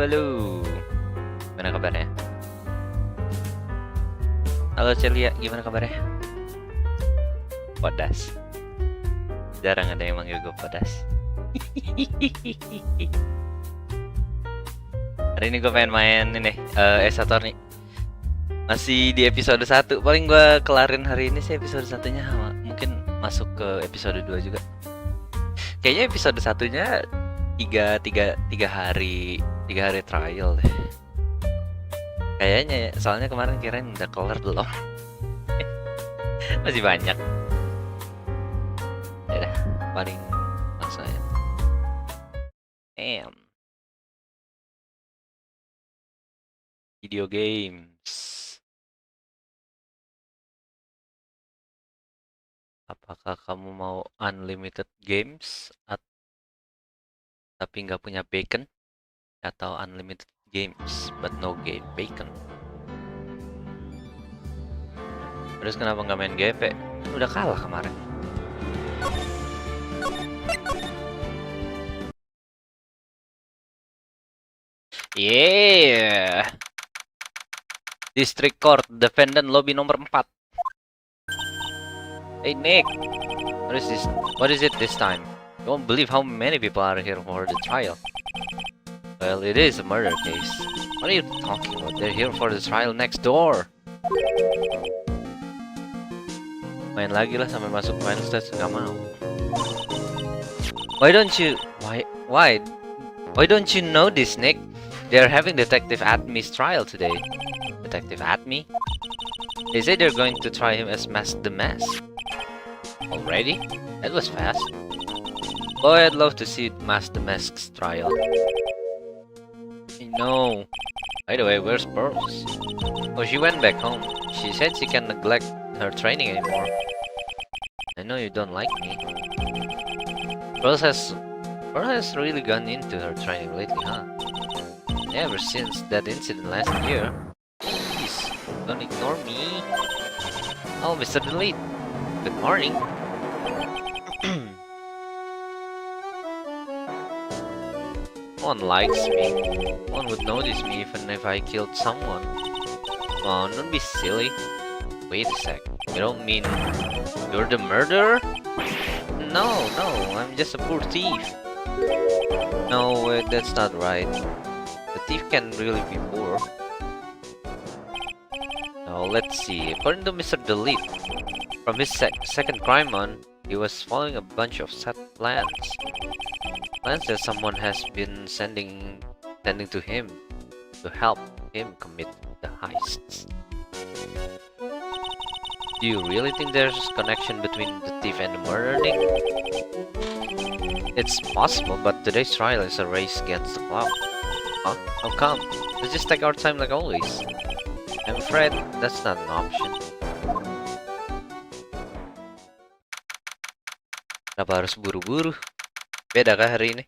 Halo, gimana kabarnya? Halo Celia, gimana kabarnya? Podas. Jarang ada yang manggil gue Podas. Hari ini gue pengen main ini Esator nih. Masih di episode 1. Paling gue kelarin hari ini sih episode 1-nya. Mungkin masuk ke episode 2 juga. Kayaknya episode 1-nya 3 hari trial deh. Kayaknya ya, soalnya kemarin kirain udah kelar belum. Masih banyak. Ya udah, paling langsung aja. Video games. Apakah kamu mau unlimited games tapi nggak punya bacon, atau unlimited games but no game bacon? Terus kenapa nggak main GP? Udah kalah kemarin. Yeah. District Court, defendant lobby nomor 4. Hey Nick, what is this? What is it this time? You won't believe how many people are here for the trial. Well, it is a murder case. What are you talking about? They're here for the trial next door. Main lagi lah sampai masuk final stage, nggak mau. Why don't you know this, Nick? They're having Detective Atme's trial today. Detective Atme? They say they're going to try him as Mask the Mask. Already? That was fast. Boy, I'd love to see Mask the Mask's trial. I know. By the way, where's Pearls? Oh, she went back home. She said she can't neglect her training anymore. I know you don't like me. Pearl has really gone into her training lately, huh? Ever since that incident last year. Please, don't ignore me. Oh, Mr. Delete. Good morning. No one likes me. No one would notice me even if I killed someone. Come on, don't be silly. Wait a sec. You don't mean you're the murderer? No, I'm just a poor thief. No, wait, that's not right. The thief can really be poor. Now, let's see. According to Mr. Delete, from his second crime on, he was following a bunch of set plans. Plans that someone has been sending to him to help him commit the heists. Do you really think there's a connection between the thief and the murder, Nick? It's possible, but today's trial is a race against the clock. Huh? How come? Let's just take our time like always. I'm afraid that's not an option. Kenapa harus buru-buru? Beda kah hari ini?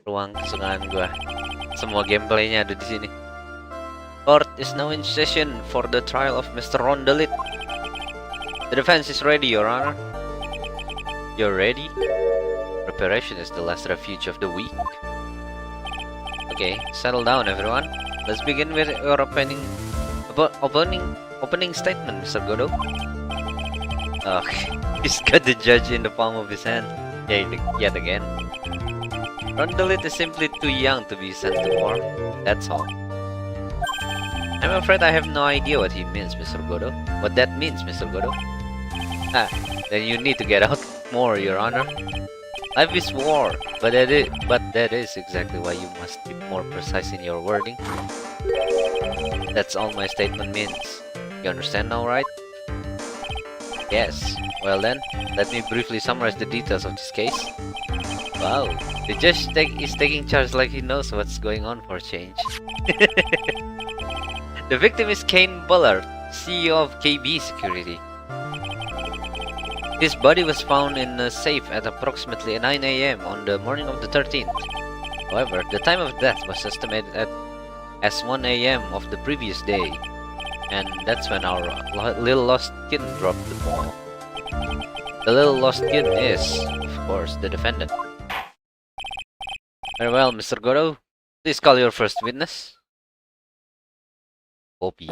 Ruang kesukaan gua. Semua gameplaynya ada di sini. Court is now in session for the trial of Mr. Rondelit. The defense is ready, Your Honor. You're ready? Preparation is the last refuge of the weak. Okay, settle down, everyone. Let's begin with your opening statement, Mr. Godot. He's got the judge in the palm of his hand. Yet again. Rondelit is simply too young to be sent to war. That's all. I'm afraid I have no idea what he means, Mr. Godot. What that means, Mr. Godot? Then you need to get out more, Your Honor. Life is war, but that is exactly why you must be more precise in your wording. That's all my statement means. You understand now, right? Yes. Well then, let me briefly summarize the details of this case. Wow, the judge is taking charge like he knows what's going on for a change. The victim is Kane Bullard, CEO of KB Security. His body was found in a safe at approximately 9 AM on the morning of the 13th. However, the time of death was estimated as 1 a.m. of the previous day, and that's when our little lost kid dropped the ball. The little lost kid is, of course, the defendant. Very well, Mr. Godo. Please call your first witness. Copy.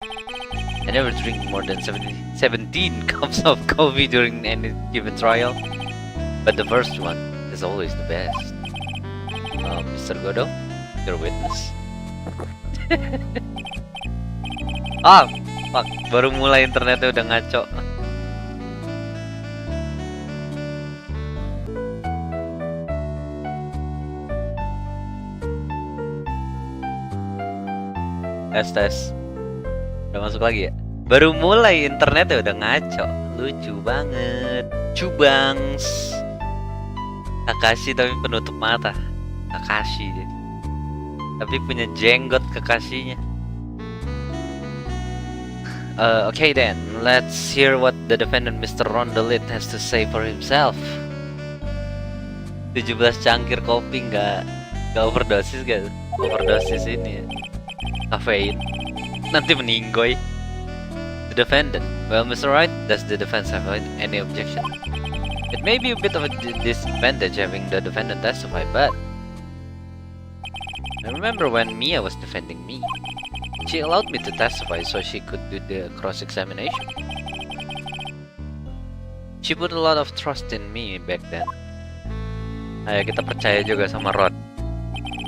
I never drink more than 17 cups of coffee during any given trial, but the first one is always the best. Mr. Godo, your witness. Fuck, baru mulai internetnya udah ngaco. Tes. Udah masuk lagi ya? Baru mulai internetnya udah ngaco. Lucu banget. Cubangs. Kakashi tapi penutup mata. Kakashi dia. Tapi punya jenggot Kakashinya. Okay then, let's hear what the defendant Mr. Rondelit has to say for himself. 17 cangkir kopi nggak overdosis gak? Overdosis ini ya. Kafein. Nanti meninggoy. The defendant. Well, Mr. Wright, does the defense have any objection? It may be a bit of a disadvantage having the defendant testify, but I remember when Mia was defending me. She allowed me to testify so she could do the cross-examination. She put a lot of trust in me back then. Ayo kita percaya juga sama Rod.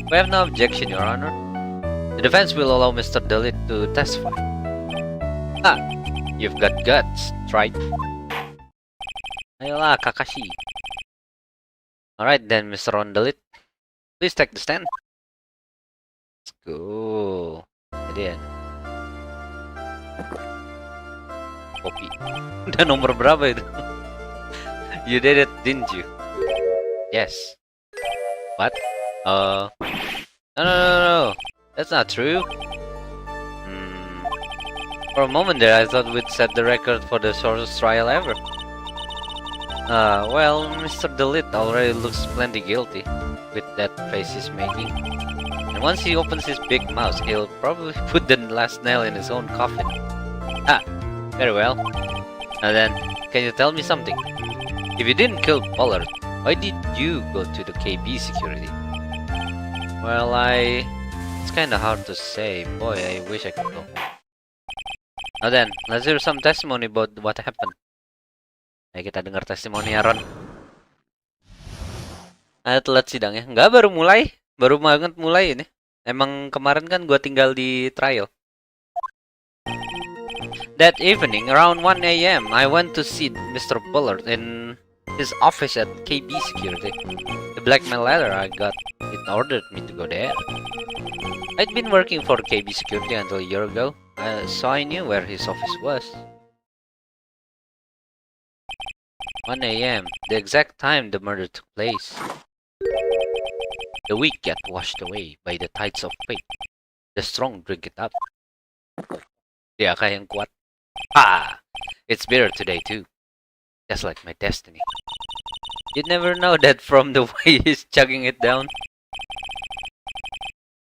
We have no objection, Your Honor. The defense will allow Mr. Delit to testify. You've got guts, right? Ayolah, Kakashi. Alright then, Mr. Rondelit. Please take the stand. Let's go. Jadi ya. Kopi. Udah nomor berapa itu? You did it, didn't you? Yes. What? No. That's not true. For a moment there, I thought we'd set the record for the shortest trial ever. Well, Mr. Delit already looks plenty guilty with that face he's making. And once he opens his big mouth, he'll probably put the last nail in his own coffin. Very well. Now then, can you tell me something? If you didn't kill Pollard, why did you go to the KB security? Well, it's kinda hard to say. Boy, I wish I could go. Now then, let's hear some testimony about what happened. Ayo kita dengar testimoni Aaron. Telat sidangnya. Enggak, baru mulai. Baru banget mulai ini. Emang kemarin kan gua tinggal di trial. That evening, around 1 a.m., I went to see Mr. Pollard in his office at KB Security. The blackmail letter I got, it ordered me to go there. I'd been working for KB Security until a year ago, so I knew where his office was. 1 a.m., the exact time the murder took place. The weak get washed away by the tides of fate. The strong drink it up. Dia yang kuat. It's bitter today too. Just like my destiny. You'd never know that from the way he's chugging it down.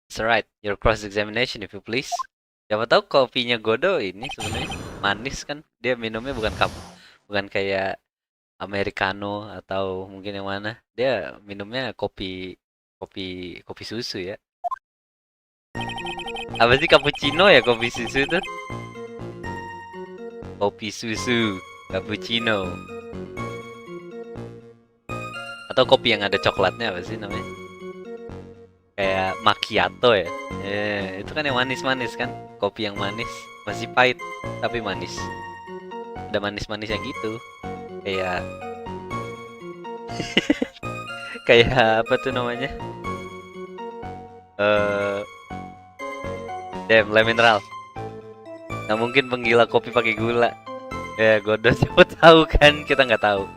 It's alright, your cross-examination if you please. Siapa tahu kopinya Godo ini sebenarnya manis kan? Dia minumnya bukan kayak Americano atau mungkin yang mana. Dia minumnya kopi susu ya. Apa sih cappuccino ya kopi susu itu? Kopi susu, cappuccino. Atau kopi yang ada coklatnya apa sih namanya? Kayak macchiato ya. Itu kan yang manis-manis kan? Kopi yang manis, masih pahit tapi manis. Ada manis-manisnya gitu. Kayak kayak apa tuh namanya? Le mineral. Nggak mungkin penggila kopi pakai gula. Ya Godo siapa tahu kan, kita nggak tahu.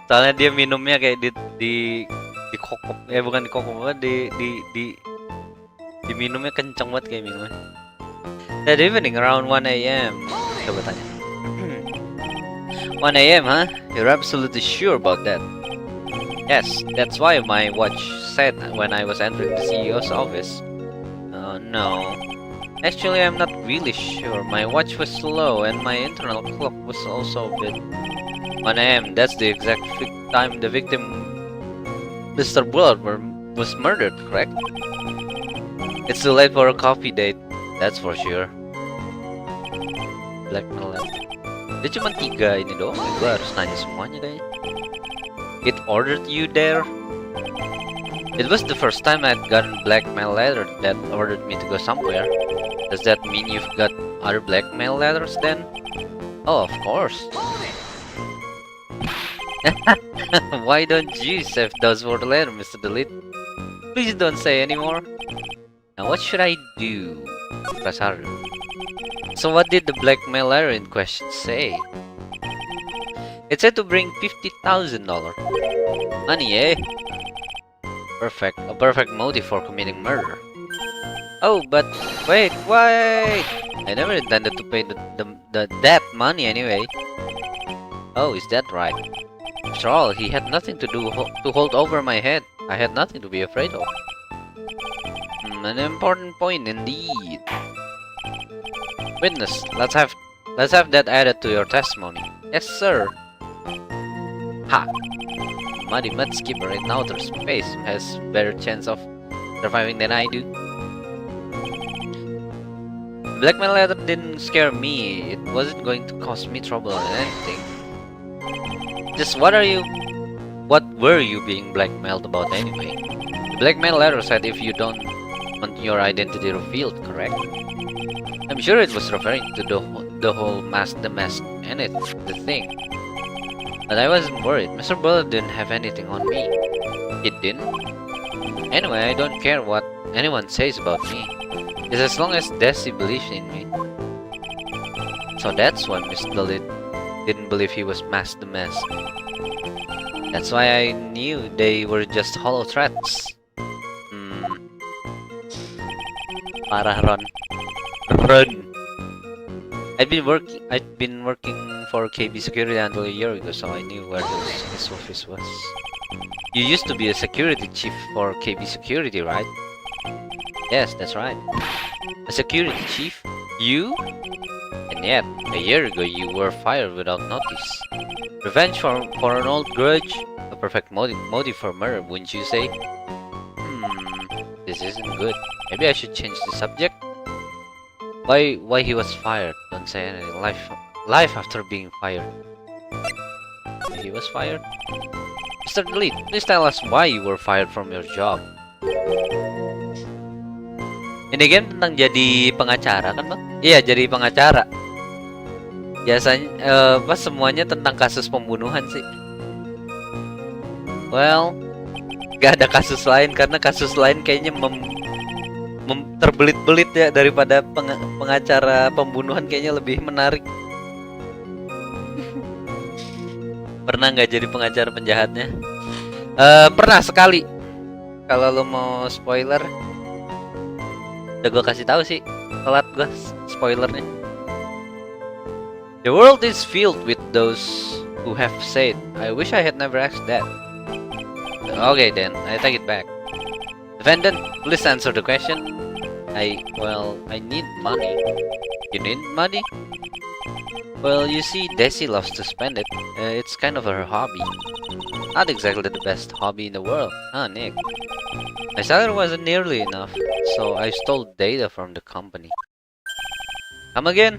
Soalnya dia minumnya kayak di kokop, bukan di kokop, diminumnya kenceng banget kayak minumnya. That evening around 1 a.m. Coba tanya. 1 a.m. huh? You're absolutely sure about that? Yes, that's why my watch said when I was entering the CEO's office. No. Actually, I'm not really sure. My watch was slow and my internal clock was also a bit 1 a.m. That's the exact time the victim, Mr. Bullard, was murdered, correct? It's too late for a coffee date, that's for sure. Blackmail. Dia cuma 3 ini doang. Gue harus nanya semuanya kayaknya. It ordered you there? It was the first time I'd gotten blackmail letter that ordered me to go somewhere. Does that mean you've got other blackmail letters then? Oh, of course. Why don't you save those for the later, Mr. Delete? Please don't say anymore. Now what should I do? Press harder. So what did the blackmail letter in question say? It said to bring $50,000. Money, eh? Perfect. A perfect motive for committing murder. Oh, but wait! I never intended to pay that money anyway. Oh, is that right? After all, he had nothing to hold over my head. I had nothing to be afraid of. An important point indeed. Witness, let's have that added to your testimony. Yes, sir. Ha! Muddy mud skipper in outer space has better chance of surviving than I do. The blackmail letter didn't scare me. It wasn't going to cause me trouble or anything. Just what were you being blackmailed about anyway? The blackmail letter said if you don't want your identity revealed, correct? I'm sure it was referring to the whole the mask and it's the thing. But I wasn't worried. Mr. Bullard didn't have anything on me. He didn't? Anyway, I don't care what anyone says about me. Just as long as Desi believes in me. So that's why Mr. Delete didn't believe he was the mask. That's why I knew they were just hollow threats. Parah, Ron. I'd been working for KB Security until a year ago, so I knew where his office was. You used to be a security chief for KB Security, right? Yes, that's right. A security chief? You? And yet, a year ago you were fired without notice. Revenge for an old grudge? A perfect motive for murder, wouldn't you say? This isn't good. Maybe I should change the subject? Why he was fired? Don't say anything. Life after being fired. He was fired? Mr. Delete, please tell us why you were fired from your job. Ini game tentang jadi pengacara kan bang? Iya, jadi pengacara. Biasanya semuanya tentang kasus pembunuhan sih. Well, gak ada kasus lain karena kasus lain kayaknya terbelit-belit ya daripada pengacara pembunuhan, kayaknya lebih menarik. Pernah nggak jadi pengacara penjahatnya? Pernah sekali. Kalau lo mau spoiler, udah gue kasih tahu sih. Telat gue spoilernya. The world is filled with those who have said, I wish I had never asked that. Okay then, I take it back. Defendant, please answer the question. I need money. You need money? Well, you see, Desi loves to spend it. It's kind of her hobby. Not exactly the best hobby in the world, huh, Nick? My salary wasn't nearly enough, so I stole data from the company. Come again?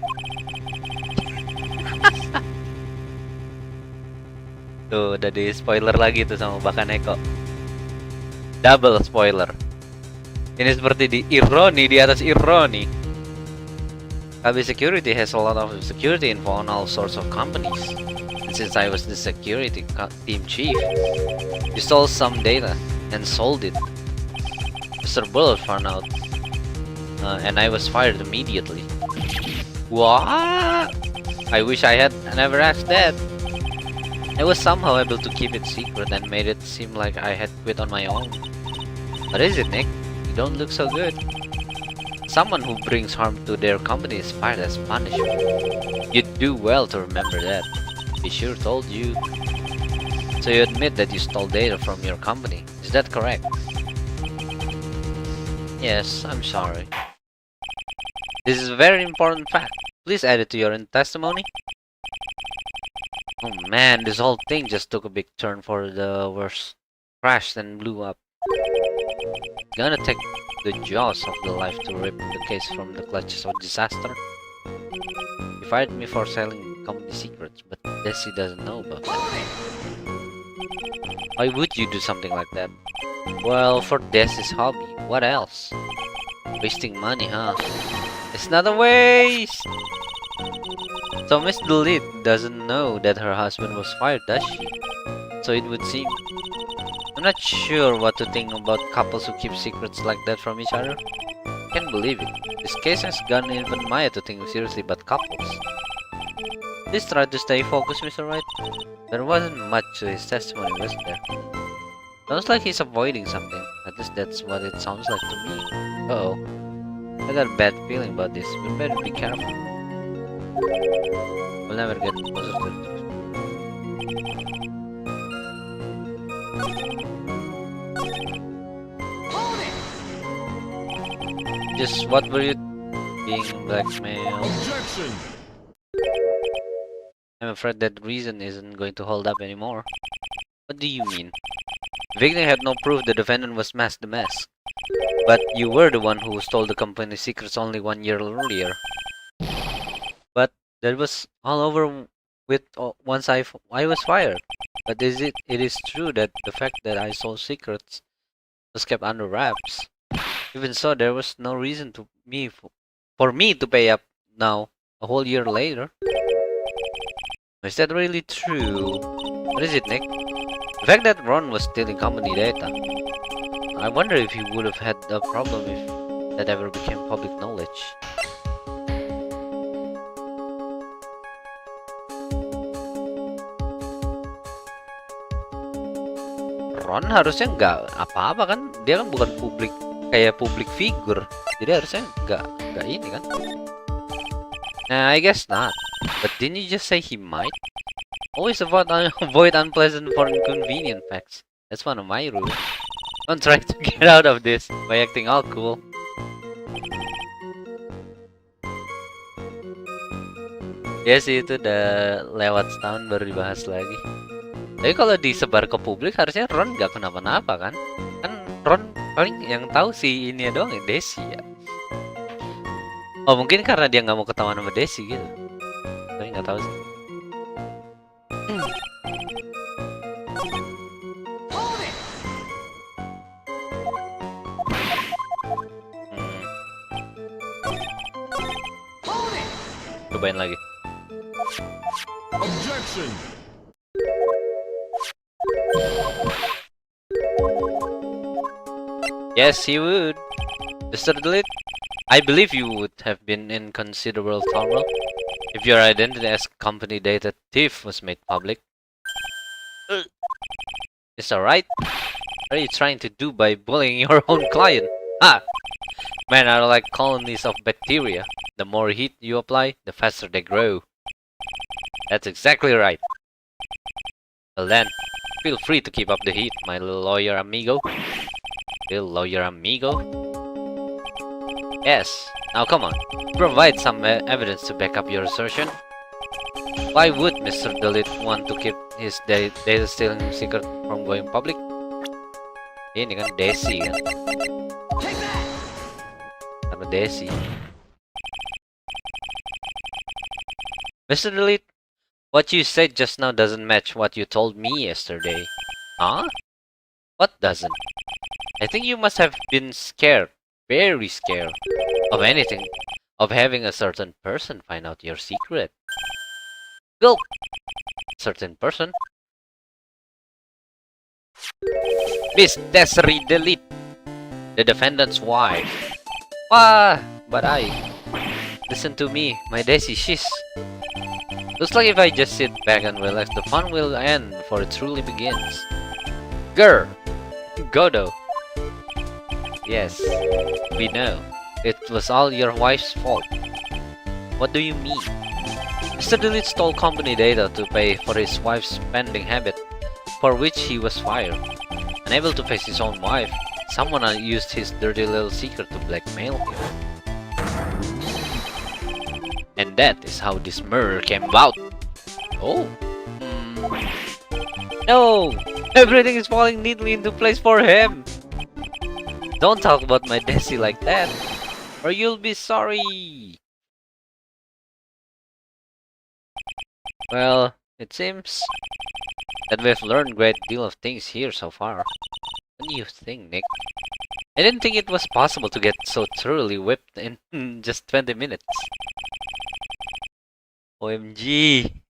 Tuh, udah di spoiler lagi tuh sama Bakaneko. Double spoiler. Ini seperti di ironi di atas ironi. KB Security has a lot of security info on all sorts of companies. And since I was the security team chief, you stole some data and sold it. Mr. Bullard found out, and I was fired immediately. What? I wish I had never asked that. I was somehow able to keep it secret and made it seem like I had quit on my own. What is it, Nick? You don't look so good. Someone who brings harm to their company is fired as punishment. You'd do well to remember that. He sure told you. So you admit that you stole data from your company, is that correct? Yes, I'm sorry. This is a very important fact. Please add it to your testimony. Oh man, this whole thing just took a big turn for the worse. Crashed and blew up. Gonna take the jaws of the life to rip the case from the clutches of disaster. You fired me for selling company secrets, but Desi doesn't know about that. Why would you do something like that? Well, for Desi's hobby. What else? Wasting money, huh? It's not a waste! So Miss Delete doesn't know that her husband was fired, does she? So it would seem. I'm not sure what to think about couples who keep secrets like that from each other. Can't believe it. This case has gotten even Maya to think seriously about couples. Please try to stay focused, Mr. Wright. There wasn't much to his testimony, was there? Sounds like he's avoiding something. At least that's what it sounds like to me. Uh-oh. I got a bad feeling about this. We better be careful. We'll never get closer to it. Just what were you being blackmailed? Objection! I'm afraid that reason isn't going to hold up anymore. What do you mean? The victim had no proof the defendant was masked the mask. But you were the one who stole the company's secrets only 1 year earlier. But that was all over with once I was fired. But it is true that the fact that I stole secrets was kept under wraps. Even so, there was no reason for me to pay up now, a whole year later. Is that really true? What is it, Nick? The fact that Ron was stealing company data. I wonder if he would have had a problem if that ever became public knowledge. Ron harusnya nggak apa-apa kan? Dia kan bukan kayak public figure. Jadi harusnya nggak ini kan? Nah, I guess not. But didn't you just say he might? Always avoid unpleasant or inconvenient facts. That's one of my rules. Don't try to get out of this by acting all cool. Ya sih, itu udah lewat setahun baru dibahas lagi. Tapi kalau disebar ke publik harusnya Ron gak kenapa-napa kan? Kan Ron paling yang tahu si ini doang ya, Desi ya. Oh mungkin karena dia nggak mau ketahuan sama Desi gitu. Tapi nggak tahu sih. Cobain lagi. Objection! Yes, he would. Mr. Delete, I believe you would have been in considerable trouble if your identity as company data thief was made public. Is that right? What are you trying to do by bullying your own client? Ah! Men are like colonies of bacteria. The more heat you apply, the faster they grow. That's exactly right. Well then, feel free to keep up the heat, my little lawyer amigo. Little lawyer amigo? Yes, now come on. Provide some evidence to back up your assertion. Why would Mr. Delete want to keep his data stealing secret from going public? Ini kan Desi kan? Karena Desi. Mr. Delete, what you said just now doesn't match what you told me yesterday. Huh? What doesn't? I think you must have been scared, very scared, of anything, of having a certain person find out your secret. Go! Certain person? Miss Desiree Delete, the defendant's wife. Wah, but listen to me, my Desi, she's... Looks like if I just sit back and relax, the fun will end before it truly begins. Grr! Godo! Yes, we know. It was all your wife's fault. What do you mean? Mr. Delete stole company data to pay for his wife's spending habit. for which he was fired. Unable to face his own wife, someone used his dirty little secret to blackmail him. And that is how this murder came about. Oh. No! Everything is falling neatly into place for him! Don't talk about my Desi like that, or you'll be sorry! Well, it seems that we've learned a great deal of things here so far. What do you think, Nick? I didn't think it was possible to get so thoroughly whipped in just 20 minutes. OMG!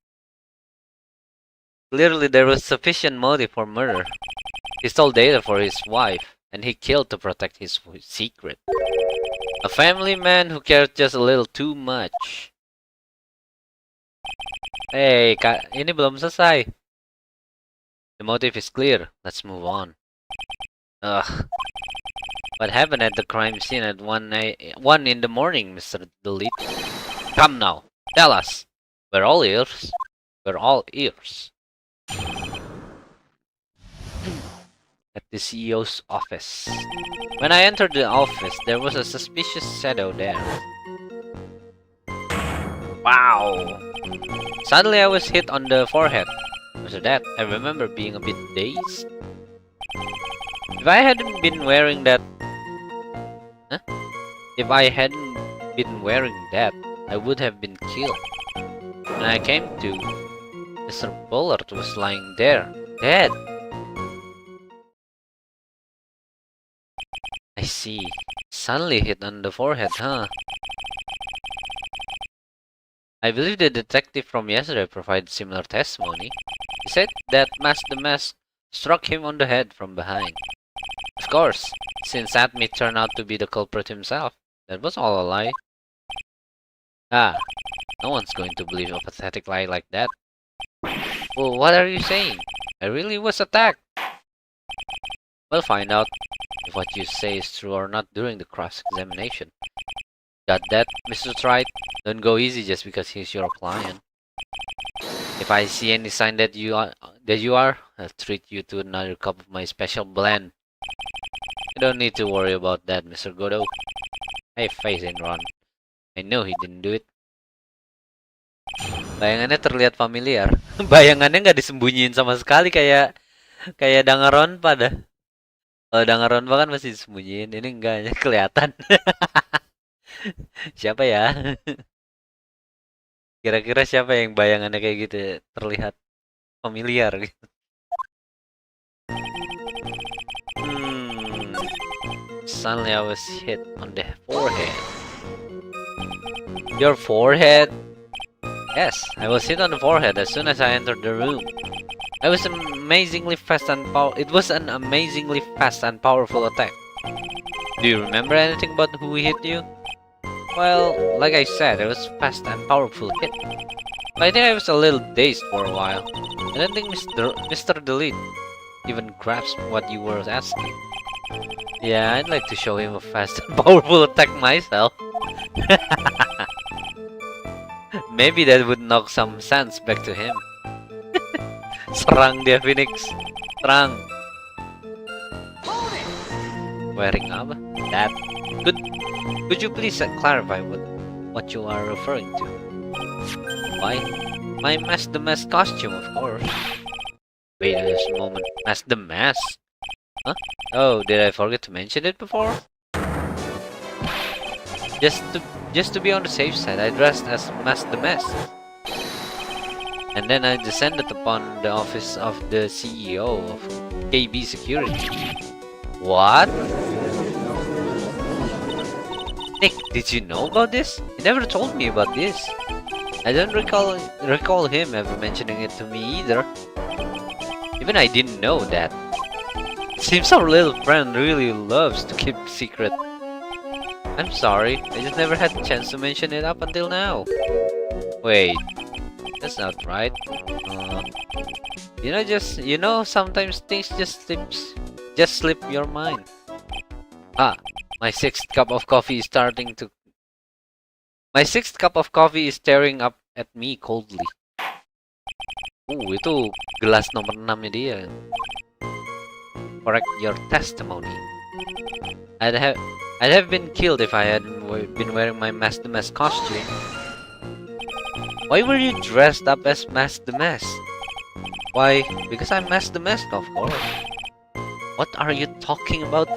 Clearly there was sufficient motive for murder. He stole data for his wife, and he killed to protect his secret. A family man who cared just a little too much. Hey, ini belum selesai. The motive is clear. Let's move on. Ugh. What happened at the crime scene at 1 in the morning, Mr. Delete? Come now, tell us. We're all ears. We're all ears. At the CEO's office. When I entered the office, there was a suspicious shadow there. Wow! Suddenly I was hit on the forehead. After that, I remember being a bit dazed. If I hadn't been wearing that... If I hadn't been wearing that, I would have been killed. When I came to, Mr. Bullard was lying there, dead. I see. Suddenly hit on the forehead, huh? I believe the detective from yesterday provided similar testimony. He said that the mask struck him on the head from behind. Of course, since Atmi turned out to be the culprit himself, that was all a lie. Ah, no one's going to believe a pathetic lie like that. Well, what are you saying? I really was attacked. We'll find out if what you say is true or not during the cross-examination. Got that, Mr. Trite? Don't go easy just because he's your client. If I see any sign that you are, I'll treat you to another cup of my special blend. You don't need to worry about that, Mr. Godot. I have faith in Ron. I know he didn't do it. Bayangannya terlihat familiar. Bayangannya nggak disembunyiin sama sekali kayak Danganronpa dah. Kalau Danganronpa kan masih disembunyiin, ini enggaknya kelihatan. Siapa ya? Kira-kira siapa yang bayangannya kayak gitu ya? Terlihat familiar gitu. Suddenly I was hit on the forehead. Your forehead? Yes, I was hit on the forehead as soon as I entered the room. It was an amazingly fast and powerful attack. Do you remember anything about who hit you? Well, like I said, it was fast and powerful hit. But I think I was a little dazed for a while. I don't think Mr. Delete even grasped what you were asking. Yeah, I'd like to show him a fast and powerful attack myself. Maybe that would knock some sense back to him. Serang dia, Phoenix. Serang. Wearing apa? That. Could you please clarify what you are referring to? Why? My Mask the Mask costume, of course. Wait just a moment. Mask the Mask? Huh? Oh, did I forget to mention it before? Just to be on the safe side, I dressed as Mask the Mask. And then I descended upon the office of the CEO of KB Security. What? Nick, did you know about this? He never told me about this. I don't recall him ever mentioning it to me either. Even I didn't know that. Seems our little friend really loves to keep secret. I'm sorry, I just never had the chance to mention it up until now. Wait, that's not right. Sometimes things just slip your mind. Ah, my sixth cup of coffee is staring up at me coldly. Itu gelas nomor 6-nya dia. Correct your testimony. I'd have been killed if I hadn't been wearing my Mask the Mask costume. Why were you dressed up as Mask the Mask? Why, because I'm Mask the Mask, of course. What are you talking about?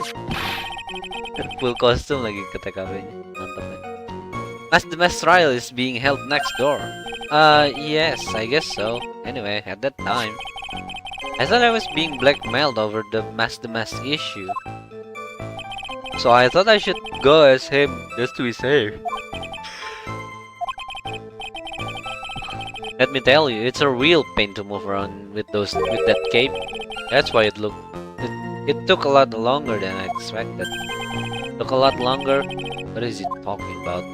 Full costume lagi ke TKP-nya. Mantap ya. Mask the Mask trial is being held next door. Yes, I guess so. Anyway, at that time, I thought I was being blackmailed over the Mask the Mask issue. So I thought I should go as him just to be safe. Let me tell you, it's a real pain to move around with that cape. That's why it took a lot longer than I expected. Took a lot longer? What is he talking about?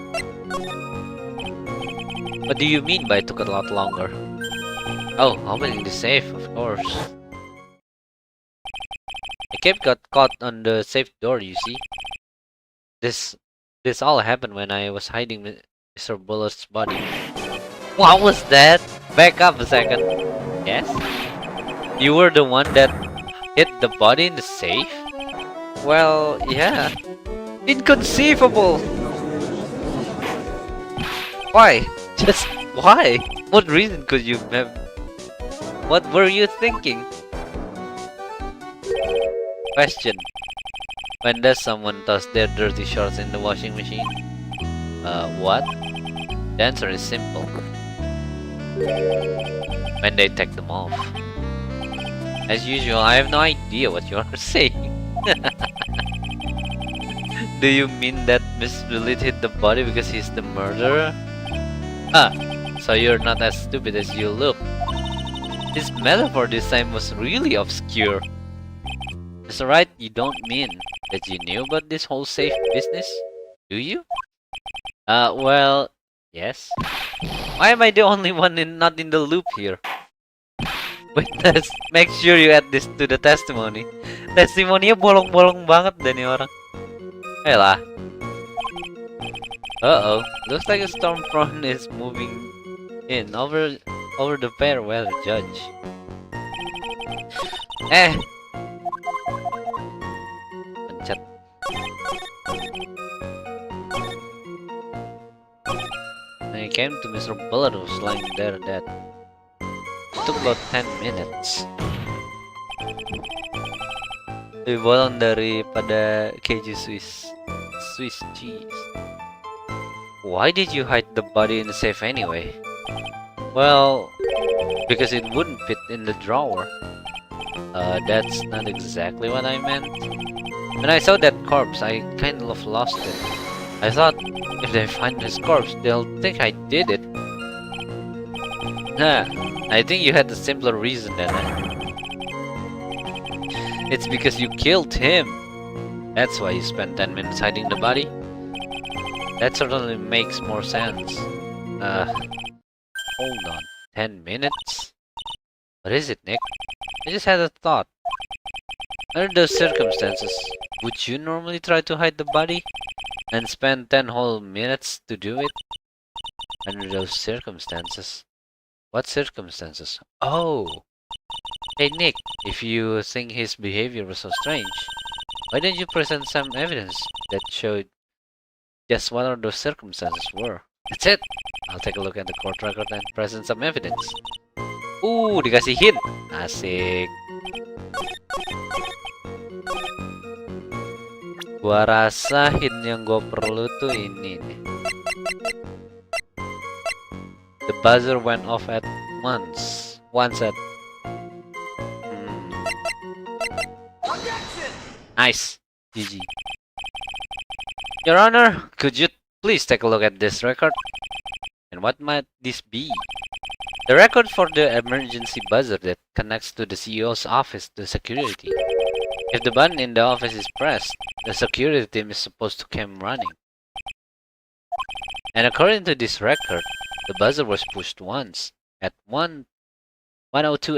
What do you mean by took a lot longer? Oh, opening the safe, of course. The cape got caught on the safe door, you see. This all happened when I was hiding Mr. Bullet's body. What was that? Back up a second. Yes? You were the one that hid the body in the safe? Well, yeah. Inconceivable! Why? Just why? What reason could you have? What were you thinking? Question. When does someone toss their dirty shorts in the washing machine? What? The answer is simple. When they take them off. As usual, I have no idea what you are saying. Do you mean that Miss Lilith hit the body because he's the murderer? Ah, so you're not as stupid as you look. This metaphor this time was really obscure. It's alright, you don't mean that you knew about this whole safe business, do you? Well, yes. Why am I the only one not in the loop here? Witness, make sure you add this to the testimony. Testimoninya bolong-bolong banget deh nih orang. Ayolah. Uh-oh, looks like a storm front is moving in over the fair weather judge. Pencet. When I came to Mr. Bullet who was lying there dead. It took about 10 minutes. Lebih bolong daripada keju Swiss cheese. Why did you hide the body in the safe anyway? Well, because it wouldn't fit in the drawer. That's not exactly what I meant. When I saw that corpse, I kind of lost it. I thought, if they find this corpse, they'll think I did it. Nah, I think you had a simpler reason than that. It's because you killed him. That's why you spent 10 minutes hiding the body. That certainly makes more sense. Hold on. 10 minutes? What is it, Nick? I just had a thought. Under those circumstances, would you normally try to hide the body? And spend 10 whole minutes to do it? Under those circumstances? What circumstances? Oh! Hey Nick, if you think his behavior was so strange, why didn't you present some evidence that showed just what are those circumstances were? That's it! I'll take a look at the court record and present some evidence. Dikasih hint! Asik! Gua rasa hint yang gua perlu tuh ini nih. The buzzer went off at once. Once at... Nice! GG. Your Honor, could you please take a look at this record? And what might this be? The record for the emergency buzzer that connects to the CEO's office to security. If the button in the office is pressed, the security team is supposed to come running. And according to this record, the buzzer was pushed once, at 1:02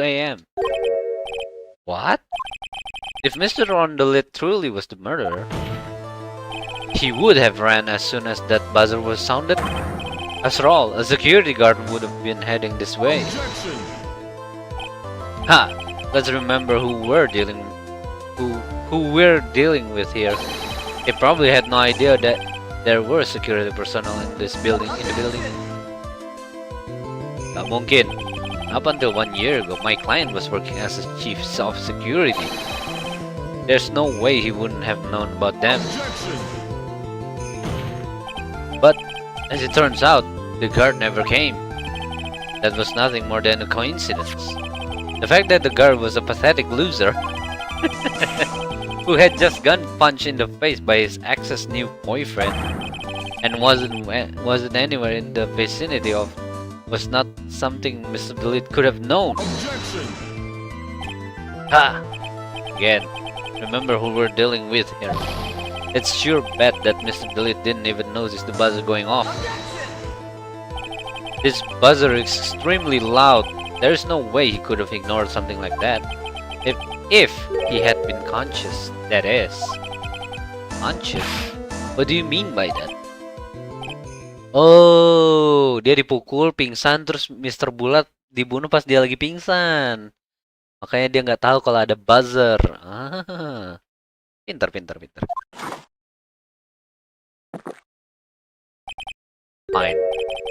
a.m. What? If Mr. Rondelet truly was the murderer, he would have ran as soon as that buzzer was sounded. After all, a security guard would have been heading this way. Ha! Let's remember who we're dealing with here. He probably had no idea that there were security personnel in the building. Gak mungkin. Up until 1 year ago, my client was working as a chief of security. There's no way he wouldn't have known about them. But, as it turns out, the guard never came. That was nothing more than a coincidence. The fact that the guard was a pathetic loser who had just gotten punched in the face by his ex's new boyfriend and wasn't anywhere in the vicinity of was not something Mr. Delete could have known. Ha! Again, remember who we're dealing with here. It's sure bet that Mr. Delete didn't even notice the buzzer going off. This buzzer is extremely loud. There's no way he could have ignored something like that. If he had been conscious, that is. Conscious? What do you mean by that? Oh, dia dipukul, pingsan, terus Mr. Bulat dibunuh pas dia lagi pingsan. Makanya dia nggak tahu kalau ada buzzer. Ah, pinter. Fine,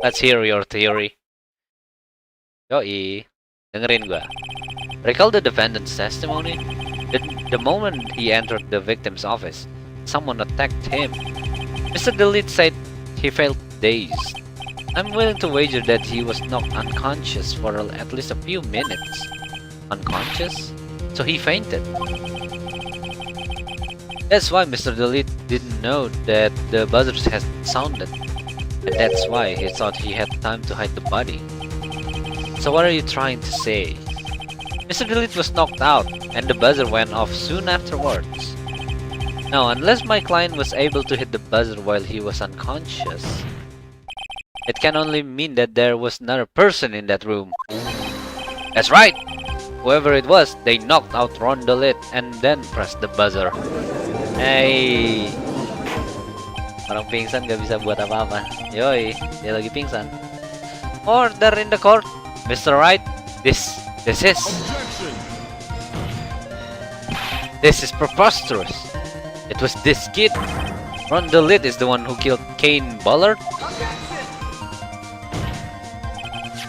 let's hear your theory. Yoi, dengerin gua. Recall the defendant's testimony? The moment he entered the victim's office, someone attacked him. Mr. Delete said he felt dazed. I'm willing to wager that he was knocked unconscious for at least a few minutes. Unconscious? So he fainted. That's why Mr. Delete didn't know that the buzzers had sounded. And that's why he thought he had time to hide the body. So what are you trying to say? Mr. Delete was knocked out, and the buzzer went off soon afterwards. Now, unless my client was able to hit the buzzer while he was unconscious, it can only mean that there was another person in that room. That's right! Whoever it was, they knocked out Ron Delete and then pressed the buzzer. Hey, orang pingsan gak bisa buat apa-apa. Yoi, dia lagi pingsan. Order in the court, Mr. Wright. This is preposterous. It was this kid. Ron Delete is the one who killed Kane Bullard.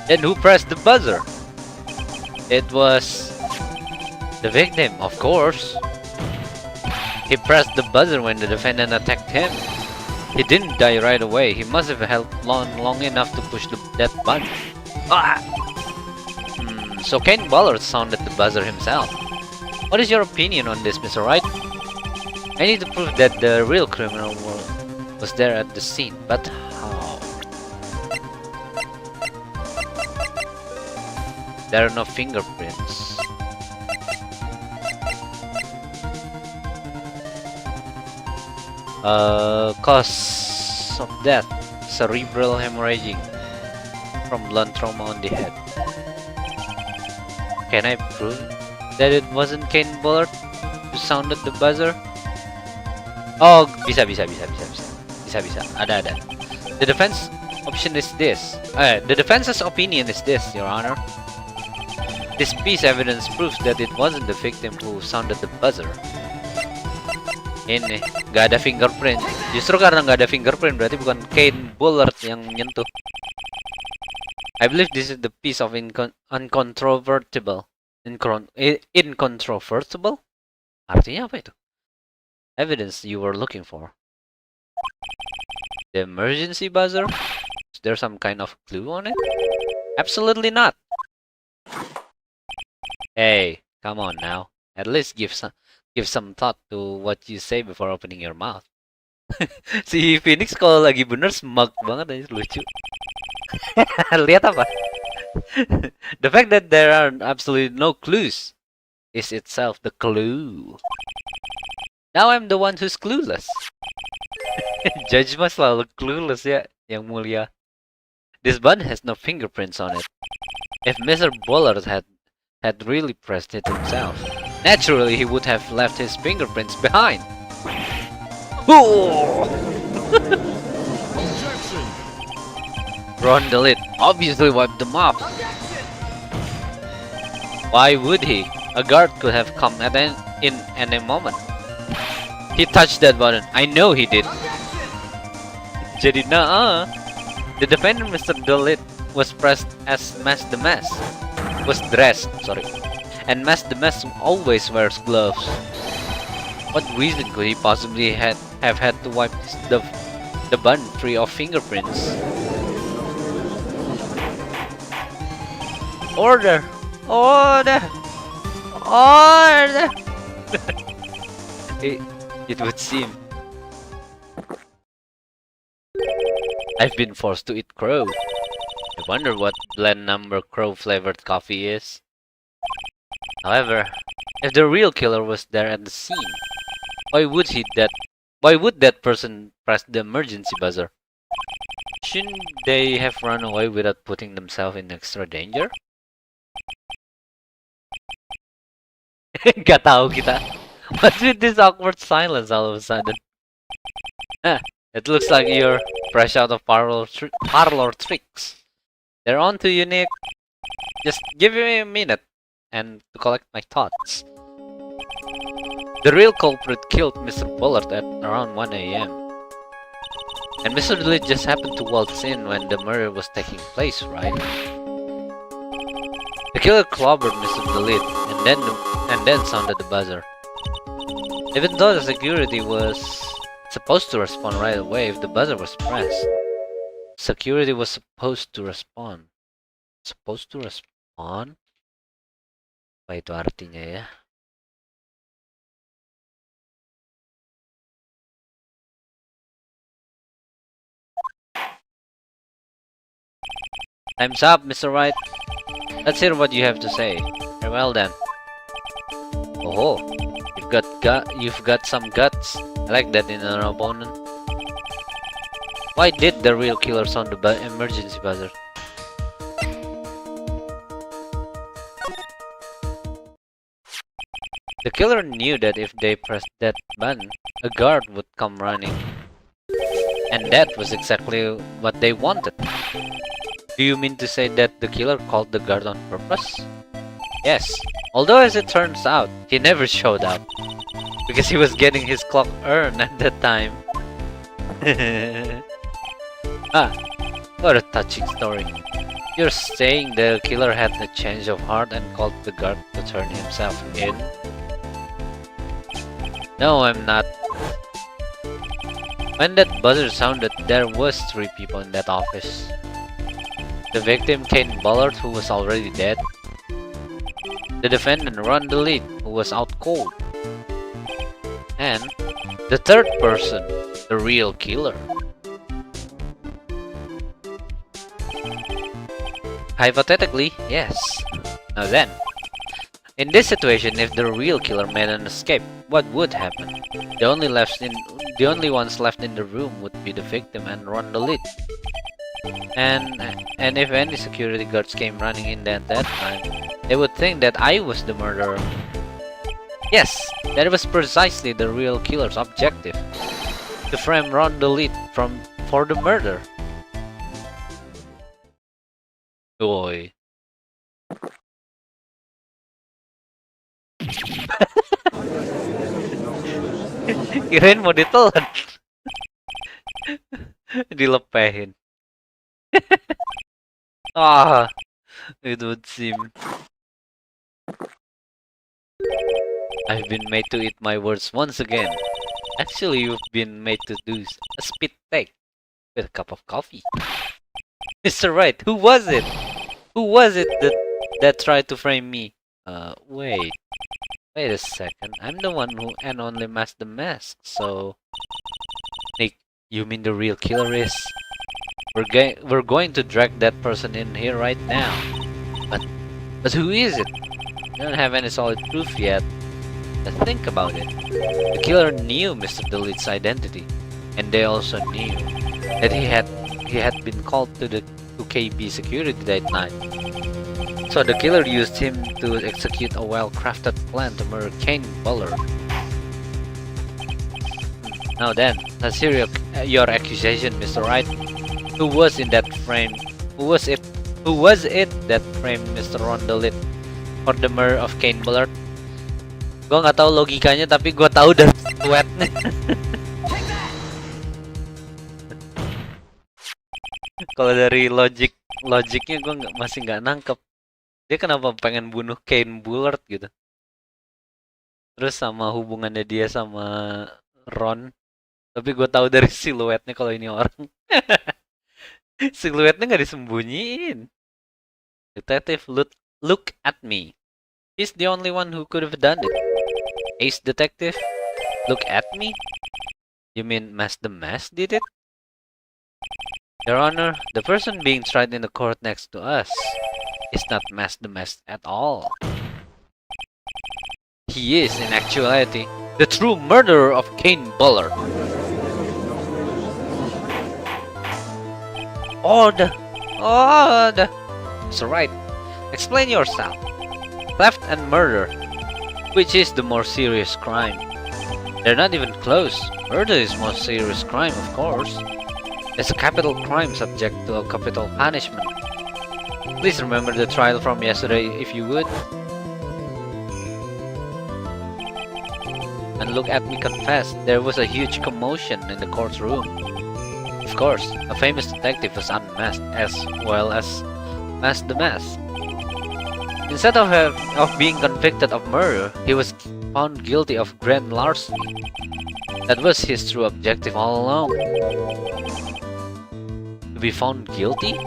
Then who pressed the buzzer? It was the victim, of course. He pressed the buzzer when the defendant attacked him. He didn't die right away. He must have held long enough to push that button. Ah! So Kane Bullard sounded the buzzer himself. What is your opinion on this, Mr. Wright? I need to prove that the real criminal was there at the scene, but how? There are no fingerprints. Cause of death, cerebral hemorrhaging from blunt trauma on the head. Can I prove that it wasn't Kane Bullard who sounded the buzzer? Oh, bisa. Ada. The defense option is this. The defense's opinion is this, Your Honor. This piece of evidence proves that it wasn't the victim who sounded the buzzer. Ini, gak ada fingerprint. Justru karena gak ada fingerprint berarti bukan Kane Bullard yang nyentuh. I believe this is the piece of incontrovertible. Incontrovertible? Artinya apa itu? Evidence you were looking for. The emergency buzzer? Is there some kind of clue on it? Absolutely not. Hey, come on now. At least give some thought to what you say before opening your mouth. Si Phoenix kalau lagi bener smug banget aja, lucu. Lihat apa? The fact that there are absolutely no clues is itself the clue. Now I'm the one who's clueless. Judge mah selalu clueless ya, yang mulia. This button has no fingerprints on it. If Mr. Bullard had really pressed it himself, naturally he would have left his fingerprints behind. Ron Delete obviously wiped them off. Why would he? A guard could have come at in any moment. He touched that button. I know he did. Jadi the defendant Mr. Dolit was pressed as Mass the Mass. Was dressed, sorry. And Mass the Mass always wears gloves. What reason could he possibly have had to wipe the bun free of fingerprints? Order! Order! Order! it would seem. I've been forced to eat crow. I wonder what blend number crow flavored coffee is. However, if the real killer was there at the scene, why would that person press the emergency buzzer? Shouldn't they have run away without putting themselves in extra danger? Gak tahu kita. What's with this awkward silence all of a sudden? It looks like you're fresh out of parlor tricks. They're on to you, Nick. Just give me a minute and to collect my thoughts. The real culprit killed Mr. Bullard at around 1 AM. And Mr. Dolit just happened to waltz in when the murder was taking place, right? The killer clobbered Mr. Dolit and then sounded the buzzer. Even though the security was supposed to respond right away if the buzzer was pressed. Security was supposed to respond. Supposed to respond? Apa itu artinya ya? Time's up, Mr. Wright. Let's hear what you have to say. Very well then. Oh, you've got some guts. I like that in an opponent. Why did the real killer sound the emergency buzzer? The killer knew that if they pressed that button, a guard would come running. And that was exactly what they wanted. Do you mean to say that the killer called the guard on purpose? Yes, although as it turns out, he never showed up. Because he was getting his clock earned at that time. What a touching story. You're saying the killer had a change of heart and called the guard to turn himself in? No, I'm not. When that buzzer sounded, there was 3 people in that office. The victim, Kane Bullard, who was already dead. The defendant, Ron the Lead, who was out cold. And the third person, the real killer. Hypothetically, yes. Now then, in this situation, if the real killer made an escape, what would happen? The only ones left in the room would be the victim and Ron the Lead. And if any security guards came running in at that time, they would think that I was the murderer. Yes, that was precisely the real killer's objective. To frame Ron the Lead for the murder. Boy. Kirain mau ditelan. Dilepehin. It would seem. I've been made to eat my words once again. Actually, you've been made to do a spit take with a cup of coffee. Mr. Wright, who was it? Who was it that tried to frame me? Wait a second. I'm the one who and only masked the mask, so... Nick, you mean the real killer is? We're going to drag that person in here right now. But who is it? I don't have any solid proof yet. But think about it. The killer knew Mr. Delit's identity, and they also knew that he had been called to KB security that night. So the killer used him to execute a well-crafted plan to murder Kane Bullard. Now then, let's hear your accusation, Mr. Wright. Who was in that frame? Who was it that framed Mr. Ron the Lead? for the murder of Kane Bullard. Gue nggak tahu logikanya, tapi gue tahu dari sweatnya. Kalau dari logiknya gue masih nggak nangkep. Dia kenapa pengen bunuh Kane Bullard gitu? Terus sama hubungannya dia sama Ron. Tapi gue tahu dari siluetnya kalau ini orang. Siluetnya nggak disembunyiin. Detective, look at me. He's the only one who could have done it. Ace Detective, look at me? You mean Mas the Mask did it? Your Honor, the person being tried in the court next to us is not Mas the Mask at all. He is, in actuality, the true murderer of Kane Bullard. Order! It's alright. Explain yourself. Theft and murder. Which is the more serious crime? They're not even close. Murder is more serious crime, of course. It's a capital crime subject to a capital punishment. Please remember the trial from yesterday, if you would. And look at me confess, there was a huge commotion in the courtroom. Of course, a famous detective was unmasked as well as Mas the Mask. Instead of being convicted of murder, he was found guilty of grand larceny. That was his true objective all along. To be found guilty?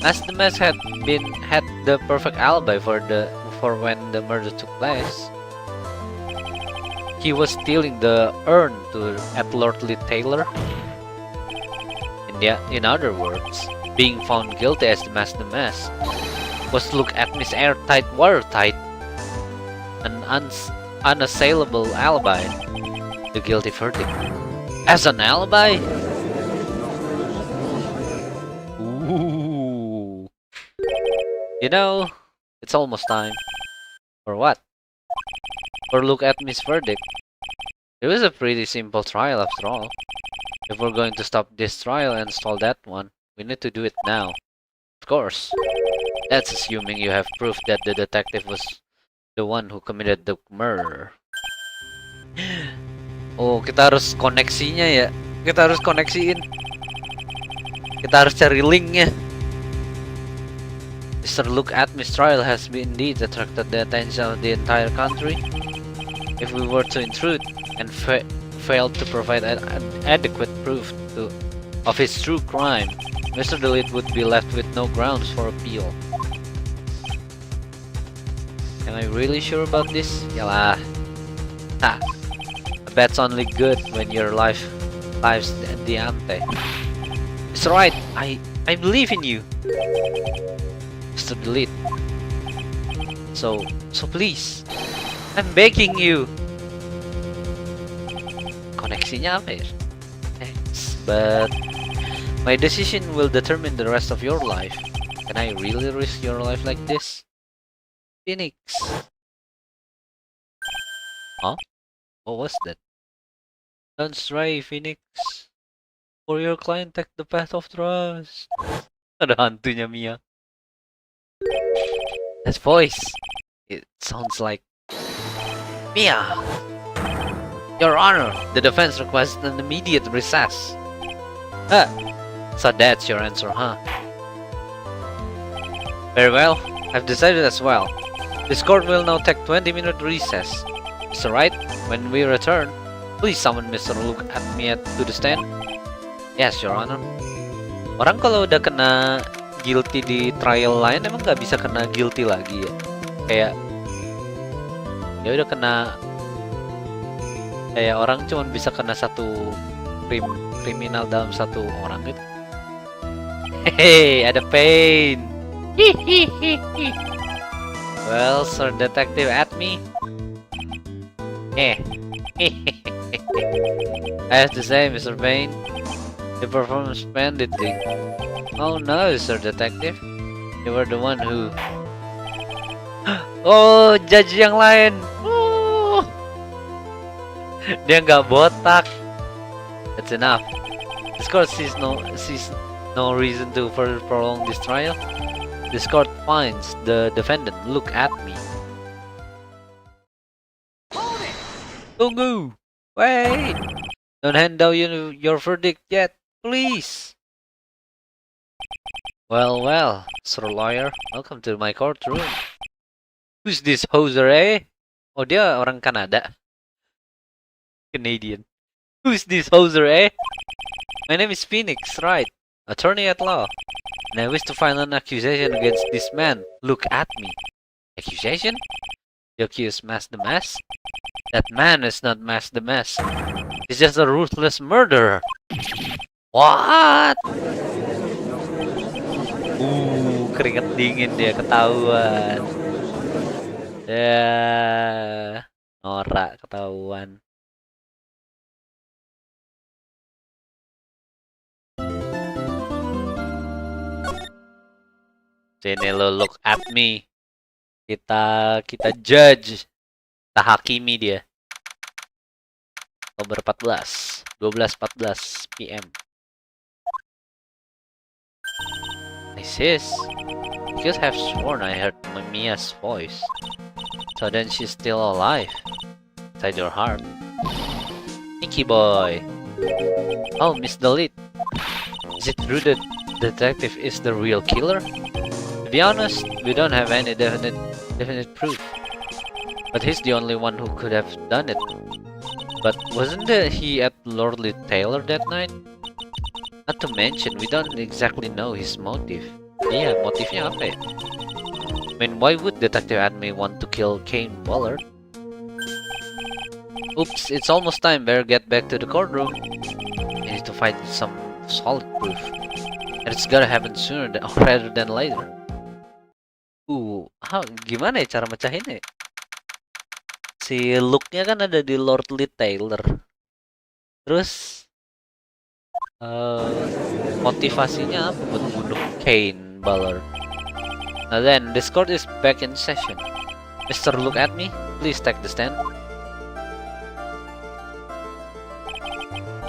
As the Mask had the perfect alibi for when the murder took place. He was stealing the urn at Lordly Taylor. In other words, being found guilty as the Mask was to look at Miss airtight, watertight, an unassailable alibi, the guilty verdict. As an alibi? Ooh. You know, it's almost time. For what? For look at Miss verdict. It was a pretty simple trial after all. If we're going to stop this trial and stall that one, we need to do it now. Of course. That's assuming you have proof that the detective was the one who committed the murder. Oh, kita harus koneksinya ya. Kita harus koneksiin. Kita harus cari linknya. Mr. Look at Miss trial has indeed attracted the attention of the entire country. If we were to intrude and failed to provide adequate proof of his true crime, Mr. Delete would be left with no grounds for appeal. Am I really sure about this? Yalah. Ha! A bet's only good when your life's the ante. It's alright, I believe in you, Mr. Delete. So please, I'm begging you. Koneksinya apa ya? Thanks, but my decision will determine the rest of your life. Can I really risk your life like this? Phoenix. Huh? What was that? Don't stray, Phoenix. For your client, take the path of trust. Ada hantunya Mia. That voice. It sounds like Mia. Your Honor, the defense requests an immediate recess. Huh. So that's your answer, huh? Very well. I've decided as well. This court will now take 20-minute recess. Is that right? When we return, please summon Mr. Look at me to the stand. Yes, Your Honor. Orang kalau udah kena guilty di trial lain emang nggak bisa kena guilty lagi ya? Kayak ya udah kena, kayak orang cuma bisa kena satu kriminal dalam satu orang gitu. Hehe, ada pain. Well, Sir Detective at me. I have to say, Mr. Payne, you performed splendidly. Oh no, Sir Detective, you were the one who... Oh, judge yang lain. Dia nggak botak. That's enough. This court sees no reason to further prolong this trial. This court finds the defendant Look at me Tunggu! Wait! Don't hand down your verdict yet, please! Well, well, Sir Lawyer, welcome to my courtroom. Who's this hoser, eh? Oh, dia orang Kanada. Canadian. Who's this hoser, eh? My name is Phoenix, right? Attorney at law. And I wish to file an accusation against this man. Look at me. Accusation? The accused masked the mask? That man is not masked the mask. He's just a ruthless murderer. What? Keringat dingin dia ketahuan. Ya, norak ketahuan. Sini lo, look at me. Kita judge, kita hakimi dia. Oktober 14, 12:14 PM. Sis, because I have sworn I heard Mia's voice. So then she's still alive. Inside your heart. Nicky boy. Oh, Miss Dalit. Is it true that detective is the real killer? To be honest, we don't have any definite proof. But he's the only one who could have done it. But wasn't he at Lordly Taylor that night? Not to mention, we don't exactly know his motive. Yeah, motifnya apa ya? I mean, why would Detective Adme want to kill Kane Bullard? Oops, it's almost time. Better get back to the courtroom. I need to find some solid proof. And it's gotta happen sooner rather than later. Gimana ya cara mecahinnya? Si look-nya kan ada di Lordly Taylor. Terus motivasinya apa buat bunuh Kane Bullard? Now then, this court is back in session. Mr. Look at me, please take the stand.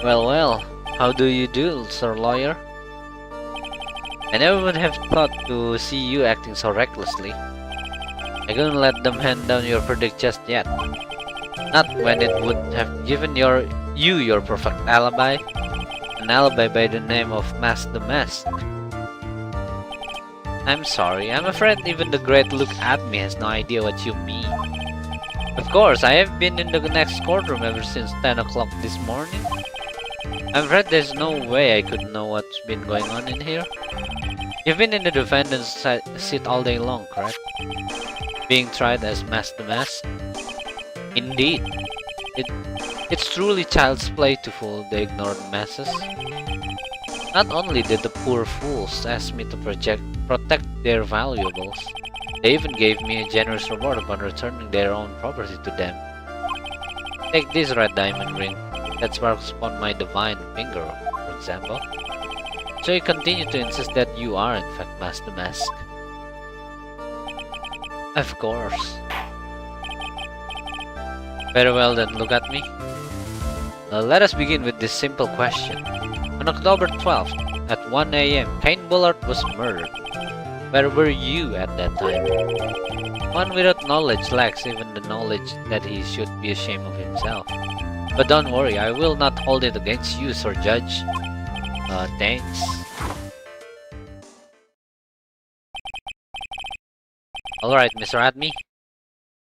Well, well, how do you do, Sir Lawyer? I never would have thought to see you acting so recklessly. I couldn't let them hand down your verdict just yet. Not when it would have given you your perfect alibi. An alibi by the name of Mask the Mask. I'm sorry, I'm afraid even the great Look at me has no idea what you mean. Of course, I have been in the next courtroom ever since 10 o'clock this morning. I'm afraid there's no way I could know what's been going on in here. You've been in the defendant's seat all day long, correct? Being tried as Mask the Mask? Indeed. It's truly child's play to fool the ignorant masses. Not only did the poor fools ask me to protect their valuables, they even gave me a generous reward upon returning their own property to them. Take this red diamond ring that sparkles upon my divine finger, for example. So you continue to insist that you are in fact Mask the Mask? Of course. Very well then, look at me. Let us begin with this simple question. On October 12th, at 1 AM, Kane Bullard was murdered. Where were you at that time? One without knowledge lacks even the knowledge that he should be ashamed of himself. But don't worry, I will not hold it against you, Sir Judge. Thanks. Alright, Mr. Adme.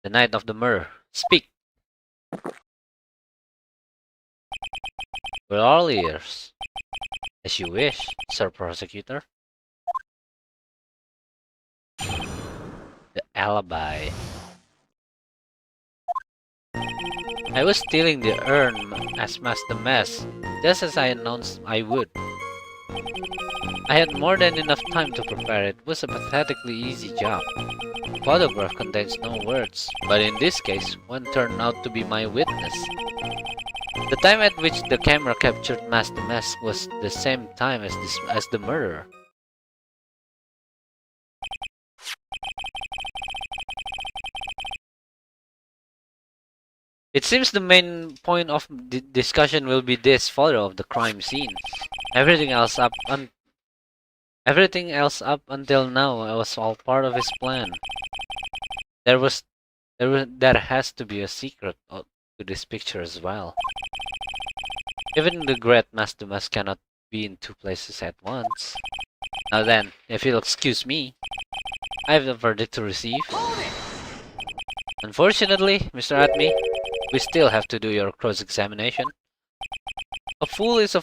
The night of the murder. Speak. We're all ears. As you wish, Sir Prosecutor. The alibi. I was stealing the urn as Mask the Mask, just as I announced I would. I had more than enough time to prepare it. It was a pathetically easy job. The photograph contains no words, but in this case, one turned out to be my witness. The time at which the camera captured Mask the Mask was the same time as the murderer. It seems the main point of the discussion will be this photo of the crime scene. Everything else up until now was all part of his plan. There has to be a secret to this picture as well. Even the great Master Mas cannot be in two places at once. Now then, if you'll excuse me, I have a verdict to receive. Unfortunately, Mr. Atmi, we still have to do your cross-examination. A fool is a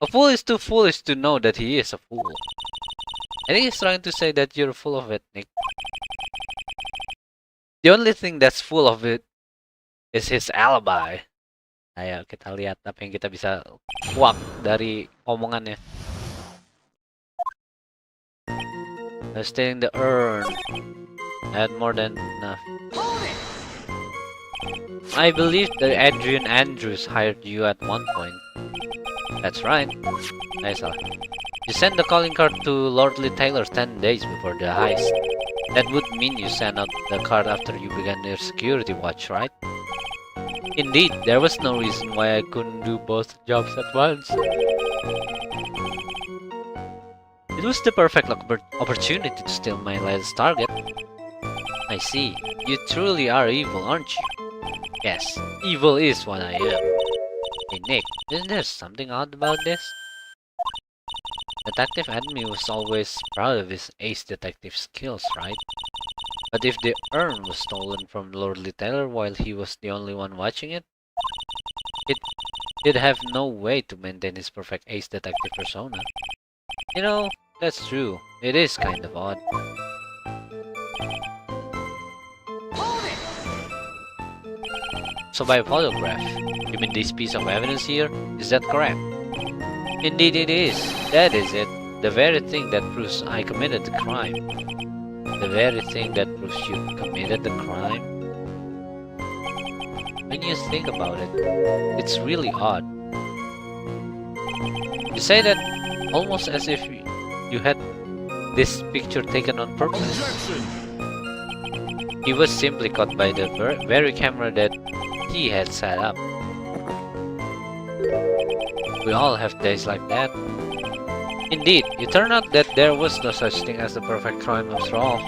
fool is too foolish to know that he is a fool. I think he's trying to say that you're full of it, Nick. The only thing that's full of it is his alibi. Ayo kita lihat apa yang kita bisa kuak dari omongannya. Stealing the urn. I had more than enough. I believe that Adrian Andrews hired you at one point. That's right. I saw. You sent the calling card to Lordly Taylor 10 days before the heist. That would mean you sent out the card after you began your security watch, right? Indeed, there was no reason why I couldn't do both jobs at once. It was the perfect opportunity to steal my latest target. I see. You truly are evil, aren't you? Yes, evil is what I am. Hey Nick, isn't there something odd about this? Detective Admi was always proud of his ace detective skills, right? But if the urn was stolen from Lordly Taylor while he was the only one watching it, he'd have no way to maintain his perfect ace detective persona. You know, that's true. It is kind of odd. So by photograph, you mean this piece of evidence here? Is that correct? Indeed it is. That is it. The very thing that proves I committed the crime. The very thing that proves you committed the crime? When you think about it, it's really odd. You say that almost as if you had this picture taken on purpose. He was simply caught by the very camera that he had set up. We all have days like that. Indeed, it turned out that there was no such thing as the perfect crime after all.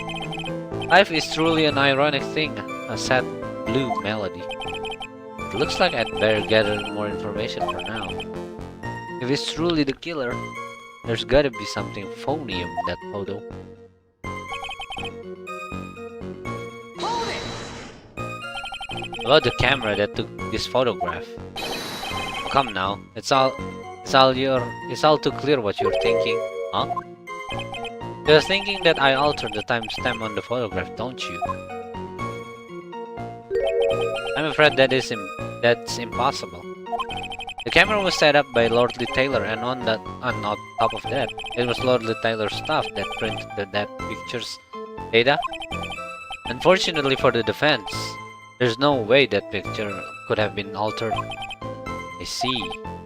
Life is truly an ironic thing, a sad blue melody. It looks like I'd better gather more information for now. If it's truly the killer, there's gotta be something phony in that photo. About the camera that took this photograph. Come now, it's all too clear what you're thinking, huh? You're thinking that I altered the timestamp on the photograph, don't you? I'm afraid that's impossible. The camera was set up by Lordly Taylor, and on top of that, it was Lordly Taylor's staff that printed that picture's data. Unfortunately for the defense, there's no way that picture could have been altered. I see.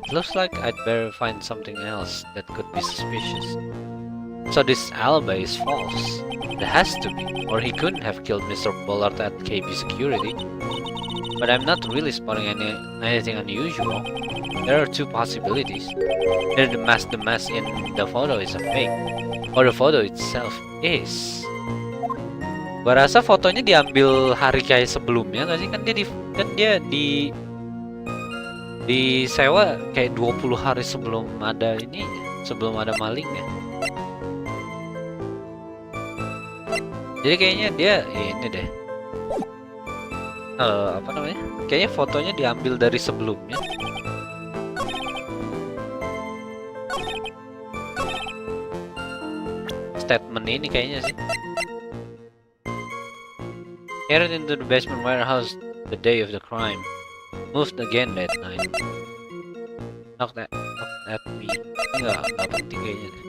It looks like I'd better find something else that could be suspicious. So this alibi is false. It has to be, or he couldn't have killed Mr. Bullard at KB Security. But I'm not really spotting anything unusual. There are two possibilities. Either the mask in the photo is a fake, or the photo itself is. Gua rasa fotonya diambil hari kayak sebelumnya nggak sih? Kan dia disewa kayak 20 hari sebelum ada ini, sebelum ada malingnya. Jadi kayaknya dia ini deh. Apa namanya? Kayaknya fotonya diambil dari sebelumnya. Statement ini kayaknya sih. Carried into the basement warehouse the day of the crime. Moved again that night. Knocked at me. Enggak penting kayaknya deh.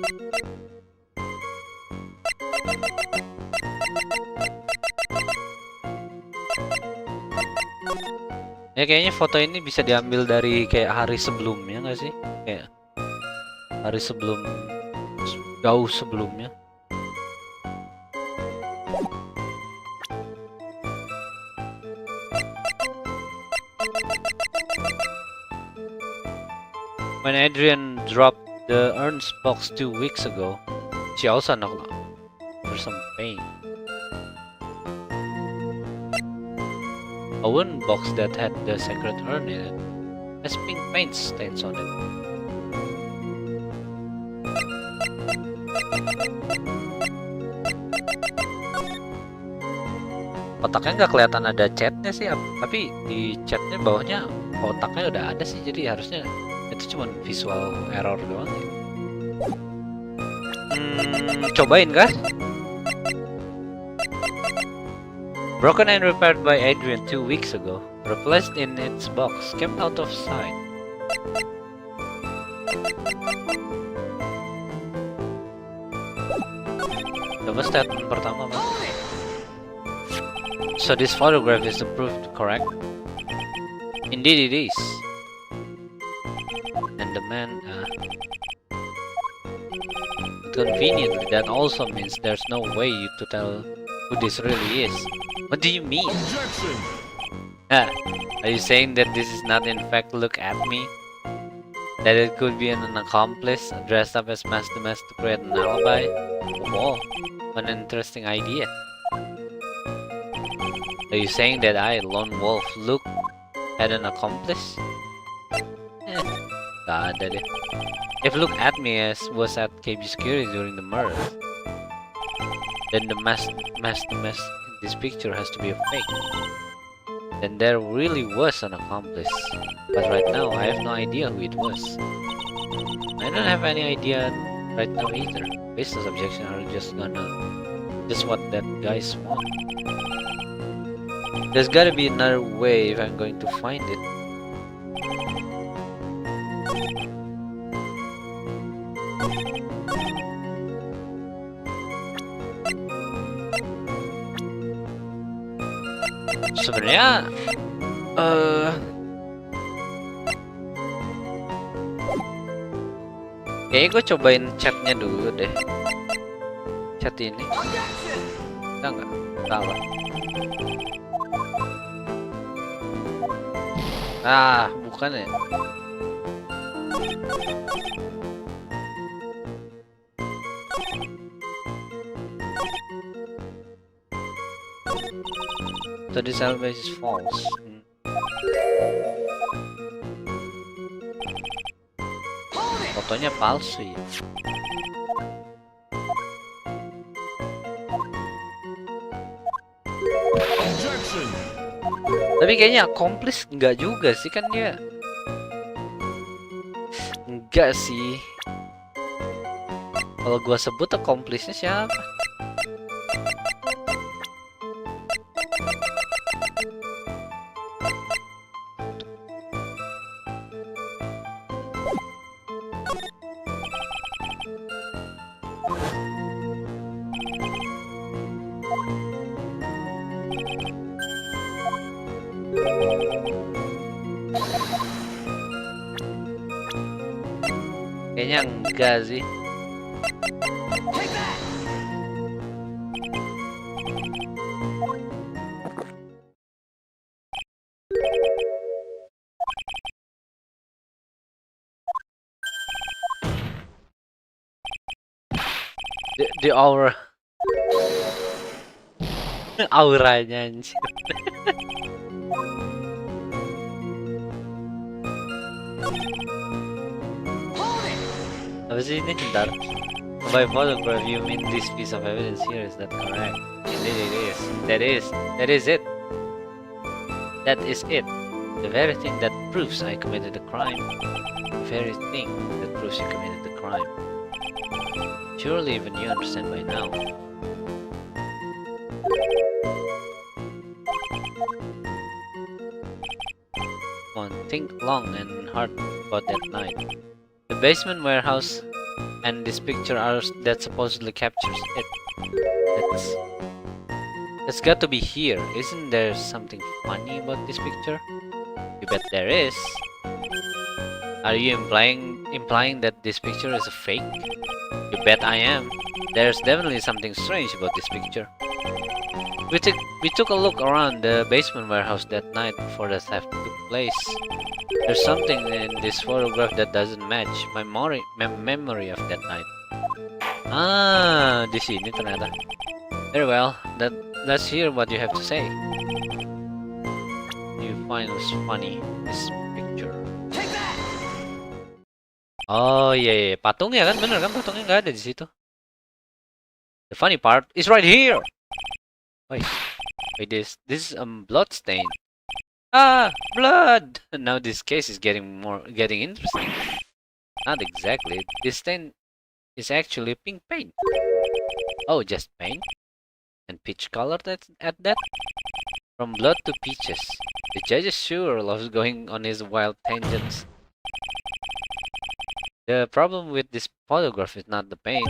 Ya kayaknya foto ini bisa diambil dari kayak hari sebelumnya nggak sih? Kayak hari jauh sebelumnya. When Adrian dropped the urns box 2 weeks ago, she also knocked for some pain. A wooden box that had the sacred urn in it has pink paint stains on it. Kotaknya nggak kelihatan ada catnya sih, tapi di catnya bawahnya kotaknya udah ada sih, jadi harusnya itu cuma visual error doang ya. Cobain guys. Broken and repaired by Adrian 2 weeks ago. Replaced in its box. Kept out of sight. Coba statement pertama mas. So this photograph is the proof correct? Indeed it is. And the man conveniently, that also means there's no way you to tell who this really is. What do you mean? Are you saying that this is not in fact look at me? That it could be an accomplice dressed up as Master the Mess to create an alibi? Oh, what an interesting idea. Are you saying that I, Lone Wolf, look at an accomplice? Gak ada deh. If look at me as was at KB Security during the murder, then the mess in this picture has to be a fake. Then there really was an accomplice. But right now, I have no idea who it was. I don't have any idea right now either. Business objection are just what that guys want. There's gotta be another way if I'm going to find it. Sebenarnya kayaknya gue cobain chatnya dulu deh. Chat ini enggak salah. Bukan ya. So this alibi is false. Fotonya palsu ya. Tapi kayaknya accomplice enggak juga sih, kan dia. Enggak sih. Kalau gua sebut accomplice-nya siapa? Kayaknya enggak sih. The aura. Auranya anjir. Apa sih ini? Bentar. By photograph you mean this piece of evidence here, is that correct? Indeed it is. That is it. That is it. The very thing that proves I committed the crime. The very thing that proves you committed the crime. Surely even you understand by now. Come on, think long and hard about that night. The basement warehouse and this picture are that supposedly captures it. It's got to be here. Isn't there something funny about this picture? You bet there is. Are you implying that this picture is a fake? You bet I am. There's definitely something strange about this picture. We took a look around the basement warehouse that night before the theft took place. There's something in this photograph that doesn't match my memory of that night. Di sini ternyata. Very well. Let's hear what you have to say. find was funny this picture. Oh yeah, patung ya kan, bener kan, patungnya nggak ada di situ. The funny part is right here. Wait, this is blood stain. Ah, blood. Now this case is getting interesting. Not exactly. This stain is actually pink paint. Oh, just paint and peach colored at that. From blood to peaches. The judge sure loves going on his wild tangents. The problem with this photograph is not the paint.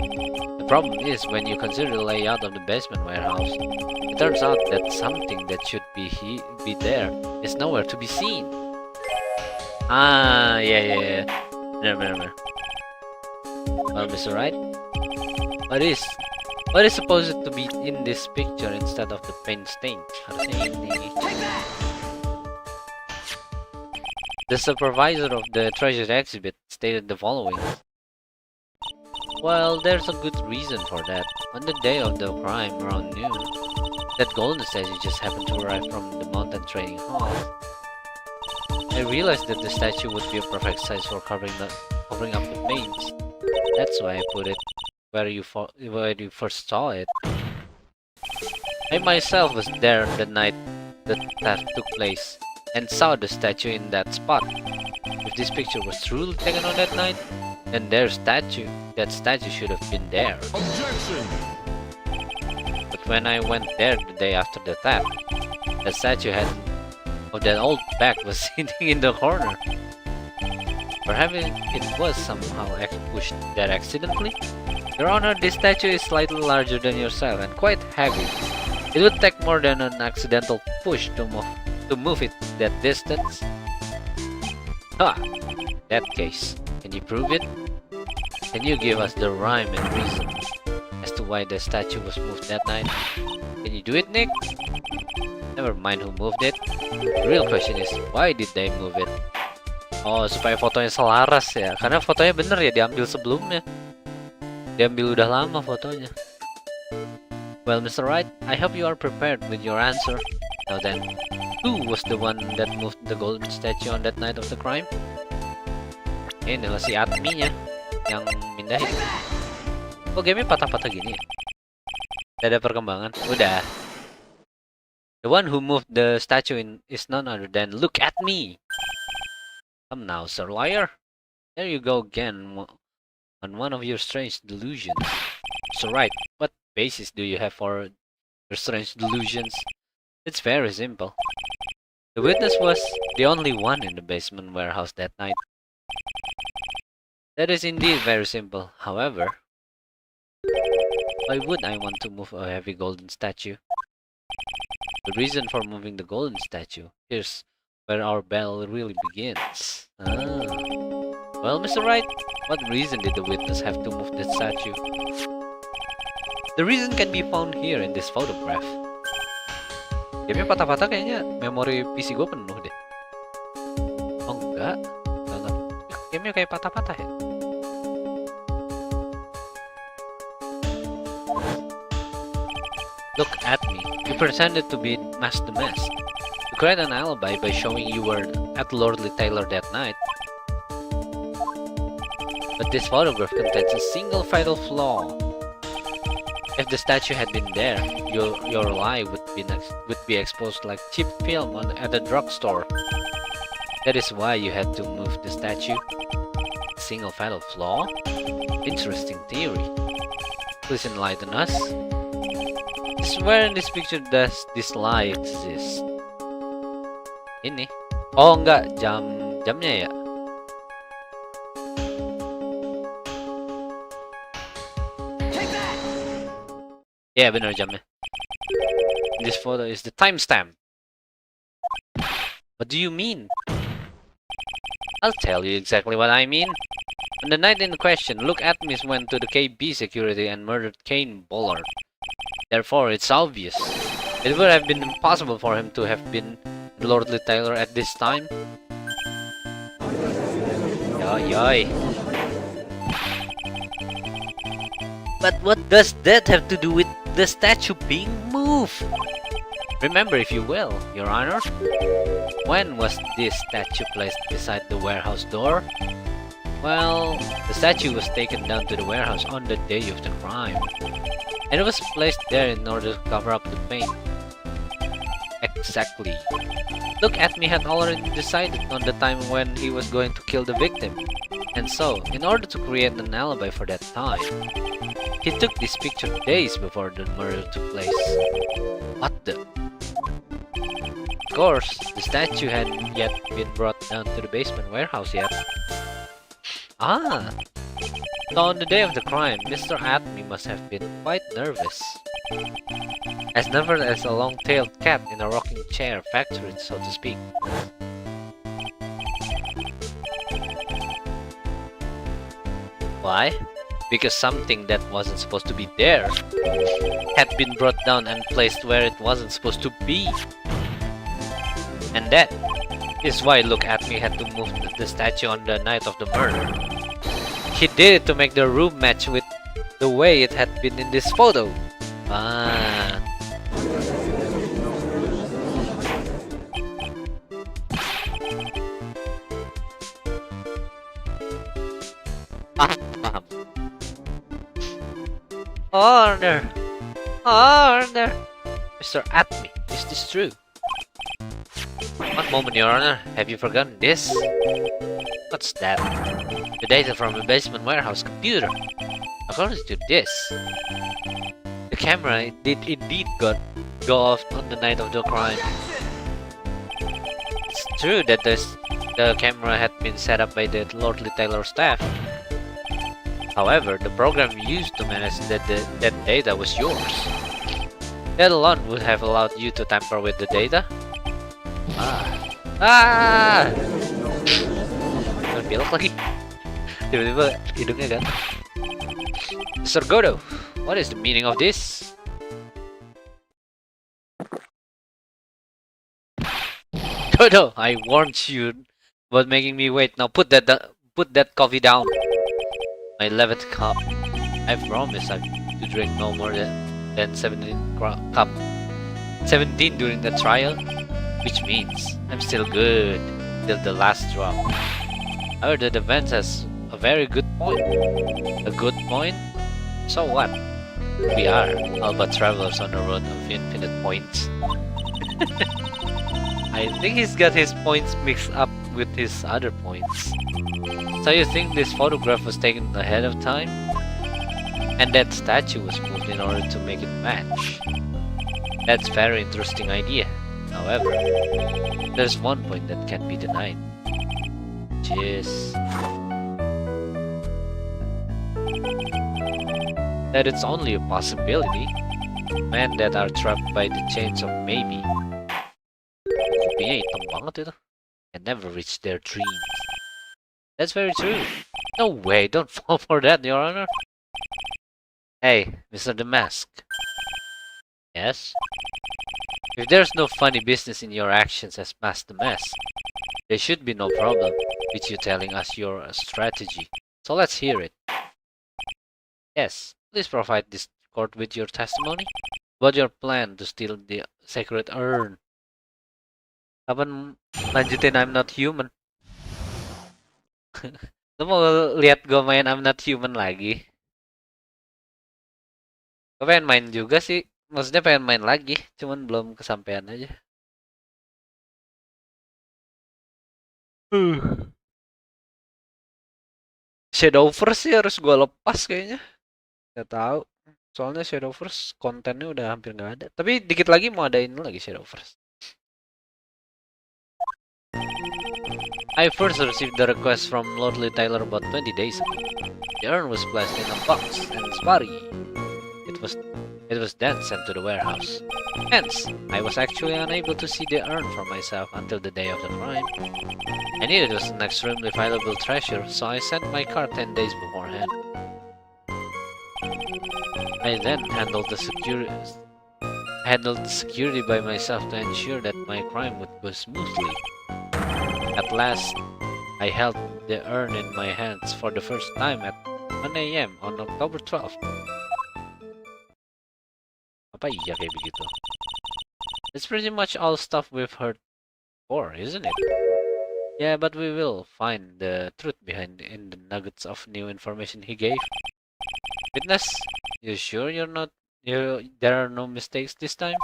The problem is when you consider the layout of the basement warehouse. It turns out that something that should be there is nowhere to be seen. Ah, yeah. Benar. Well, Mr. Right, what is supposed to be in this picture instead of the paint stain? Harusnya ini. The supervisor of the treasure exhibit stated the following. Well, there's a good reason for that. On the day of the crime, around noon, that golden statue just happened to arrive from the mountain trading hall. I realized that the statue would be a perfect size for covering up the paints. That's why I put it where you first saw it. I myself was there the night the theft took place and saw the statue in that spot. If this picture was truly taken on that night, then that statue should have been there. Objection! But when I went there the day after the theft, the statue of that old bag was sitting in the corner. Perhaps it was somehow pushed there accidentally? Your Honor, this statue is slightly larger than yourself and quite heavy. It would take more than an accidental push to move it that distance. Ha! That case. Can you prove it? Can you give us the rhyme and reason as to why the statue was moved that night? Can you do it, Nick? Never mind who moved it. The real question is, why did they move it? Oh, supaya fotonya selaras ya. Karena fotonya bener ya, diambil sebelumnya. Diambil udah lama fotonya. Well, Mr. Wright, I hope you are prepared with your answer. Now then, who was the one that moved the golden statue on that night of the crime? Ini lah si adminnya yang mindahin. Oh, gamenya patah-patah gini. Udah ada perkembangan. Udah. The one who moved the statue is none other than look at me. Come now, Sir Liar. There you go again on one of your strange delusions. So right, what basis do you have for your strange delusions? It's very simple. The witness was the only one in the basement warehouse that night. That is indeed very simple. However, why would I want to move a heavy golden statue? The reason for moving the golden statue, here's where our battle really begins. Well, Mr. Wright, what reason did the witness have to move the statue? The reason can be found here in this photograph. Gamenya patah-patah kayaknya memori PC gue penuh deh. Oh enggak. Gamenya kayak patah-patah ya. Look at me. You pretended to be the mask. You create an alibi by showing you were at Lordly Taylor that night. But this photograph contains a single fatal flaw. If the statue had been there, your lie would be exposed like cheap film at a drugstore. That is why you had to move the statue. A single fatal flaw? Interesting theory. Please enlighten us. Where in this picture does this lie exist? Ini. Oh enggak, jamnya ya. Ya benar jamnya. This photo is the timestamp. What do you mean? I'll tell you exactly what I mean. On the night in question, Luke Atmis went to the KB security and murdered Kane Bullard. Therefore, it's obvious. It would have been impossible for him to have been Lordly Taylor at this time. Yoy. But what does that have to do with the statue being moved? Remember, if you will, Your Honor, when was this statue placed beside the warehouse door? Well, the statue was taken down to the warehouse on the day of the crime, and it was placed there in order to cover up the paint. Exactly. Look, Atmi had already decided on the time when he was going to kill the victim, and so, in order to create an alibi for that time, he took this picture days before the murder took place. What the? Of course, the statue hadn't yet been brought down to the basement warehouse yet. Ah! So on the day of the crime, Mr. Atmi must have been quite nervous. As nervous as a long-tailed cat in a rocking chair factory, so to speak. Why? Because something that wasn't supposed to be there had been brought down and placed where it wasn't supposed to be. And that is why Look At Me had to move the statue on the night of the murder. He did it to make the room match with the way it had been in this photo. Ah. Paham. Order! Order! Mr. Atmi, is this true? One moment, Your Honor. Have you forgotten this? What's that? The data from the basement warehouse computer. According to this, the camera did indeed go off on the night of the crime. It's true that the camera had been set up by the Lordly Taylor staff. However, the program used to manage that data was yours. That alone would have allowed you to tamper with the data. Belok lagi. Tiba-tiba hidungnya kan. Mr. Godo, what is the meaning of this? Godo, I warned you about making me wait. Now put that coffee down. My 11th cup. I promise to drink no more than 17 cup. 17 during the trial, which means I'm still good till the last drop. However, the defense has a very good point. A good point? So what? We are all but travelers on the road of infinite points. I think he's got his points mixed up with his other points. So you think this photograph was taken ahead of time? And that statue was moved in order to make it match? That's a very interesting idea. However, there's one point that can't be denied. Which is that it's only a possibility. Men that are trapped by the chains of maybe. Kopinya hitam banget itu. And never reach their dreams. That's very true. No way, don't fall for that, Your Honor. Hey, Mr. The Mask. Yes? If there's no funny business in your actions as Master the Mask, there should be no problem with you telling us your strategy. So let's hear it. Yes, please provide this court with your testimony about your plan to steal the sacred urn. Kapan lanjutin I'm Not Human? Lu mau lihat gue main I'm Not Human lagi? Gue pengen main juga sih. Maksudnya pengen main lagi, cuman belum kesampaian aja. Shadowverse sih harus gue lepas kayaknya. Gak tahu. Soalnya Shadowverse kontennya udah hampir nggak ada. Tapi dikit lagi mau adain lagi Shadowverse. I first received the request from Lordly Taylor about 20 days ago. The urn was placed in a box and spotty. It was then sent to the warehouse. Hence, I was actually unable to see the urn for myself until the day of the crime. I knew it was an extremely valuable treasure, so I sent my car 10 days beforehand. I then handled the security by myself to ensure that my crime would go smoothly. At last, I held the urn in my hands for the first time at 1 AM on October 12th. Apa iya kayak begitu? It's pretty much all stuff we've heard before, isn't it? Yeah, but we will find the truth behind in the nuggets of new information he gave. Witness, you sure there are no mistakes this time?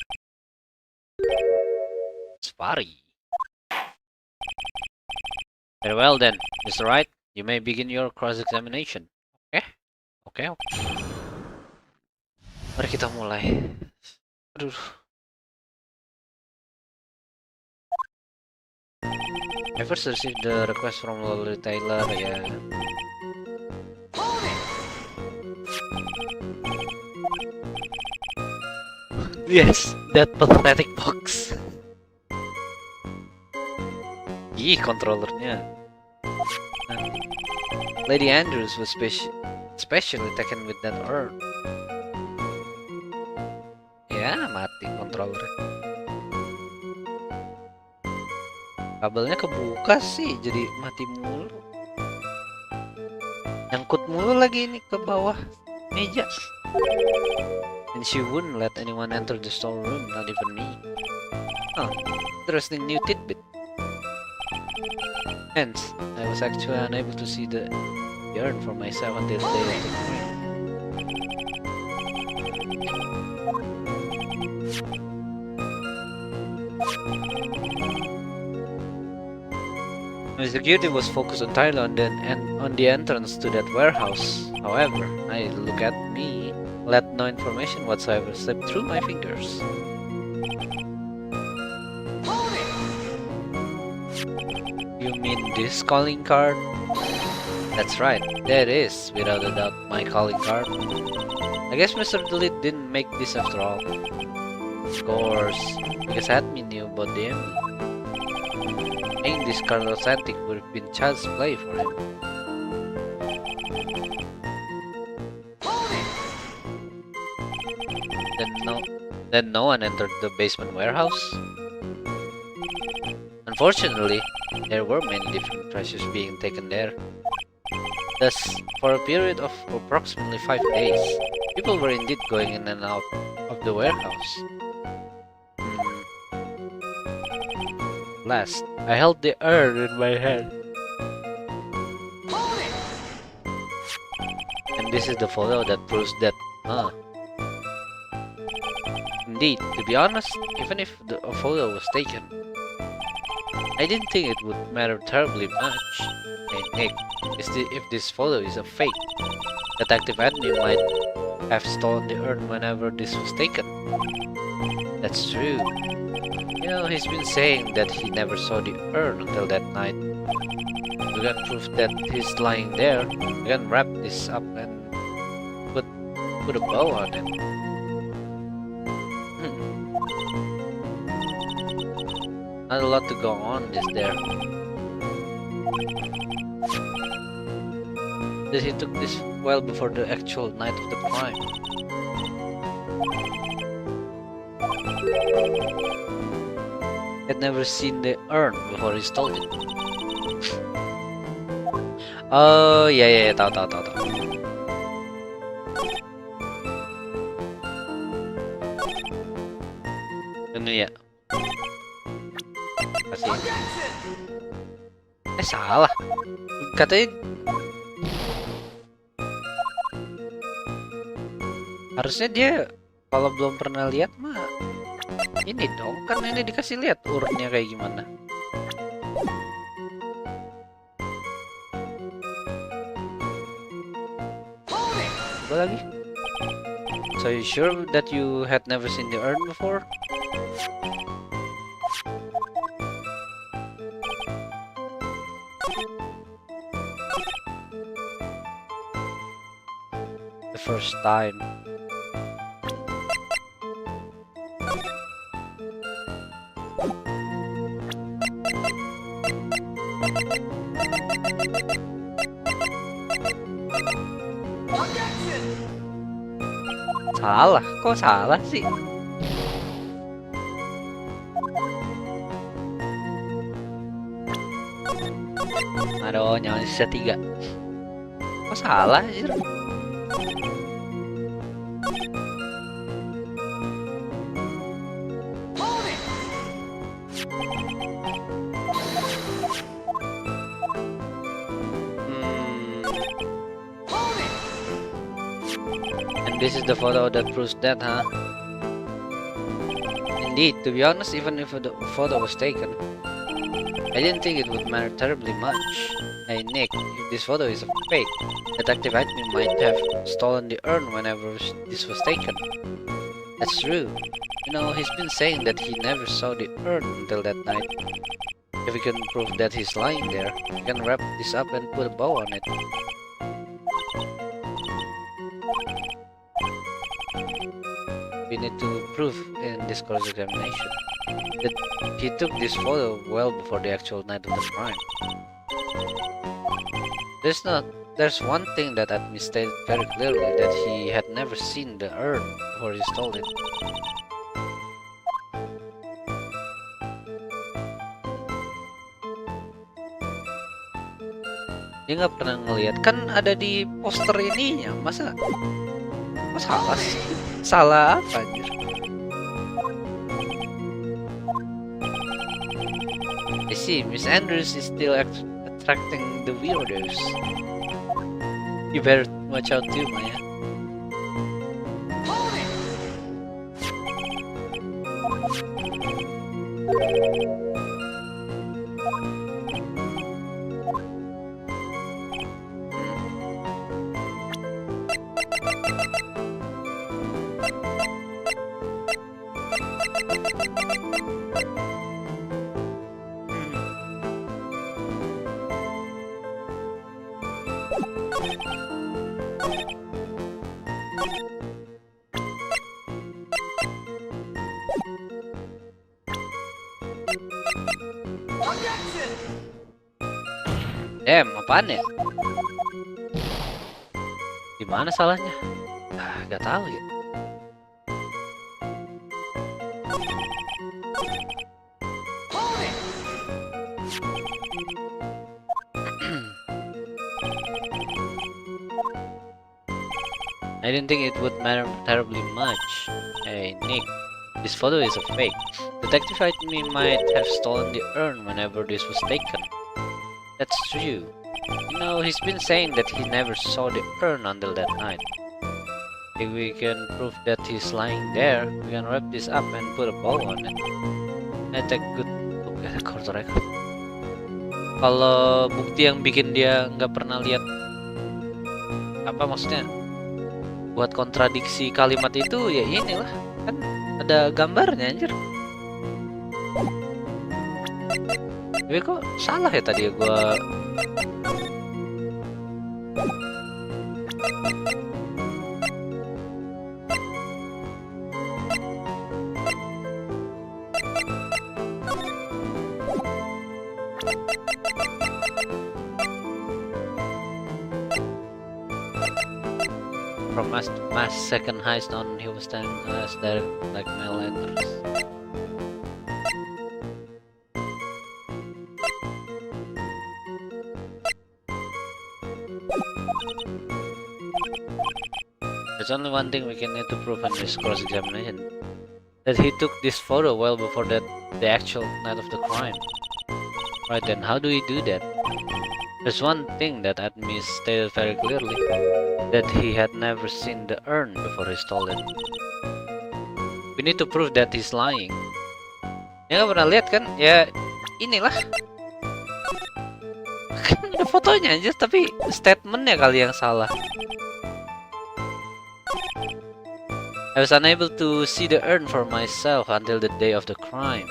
Spotty. Very well then, Mr. Wright, you may begin your cross-examination. Okay? Okay. Mari kita mulai. Aduh. I first received the request from Lolly Taylor, ya. Yes, that pathetic box. Ih, controllernya. Lady Andrews was especially taken with that urn. Ya, mati controllernya. Kabelnya kebuka sih, jadi mati mulu. Nyangkut mulu lagi ini ke bawah meja. And she wouldn't let anyone enter the storeroom, not even me. Oh, interesting new tidbit. Hence, I was actually unable to see the urn for myself until the day of the crime. My security was focused entirely on the entrance to that warehouse. However, I look at me, let no information whatsoever slip through my fingers. You mean this calling card? That's right, there it is, without a doubt, my calling card. I guess Mr. Delete didn't make this after all. Of course, because admin knew about the enemy. Saying this card authentic would have been child's play for him. Then no one entered the basement warehouse? Unfortunately, there were many different treasures being taken there. Thus, for a period of approximately 5 days, people were indeed going in and out of the warehouse. Last, I held the urn in my hand. And this is the photo that proves that, Indeed, to be honest, even if a photo was taken, I didn't think it would matter terribly much. Hey Nick, if this photo is a fake, Detective Admin might have stolen the urn whenever this was taken. That's true. You know, he's been saying that he never saw the urn until that night. We can prove that he's lying there. We can wrap this up and put a bow on it. Not a lot to go on, is there? That he took this well before the actual night of the crime. Had never seen the urn before he stole it. Oh, yeah, tahu. Ini ya. Kasih. Salah. Katanya harusnya dia kalau belum pernah lihat mah ini dong, kan ini dikasih lihat urutnya kayak gimana. Coba lagi. So you sure that you had never seen the urn before? The first time. Salah, kok salah sih? Aduh, nyawa sisa 3. Kok salah sih? This is the photo that proves that, huh? Indeed, to be honest, even if the photo was taken, I didn't think it would matter terribly much. Hey Nick, if this photo is a fake, Detective Acme might have stolen the urn whenever this was taken. That's true. You know, he's been saying that he never saw the urn until that night. If we can prove that he's lying there, we can wrap this up and put a bow on it. We need to prove in this cross-examination that he took this photo well before the actual night of the crime. There's one thing that Admi stated very clearly, that he had never seen the urn before he stole it. Dia nggak pernah ngeliat, kan ada di poster ininya, masa salah sih? Salah apa anjir? I see, Miss Andrews is still attracting the weirdos. You better watch out too, Maya. Apaan ya? Gimana salahnya? Gak tahu ya. I didn't think it would matter terribly much. Hey Nick, this photo is a fake. Detective Acme might have stolen the urn whenever this was taken. That's true. You know, he's been saying that he never saw the urn until that night. If we can prove that he's lying there, we can wrap this up and put a bow on it. I take good look at the court record. Kalau bukti yang bikin dia nggak pernah lihat, apa maksudnya, buat kontradiksi kalimat itu, ya inilah, kan ada gambarnya anjir. Tapi kok salah ya tadi gua. From mass second heist on, he was standing as direct like mail letters. There's only one thing we can need to prove in this cross-examination, that he took this photo well before the actual night of the crime. Right then, how do we do that? There's one thing that Admi stated very clearly, that he had never seen the urn before he stole it. We need to prove that he's lying. Ya nggak pernah lihat kan? Ya inilah. Kan ada fotonya aja, tapi statementnya kali yang salah. I was unable to see the urn for myself until the day of the crime.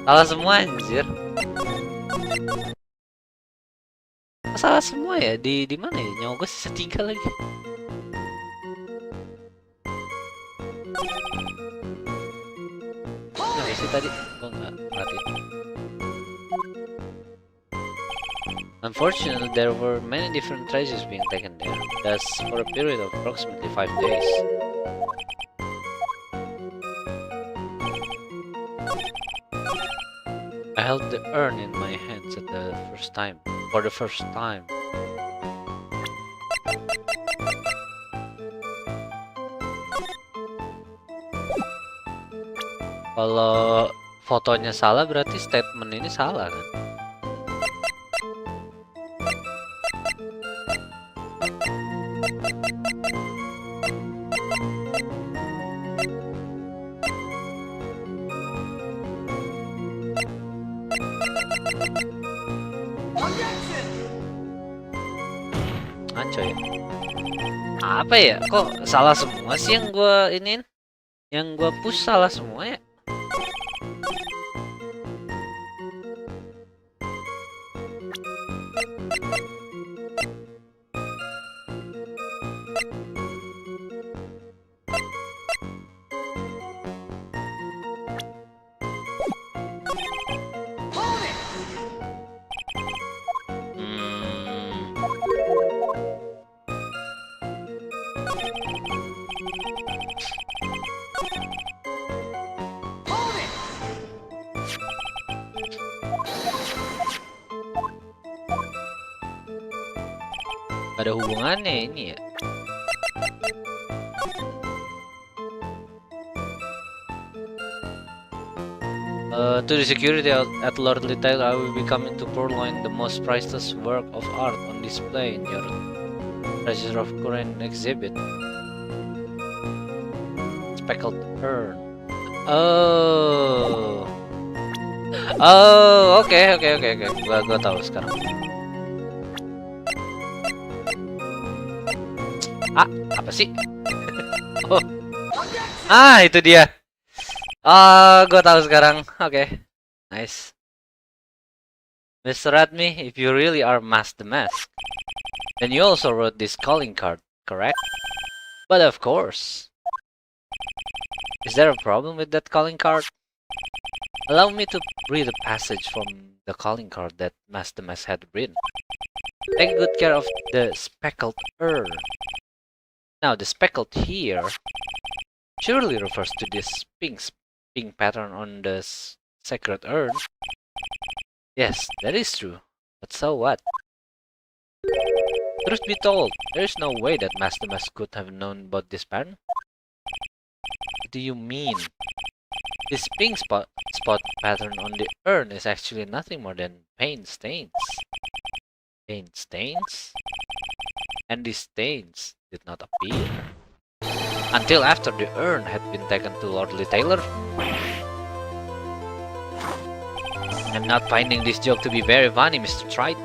Salah semua anjir. Salah semua ya, di mana ya? Nyawa gue sisa 3 lagi. Nah, sih tadi gue nggak perhatiin. Unfortunately, there were many different treasures being taken there. That's for a period of approximately 5 days. I held the urn in my hands for the first time. Kalau fotonya salah, berarti statement ini salah kan? Ngaco ya. Apa ya? Kok salah semua sih yang gua iniin? Yang gua push salah semua ya? Ada hubungannya ini ya. To the security at Lord Taylor, I will be coming to purloin the most priceless work of art on display in your treasure of current exhibit. Speckled urn. Oh. Oh, oke. Gua tahu sekarang. Ah, apa sih? Oh. Ah, itu dia. Gue tahu sekarang. Oke. Nice. Mr. Admi, if you really are the Mask, then you also wrote this calling card, correct? But of course. Is there a problem with that calling card? Allow me to read a passage from the calling card that the Mask had written. Take good care of the speckled urn. Now, the speckled here surely refers to this pink pattern on the sacred urn. Yes, that is true. But so what? Truth be told, there is no way that Master Mask could have known about this pattern. What do you mean? This pink spot pattern on the urn is actually nothing more than paint stains. Paint stains? And these stains did not appear until after the urn had been taken to Lord Taylor. I'm not finding this joke to be very funny, Mr. Trite.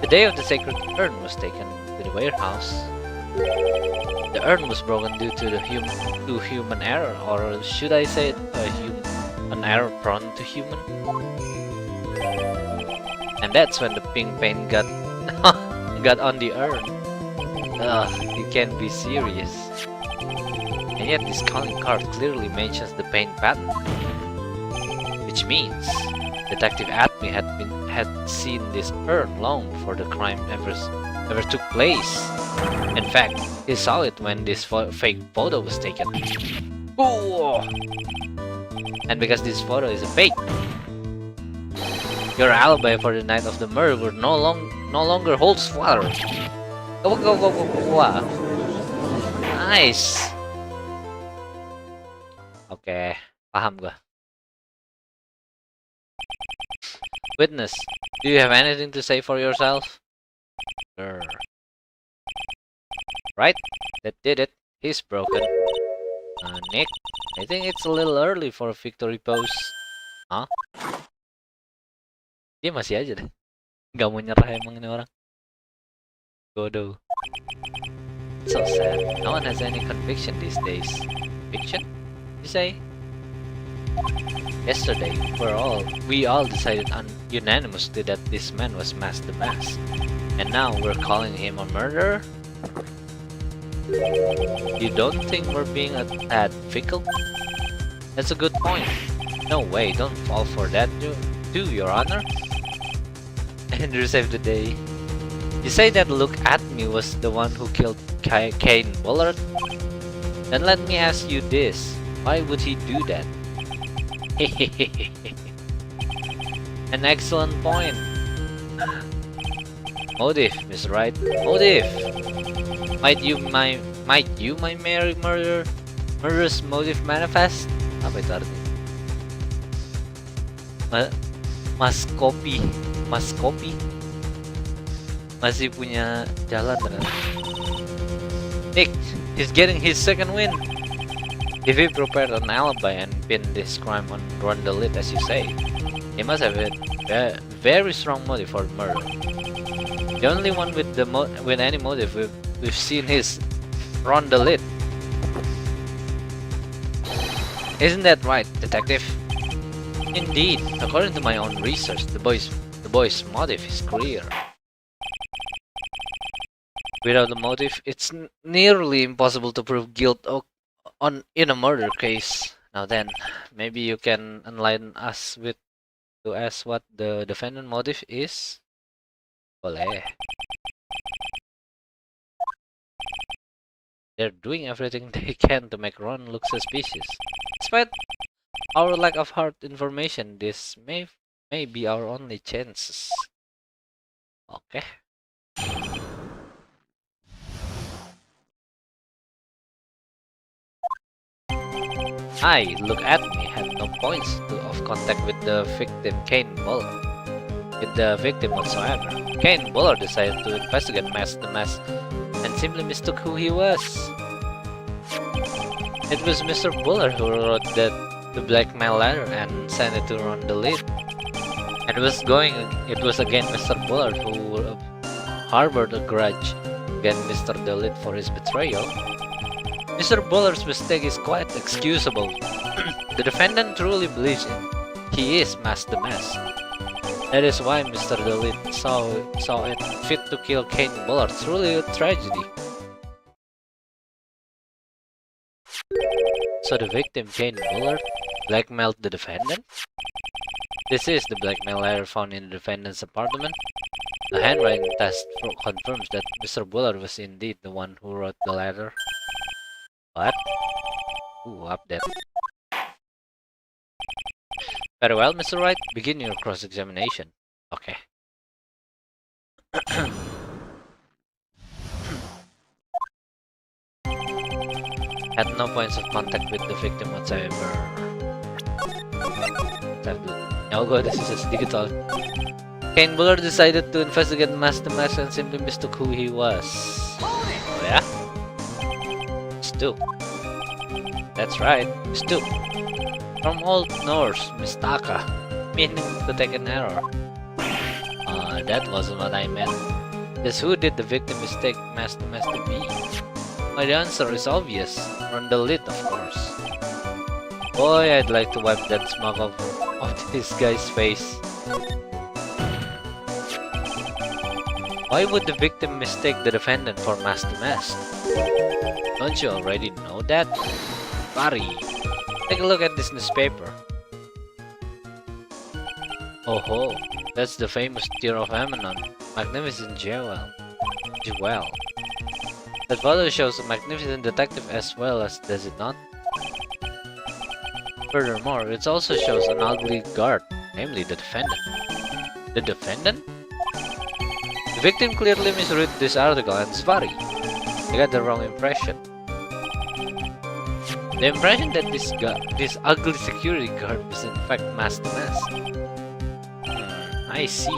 The day of the sacred urn was taken to the warehouse. The urn was broken due to human error, or should I say an error prone to human. And that's when the pink paint got on the urn. Ugh, you can't be serious. And yet this calling card clearly mentions the paint pattern, which means Detective Atmi had seen this urn long before the crime ever took place. In fact, he saw it when this fake photo was taken. Ooh. And because this photo is a fake, your alibi for the night of the murder no longer holds water. Go. Nice. Oke, paham gua. Witness, do you have anything to say for yourself? Sure. Right, that did it. He's broken. Nick, I think it's a little early for a victory pose. Huh? Dia masih aja deh. Gak mau nyerah emang ini orang. Godo. So sad. No one has any conviction these days. Conviction? You say? Yesterday, we all decided unanimously that this man was the Mask. And now we're calling him a murderer? You don't think we're being a tad fickle? That's a good point. No way, don't fall for that, do, Your Honor. Andrew saved the day. You say that Look At Me was the one who killed Kane Bullard? Then let me ask you this. Why would he do that? An excellent point. Motive, Miss Wright. Motive. Might you my murderous motive manifest? Apa itu artinya? Mas Kopi masih punya jalan ternyata. Nick, he's getting his second win. If he prepared an alibi and pinned this crime on Rondelit as you say, He must have a very strong motive for murder. The only one with any motive we've seen is Ron the Lid. Isn't that right, detective? Indeed, according to my own research, the boy's motive is clear. Without a motive, it's nearly impossible to prove guilt in a murder case. Now then, maybe you can enlighten us to ask what the defendant motive is? Boleh. They're doing everything they can to make Ron look suspicious. Despite our lack of hard information, this may be our only chances. Okay. I, look at me, had no points of contact with the victim, Kane Buller. With the victim whatsoever. Kane Buller decided to investigate the mess and simply mistook who he was. It was Mr. Buller who wrote the blackmail letter and sent it to Ron the Lid. It was again Mr. Buller who harbored a grudge against Mr. the Lid for his betrayal. Mr. Buller's mistake is quite excusable. The defendant truly believes he is the mess. That is why Mr. the Lid saw it fit to kill Kane Buller. Truly a tragedy. So the victim, Kane Buller, blackmailed the defendant? This is the blackmail letter found in the defendant's apartment. The handwriting test confirms that Mr. Buller was indeed the one who wrote the letter. What? Ooh, update. Very well, Mr. Wright. Begin your cross-examination. Okay. Had no points of contact with the victim whatsoever. Oh, this is digital. Kane Buller decided to investigate the mess and simply mistook who he was. Oh yeah? Stu. That's right, Stu. From Old Norse, mistaka, meaning to take an error. That wasn't what I meant. Just who did the victim mistake Master to be? My answer is obvious. Ron the Lid, of course. Boy, I'd like to wipe that smug off this guy's face. Why would the victim mistake the defendant for Master Mask? Don't you already know that? Barry, take a look at this newspaper. Oh ho, that's the famous Tear of Amnon, Magnificent Jewel. That photo shows a magnificent detective as well, as does it not? Furthermore, it also shows an ugly guard, namely the defendant. The defendant? The victim clearly misread this article and Svari. I got the wrong impression. The impression that this ugly security guard was in fact Master Mask. I see.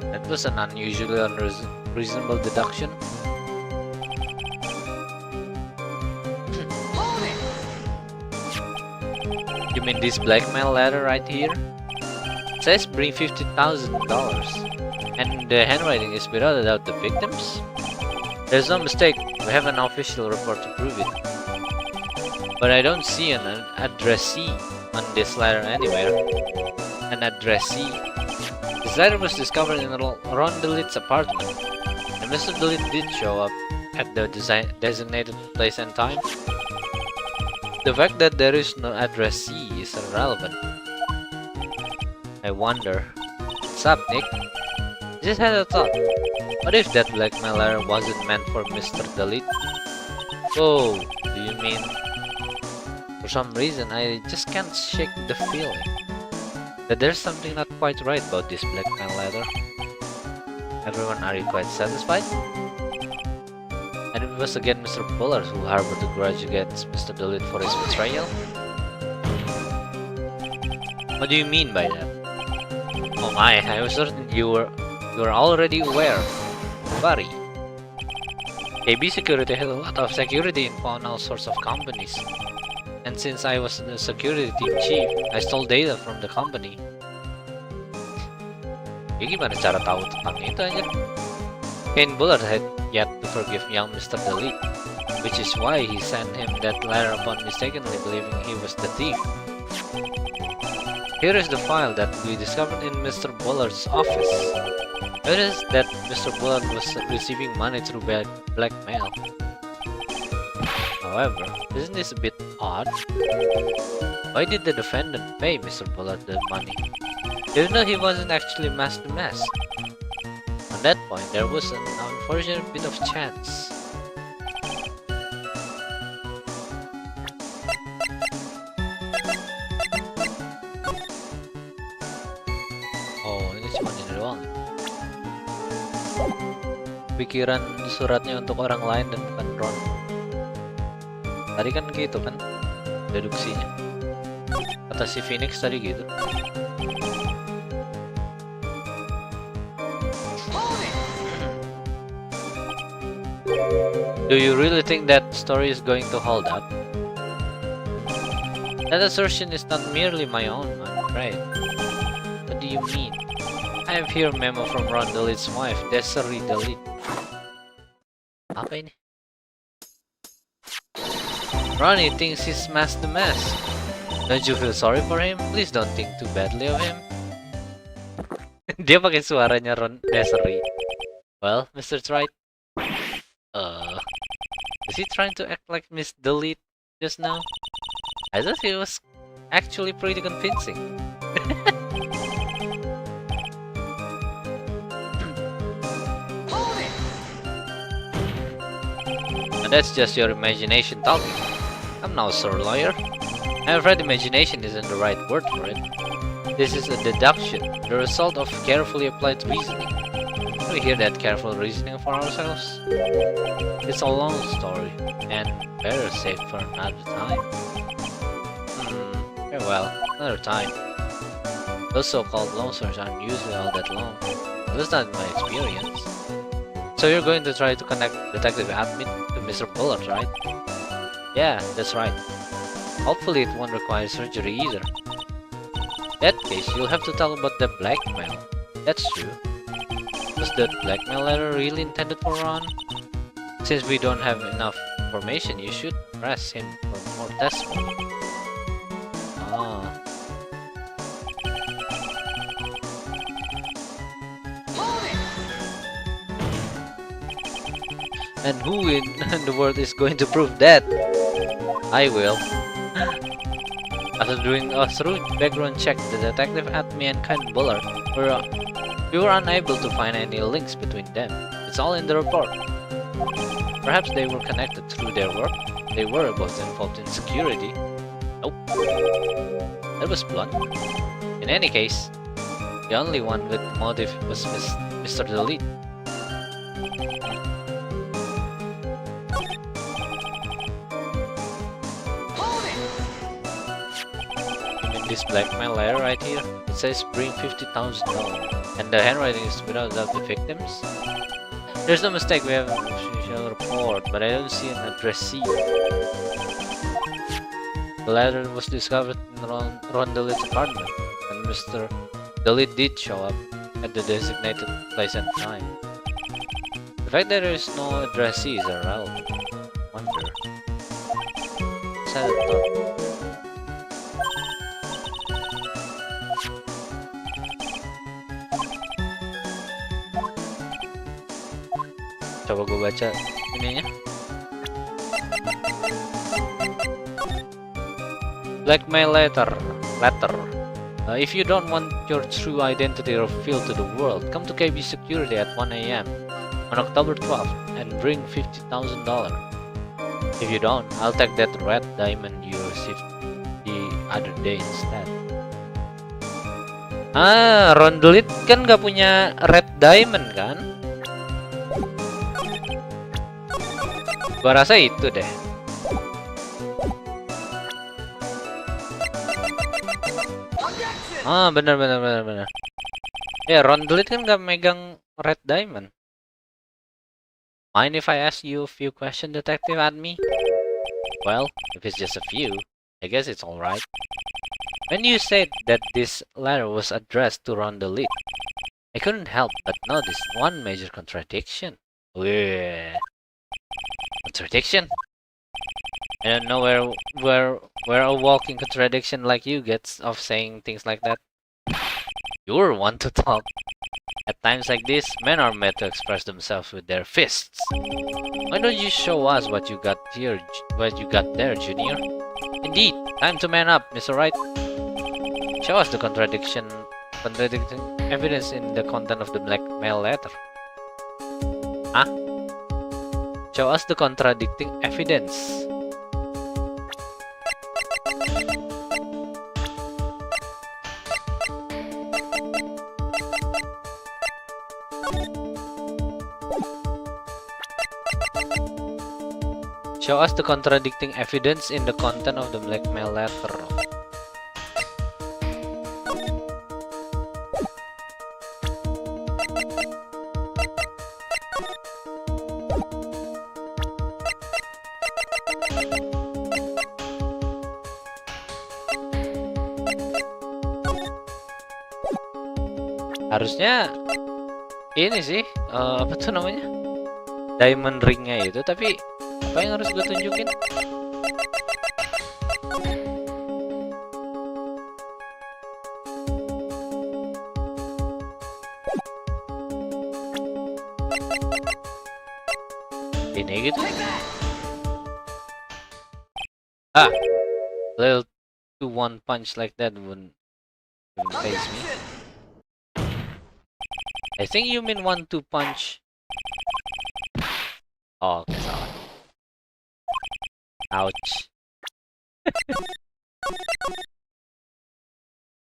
That was an unusually unreasonable deduction. You mean this blackmail letter right here? It says bring $50,000, and the handwriting is without a doubt the victim's? There's no mistake, we have an official report to prove it. But I don't see an addressee on this letter anywhere. An addressee? This letter was discovered in Ron the Lid's apartment, and Mr. the Lid did show up at the designated place and time. The fact that there is no addressee is irrelevant. I wonder. What's up, Nick? Just had a thought. What if that blackmail letter wasn't meant for Mr. the Lid? Oh, do you mean? For some reason, I just can't shake the feeling that there's something not quite right about this blackmail letter. Everyone, are you quite satisfied? And it was again Mr. Buller who harbored a grudge against Mr. the Lid for his betrayal? What do you mean by that? Oh my, I was certain you were already aware. Barry. KB Security has a lot of security info on all sorts of companies. And since I was the security chief, I stole data from the company. Ya gimana cara tahu tentang itu aja? Kane Bullard had yet to forgive young Mr. Delete, which is why he sent him that letter upon mistakenly believing he was the thief. Here is the file that we discovered in Mr. Bullard's office. Notice that Mr. Bullard was receiving money through blackmail. However, isn't this a bit odd? Why did the defendant pay Mr. Bullard the money, even though he wasn't actually masked the mess? On that point, there was an unfortunate bit of chance. Oh, ini cuma ini doang. Pikiran suratnya untuk orang lain dan bukan Ron. Tadi kan gitu kan deduksinya. Kata si Phoenix tadi gitu. Do you really think that story is going to hold up? That assertion is not merely my own, I'm afraid. What do you mean? I have here a memo from Ron Delite's wife, Desiree Delete. Apa ini? Ronnie thinks he smashed the mess. Don't you feel sorry for him? Please don't think too badly of him. Dia pakai suaranya Ron Desiree. Well, Mr. Trite. Is he trying to act like Miss Delete just now? I thought he was actually pretty convincing. And that's just your imagination talking. I'm no sir lawyer. I'm afraid imagination isn't the right word for it. This is a deduction, the result of carefully applied reasoning. Can we hear that careful reasoning for ourselves? It's a long story, and better saved for another time. Very well, another time. Those so-called long stories aren't usually all that long. At least not in my experience. So you're going to try to connect Detective Admin to Mr. Bullard, right? Yeah, that's right. Hopefully it won't require surgery either. In that case, you'll have to talk about the blackmail. That's true. Was that blackmail letter really intended for Ron? Since we don't have enough information, you should press him for more testimony. Ah. And who in the world is going to prove that? I will. After doing a thorough background check, the detective at me and Kane Bullard we were unable to find any links between them. It's all in the report. Perhaps they were connected through their work. They were both involved in security. Nope. That was blunt. In any case, the only one with motive was Mr. Delete. This blackmail letter right here, it says bring $50,000, and the handwriting is without the victims. There's no mistake, we have an official report, but I don't see an addressee. The letter was discovered in Ron Delite's apartment, and Mr. Delete did show up at the designated place and time. The fact that there is no addressee is irrelevant. Wonder. Sad thought. Coba gue baca ininya. Blackmail letter. If you don't want your true identity revealed to the world, come to KB Security at 1 AM on October 12th and bring $50,000. If you don't, I'll take that red diamond you received the other day instead. Ah, Ron Delete kan gak punya red diamond kan? Gua rasa itu deh. Ah, benar. Ya, Ron Delete kan gak megang red diamond. Mind if I ask you a few questions, Detective Admi? Well, if it's just a few, I guess it's alright. When you said that this letter was addressed to Rondelit, I couldn't help but notice one major contradiction. Contradiction? I don't know where a walking contradiction like you gets off saying things like that. You're one to talk. At times like this, men are meant to express themselves with their fists. Why don't you show us what you got here, what you got there, Junior? Indeed, time to man up, Mr. Wright. Show us the contradicting evidence in the content of the blackmail letter. Huh? Show us the contradicting evidence. Show us the contradicting evidence in the content of the blackmail letter. Harusnya ini sih, apa tuh namanya? Diamond ringnya itu, tapi apa yang harus gue tunjukin? Ini gitu. Ah, little 2-1 punch like that wouldn't phase me. I think you mean 1-2 punch. Oh, okay, salah. Ouch.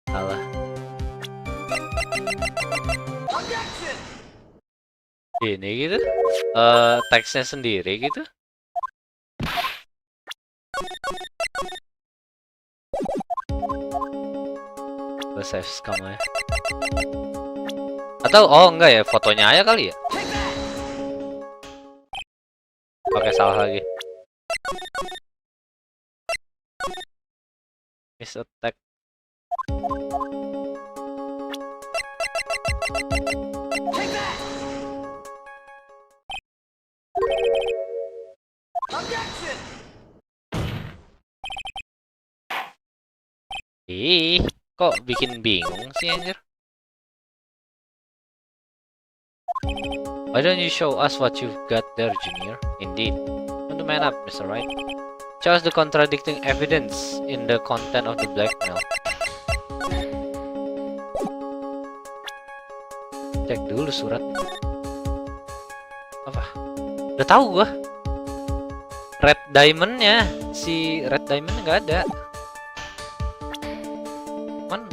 Salah. Ini gitu. Teksnya sendiri gitu. Gue save kamu ya. Atau oh enggak ya, fotonya aja kali ya. Oke, salah lagi. Miss attack. Ih, kok bikin bingung sih anjir? Why don't you show us what you've got there, Junior? Indeed. Want to man up, Mr. Wright? Show us the contradicting evidence in the content of the blackmail. Cek dulu surat. Apa? Udah tahu gua. Red Diamond-nya, si Red Diamond nggak ada. Man.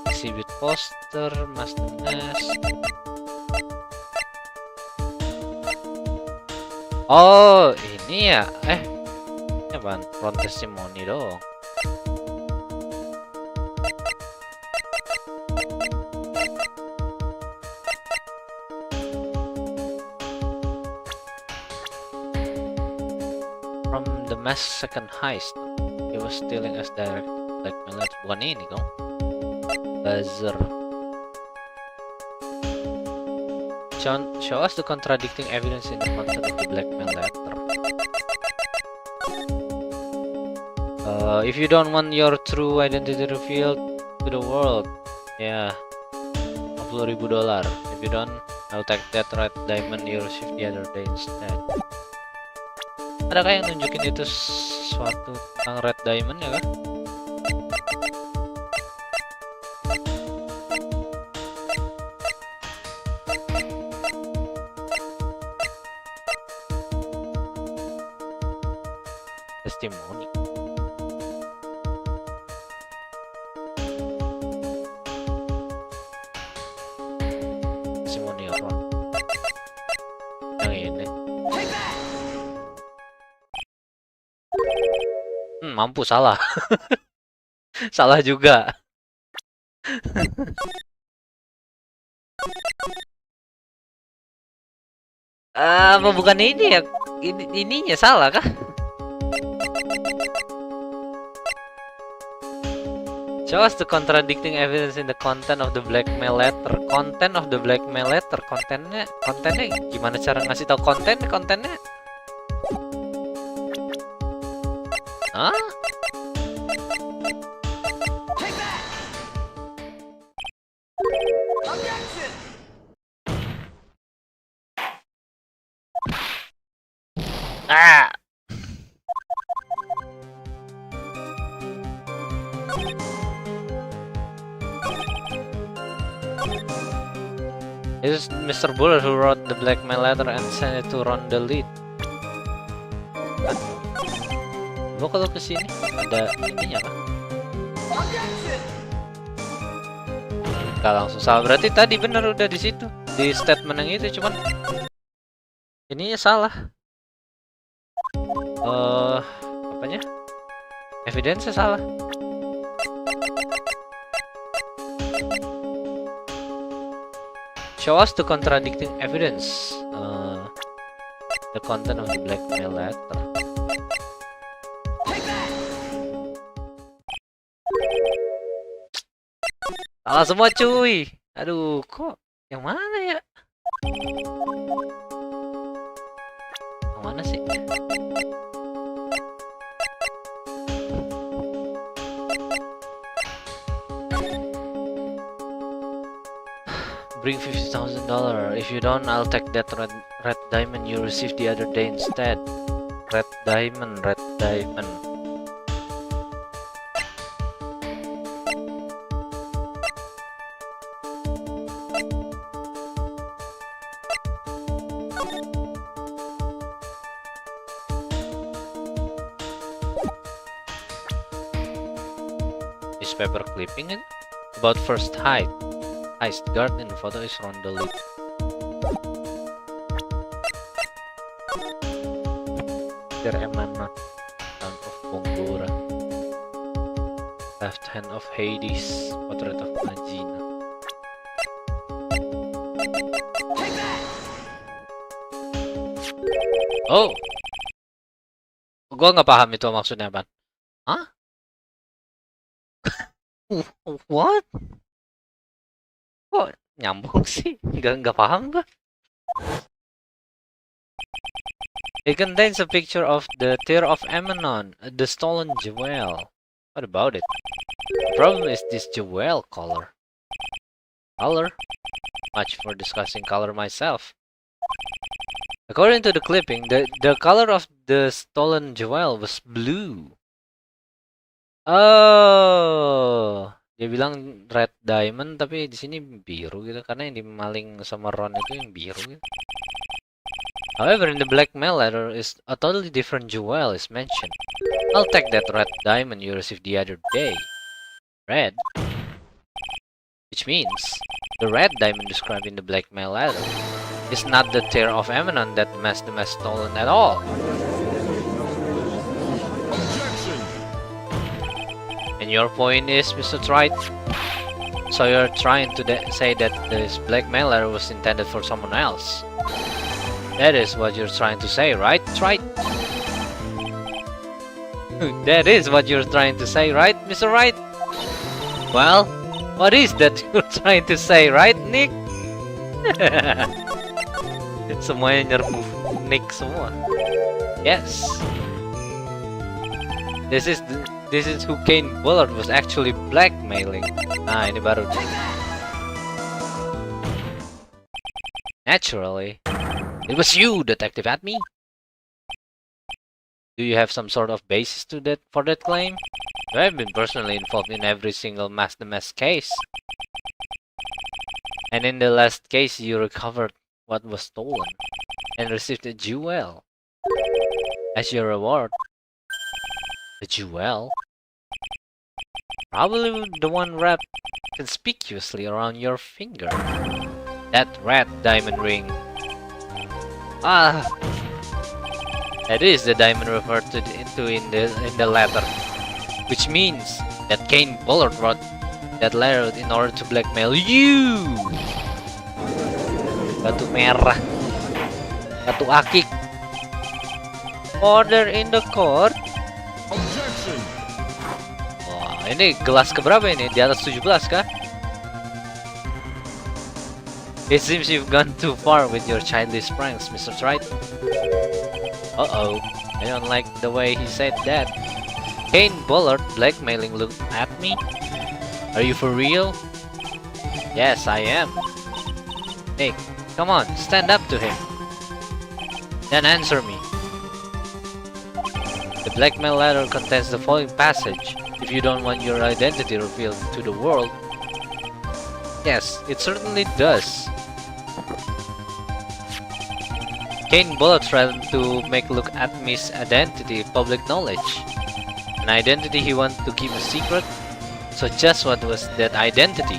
Exhibit poster, master mask. Oh, ini ya. Ini apaan? Front testimony dong. From the mass second heist, he was stealing as direct blackmail. Bukan ini dong. Buzzer. Show us the contradicting evidence in the content of the blackmail letter. If you don't want your true identity revealed to the world, yeah, $50,000. If you don't, I'll take that red diamond you received the other day instead. Adakah yang nunjukin itu sesuatu tentang red diamond ya kah? Testimoni. Testimoni apa? Yang ini. Mampu salah. Salah juga. Apa bukan ini ya? Ininya salah kah? Show us the contradicting evidence in the content of the blackmail letter. Content of the blackmail letter. Kontennya gimana cara ngasih tahu kontennya? Hah? Ah! It is Mr. Buller who wrote the blackmail letter and sent it to Ron the lead. Gua kalau kesini ada ininya kah? Gak langsung salah, berarti tadi bener udah di situ di statement yang itu, cuman ininya salah. Apanya? Evidence-nya salah. Show us the contradicting evidence. The content of the blackmail letter. Salah semua cuy. Aduh, kok yang mana ya? Yang mana sih? Bring $50,000. If you don't, I'll take that red diamond you received the other day instead. Red diamond. Newspaper clipping it about first height. Heist guard in the photo is Ron the lead. There Emana, Town of Bongora. Left hand of Hades, portrait of Najina. Oh, gua nggak paham itu maksudnya apa? Hah? What? Kok nyambung sih? Nggak paham gua. It contains a picture of the Tear of Amnon, the stolen jewel. What about it? The problem is this jewel color. Color? Much for discussing color myself. According to the clipping, the color of the stolen jewel was blue. Oh, dia bilang red diamond tapi di sini biru gitu karena yang dimaling sama Ron itu yang biru gitu. However, in the blackmail letter is a totally different jewel is mentioned. I'll take that red diamond you received the other day. Red? Which means the red diamond described in the blackmail letter is not the Tear of Amnon that the mass stolen at all. And your point is, Mr. Trite? So you're trying to say that this blackmail letter was intended for someone else? That is what you're trying to say, right, Trite? That is what you're trying to say, right, Mr. Wright? Well, what is that you're trying to say, right, Nick? Semuanya nyerbu Nick semua. Yes. This is who Kane Bullard was actually blackmailing. Nah, ini baru. Naturally, it was you, Detective Atme. Do you have some sort of basis for that claim? You have been personally involved in every single Mass the Mess case. And in the last case, you recovered what was stolen and received a jewel as your reward. A jewel? Probably the one wrapped conspicuously around your finger. That red diamond ring. Ah, that is the diamond referred to in the letter, which means that Kane Bullard wrote that letter in order to blackmail you. Batu merah. Batu akik. Order in the court. Objection. Wah, ini gelas keberapa ini? Di atas 17 kah? It seems you've gone too far with your childish pranks, Mr. Trite. Uh-oh, I don't like the way he said that. Kane Bullard blackmailing look at me? Are you for real? Yes, I am. Nick, come on, stand up to him. Then answer me. The blackmail letter contains the following passage. If you don't want your identity revealed to the world. Yes, it certainly does. Kane Bullard threatened to make look at Miss identity public knowledge. An identity he wanted to keep a secret? So just what was that identity?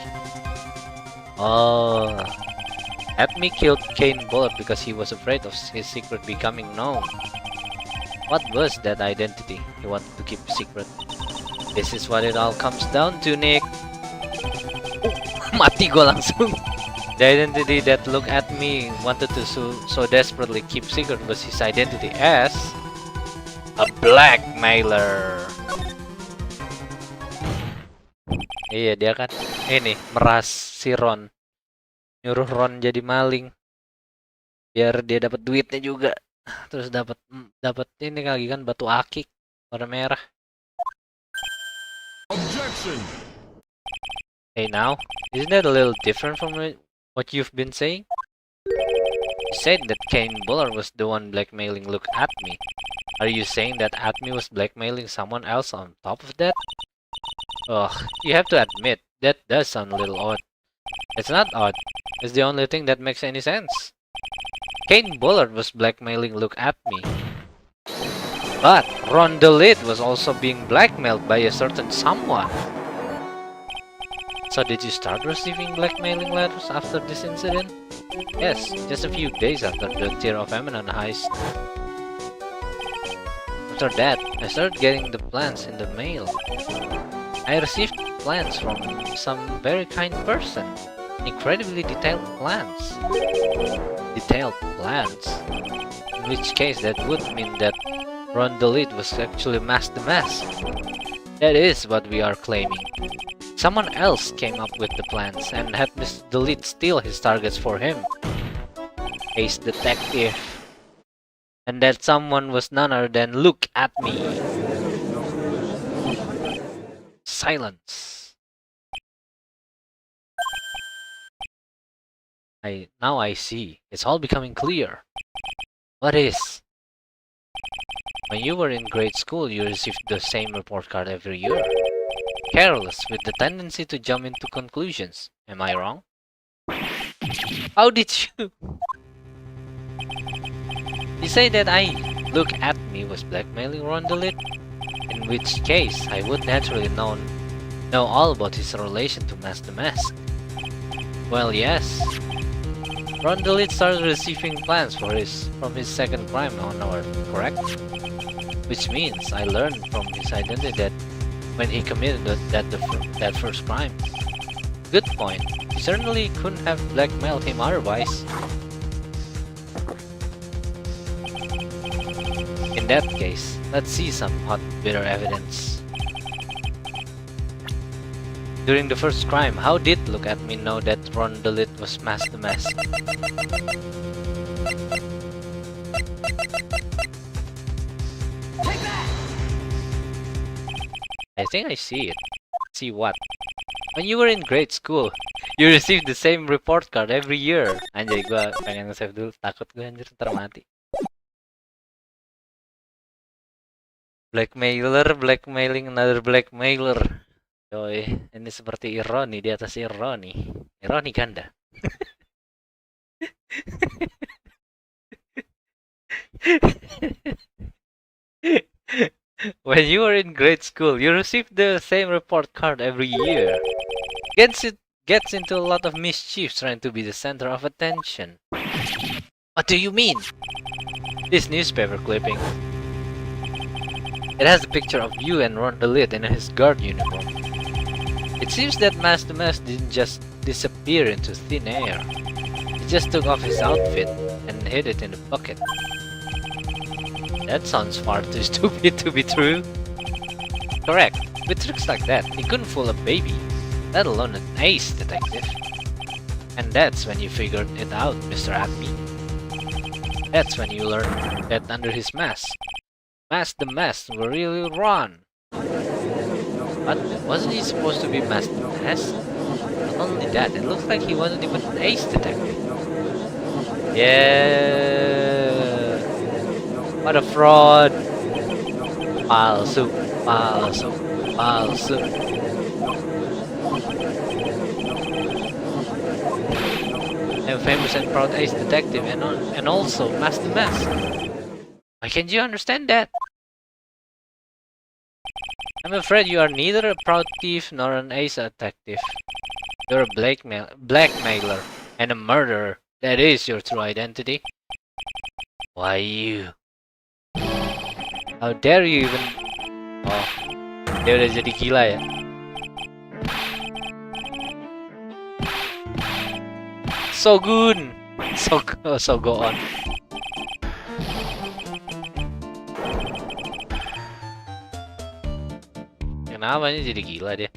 Oh, Atme killed Kane Bullard because he was afraid of his secret becoming known. What was that identity he wanted to keep secret? This is what it all comes down to, Nick. Mati gua langsung. The identity that looked at me wanted to so desperately keep secret was his identity as a blackmailer. Iya, dia kan ini meras si Ron, nyuruh Ron jadi maling biar dia dapat duitnya juga. Terus dapat ini lagi kan batu akik warna merah. Objection. Hey now, isn't that a little different from what you've been saying? You said that Kane Bullard was the one blackmailing look at me. Are you saying that Atme was blackmailing someone else on top of that? Ugh, you have to admit, that does sound a little odd. It's not odd, it's the only thing that makes any sense. Kane Bullard was blackmailing look at me. But Ron DeLitt was also being blackmailed by a certain someone. So did you start receiving blackmailing letters after this incident? Yes, just a few days after the Tear of Emanon heist. After that, I started getting the plans in the mail. I received plans from some very kind person. Incredibly detailed plans. Detailed plans? In which case that would mean that Ron DeLitt was actually Mask the Mask. That is what we are claiming. Someone else came up with the plans and had Mr. DeLitt steal his targets for him. Ace detective. And that someone was none other than look at me. Silence. Now I see. It's all becoming clear. What is? When you were in grade school, you received the same report card every year. Careless, with the tendency to jump into conclusions. Am I wrong? How did you? You say that look at me was blackmailing Ron DeLitt? In which case, I would naturally know all about his relation to Mask the Mask. Well, yes. Ron DeLitt started receiving plans from his second crime on Earth, correct? Which means I learned from his identity that when he committed that first crime. Good point. You certainly couldn't have blackmailed him otherwise. In that case, let's see some hot, bitter evidence. During the first crime, how did Look at Me know that Ron DeLitt was Mask the Mask? I think I see it. See what? When you were in grade school, you received the same report card every year. Anjay, gua pengen nge-save dulu, takut gue anjir ntar mati. Blackmailer, blackmailing another blackmailer. Yoi, ini seperti ironi di atas ironi. Ironi ganda. When you were in grade school, you received the same report card every year. Gets into a lot of mischief trying to be the center of attention. What do you mean? This newspaper clipping. It has a picture of you and Ron DeLitt in his guard uniform. It seems that Mask the Mask didn't just disappear into thin air. He just took off his outfit and hid it in the bucket. That sounds far too stupid to be true. Correct. With tricks like that, he couldn't fool a baby, let alone an ace detective. And that's when you figured it out, Mr. Acme. That's when you learned that under his mask, the mask will really run. But wasn't he supposed to be Mask the Mask? Not only that, it looks like he wasn't even an ace detective. Yeah. What a fraud. Palsu, palsu, palsu. I'm a famous and proud ace detective and also Mask the Mask. Why can't you understand that? I'm afraid you are neither a proud thief nor an ace detective. You're a blackmailer and a murderer. That is your true identity. Why you? How dare you even... Oh, dia udah jadi gila ya. So good. So go on. Kenapa ini jadi gila dia?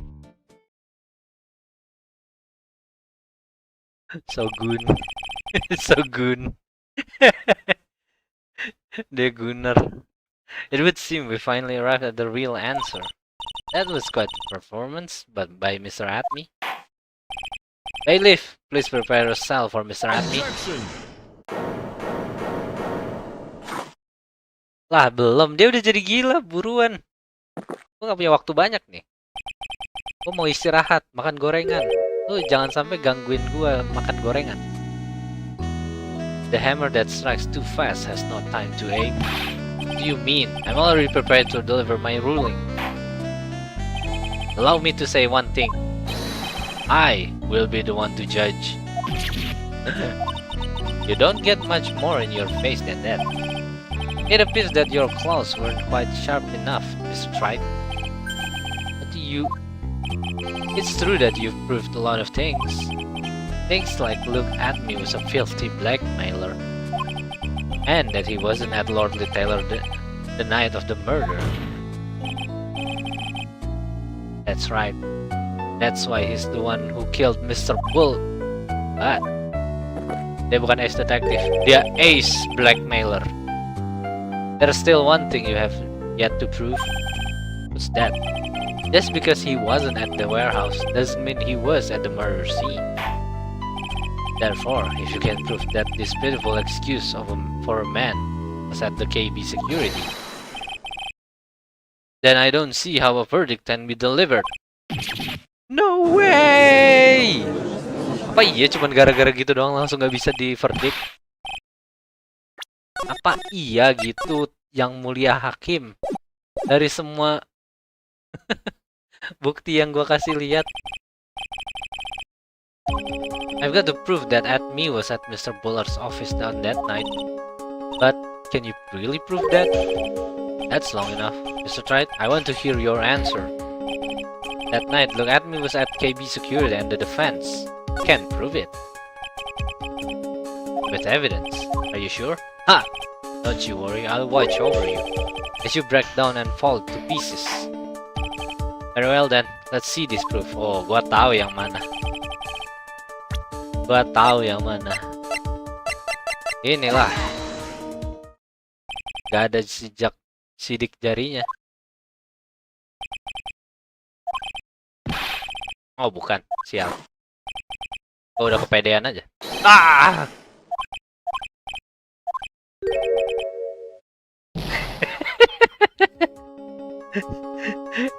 So good. So good. Dia Gunner. It would seem we finally arrived at the real answer. That was quite a performance, but by Mr. Atme. Bailiff, please prepare a cell for Mr. Atme. Objection! Lah, belum. Dia udah jadi gila, buruan. Gue gak punya waktu banyak nih. Gue mau istirahat, makan gorengan. Lu jangan sampai gangguin gue makan gorengan. The hammer that strikes too fast has no time to aim. What do you mean? I'm already prepared to deliver my ruling. Allow me to say one thing. I will be the one to judge. You don't get much more in your face than that. It appears that your claws weren't quite sharp enough, Mr. Tripe. But it's true that you've proved a lot of things. Things like Look at Me was a filthy blackmailer. And that he wasn't at Lordly Taylor the night of the murder. That's right. That's why he's the one who killed Mr. Bull. But dia bukan ace detective, dia ace blackmailer. There's still one thing you have yet to prove. What's that? Just because he wasn't at the warehouse doesn't mean he was at the murder scene. Therefore, if you can prove that this pitiful excuse for a man was at the KB security, then I don't see how a verdict can be delivered. No way! Apa iya cuman gara-gara gitu doang langsung gak bisa di verdict? Apa iya gitu yang mulia hakim? Dari semua bukti yang gua kasih lihat, I've got to prove that Atme was at Mr. Bullard's office on that night. But can you really prove that? That's long enough. Mr. Trite, I want to hear your answer. That night, Look at Me was at KB Security and the defense can prove it. With evidence. Are you sure? Ha! Don't you worry, I'll watch over you as you break down and fall to pieces. Very well then, let's see this proof. Oh, gua tahu yang mana. Gua tahu yang mana. Inilah. Gak ada sejak sidik jarinya. Oh bukan, sial. Oh, udah kepedean aja. Ah!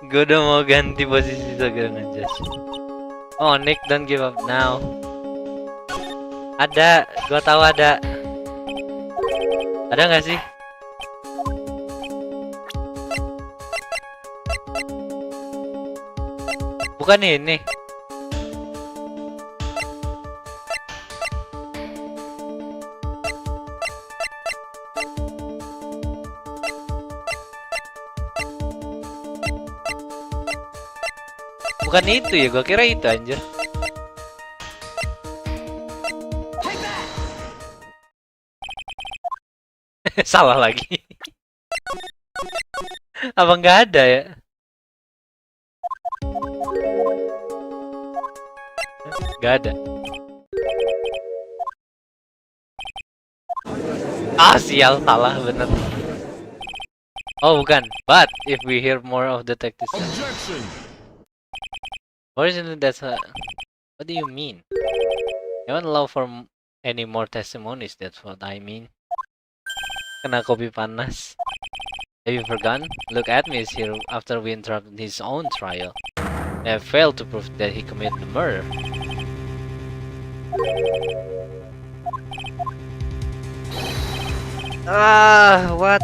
Gue udah mau ganti posisi Sekarang aja. Oh, Nick, don't give up now. Ada, gue tahu ada. Ada nggak sih? Bukan ini. Bukan itu ya, gue kira itu anjir. Salah lagi. Apa nggak ada ya? Nggak ada. Ah, sial, salah bener. Oh, bukan. But if we hear more of detective stuff. Objection! Originally, that's a. What do you mean? I won't allow for any more testimonies. That's what I mean. Kena kopi panas. Have you forgotten? Look at me is here after we interrupted his own trial. They have failed to prove that he committed the murder. Ah, what?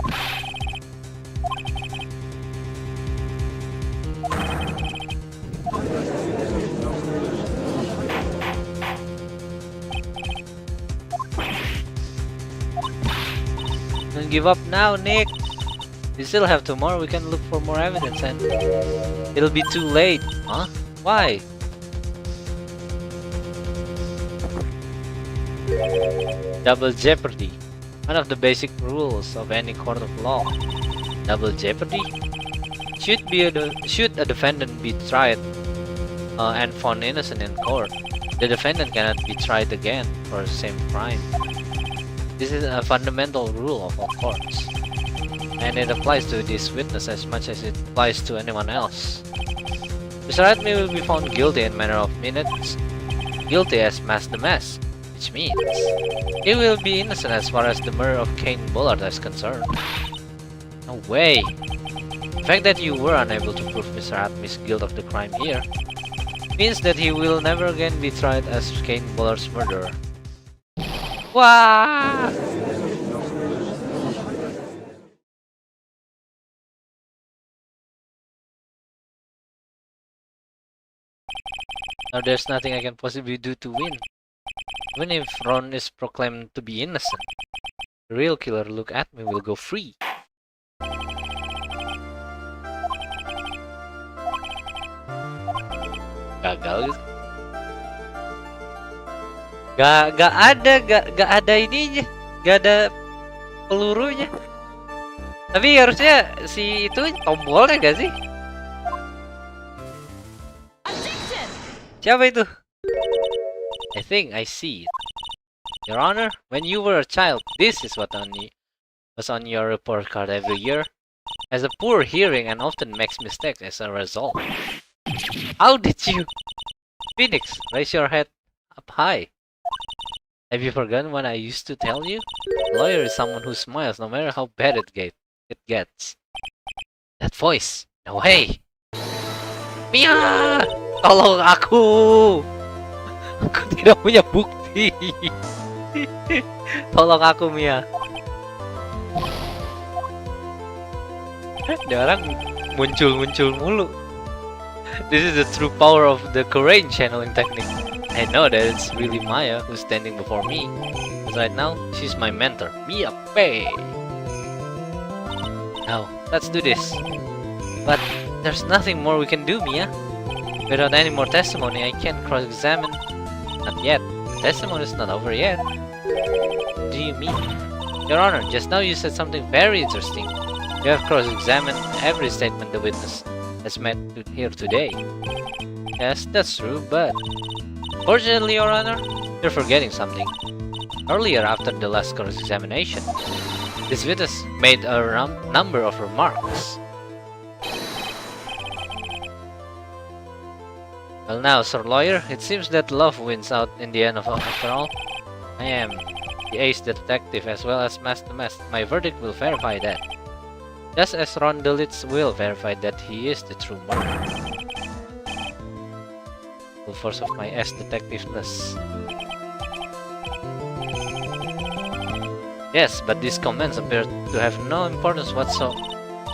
Don't give up now, Nick. We still have tomorrow. We can look for more evidence and it'll be too late. Huh? Why? Double jeopardy. One of the basic rules of any court of law. Double jeopardy? Should a defendant be tried and found innocent in court, the defendant cannot be tried again for the same crime. This is a fundamental rule of all courts, and it applies to this witness as much as it applies to anyone else. Mr. Admi will be found guilty in matter of minutes, guilty as masked the mask, which means he will be innocent as far as the murder of Kane Bullard is concerned. No way! The fact that you were unable to prove Mr. Admi's guilt of the crime here means that he will never again be tried as Kane Bullard's murderer. Wah! Now there's nothing I can possibly do to win. Even if Ron is proclaimed to be innocent, the real killer look at me will go free. Gagal gitu. Gak ada ininya, gak ada pelurunya. Tapi harusnya si itu tombolnya gak sih? Siapa itu? I think I see it. Your Honor, when you were a child, this is what was on your report card every year. Has a poor hearing and often makes mistakes as a result. How did you? Phoenix, raise your head up high. Have you forgotten what I used to tell you? A lawyer is someone who smiles no matter how bad it gets. That voice. No way. Mia! Tolong aku. Aku tidak punya bukti. Tolong aku, Mia. Dia orang muncul-muncul mulu. This is the true power of the Korean channeling technique. I know that it's really Maya who's standing before me. But right now, she's my mentor, Mia Pei. Now, let's do this. But there's nothing more we can do, Mia. Without any more testimony, I can't cross-examine. Not yet. The testimony is not over yet. What do you mean? Your Honor, just now you said something very interesting. You have cross-examined every statement the witness has made here today. Yes, that's true, but... Fortunately, Your Honor, you're forgetting something. Earlier, after the last cross-examination, this witness made a number of remarks. Well now, Sir Lawyer, it seems that love wins out in the end after all. I am the ace detective as well as Master Mask. My verdict will verify that. Just as Ron Delitz will verify that he is the true murderer. Full force of my ace detectiveness. Yes, but these comments appear to have no importance whatsoever.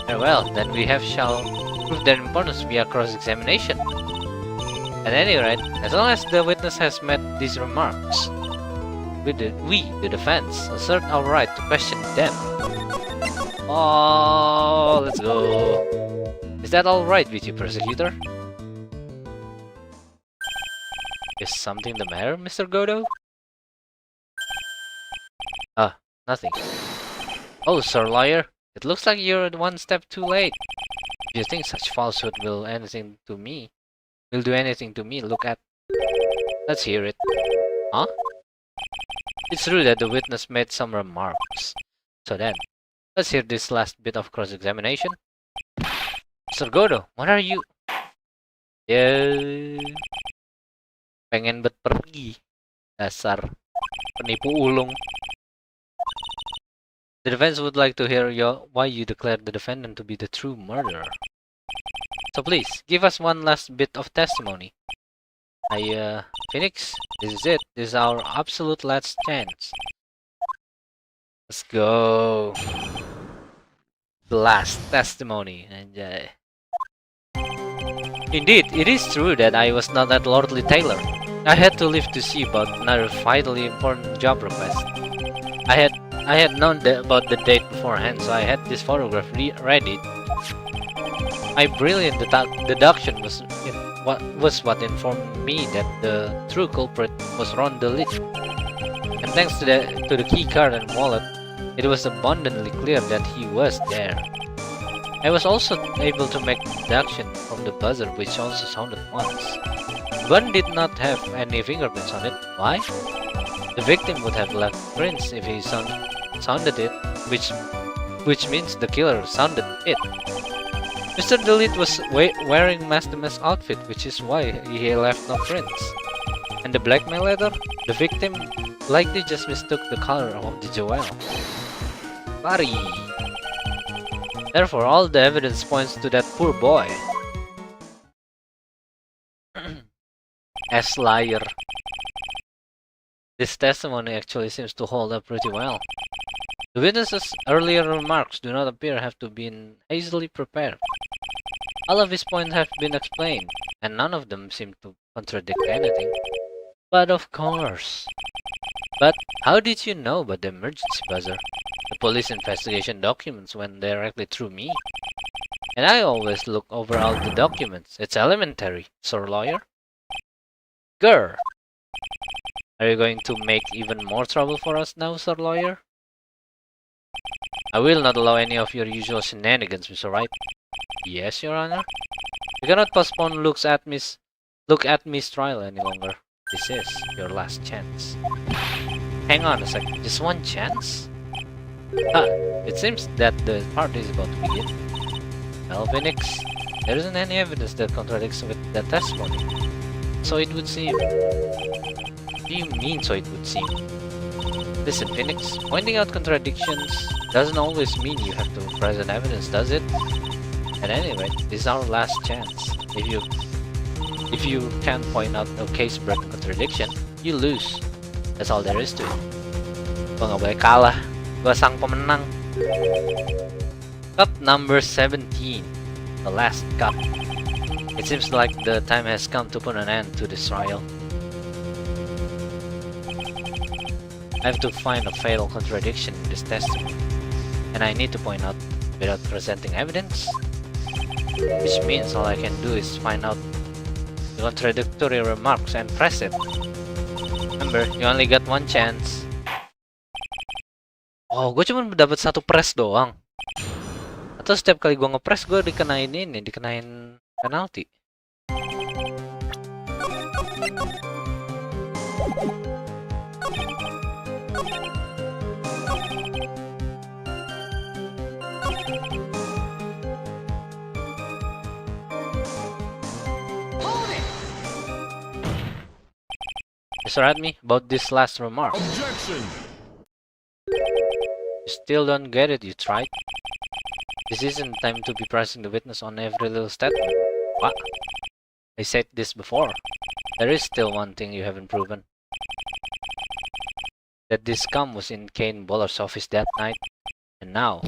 Very well, then we shall prove their importance via cross-examination. At any rate, as long as the witness has made these remarks, we, the defense, assert our right to question them. Oh, let's go. Is that alright with you, Prosecutor? Is something the matter, Mr. Godo? Ah, nothing. Oh, Sir Lawyer, it looks like you're one step too late. Do you think such falsehood will do anything to me? Look at. Let's hear it. Huh? It's true that the witness made some remarks. So then, let's hear this last bit of cross-examination. Mr. Godo, what are you? Ya, pengen pergi. Dasar penipu ulung. The defense would like to hear why you declared the defendant to be the true murderer. So please, give us one last bit of testimony. Phoenix, this is it. This is our absolute last chance. Let's go. The last testimony. And indeed, it is true that I was not at Lordly Taylor. I had to leave to see about another vitally important job request. I had known about the date beforehand, so I had this photograph ready. My brilliant deduction was what informed me that the true culprit was Ron DeLith. And thanks to the key card and wallet, it was abundantly clear that he was there. I was also able to make deduction from the buzzer, which also sounded once. The gun did not have any fingerprints on it. Why? The victim would have left prints if he sounded it, which means the killer sounded it. Mr. DeLith was wearing Master Mask outfit, which is why he left no prints. And the blackmail letter? The victim likely just mistook the color of the jewel. Bari. Therefore, all the evidence points to that poor boy. As liar. This testimony actually seems to hold up pretty well. The witness's earlier remarks do not appear to have been hastily prepared. All of his points have been explained, and none of them seem to contradict anything. But of course. But how did you know about the emergency buzzer? The police investigation documents went directly through me. And I always look over all the documents. It's elementary, Sir Lawyer. Grr! Are you going to make even more trouble for us now, Sir Lawyer? I will not allow any of your usual shenanigans, Mr. Wright. Yes, Your Honor. You cannot postpone look at Miss trial any longer. This is your last chance. Hang on a second, just one chance? It seems that the party is about to begin. Well, Phoenix, there isn't any evidence that contradicts with that testimony. So it would seem. What do you mean, so it would seem? Listen, Phoenix, pointing out contradictions doesn't always mean you have to present evidence, does it? At any rate, this is our last chance. If you can't point out a case-break contradiction, you lose. That's all there is to it. Gua nggak boleh kalah. Gua sang pemenang. Cup number 17. The last cup. It seems like the time has come to put an end to this trial. I have to find a fatal contradiction in this testimony, and I need to point out without presenting evidence, which means all I can do is find out the contradictory remarks and press it. Remember, you only got one chance. Oh, gue cuma dapat satu press doang. Atau setiap kali gue ngepress gue dikenain penalti. Mr. Admi, about this last remark. Objection! You still don't get it, you tried. This isn't time to be pressing the witness on every little statement. What? I said this before. There is still one thing you haven't proven. That this scum was in Kane Boller's office that night. And now,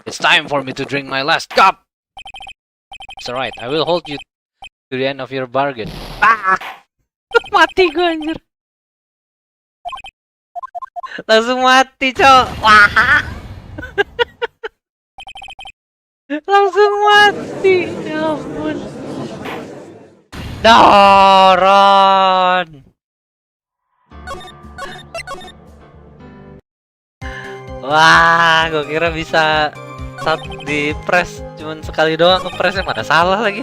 it's time for me to drink my last cup! It's alright, I will hold you to the end of your bargain. Ah! Mati gue anjir. Langsung mati, cok. Wah. Langsung mati. Ya ampun. Doron. Wah, gue kira bisa saat di press cuman sekali doang ngepressnya, mana salah lagi.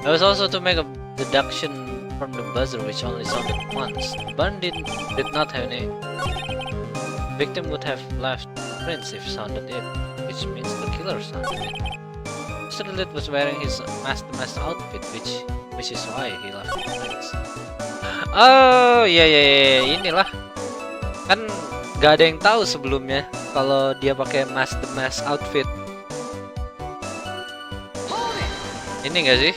I was also to make a deduction from the buzzer which only sounded once. The button did not have any. The victim would have left prints if sounded it, which means the killer sounded it. Mr. Lit was wearing his the mask outfit, which is why he left prints. Oh iya, inilah kan nggak ada yang tahu sebelumnya kalau dia pakai the mask outfit. Ini nggak sih?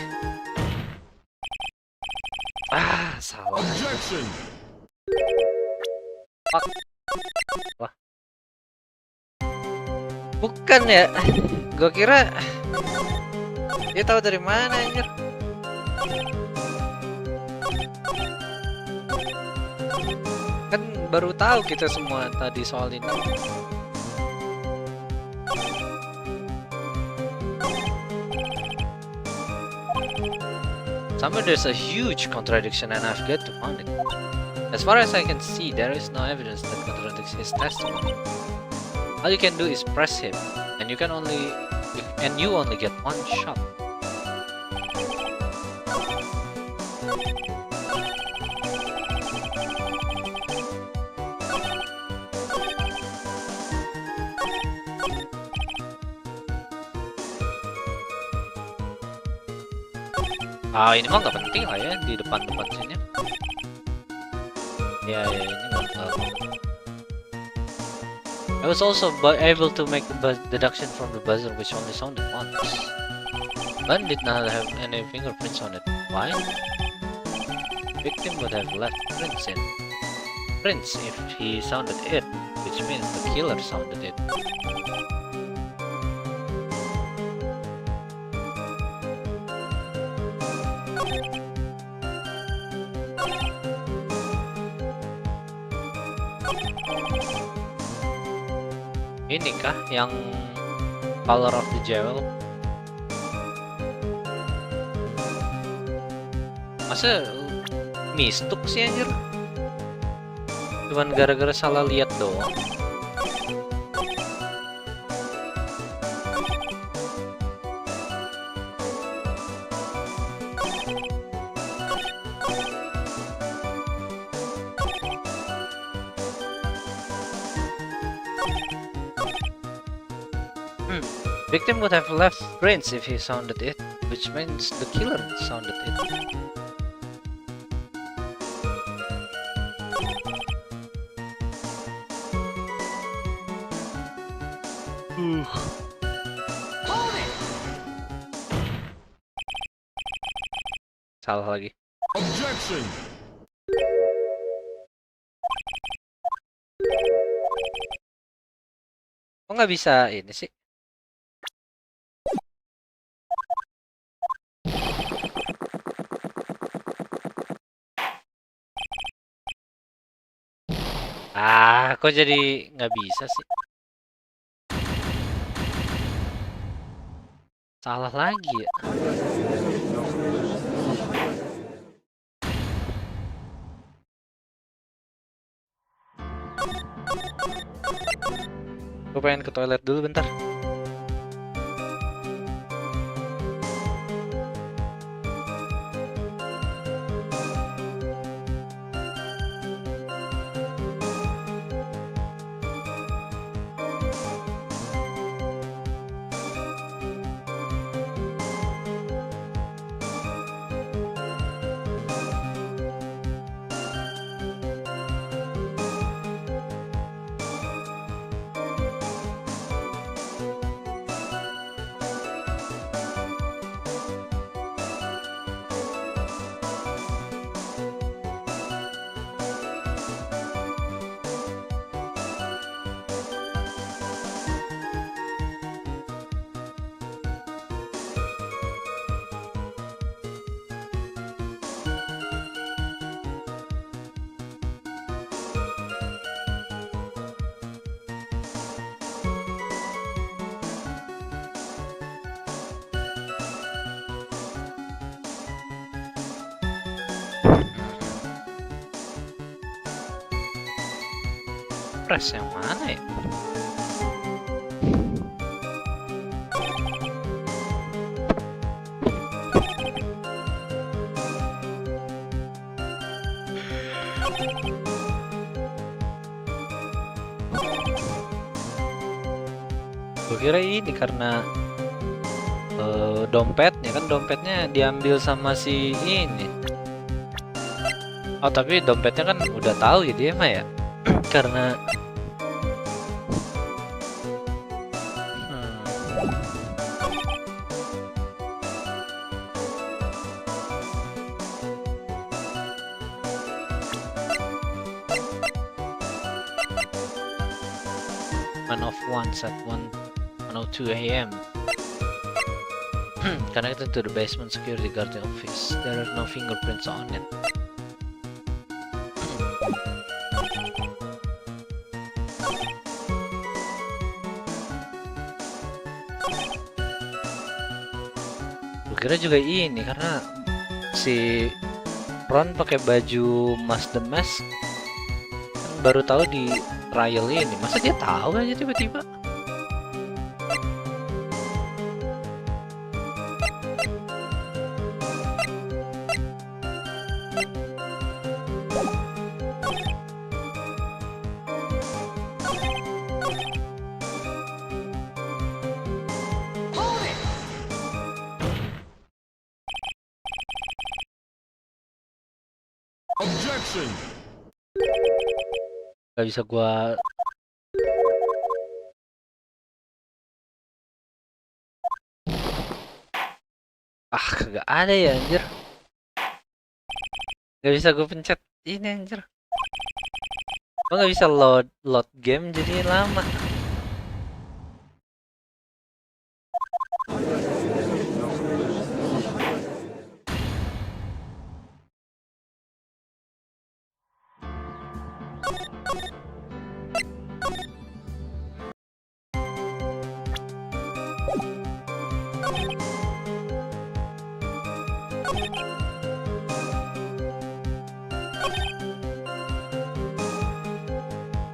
Ah, salah. Objection. Fuck. Wah. Bukan ya? Gua kira dia tahu dari mana anjir. Kan baru tahu kita semua tadi soal ini. Somewhere there's a huge contradiction and I've got to find it. As far as I can see, there is no evidence that contradicts his testimony. All you can do is press him, and you only get one shot. Ah, ini mah nggak penting lah ya di depan sini. Ya ini nggak tahu. I was also able to make the deduction from the buzzer, which only sounded once. But did not have any fingerprints on it. Why? Victim would have left prints if he sounded it, which means the killer sounded it. Ini kah yang color of the jewel? Masa mistuk sih anjir? Cuman gara-gara salah lihat doang. Victim would have left prints if he sounded it, which means the killer sounded it. Salah lagi. Objection. Kok nggak bisa ini sih? Ah, kok jadi nggak bisa sih? Salah lagi ya? Gue pengen ke toilet dulu bentar. press yang mana ya? Gue kira ini karena dompetnya kan, dompetnya diambil sama si ini. Oh tapi dompetnya kan udah tahu ya dia mah ya. Karena man of ones at 1:02 a.m. Connected to the basement security guard office. There are no fingerprints on it. Gue kira juga ini karena si Ron pakai baju Mas the Mask kan baru tahu di trial ini. Masa dia tahu aja tiba-tiba? Objection! Gak bisa gua kagak ada ya anjir. Gak bisa gue pencet ini anjir. Gue gak bisa load game jadi lama.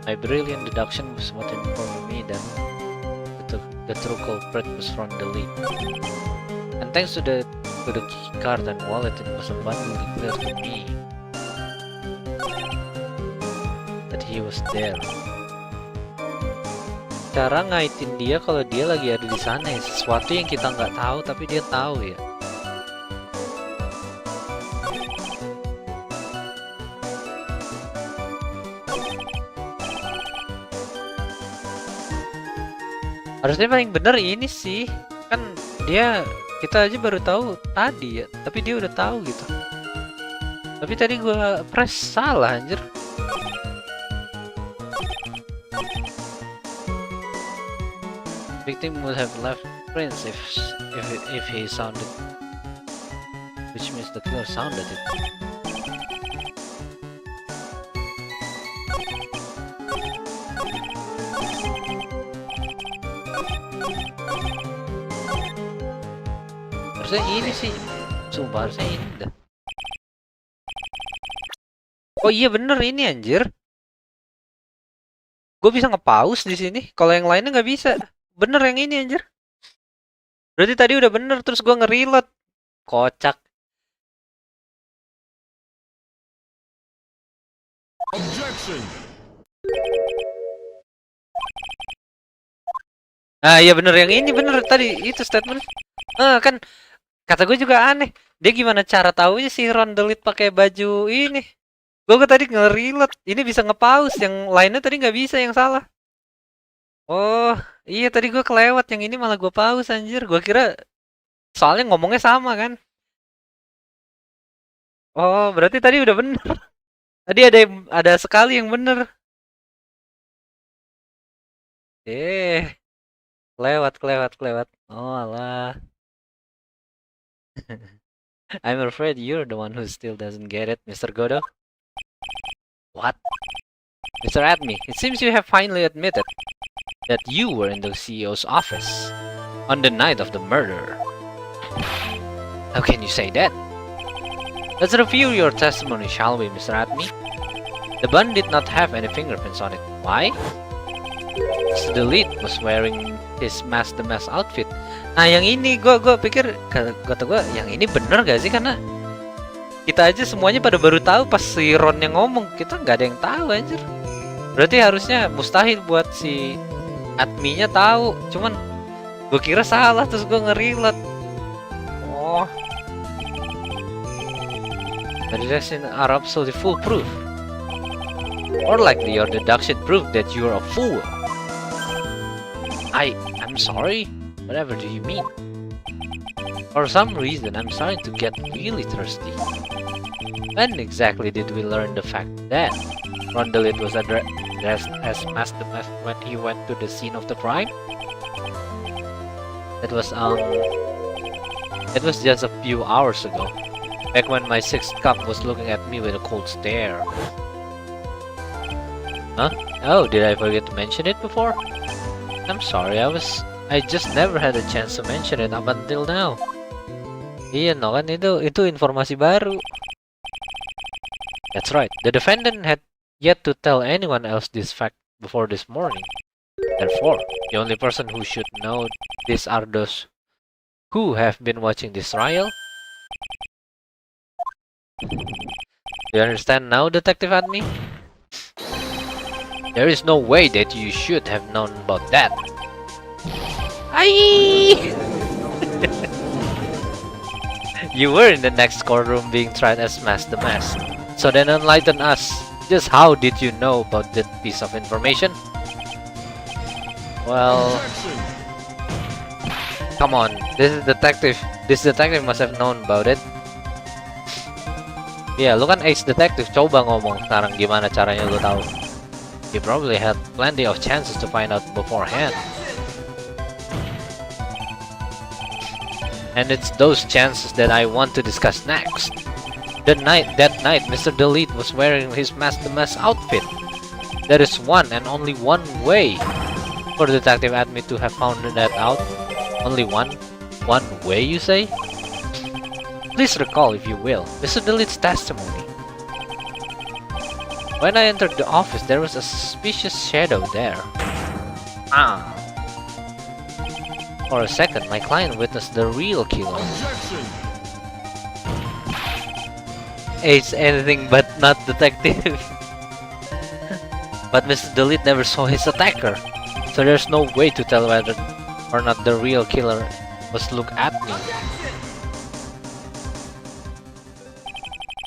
My brilliant deduction was what informed me that the true culprit was from the lead. And thanks to the key card and wallet, it was abundantly clear to me that he was there. Cara ngaitin dia kalau dia lagi ada di sana ya, sesuatu yang kita nggak tahu tapi dia tahu ya. Harusnya paling bener ini sih, kan kita aja baru tahu tadi ya, tapi dia udah tahu gitu. Tapi tadi gua press salah anjir. Victim would have left prints if he sounded, which means the killer sounded it. Harusnya ini sih, sumpah harusnya ini dah. Oh iya bener ini anjir. Gue bisa nge-pause di sini. Kalau yang lainnya nggak bisa. Bener yang ini anjir. Berarti tadi udah bener terus gue nge-reload. Kocak. Objection! Ah iya bener yang ini bener tadi itu statement. Kan kata gue juga aneh. Dia gimana cara taunya si Ron delete pakai baju ini? Gue tadi nge-reload. Ini bisa nge-pause, yang lainnya tadi nggak bisa, yang salah. Oh, iya tadi gue kelewat, yang ini malah gue pause anjir. Gue kira soalnya ngomongnya sama kan. Oh, berarti tadi udah bener. Tadi ada sekali yang bener. Kelewat. Oh alah. I'm afraid you're the one who still doesn't get it, Mr. Godo. What? Mr. Admi, it seems you have finally admitted that you were in the CEO's office on the night of the murder. How can you say that? Let's review your testimony, shall we, Mr. Admi? The bun did not have any fingerprints on it, Why? The lead was wearing his Mask the Mask outfit. Nah, yang ini gua pikir, kata gua, yang ini bener gak sih? Karena kita aja semuanya pada baru tahu pas si Ron yang ngomong. Kita nggak ada yang tahu anjir. Berarti harusnya mustahil buat si adminnya tahu. Cuman gue kira salah, terus gue nge-relate. Oh, the deduction are absolutely foolproof. Or likely your deduction proved that you're a fool. I'm sorry. Whatever do you mean? For some reason, I'm starting to get really thirsty. When exactly did we learn the fact that Rondelet was dressed as Master Mask when he went to the scene of the crime? It was just a few hours ago, back when my sixth cup was looking at me with a cold stare. Huh? Oh, did I forget to mention it before? I'm sorry, I just never had a chance to mention it up until now. Iya, no kan itu informasi baru. That's right. The defendant had yet to tell anyone else this fact before this morning. Therefore, the only person who should know this are those who have been watching this trial. Do you understand now, Detective Admi? There is no way that you should have known about that. You were in the next courtroom being tried as Mask the Mask. So then enlighten us. Just how did you know about that piece of information? Well, come on. This detective must have known about it. Ya, lu kan ace detective. Coba ngomong sekarang gimana caranya lu tahu. You probably had plenty of chances to find out beforehand. And it's those chances that I want to discuss next. That night, Mr. Delete was wearing his Mask the Mask outfit. There is one and only one way for Detective Admi to have found that out. Only one way, you say? Please recall, if you will, Mr. Delete's testimony. When I entered the office, there was a suspicious shadow there. For a second, my client witnessed the real killer. It's anything but not detective. But Mr. Delete never saw his attacker, so there's no way to tell whether or not the real killer was look at me.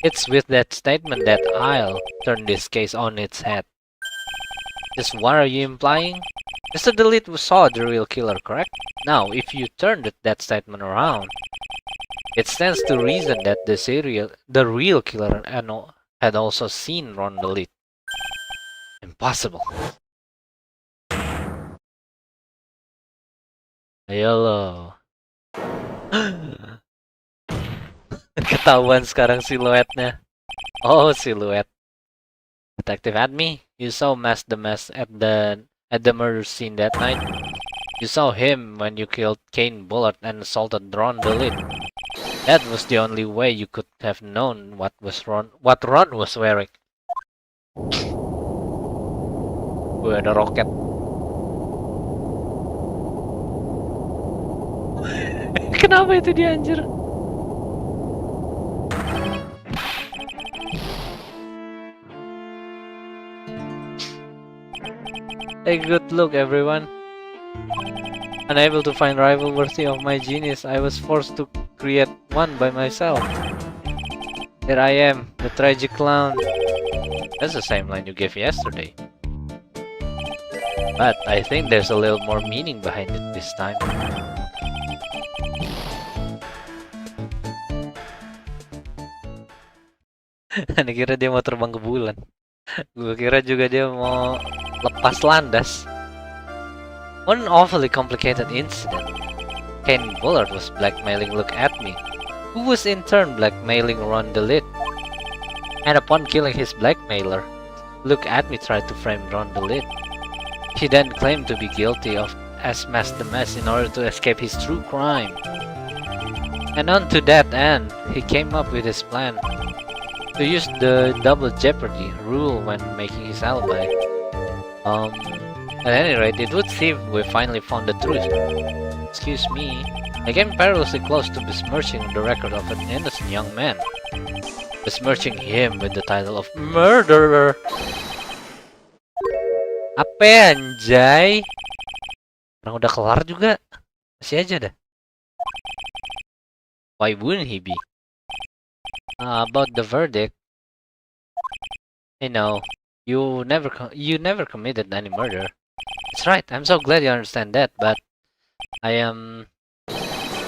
It's with that statement that I'll turn this case on its head. Just what are you implying? Mr. Delete saw the real killer, correct? Now, if you turn that statement around, it stands to reason that the real killer had also seen Ron Delete. Impossible. Ayo lo. Ketahuan sekarang siluetnya. Oh, siluet. Detective Admi, you saw Mask the Mask at the murder scene that night. You saw him when you killed Kane Bullard and assaulted Ron Delete. That was the only way you could have known what Ron was wearing. Wih, ada roket. Kenapa itu dia anjir? A good look, everyone. Unable to find rival worthy of my genius, I was forced to create one by myself. Here I am, the tragic clown. That's the same line you gave yesterday. But I think there's a little more meaning behind it this time. Ani kira dia mau terbang ke bulan. Gue kira juga dia mau lepas landas. What an awfully complicated incident. Kane Bullard was blackmailing Look At Me, who was in turn blackmailing Ron Delete. And upon killing his blackmailer, Look At Me tried to frame Ron Delete. He then claimed to be guilty of as Mask the Mask in order to escape his true crime. And on to that end, he came up with his plan to use the double jeopardy rule when making his alibi. At any rate, it would seem we finally found the truth. Excuse me. I came perilously close to besmirching the record of an innocent young man. Besmirching him with the title of murderer. Apa ya, anjay? Orang udah kelar juga. Masih aja dah. Why wouldn't he be? About the verdict. I know. You never committed any murder. That's right. I'm so glad you understand that, but I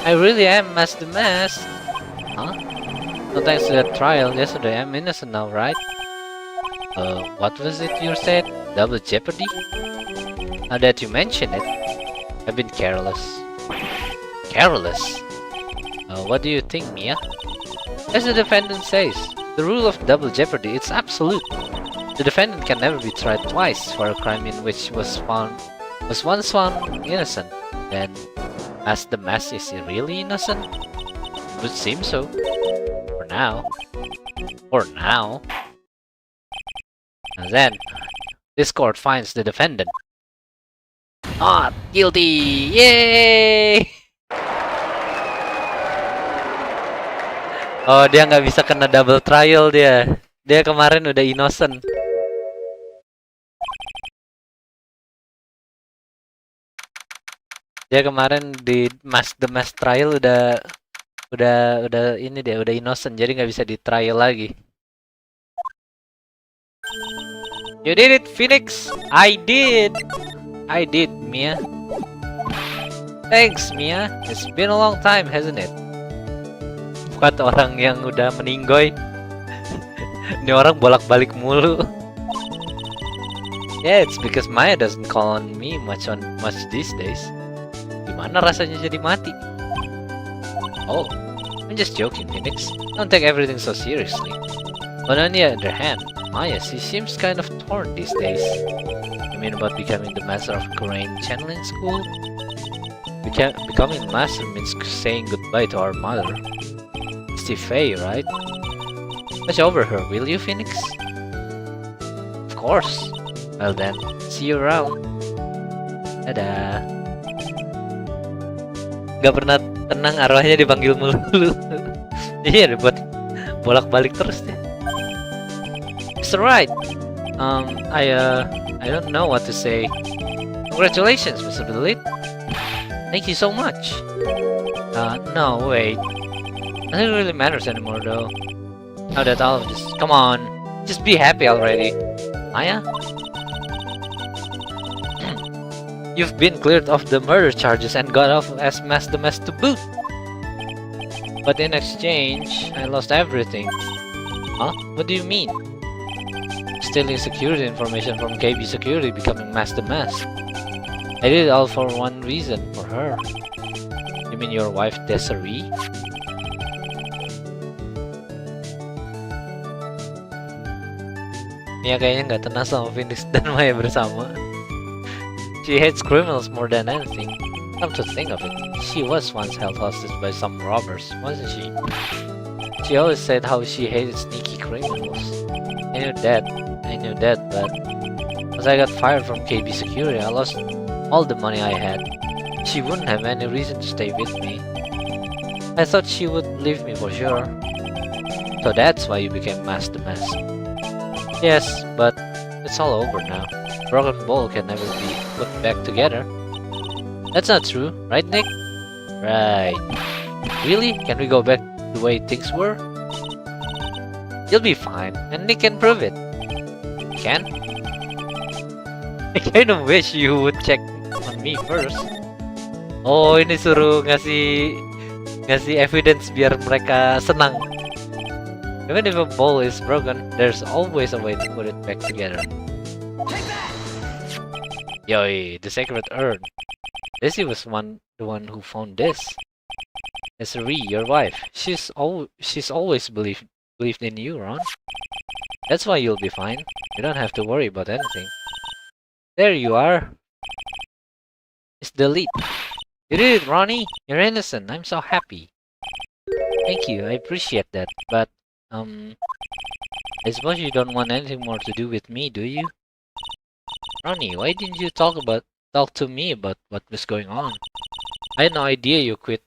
really am Master Mass. Huh? No thanks to that trial yesterday, I'm innocent now, right? What was it you said? Double jeopardy? Now that you mention it, I've been careless. Careless? What do you think, Mia? As the defendant says, the rule of double jeopardy is absolute. The defendant can never be tried twice for a crime in which was once found innocent. Then, as the mass is really innocent? It would seem so. For now. For now. And then, this court finds the defendant not guilty! Yay! Oh, dia nggak bisa kena double trial dia. Dia kemarin udah innocent. Dia kemarin di the mass trial udah ini dia udah innocent, jadi nggak bisa di trial lagi. You did it, Phoenix. I did, Mia. Thanks, Mia. It's been a long time, hasn't it? Bukan orang yang udah meninggoy. Ini orang bolak-balik mulu. Yeah, it's because Maya doesn't call on me much these days. Gimana rasanya jadi mati? Oh, I'm just joking, Phoenix. Don't take everything so seriously. But on the other hand, Maya, she seems kind of torn these days. You mean about becoming the master of grain channeling school? Becoming master means saying goodbye to our mother. Faye, right? Watch over her, will you, Phoenix? Of course. Well then, see you around. Dadah. Gak pernah tenang, arwahnya dipanggil mulu. Iya, buat bolak-balik terus deh. Mr. Right. I don't know what to say. Congratulations, Mr. Delete. Thank you so much. No, wait. Nothing really matters anymore, though. Now that all of this... Come on! Just be happy already. Maya? You've been cleared of the murder charges and got off as the mess to boot. But in exchange, I lost everything. Huh? What do you mean? Stealing security information from KB Security, becoming Master Mass. I did it all for one reason, for her. You mean your wife, Desiree? Mia kayaknya nggak tenang sama Phoenix dan Maya bersama. She hates criminals more than anything. Come to think of it, she was once held hostage by some robbers, wasn't she? She always said how she hated sneaky criminals. I knew that, but as I got fired from KB Security, I lost all the money I had. She wouldn't have any reason to stay with me. I thought she would leave me for sure. So that's why you became Master Mass. Yes, but it's all over now. Broken bowl can never be put back together. That's not true, right, Nick? Right. Really? Can we go back the way things were? You'll be fine, and Nick can prove it. Can? I kinda wish you would check on me first. Oh, ini suruh ngasih evidence biar mereka senang. Even if a bowl is broken, there's always a way to put it back together. Yoi, the sacred urn. Lizzie was the one who found this. Desiree, your wife. She's always believed in you, Ron. That's why you'll be fine. You don't have to worry about anything. There you are. It's the lead. You did it, Ronnie. You're innocent. I'm so happy. Thank you. I appreciate that. But I suppose you don't want anything more to do with me, do you? Ronnie, why didn't you talk to me about what was going on? I had no idea you quit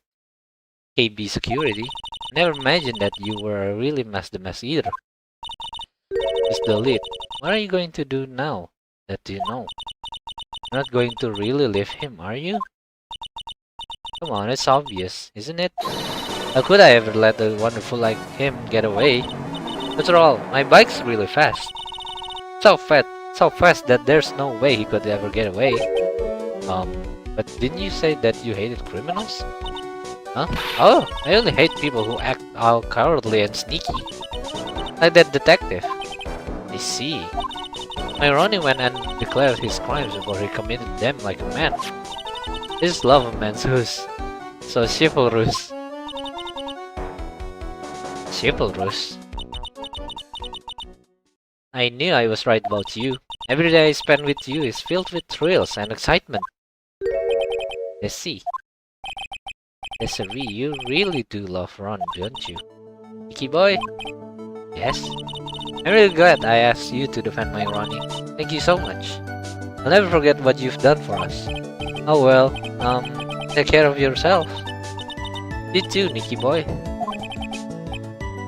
KB security. Never imagined that you were really the mess either. Is the lead. What are you going to do now that you know? You're not going to really leave him, are you? Come on, it's obvious, isn't it? How could I ever let a wonderful like him get away? After all, my bike's really fast. So fast that there's no way he could ever get away. But didn't you say that you hated criminals? Huh? Oh, I only hate people who act all cowardly and sneaky. Like that detective. I see. My Ronnie went and declared his crimes before he committed them like a man. This love of man's who's so chivalrous. Chivalrous? I knew I was right about you. Every day I spend with you is filled with thrills and excitement. Let's see. Desiree, you really do love Ron, don't you? Icky boy? Yes? I'm really glad I asked you to defend my Ronnie. Thank you so much. I'll never forget what you've done for us. Oh well, take care of yourself. You too, Nicky boy.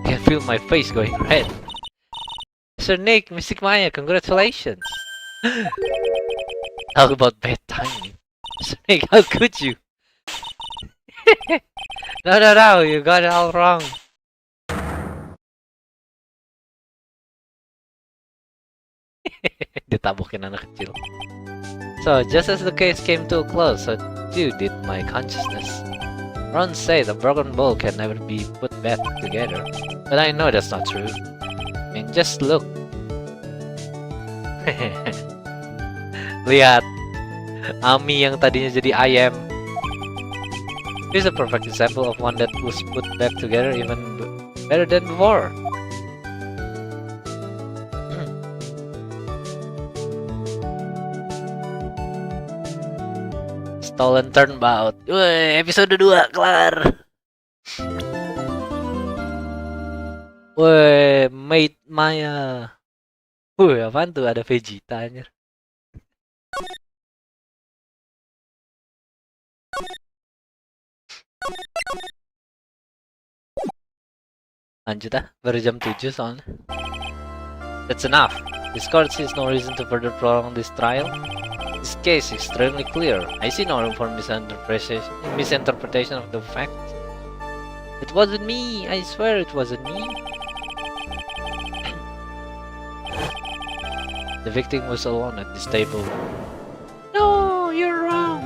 I can feel my face going red. Sir Nick, Mystic Maya, congratulations! Talk about bad timing. Sir Nick, how could you? No, you got it all wrong. Ditabokin anak kecil. So, just as the case came to a close, so too did my consciousness. Ron said a broken bowl can never be put back together, but I know that's not true. I mean, just look. Lihat, Ami yang tadinya jadi ayam. Here's a perfect example of one that was put back together even better than before. Stolen Turnabout. Woi, episode 2 kelar. Woi, Mate Maya. Woi, apaan tuh? Ada Vegeta anjir. Lanjut ah, baru jam 7 soalnya. That's enough. This court sees no reason to further prolong this trial. This case is extremely clear. I see no room for misinterpretation of the facts. It wasn't me. I swear it wasn't me. The victim was alone at this table. No, you're wrong.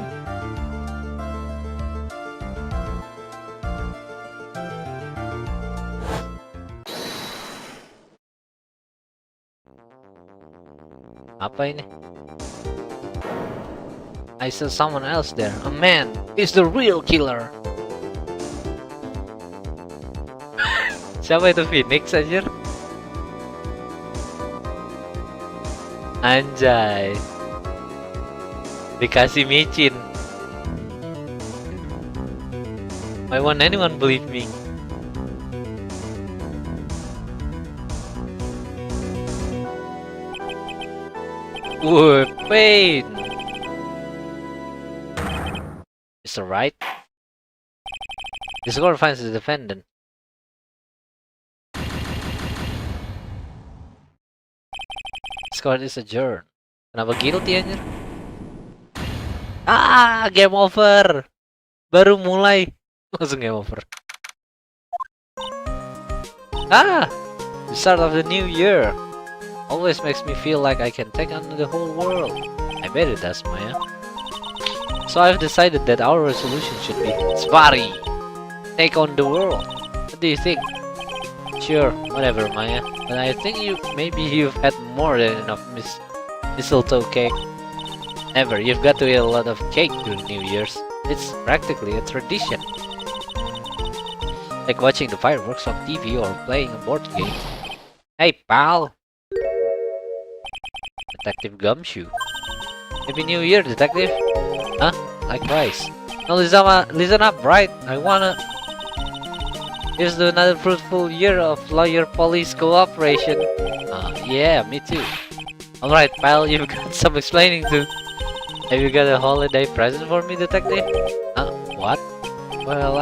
Apa ini? I saw someone else there. A man. He's the real killer. Siapa itu Phoenix anjir? Anjay. Dikasih micin. Why won't anyone believe me? Whoa, pain. Is it right? The score finds the defendant. Score is adjourned. Kenapa guilty anjir? Ah, game over. Baru mulai langsung game over. Ah, the start of the new year always makes me feel like I can take on the whole world. I bet it does, Maya. So I've decided that our resolution should be Spari, take on the world. What do you think? Sure, whatever, Maya. But I think maybe you've had more than enough mistletoe cake. Never, you've got to eat a lot of cake during New Year's. It's practically a tradition. Like watching the fireworks on TV or playing a board game. Hey, pal! Detective Gumshoe. Happy New Year, Detective! Huh? Likewise. Now listen up, right? Here's to another fruitful year of lawyer-police cooperation. Yeah, me too. Alright, pal, you've got some explaining to. Have you got a holiday present for me, detective? What? Well,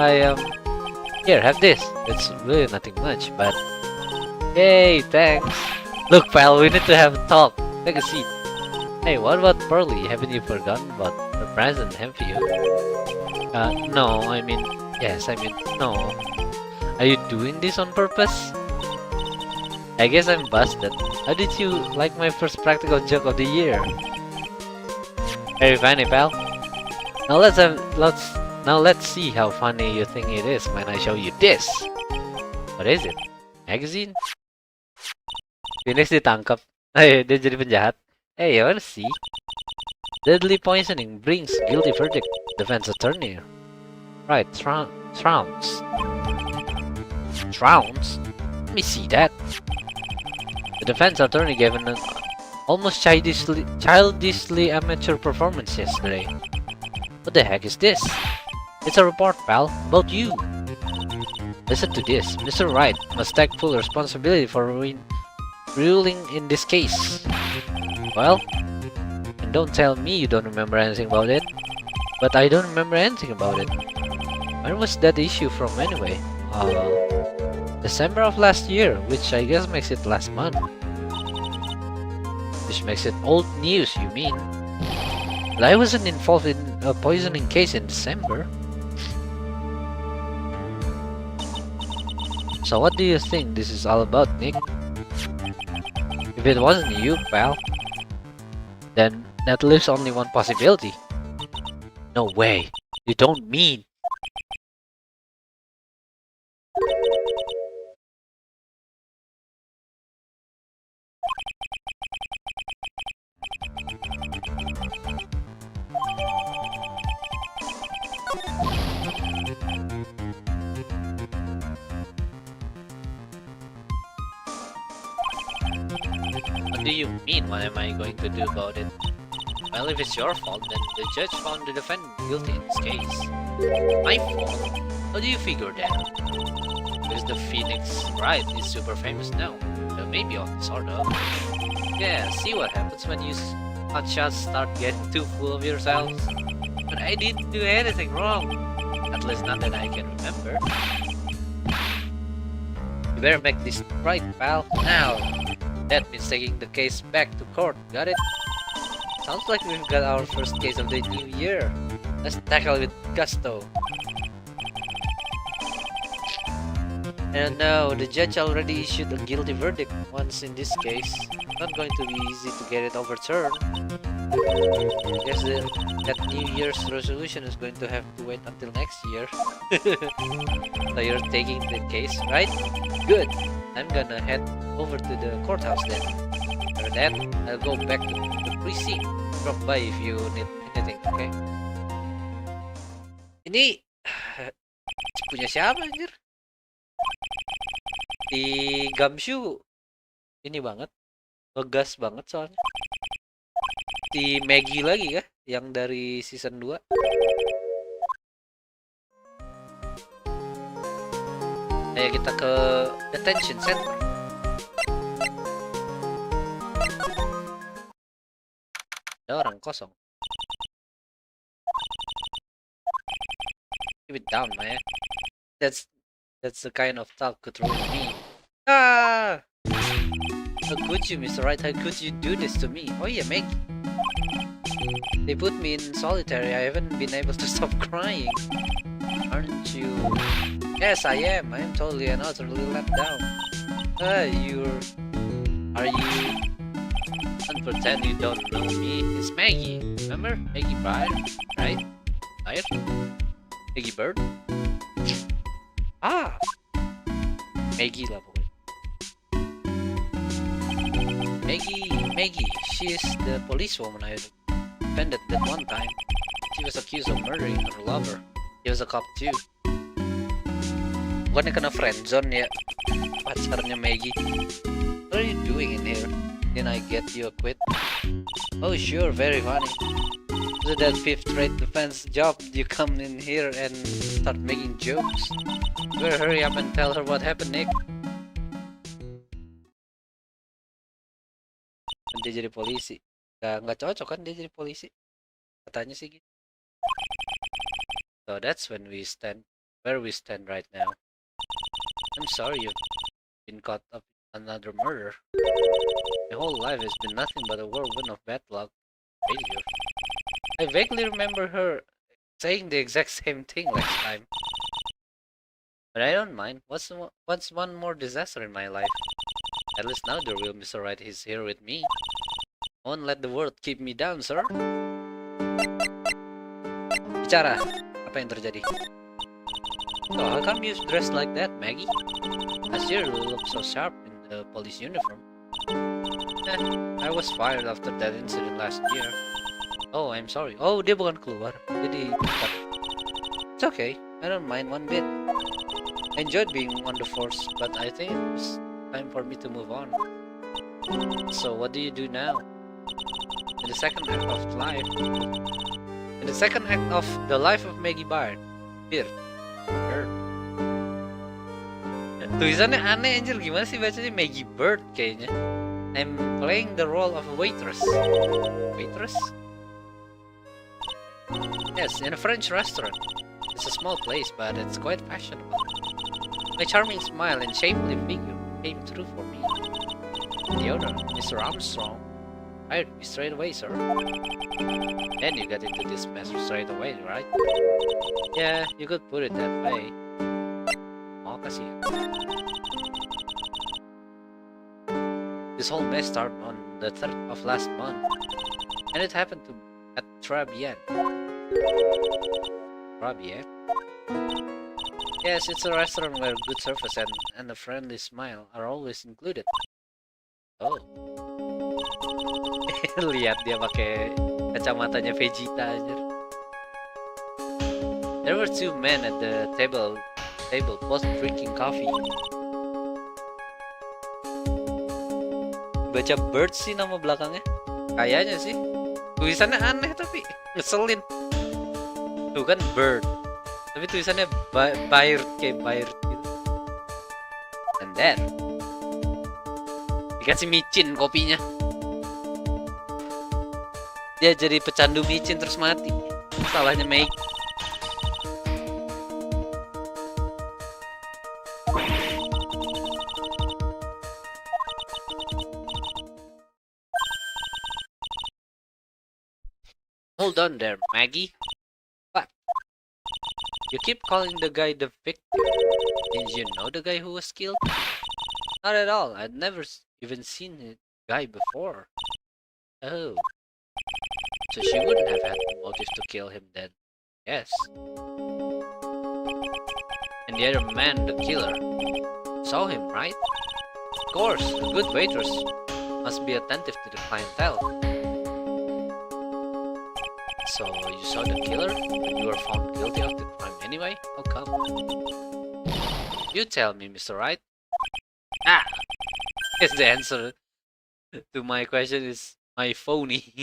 Here, have this. It's really nothing much, but... Hey, thanks. Look, pal, we need to have a talk. Take a seat. Hey, what about Pearly? Haven't you forgotten about her present, have you? No, Yes, no. Are you doing this on purpose? I guess I'm busted. How did you like my first practical joke of the year? Very funny, pal. Now let's see how funny you think it is when I show you this. What is it? Magazine? Phoenix ditangkap. Dia jadi penjahat. Hey, you wanna see? Deadly poisoning brings guilty verdict. Defense attorney. Right, Trounce. Trounce? Let me see that. The defense attorney gave an almost childishly amateur performance yesterday. What the heck is this? It's a report, pal, about you. Listen to this. Mr. Wright must take full responsibility for ruling in this case. Well, and don't tell me you don't remember anything about it. But I don't remember anything about it. When was that issue from anyway? December of last year, which I guess makes it last month. Which makes it old news, you mean? But I wasn't involved in a poisoning case in December. So what do you think this is all about, Nick? If it wasn't you, pal, then that leaves only one possibility. No way. You don't mean... What do you mean? What am I going to do about it? Well, if it's your fault, then the judge found the defendant guilty in this case. My fault? How do you figure that? Because the Phoenix Wright is super famous now. So maybe sort of. Yeah, see what happens when you hotshots start getting too full of yourselves. But I didn't do anything wrong. At least not that I can remember. You better make this right, pal. Now! That means taking the case back to court, got it? Sounds like we've got our first case of the new year. Let's tackle it with gusto. And no, the judge already issued a guilty verdict once in this case. Not going to be easy to get it overturned. I guess that New Year's resolution is going to have to wait until next year. So you're taking the case, right? Good. I'm gonna head over to the courthouse then. After that, I'll go back to the precinct. Drop by if you need anything, okay? Ini punya siapa anjir? Di Gumshoe ini banget, ngegas banget soalnya. Si Maggie lagi kah? Yang dari season 2. Ayo kita ke detention center. Ada orang kosong. Keep it down, man. That's the kind of talk could ruin me. Ah! How could you, Mr. Wright? How could you do this to me? Oh yeah, Maggie. They put me in solitary. I haven't been able to stop crying. Aren't you? Yes, I am. I am totally and utterly let down. Are you? Don't pretend you don't know me. It's Maggie. Remember? Maggie Pryor, right? Pryor? Maggie Bird? Ah! Maggie lah pokoknya. Maggie. She is the policewoman I defended that one time. She was accused of murdering her lover. He was a cop too. Bukannya kena friendzone ya pacarnya Maggie. What are you doing in here? Didn't I get you a quit? Oh sure, very funny. So that fifth rate defense job, you come in here and start making jokes. You better hurry up and tell her what happened, Nick. dia jadi polisi. Nggak cocok kan dia jadi polisi. Katanya sih gitu. So that's when we stand where we stand right now. I'm sorry you've been caught up in another murder. My whole life has been nothing but a whirlwind of bad luck. Failure. I vaguely remember her saying the exact same thing last time. But I don't mind. What's one more disaster in my life? At least now the real Mr. Right is here with me. I won't let the world keep me down, sir. Bicara, apa yang terjadi? Oh, how come you dressed like that, Maggie? Last year you looked so sharp in the police uniform. I was fired after that incident last year. Oh, I'm sorry. Oh, dia bukan keluar. Dia dipecat. It's okay. I don't mind one bit. I enjoyed being on the force, but I think it's time for me to move on. So, what do you do now? In the second act of life. In the second act of the life of Maggie Byrne. Here. Bird. Tulisannya aneh anjir, gimana sih bacanya Maggie Bird kayaknya. I'm playing the role of a waitress. Waitress? Yes, in a French restaurant. It's a small place, but it's quite fashionable. My charming smile and shapely figure came through for me. The owner, Mr. Armstrong, hired me straight away, sir. And you got into this mess straight away, right? Yeah, you could put it that way. Oh, kasih. This whole mess started on the 3rd of last month, and it happened at Trabian. Trabian? Yes, it's a restaurant where good service and a friendly smile are always included. Oh. Lihat dia pakai kacamatanya Vegeta aja. There were 2 men at the table both drinking coffee. Baca Bird sih nama belakangnya. Kayaknya sih. Tulisannya aneh tapi ngeselin. Tuh kan Bird. Tapi tulisannya Baird kayak Baird gitu. And then dikasih micin kopinya. Dia jadi pecandu micin terus mati. Salahnya Meg. Hold on there, Maggie. What? You keep calling the guy the victim. Didn't you know the guy who was killed? Not at all. I'd never even seen the guy before. Oh. So she wouldn't have had the motive to kill him then. Yes. And the other man, the killer, saw him, right? Of course, a good waitress must be attentive to the clientele. So you saw the killer, and you were found guilty of the crime anyway? How come? You tell me, Mr. Wright. Ah! Guess the answer to my question is my phony.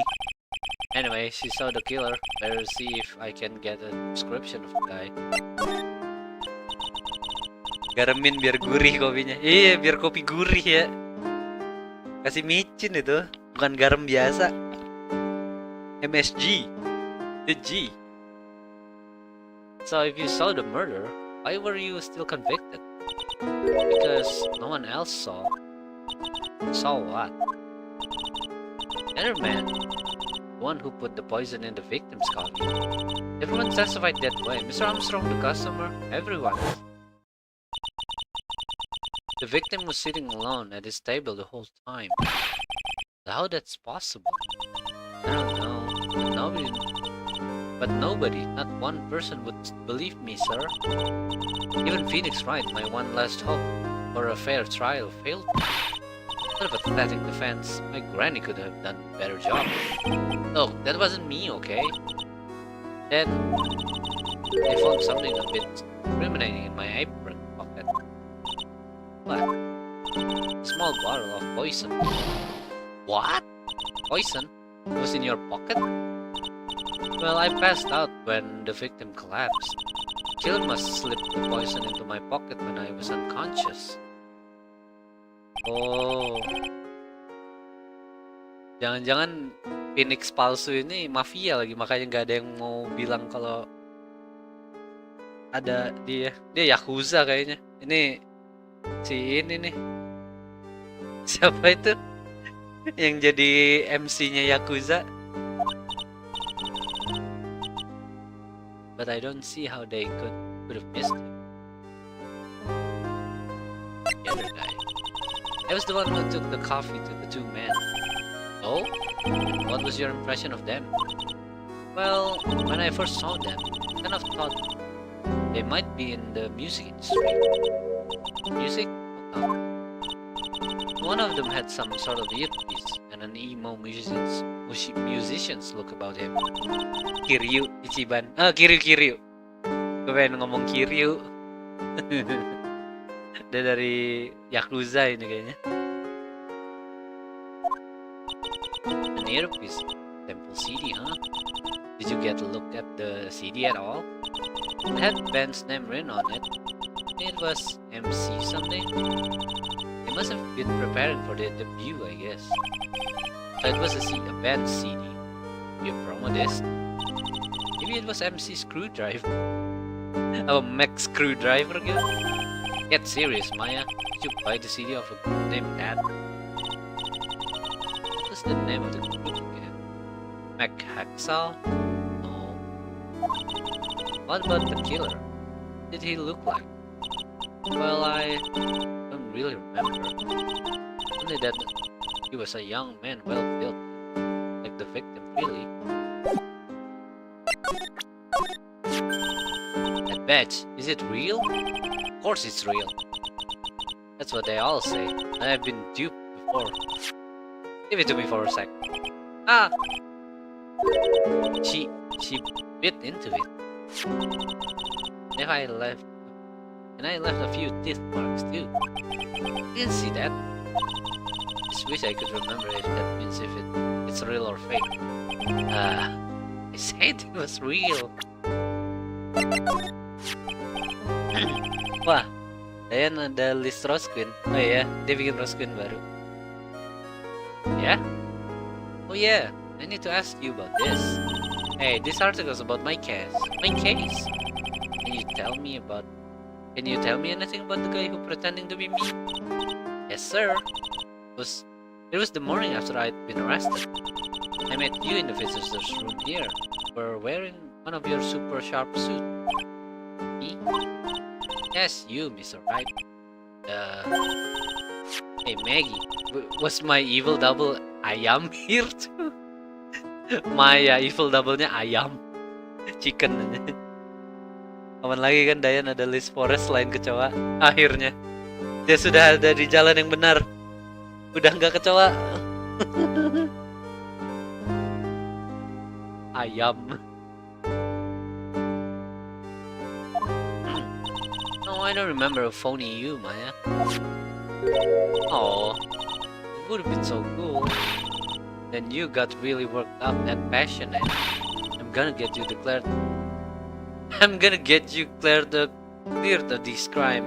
Anyway, she saw the killer. Better see if I can get a description of the guy. Garamin biar gurih kopinya. Iya, biar kopi gurih ya. Kasih micin itu, bukan garam biasa. MSG. The G. So if you saw the murder, why were you still convicted? Because no one else saw. Saw what? The other man, the one who put the poison in the victim's coffee. Everyone testified that way. Mr. Armstrong, the customer, everyone. The victim was sitting alone at his table the whole time. How that's possible? I don't know. But nobody, not one person would believe me, sir. Even Phoenix Wright, my one last hope for a fair trial, failed. What a pathetic defense. My granny could have done a better job. Look, that wasn't me, okay? Then, I found something a bit incriminating in my apron pocket. What? A small bottle of poison. What? Poison? It was in your pocket? Well, I passed out when the victim collapsed. Killer must slip the poison into my pocket when I was unconscious. Oh. Jangan-jangan Phoenix palsu ini mafia lagi, makanya nggak ada yang mau bilang kalau ada dia Yakuza kayaknya. Ini si ini nih. Siapa itu? Yang jadi MC-nya Yakuza. But I don't see how they could have missed him. The other guy. I was the one who took the coffee to the two men. Oh? What was your impression of them? Well, when I first saw them, I kind of thought they might be in the music industry. Music? Oh. One of them had some sort of earpiece and an emo musician's look about him. Kiryu Ichiban. Kiryu. Gue pengen ngomong Kiryu. Dia dari Yakuza ini kayaknya. An earpiece. Temple CD, huh? Did you get to look at the CD at all? It had band's name written on it. It was MC something. They must have been preparing for their debut, I guess. So it was a band CD. Be a promo disc. Maybe it was MC Screwdriver. Oh, Max Screwdriver gitu. Get serious, Maya. Did you buy the CD of a group named that? What was the name of the group again? Mac Haxal? No. What about the killer? What did he look like? Well, I don't really remember. Only that he was a young man, well built, like the victim, really. That badge, is it real? Of course it's real. That's what they all say. I have been duped before. Give it to me for a sec. Ah! She bit into it. And I left a few teeth marks too. You can see that. Just wish I could remember if that means if it's real or fake. I said it was real. Wah, Dayan ada list Rose Queen. Oh iya, dia bikin Rose Queen baru. Yeah? Oh yeah, I need to ask you about this. Hey, this article is about my case. My case? Can you tell me anything about the guy who pretending to be me? Yes, sir. It was the morning after I'd been arrested. I met you in the visitor's room here. You were wearing one of your super sharp suits. Me? Yes, you, Mr. Right. Hey, Maggie. Was my evil double Ayam here too? My evil double-nya Ayam. Chicken. Kapan lagi kan Dayan ada list forest selain kecoa. Akhirnya dia sudah ada di jalan yang benar. Udah nggak kecoa. Ayam. No, I don't remember a phony you, Maya. Oh, it would have been so cool. Then you got really worked up and passionate. I'm gonna get you cleared of this crime.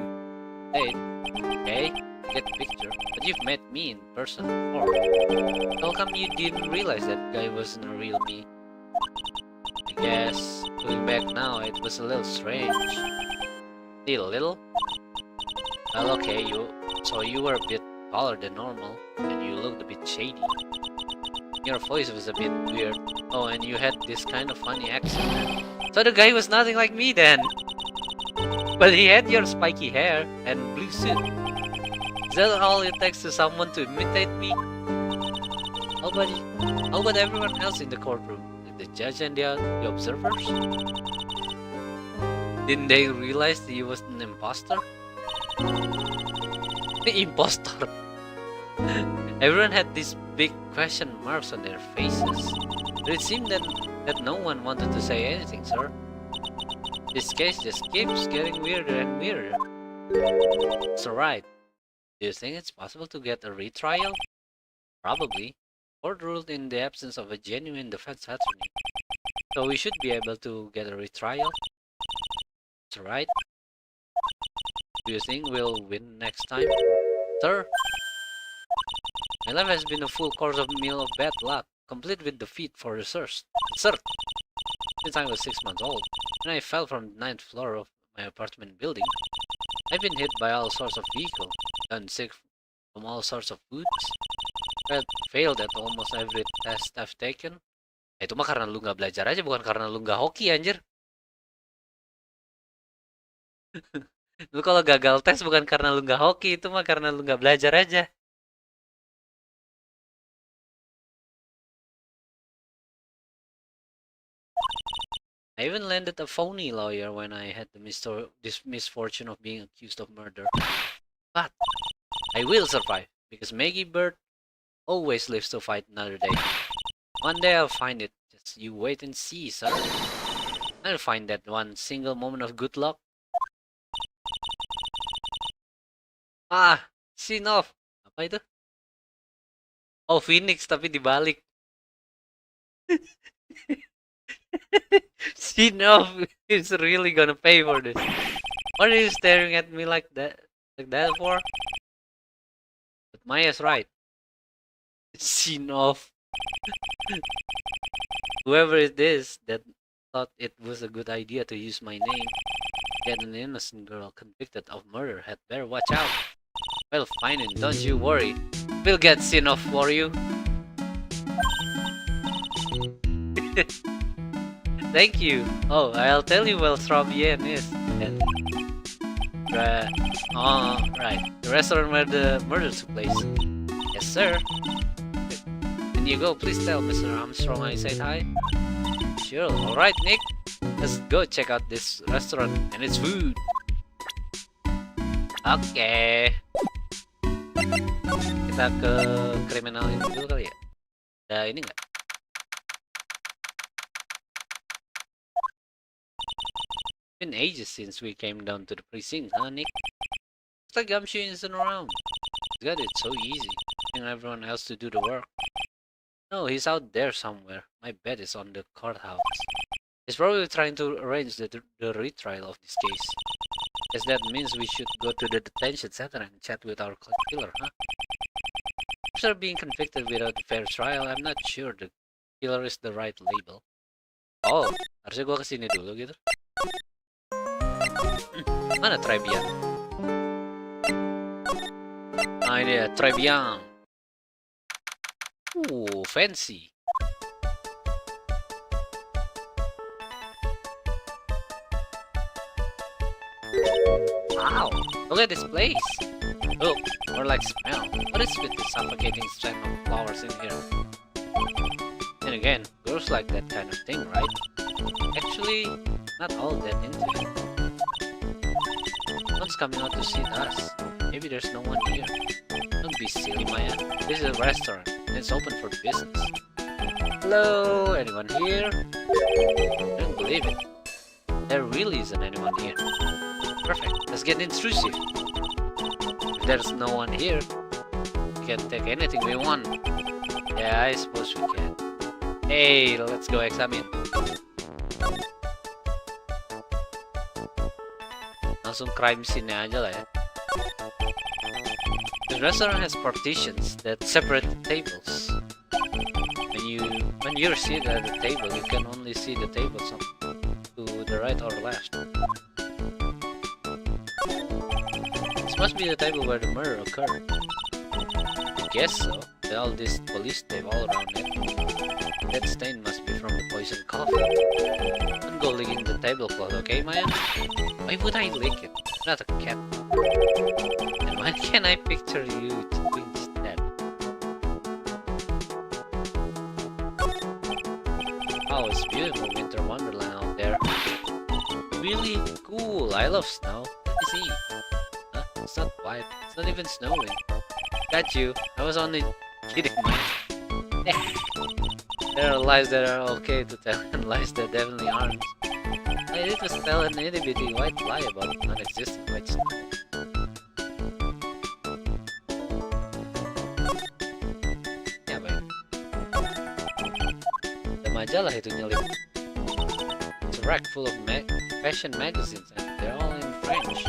Hey, okay, I get the picture. But you've met me in person before. How come you didn't realize that guy wasn't a real me? I guess, looking back now, it was a little strange. Still a little? Well, okay, so you were a bit taller than normal, and you looked a bit shady. Your voice was a bit weird. Oh, and you had this kind of funny accent. So the guy was nothing like me then. But he had your spiky hair and blue suit. Is that all it takes to someone to imitate me? How about everyone else in the courtroom? Like the judge and the observers? Didn't they realize that he was an imposter? Imposter. Everyone had these big question marks on their faces. But it seemed that no one wanted to say anything, sir. This case just keeps getting weirder and weirder. It's alright. Do you think it's possible to get a retrial? Probably. Court ruled in the absence of a genuine defense attorney. So we should be able to get a retrial. It's alright. Do you think we'll win next time? Sir? My life has been a full course of meal of bad luck, complete with defeat for dessert. Since I was 6 months old, when I fell from the 9th floor of my apartment building. I've been hit by all sorts of vehicles, gotten sick from all sorts of foods, failed at almost every test I've taken. Itu mah karena lu nggak belajar aja, bukan karena lu nggak hoki, anjir. Lu kalau gagal tes bukan karena lu nggak hoki, itu mah karena lu nggak belajar aja. I even landed a phony lawyer when I had this misfortune of being accused of murder. But I will survive, because Maggie Bird always lives to fight another day. One day I'll find it. Just you wait and see, son. I'll find that one single moment of good luck. Ah, scene off. Apa itu? Oh, Phoenix tapi dibalik. Scene off is really gonna pay for this. What are you staring at me like that for? But Maya's right. Scene off. Whoever it is that thought it was a good idea to use my name, get an innocent girl convicted of murder, had better watch out. Well, fine, and don't you worry. We'll get scene off for you. Thank you. Oh, I'll tell you where Strabien is. Right. The restaurant where the murder took place. Yes, sir. When you go, please tell Mr. Armstrong I said hi. Sure. Alright, Nick. Let's go check out this restaurant and its food. Oke. Kita ke kriminal ini dulu kali ya. Ada ini nggak? Been ages since we came down to the precinct, huh, Nick? It's like Gumshoe isn't around. He's got it so easy, getting everyone else to do the work. No, he's out there somewhere. My bet is on the courthouse. He's probably trying to arrange the retrial of this case. Guess that means we should go to the detention center and chat with our killer, huh? After being convicted without a fair trial, I'm not sure the killer is the right label. Oh, harusnya gua kesini dulu gitu. Mana Trebian? Ah, ini ya, Trebian. Fancy. Wow, look at this place. Look, more like smell. What is with this suffocating strand of flowers in here? Then again, girls like that kind of thing, right? Actually, not all that into it. No one's coming out to see us. Maybe there's no one here. Don't be silly, Maya. This is a restaurant, and it's open for business. Hello, anyone here? I don't believe it. There really isn't anyone here. Perfect, let's get intrusive. If there's no one here, we can take anything we want. Yeah, I suppose we can. Hey, let's go examine. Langsung crime scene aja lah ya. The restaurant has partitions that separate the tables. When you're seated at the table, you can only see the tables to the right or left. This must be the table where the murder occurred. I guess so. With all this police tape all around it. That stain must be from the poison coffee. Don't go licking the tablecloth, okay, Maya? Why would I lick it? I'm not a cat. And why can't I picture you doing this instead? Oh, it's beautiful winter wonderland out there. Really cool. I love snow. Let me see. Huh? It's not white. It's not even snowing. Got you. I was only kidding, Maya. There are lies that are okay to tell and lies that definitely aren't. I did just tell an itty-bitty white lie about non-existent white snow. Ya, baik. The majalah itu nyelip. It's a rack full of fashion magazines and they're all in French.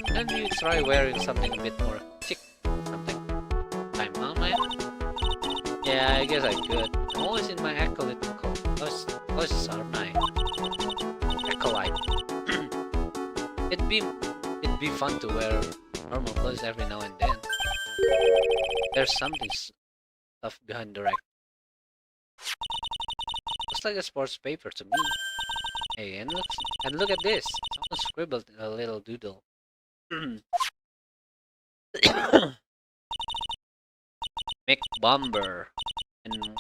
Maybe you try wearing something a bit more chic. Something. Time, huh, Maya? Yeah, I guess I could. I'm always in my acolytical clothes, aren't I? Acolyte. It'd be fun to wear normal clothes every now and then. There's something stuff behind the rack. Looks like a sports paper to me. Hey, and look at this. Someone scribbled a little doodle. Mick Bomber. And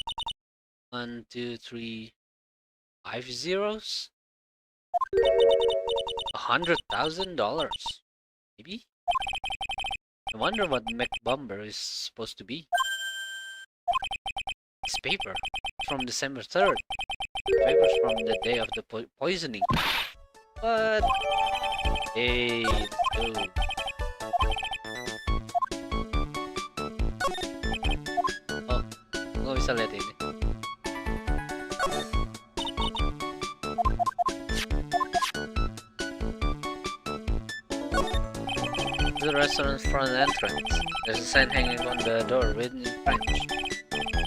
1, 2, 3, 5 zeros? $100,000. Maybe? I wonder what Mick Bomber is supposed to be. This paper from December 3rd. Papers from the day of the poisoning. What? Hey, let's go. Oh, nggak bisa lihat ini. The restaurant's front entrance. There's a sign hanging on the door written in French.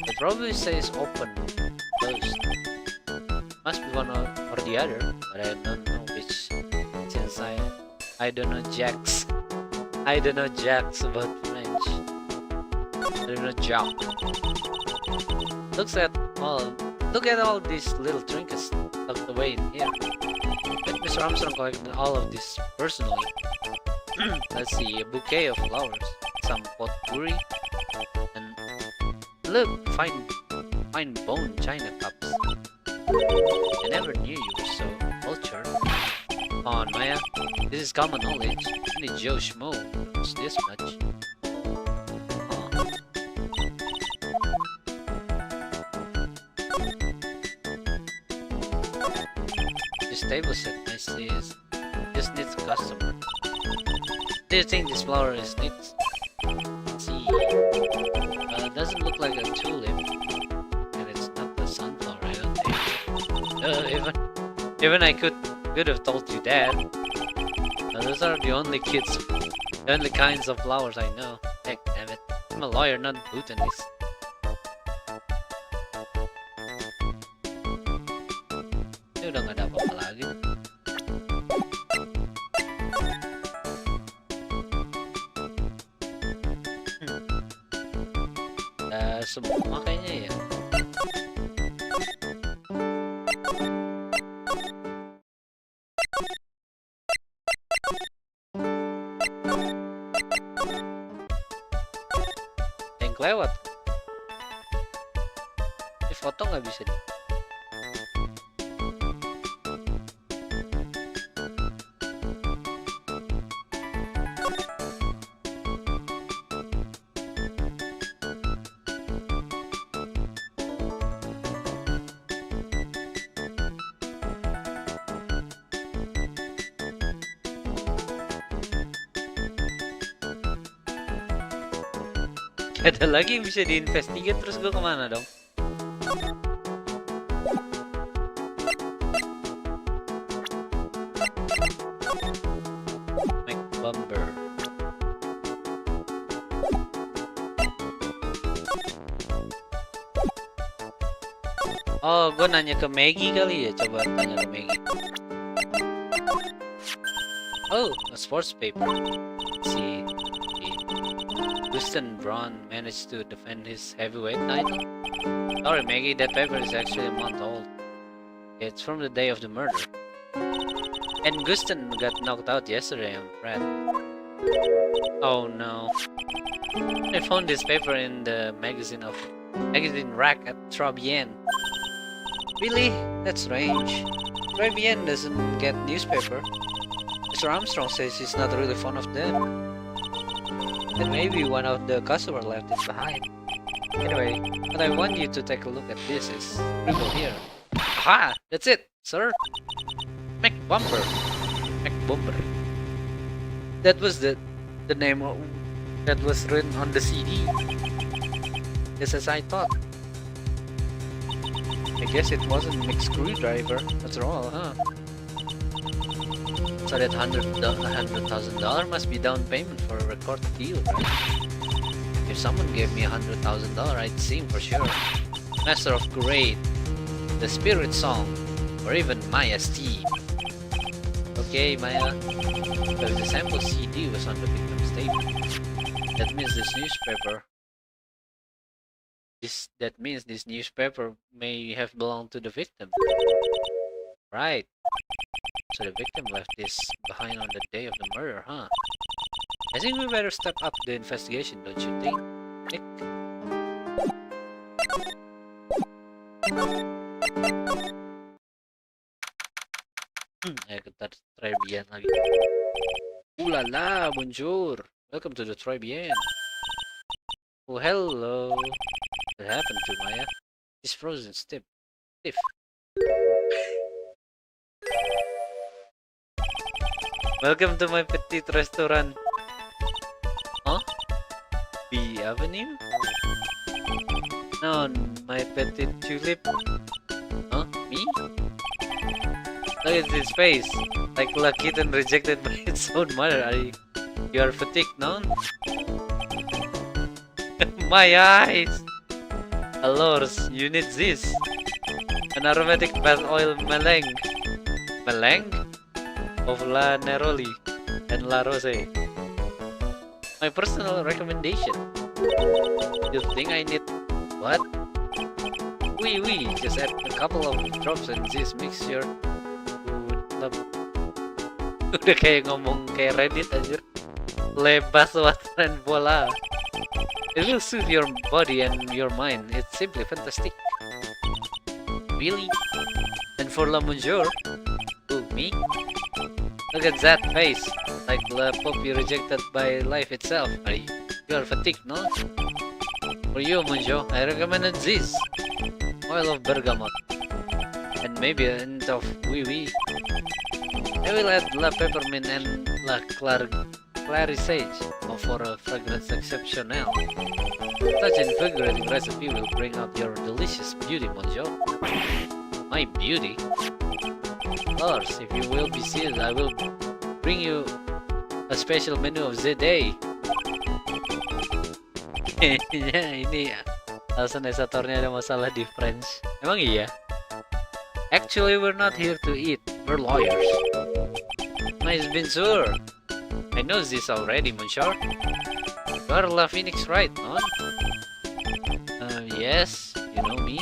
It probably says open, closed. Must be one or the other, but I don't know which. Since I don't know jacks. I don't know jacks about French. I don't know jack. Look at all these little trinkets tucked away in here. But Mr. Armstrong collected all of this personally. Let's see, a bouquet of flowers, some potpourri, and look, fine bone china cups. I never knew you were so cultured. Come on, Maya, this is common knowledge. Only Joe Schmo knows this much. This table set nicely is just needs a customer. Do you think this flower is neat? Let's see. Doesn't look like a tulip. And it's not a sunflower, I don't think. Even I could have told you that. Those are the only kinds of flowers I know. Heck damn it. I'm a lawyer, not a botanist. Ini udah gak ada apa-apa lagi. Semua kayaknya ya. Yang kelewat. Ini foto nggak bisa di. Ada lagi yang bisa diinvestigate, terus gue kemana dong? Mick Bomber. Oh, gue nanya ke Maggie kali ya, coba tanya ke Maggie. Oh, a sports paper. Let's see. Dustin Braun managed to defend his heavyweight title? Sorry Maggie, that paper is actually a month old. It's from the day of the murder. And Gustin got knocked out yesterday, I'm afraid. Oh no. I found this paper in the magazine rack at Trabien. Really? That's strange. Trabien doesn't get newspaper. Mr. Armstrong says he's not really fond of them. And maybe one of the customer left it behind. Anyway, what I want you to take a look at this is scribbled here. Aha! That's it, sir! Mick Bomber. That was the name that was written on the CD. Just as I thought. I guess it wasn't Mick Screwdriver after all, huh? So that $100,000 must be down payment for a record deal, right? If someone gave me $100,000, I'd sing for sure. Master of Great, The Spirit Song, or even Maya's Theme. Okay, Maya. So the sample CD was on the victim's table. That means this newspaper may have belonged to the victim. Right. So the victim left this behind on the day of the murder, huh? I think we better step up the investigation, don't you think, Nick? Ayo kita try Bien lagi. Ulala, bonjour. Welcome to the Try Bien. Oh, hello. What happened to Maya? She's frozen stiff. Welcome to my petite restaurant. Huh? B Avenue? No, my petite tulip. Huh? Me? Look at his face. Like a kitten rejected by its own mother. You are fatigued, no? My eyes! Allures, you need this. An aromatic bath oil melange. Melange? Of La Neroli and La Rose. My personal recommendation. You think I need what? Oui, just add a couple of drops and this mixture. Udah kayak ngomong kayak Reddit aja. Lebas water and voila. It will soothe your body and your mind. It's simply fantastic. Really? And for La Bonjour? Who, me? Look at that face, like the puppy rejected by life itself. You are fatigued, no? For you, Munjo, I recommended this. Oil of bergamot. And maybe a hint of wee-wee. I will add la peppermint and la clary sage for a fragrance exceptional. Such an invigorating recipe will bring out your delicious beauty, Munjo. My beauty? Lors, if you will be seated, I will bring you a special menu of the day. Ini alasan esatornya ada masalah di French. Emang iya? Actually, we're not here to eat. We're lawyers. Nice been sure. I know this already, monsieur. You are La Phoenix, right, no? Yes, you know me.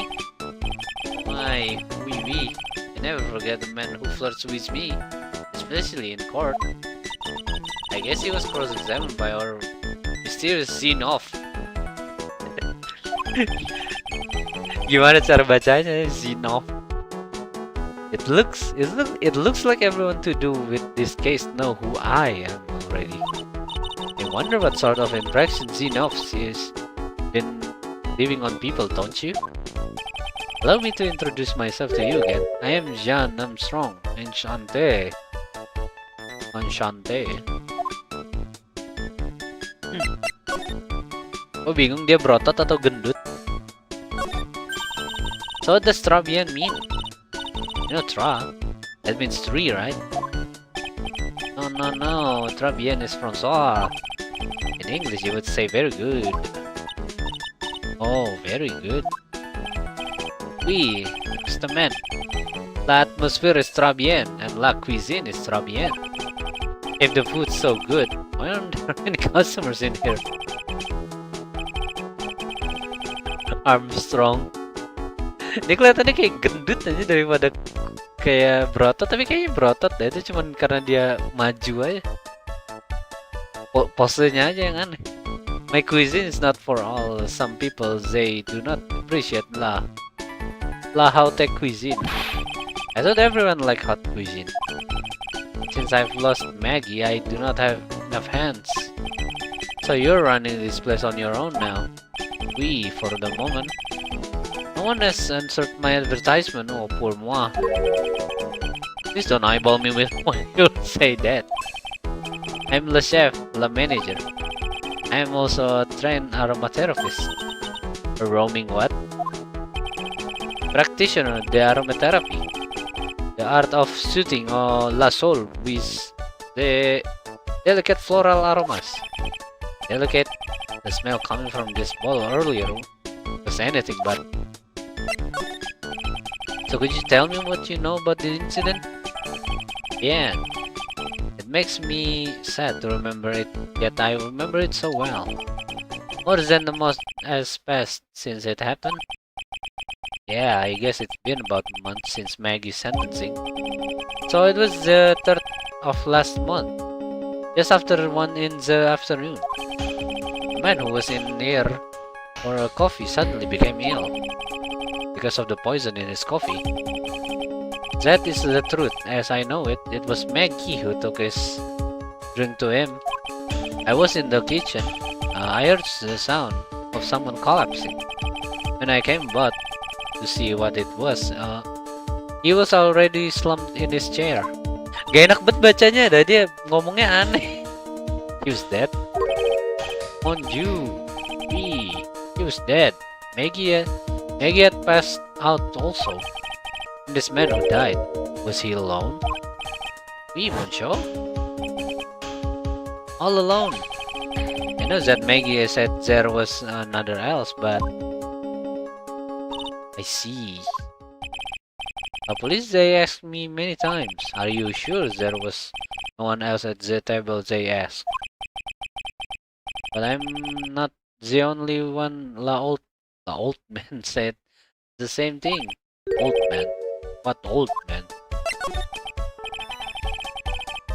My oui. I never forget the man who flirts with me, especially in court. I guess he was cross-examined by our mysterious Xenof. Gimana cara bacanya Xenof? It looks like everyone to do with this case know who I am already. I wonder what sort of impression Xenof has been leaving on people, don't you? Allow me to introduce myself to you again. I am Jean Armstrong. Enchanté. Oh, bingung dia berotot atau gendut. So what does Très bien mean? You know Tra? That means 3, right? No. Très bien is François. In English you would say very good. Oh, very good. Oui, justement. La atmosphere is très bien, and la cuisine is très bien. If the food's so good, why aren't there any customers in here? Armstrong. Dia kelihatannya kayak gendut aja daripada kayak berotot, tapi kayaknya berotot deh. Itu cuman karena dia maju aja. Posenya aja yang aneh. My cuisine is not for all. Some people, they do not appreciate la haute cuisine. I thought everyone liked hot cuisine. Since I've lost Maggie, I do not have enough hands. So you're running this place on your own now. Oui, for the moment. No one has answered my advertisement. Oh, pour moi. Please don't eyeball me with when you say that. I'm le chef, la manager. I am also a trained aromatherapist. A roaming what? Practitioner, the aromatherapy. The art of soothing la soul with the delicate floral aromas. delicate. The smell coming from this bottle earlier was anything but. So could you tell me what you know about the incident? Yeah, it makes me sad to remember it, yet I remember it so well. More than the most has passed since it happened. Yeah, I guess it's been about a month since Maggie's sentencing. So it was the 3rd of last month, just after 1 in the afternoon. The man who was in here for a coffee suddenly became ill because of the poison in his coffee. That is the truth, as I know it. It was Maggie who took his drink to him. I was in the kitchen. I heard the sound of someone collapsing. When I came back to see what it was, he was already slumped in his chair. Gak enak banget bacanya, dah dia ngomongnya aneh. He was dead. Mon Dieu, he was dead. Maggie had passed out also. And this man who died, was he alone? Oui, monsieur. All alone. I know that Maggie said there was another else, but I see. The police, they asked me many times, are you sure there was no one else at the table, they asked. But I'm not the only one. The old man said the same thing. Old man? What old man?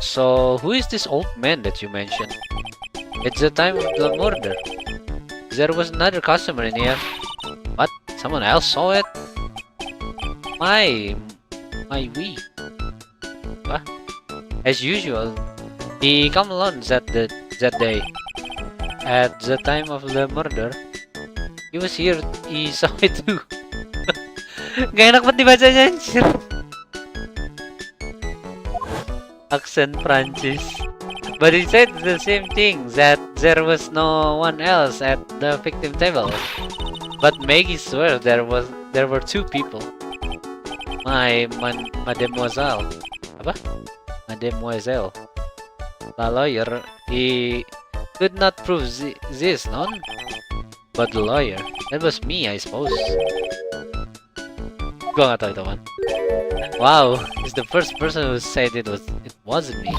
So, who is this old man that you mentioned? It's the time of the murder. There was another customer in here. What? Someone else saw it? My we. What? As usual, he come alone that day. At the time of the murder, he was here. He saw it too. Gak enak banget dibacanya, anjir. Accent Prancis. But he said the same thing, that there was no one else at the victim table. But Maggie swears there were 2 people. Mademoiselle. Apa? Mademoiselle. The lawyer, he could not prove this, none. But the lawyer, that was me, I suppose. Gua nggak tahu itu man. Wow, he's the first person who said it wasn't me.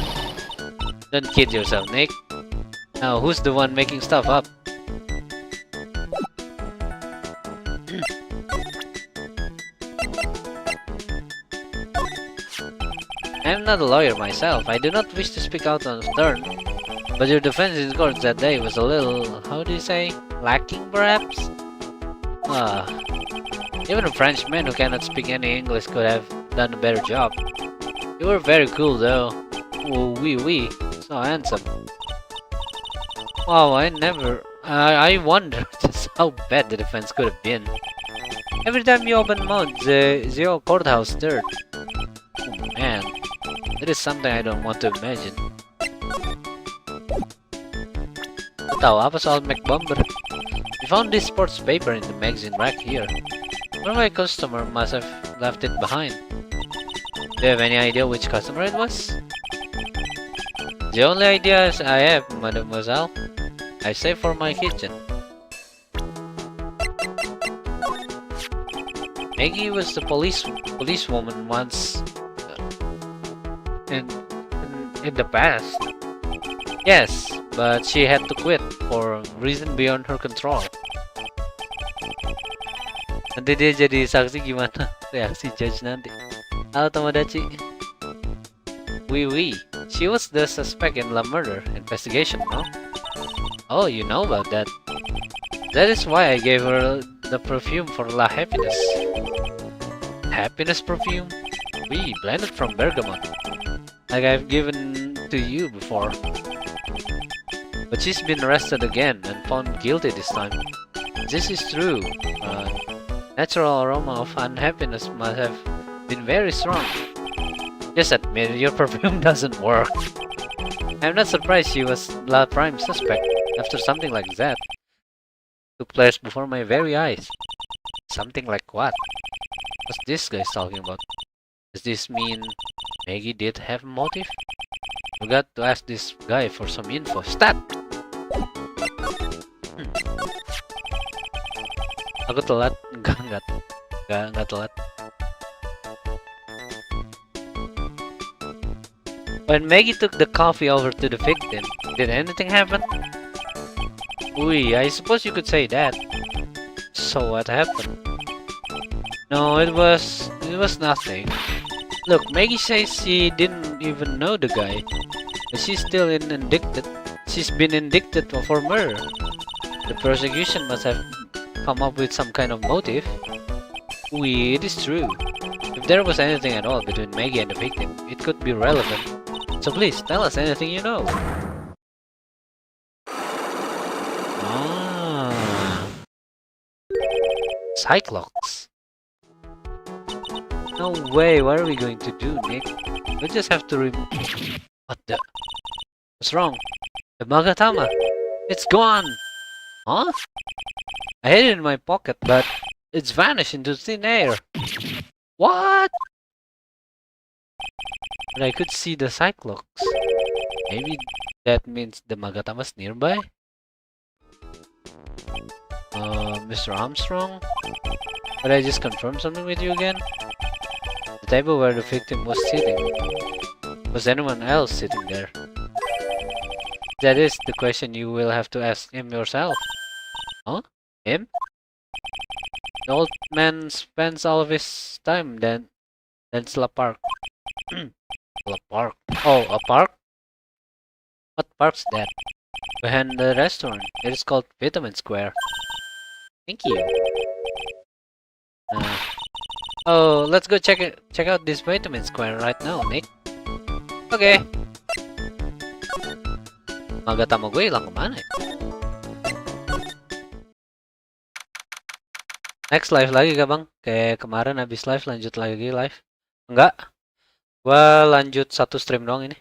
Don't kid yourself, Nick. Now, who's the one making stuff up? I'm not a lawyer myself. I do not wish to speak out on turn. But your defense in court that day was a little, how do you say, lacking perhaps? Even a Frenchman who cannot speak any English could have done a better job. You were very cool though. Oh, oui, so handsome. Wow, I wonder just how bad the defense could have been. Every time you open mouth, the whole courthouse stirred. Oh man, that is something I don't want to imagine. Tahu apa soal MacBomber? We found this sports paper in the magazine rack here. One of my customer must have left it behind. Do you have any idea which customer it was? The only idea I have, mademoiselle, I save for my kitchen. Maggie was the policewoman once in the past. Yes, but she had to quit for a reason beyond her control. Nanti dia jadi saksi gimana? Reaksi judge nanti. Halo Tomodachi. Oui. She was the suspect in the murder investigation, no? Oh, you know about that. That is why I gave her the perfume for La Happiness. Happiness perfume? Oui, blended from Bergabung. Like I've given to you before. But she's been arrested again and found guilty this time. This is true. Natural aroma of unhappiness must have been very strong. Just admit your perfume doesn't work. I'm not surprised she was the prime suspect after something like that took place before my very eyes. Something like what? What's this guy talking about? Does this mean Maggie did have a motive? Forgot to ask this guy for some info. Stop! Aku telat? Enggak telat. When Maggie took the coffee over to the victim, did anything happen? Ui, I suppose you could say that. So what happened? No, it was nothing. Look, Maggie says she didn't even know the guy, but she's still indicted. She's been indicted for murder. The prosecution must have come up with some kind of motive. Ui, it is true. If there was anything at all between Maggie and the victim, it could be relevant. So please, tell us anything you know. Ah. Cyclops. No way, what are we going to do, Nick? We just have to What the? What's wrong? The Magatama! It's gone! Huh? I had it in my pocket, but it's vanished into thin air. What? But I could see the Cyclops. Maybe that means the Magatama's nearby? Mr. Armstrong? Could I just confirm something with you again? The table where the victim was sitting. Was anyone else sitting there? That is the question you will have to ask him yourself. Huh? Him? The old man spends all of his time then La Park. La Park. Oh, a park? What park's that? Behind the restaurant. It is called Vitamin Square. Thank you. Oh, let's go check out this Vitamin Square right now, Nick. Okay. Magatama gue hilang kemana ya? Next live lagi gak bang? Kayak kemarin habis live lanjut lagi live? Enggak. Gua lanjut satu stream doang ini.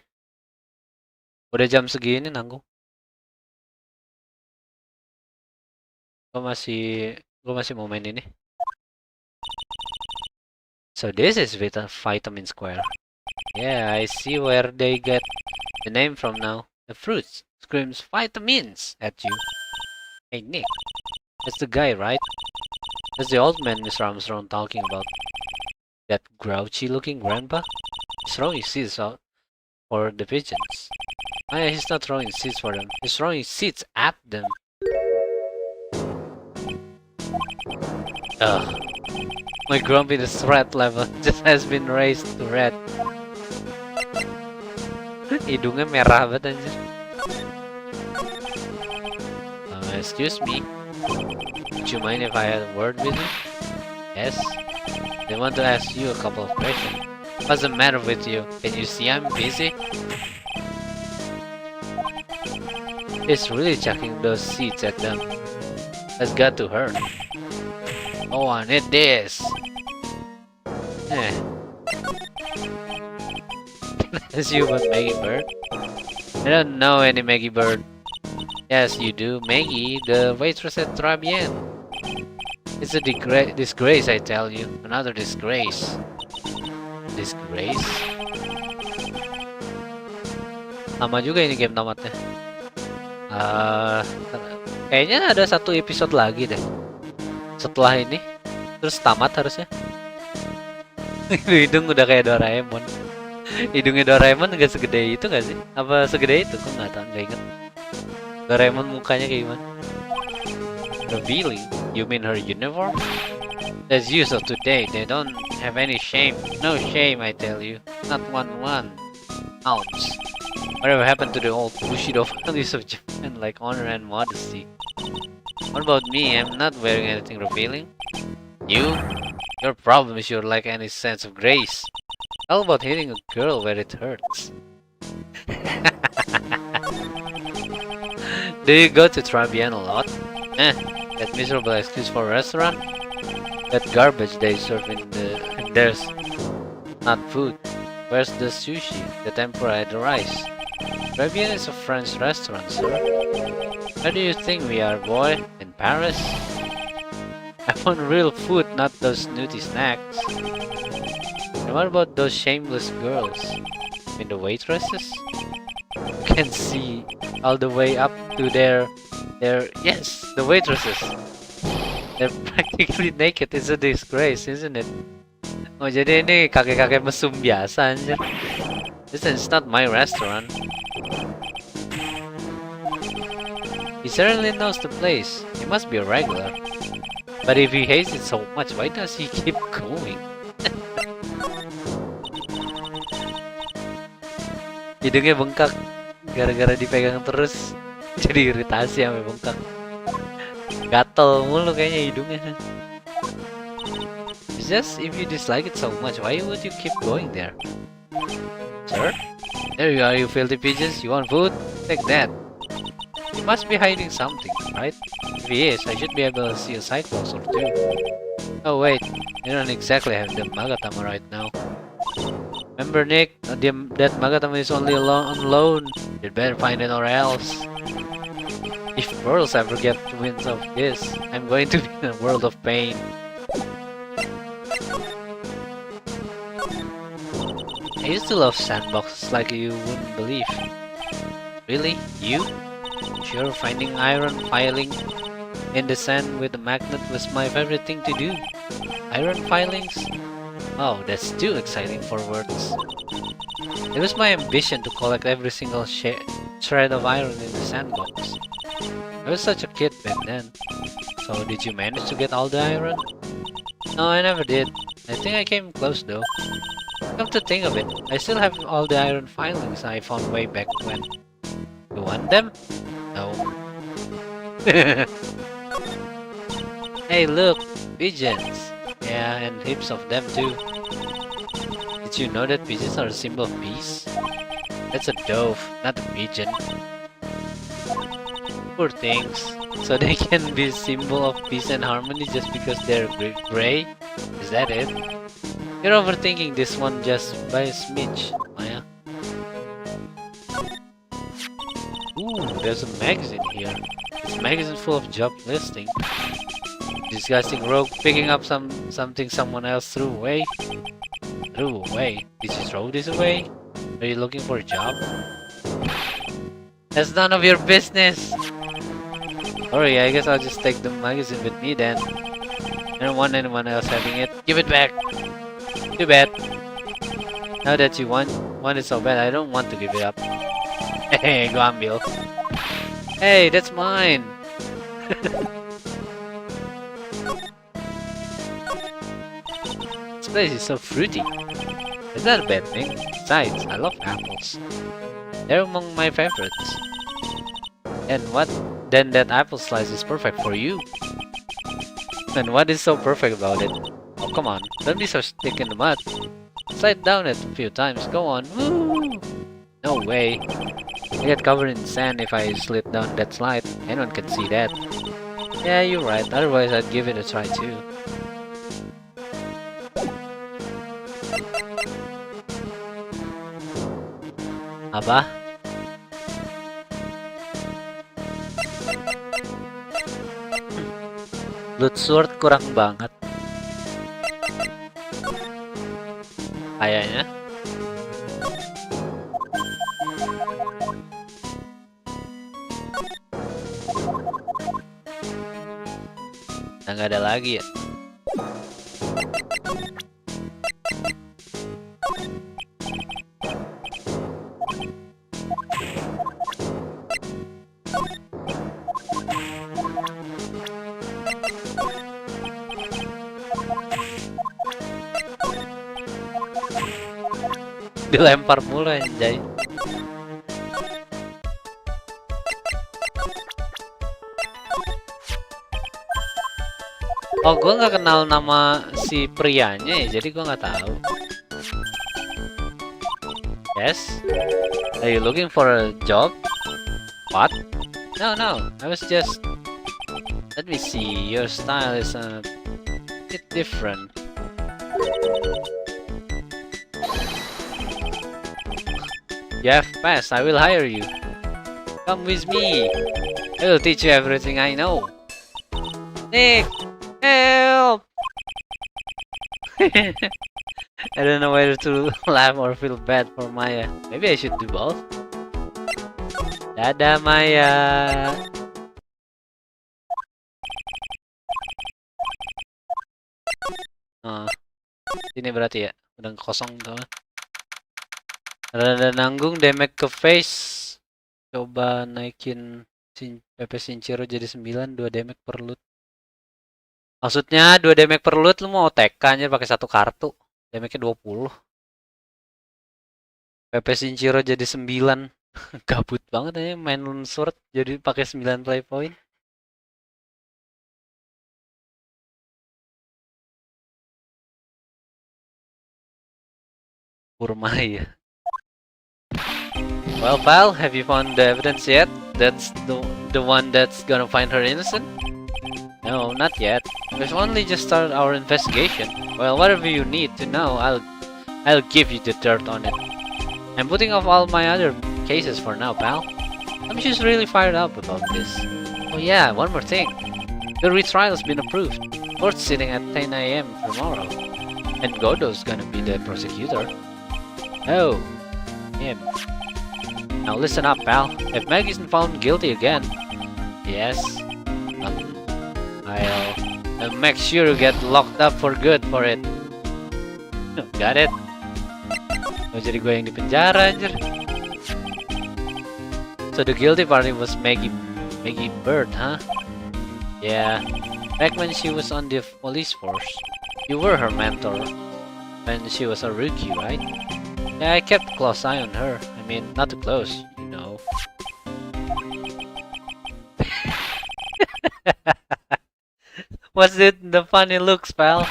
Udah jam segini nanggung. Gua masih mau main ini. So this is Vitamin Square. Yeah, I see where they get the name from now. The fruit screams vitamins at you. Hey Nick, that's the guy, right? That's the old man Mr. Armstrong talking about. That grouchy looking grandpa? He's throwing seeds out for the pigeons. He's not throwing seeds for them. He's throwing seeds at them. Ugh. My grumpiness threat level just has been raised to red. Hidungnya merah banget anjir. Excuse me. Would you mind if I had a word with you? Yes. I want to ask you a couple of questions. What's the matter with you? Can you see I'm busy? He's really chucking those seeds at them. That's got to hurt. Oh, I need this. That's you, but Maggie Bird? I don't know any Maggie Bird. Yes, you do. Maggie, the waitress at Trabian. It's a disgrace, I tell you. Another disgrace. Disgrace? Lama juga ini game tamatnya. Kayaknya ada satu episode lagi deh. Setelah ini. Terus tamat harusnya. Hidung udah kayak Doraemon. Hidungnya Doraemon gak segede itu gak sih? Apa segede itu? Kok gak tau, gak inget. Doraemon mukanya kayak gimana? Revealing? You mean her uniform? That's you, so today they don't have any shame. No shame, I tell you. Not one ounce. Whatever happened to the old Bushido values of Japan, like honor and modesty? What about me? I'm not wearing anything revealing. You? Your problem is you lack any sense of grace. How about hitting a girl where it hurts? Do you go to Trabian a lot? That miserable excuse for a restaurant? That garbage they serve in there's not food. Where's the sushi, the tempura, and the rice? Trabian is a French restaurant, sir. Where do you think we are, boy? In Paris? I want real food, not those snooty snacks. And what about those shameless girls? I mean the waitresses? You can see all the way up to their yes, the waitresses. They're practically naked. It's a disgrace, isn't it? Oh, jadi ini kakek-kakek mesum biasa anjir. This is not my restaurant. He certainly knows the place. He must be a regular. But if he hates it so much, why does he keep going? Hidungnya bengkak gara-gara dipegang terus. Jadi iritasi sampai bengkak. Gatel mulu kayaknya hidungnya. It's just if you dislike it so much, why would you keep going there? Sir? There you are, you filthy pigeons. You want food? Take that. He must be hiding something, right? If he is, I should be able to see a cyclops or two. Oh wait, you don't exactly have the Magatama right now. Remember Nick, that Magatama is only on loan. You'd better find it or else. If girls ever get wind of this, I'm going to be in a world of pain. I used to love sandboxes like you wouldn't believe. Really? You? Sure, finding iron filing in the sand with a magnet was my favorite thing to do. Iron filings? Oh, that's too exciting for words. It was my ambition to collect every single shred of iron in the sandbox. I was such a kid back then. So did you manage to get all the iron? No, I never did. I think I came close though. Come to think of it, I still have all the iron filings I found way back when. You want them? No. Hey look, pigeons. Yeah, and heaps of them too. Did you know that pigeons are a symbol of peace? That's a dove, not a pigeon. Poor things. So they can be a symbol of peace and harmony just because they're gray? Is that it? You're overthinking this one just by a smidge, Maya. Ooh, there's a magazine here. This magazine full of job listing. Disgusting rogue picking up something someone else threw away. Threw away? Did you throw this away? Are you looking for a job? That's none of your business! Sorry, I guess I'll just take the magazine with me then. I don't want anyone else having it. Give it back! Too bad. Now that you want it so bad, I don't want to give it up. Hey, go on, Bill. Hey, that's mine! This place is so fruity. Is that a bad thing? Besides, I love apples. They're among my favorites. And what? Then that apple slice is perfect for you. And what is so perfect about it? Oh, come on. Don't be so stick in the mud. Slide down it a few times. Go on. Woo! No way. I get covered in sand if I slid down that slide. Anyone can see that. Yeah, you're right. Otherwise, I'd give it a try too. Apa? Blood sword kurang banget. Kayaknya. Nah, nggak ada lagi ya. Dilempar mulu anjay. Oh, gue nggak kenal nama si prianya ya, jadi gue nggak tahu. Yes? Are you looking for a job? What? No, I was just... Let me see, your style is a bit different. You have passed, I will hire you. Come with me. I will teach you everything I know. Nick! Help! I don't know whether to laugh or feel bad for Maya. Maybe I should do both. Dadah Maya! Ini berarti ya, udah kosong tuh. Rada nanggung damage ke face. Coba naikin PP Sinchiro jadi 9, 2 damage per loot. Maksudnya 2 damage per loot, lu mau TK nya pakai satu kartu. Damage-nya 20. PP Sinchiro jadi 9. Gabut banget aja main sword jadi pakai 9 play point. Kurma ya. Well, pal, have you found the evidence yet? That's the one that's gonna find her innocent? No, not yet. We've only just started our investigation. Well, whatever you need to know, I'll give you the dirt on it. I'm putting off all my other cases for now, pal. I'm just really fired up about this. Oh yeah, one more thing. The retrial's been approved. Court's sitting at 10 AM tomorrow. And Godo's gonna be the prosecutor. Oh, him. Now listen up, pal. If Meg isn't found guilty again, yes, I'll make sure you get locked up for good for it. Got it? Mau jadi gue yang di penjara anjir. So the guilty party was Maggie Bird, huh? Yeah, back when she was on the police force. You were her mentor when she was a rookie, right? Yeah, I kept a close eye on her. I mean, not too close, you know. What's it? The funny looks, pal.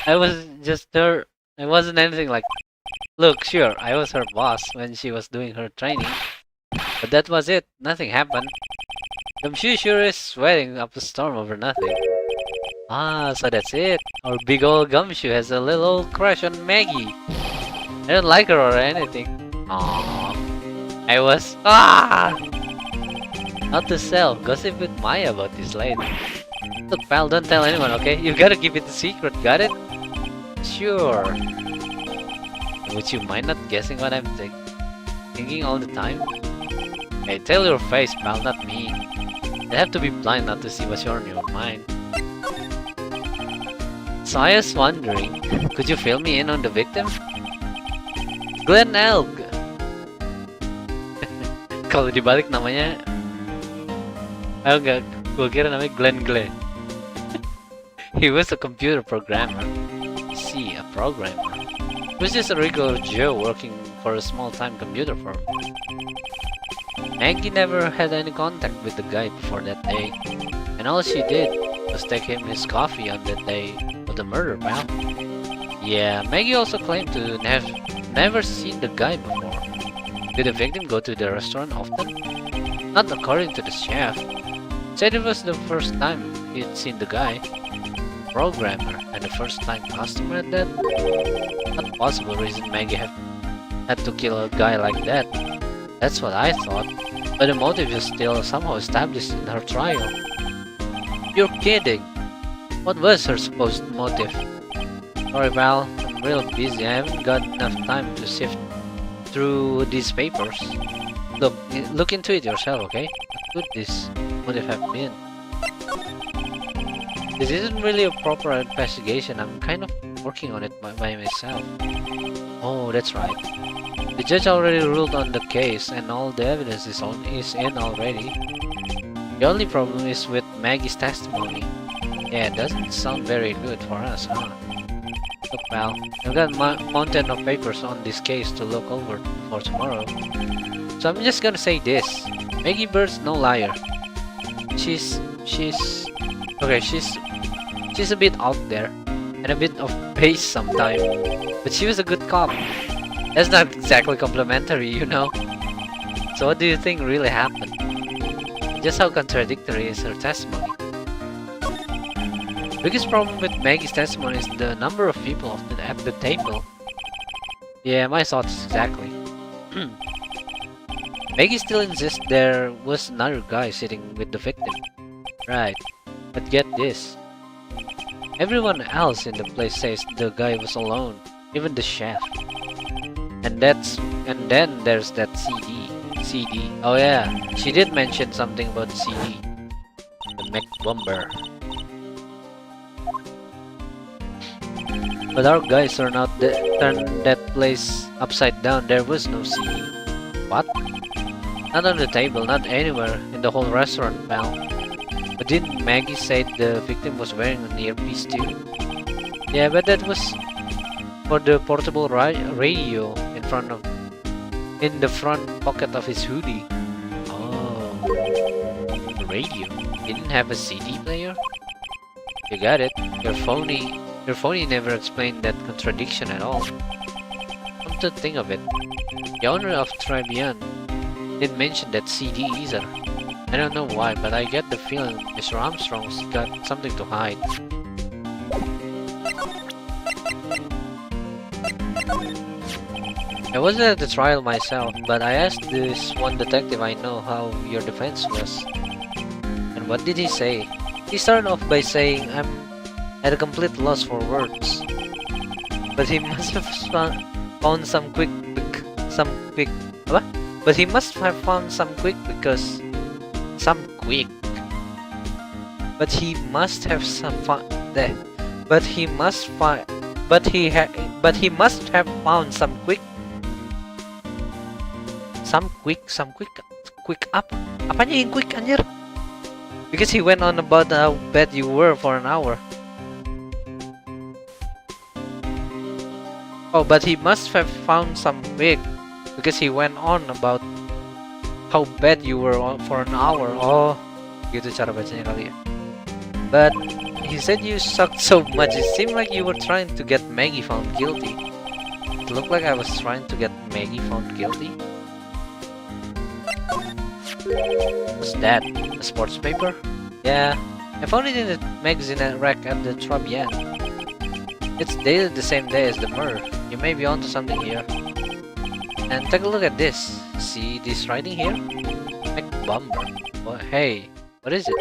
I wasn't anything like. Look, sure, I was her boss when she was doing her training. But that was it. Nothing happened. Gumshoe sure is sweating up a storm over nothing. Ah, so that's it. Our big old Gumshoe has a little crush on Maggie. I don't like her or anything. Aww. I was... Not to sell. Gossip with Maya about this later. Look, pal, don't tell anyone, okay? You gotta keep it a secret, got it? Sure. Would you mind not guessing what I'm thinking all the time? Hey, tell your face, pal, not me. I have to be blind not to see what's on your mind. So I was wondering, could you fill me in on the victim? Glenn Elg. Kalau dibalik namanya, enggak, gue kira namanya Glenn. He was a computer programmer. See, a programmer. He was just a regular Joe working for a small-time computer firm. Maggie never had any contact with the guy before that day, and all she did was take him his coffee on that day of the murder, pal. Yeah, Maggie also claimed to have never seen the guy before. Did the victim go to the restaurant often? Not according to the chef. Said it was the first time he'd seen the guy. Programmer and the first time customer at that? Not possible reason Maggie had to kill a guy like that. That's what I thought. But the motive is still somehow established in her trial. You're kidding! What was her supposed motive? Sorry, pal. I'm real busy. I haven't got enough time to sift through these papers. Look into it yourself, okay? What could this motive have been? This isn't really a proper investigation. I'm kind of working on it by myself. Oh, that's right. The judge already ruled on the case and all the evidence is in already. The only problem is with Maggie's testimony. Yeah, it doesn't sound very good for us, huh? Look, pal, I've got a mountain of papers on this case to look over for tomorrow. So I'm just gonna say this. Maggie Bird's no liar. She's a bit out there and a bit of base sometimes, but she was a good cop. That's not exactly complimentary, you know. So what do you think really happened? Just how contradictory is her testimony? Biggest problem with Maggie's testimony is the number of people at the table. Yeah, my thoughts exactly. Maggie still insists there was another guy sitting with the victim. Right, but get this. Everyone else in the place says the guy was alone, even the chef. And then there's that CD. Oh yeah, she did mention something about the CD. The Mech Bomber. But our guys turned that place upside down. There was no CD. What? Not on the table, not anywhere in the whole restaurant, pal. But didn't Maggie say the victim was wearing an earpiece too? Yeah, but that was for the portable radio in the front pocket of his hoodie. Oh, the radio. He didn't have a CD player? You got it. Your phony never explained that contradiction at all. Come to think of it, the owner of Trilogy didn't mention that CD either. I don't know why, but I get the feeling Mr. Armstrong's got something to hide. I wasn't at the trial myself, but I asked this one detective I know how your defense was. And what did he say? He started off by saying I'm at a complete loss for words. But he must have found some quick what? But he must have found some quick because some quick. But he must have some fun there. But he must find. But he must have found some quick. Some quick up. Apanya yang quick anjir? Because he went on about how bad you were for an hour. Oh, but he must have found some quick because he went on about how bad you were for an hour. Oh, gitu cara bacanya kali ya. But he said you sucked so much. It seemed like you were trying to get Maggie found guilty. It looked like I was trying to get Maggie found guilty. What's that? A sports paper? Yeah, I found it in the magazine rack at the Trilogy. It's dated the same day as the murder. You may be onto something here. And take a look at this. See this writing here? McBomber. Oh, hey, what is it?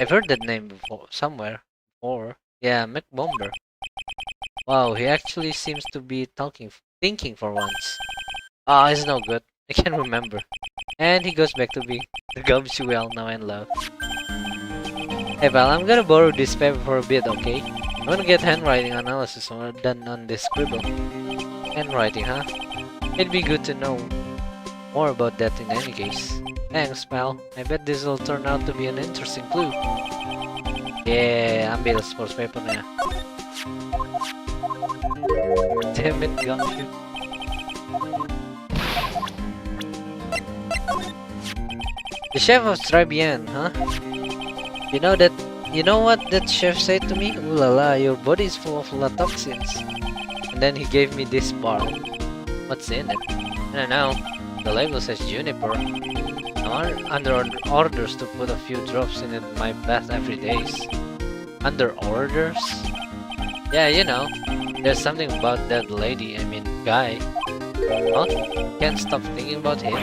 I've heard that name before, somewhere. Before. Yeah, McBomber. Wow, he actually seems to be thinking for once. Ah, it's no good. I can't remember. And he goes back to being the gumshoe we all know and love. Hey pal, I'm gonna borrow this paper for a bit, okay? I wanna get handwriting analysis done on this scribble. Handwriting, huh? It'd be good to know more about that in any case. Thanks, pal. I bet this will turn out to be an interesting clue. Yeah, ambil sports paper na. Damn it, gumshoe. The chef of Trilogy, huh? You know what that chef said to me? Ooh la la, your body is full of toxins. And then he gave me this bar. What's in it? I don't know. The label says juniper. I'm under orders to put a few drops in my bath every day. Under orders? Yeah, you know. There's something about that guy. Huh? Can't stop thinking about him.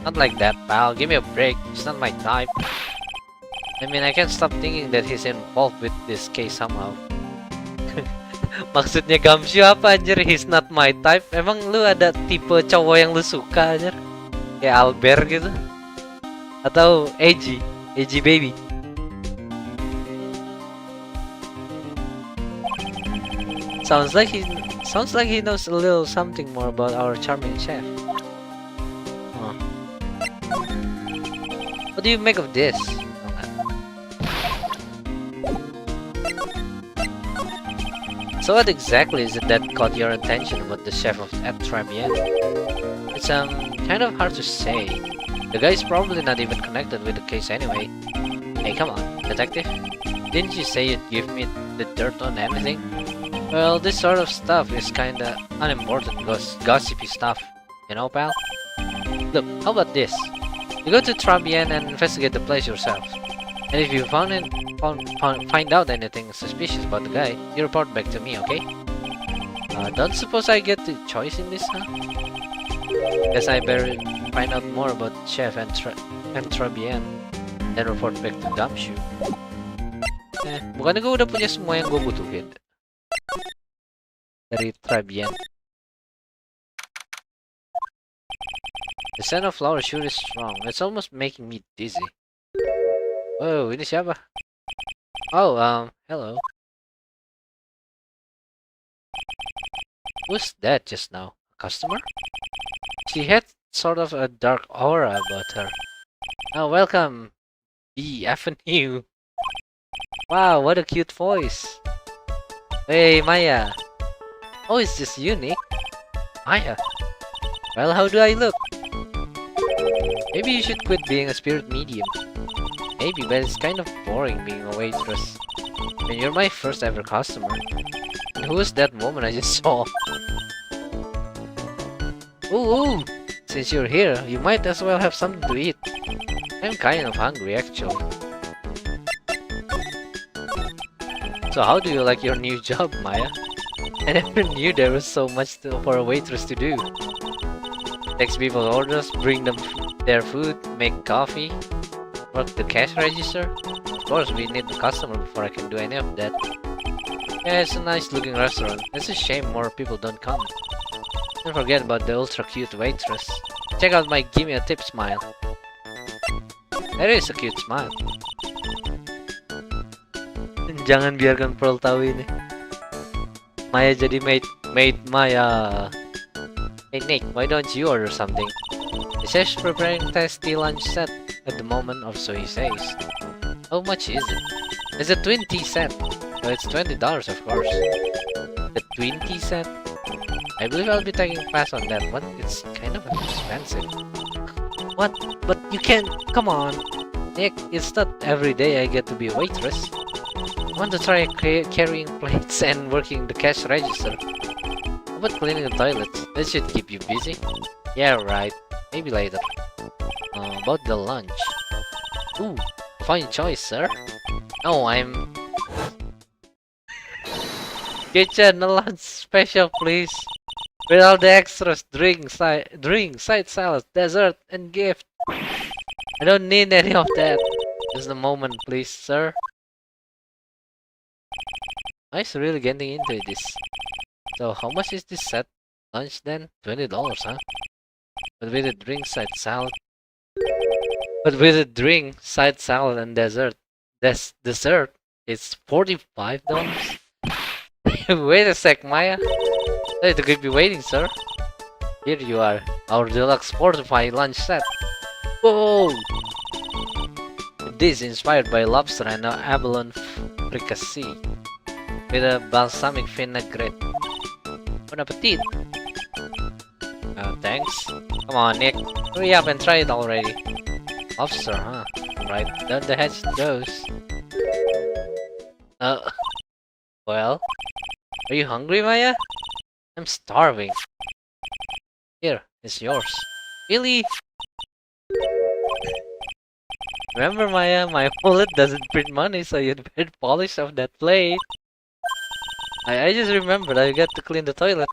Not like that, pal. Give me a break. He's not my type. I can't stop thinking that he's involved with this case somehow. Maksudnya Gamshu apa anjir? He's not my type. Emang lu ada tipe cowok yang lu suka anjir? Kayak Albert gitu? Atau AG baby? Sounds like he knows a little something more about our charming chef. Huh. What do you make of this? So what exactly is it that caught your attention about the chef at Trilogy? It's kind of hard to say. The guy's probably not even connected with the case anyway. Hey, come on, detective. Didn't you say you'd give me the dirt on everything? Well, this sort of stuff is kinda unimportant, gossipy stuff. You know, pal? Look, how about this? You go to Trilogy and investigate the place yourself. And if you find out anything suspicious about the guy, you report back to me, okay? Don't suppose I get the choice in this, huh? Guess I better find out more about Chef and Trilogy, then report back to Gumshoe. Bukannya gue udah punya semua yang gue butuhin dari Trilogy. The scent of flower sure is strong. It's almost making me dizzy. Oh, ini siapa? Oh, hello. Who's that just now? A customer? She had sort of a dark aura about her. Oh, welcome, B Avenue. Wow, what a cute voice. Hey, Maya. Oh, it's just you, Nick. Maya. Well, how do I look? Maybe you should quit being a spirit medium. Maybe, but it's kind of boring being a waitress. I mean, you're my first ever customer. And who was that woman I just saw? Ooh, since you're here, you might as well have something to eat. I'm kind of hungry, actually. So how do you like your new job, Maya? I never knew there was so much for a waitress to do. Takes people's orders, bring them their food, make coffee, work the cash register. Of course, we need the customer before I can do any of that. Yeah, it's a nice looking restaurant. It's a shame more people don't come. Don't forget about the ultra cute waitress. Check out my gimme a tip smile. That is a cute smile. Jangan biarkan Pearl tahu ini. Maya jadi mate Maya. Hey Nick, why don't you order something? He says preparing tasty lunch set at the moment, or so he says. How much is it? It's a 20 set. So it's $20 of course. The 20 set? I believe I'll be taking a pass on that one. It's kind of expensive. What? But you can't. Come on. Nick, it's not every day I get to be a waitress. I want to try carrying plates and working the cash register. How about cleaning the toilets? That should keep you busy. Yeah, right. Maybe later. About the lunch. Ooh, fine choice, sir. No, I'm... Kitchen, a lunch special, please. With all the extras, drink, side salad, dessert, and gift. I don't need any of that. Just a moment, please, sir. I was really getting into this. So how much is this set? Lunch then? $20, huh? But with a drink, side salad. And dessert. Dessert? It's $45? Wait a sec, Maya. Sorry to keep you waiting, sir. Here you are. Our deluxe fortified lunch set. Whoa! This inspired by lobster and abalone fricassee. With a balsamic vinaigrette. Bon appetit! Thanks. Come on, Nick. Hurry up and try it already. Lobster, huh? Right, down the hatch it goes. Well? Are you hungry, Maya? I'm starving. Here, it's yours. Really? Remember, Maya, my wallet doesn't print money, so you'd better polish off that plate. I just remembered I got to clean the toilet.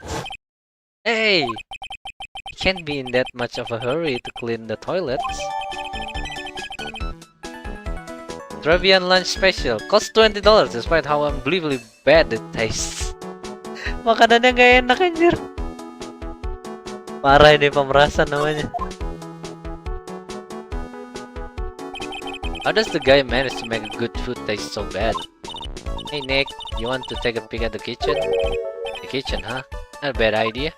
Hey! You can't be in that much of a hurry to clean the toilets. Trevian lunch special. Costs $20 despite how unbelievably bad it tastes. Makanannya gak enak anjir. Parah ini pemerasan namanya. How does the guy manage to make a good food taste so bad? Hey Nick, you want to take a peek at the kitchen? The kitchen, huh? Not a bad idea.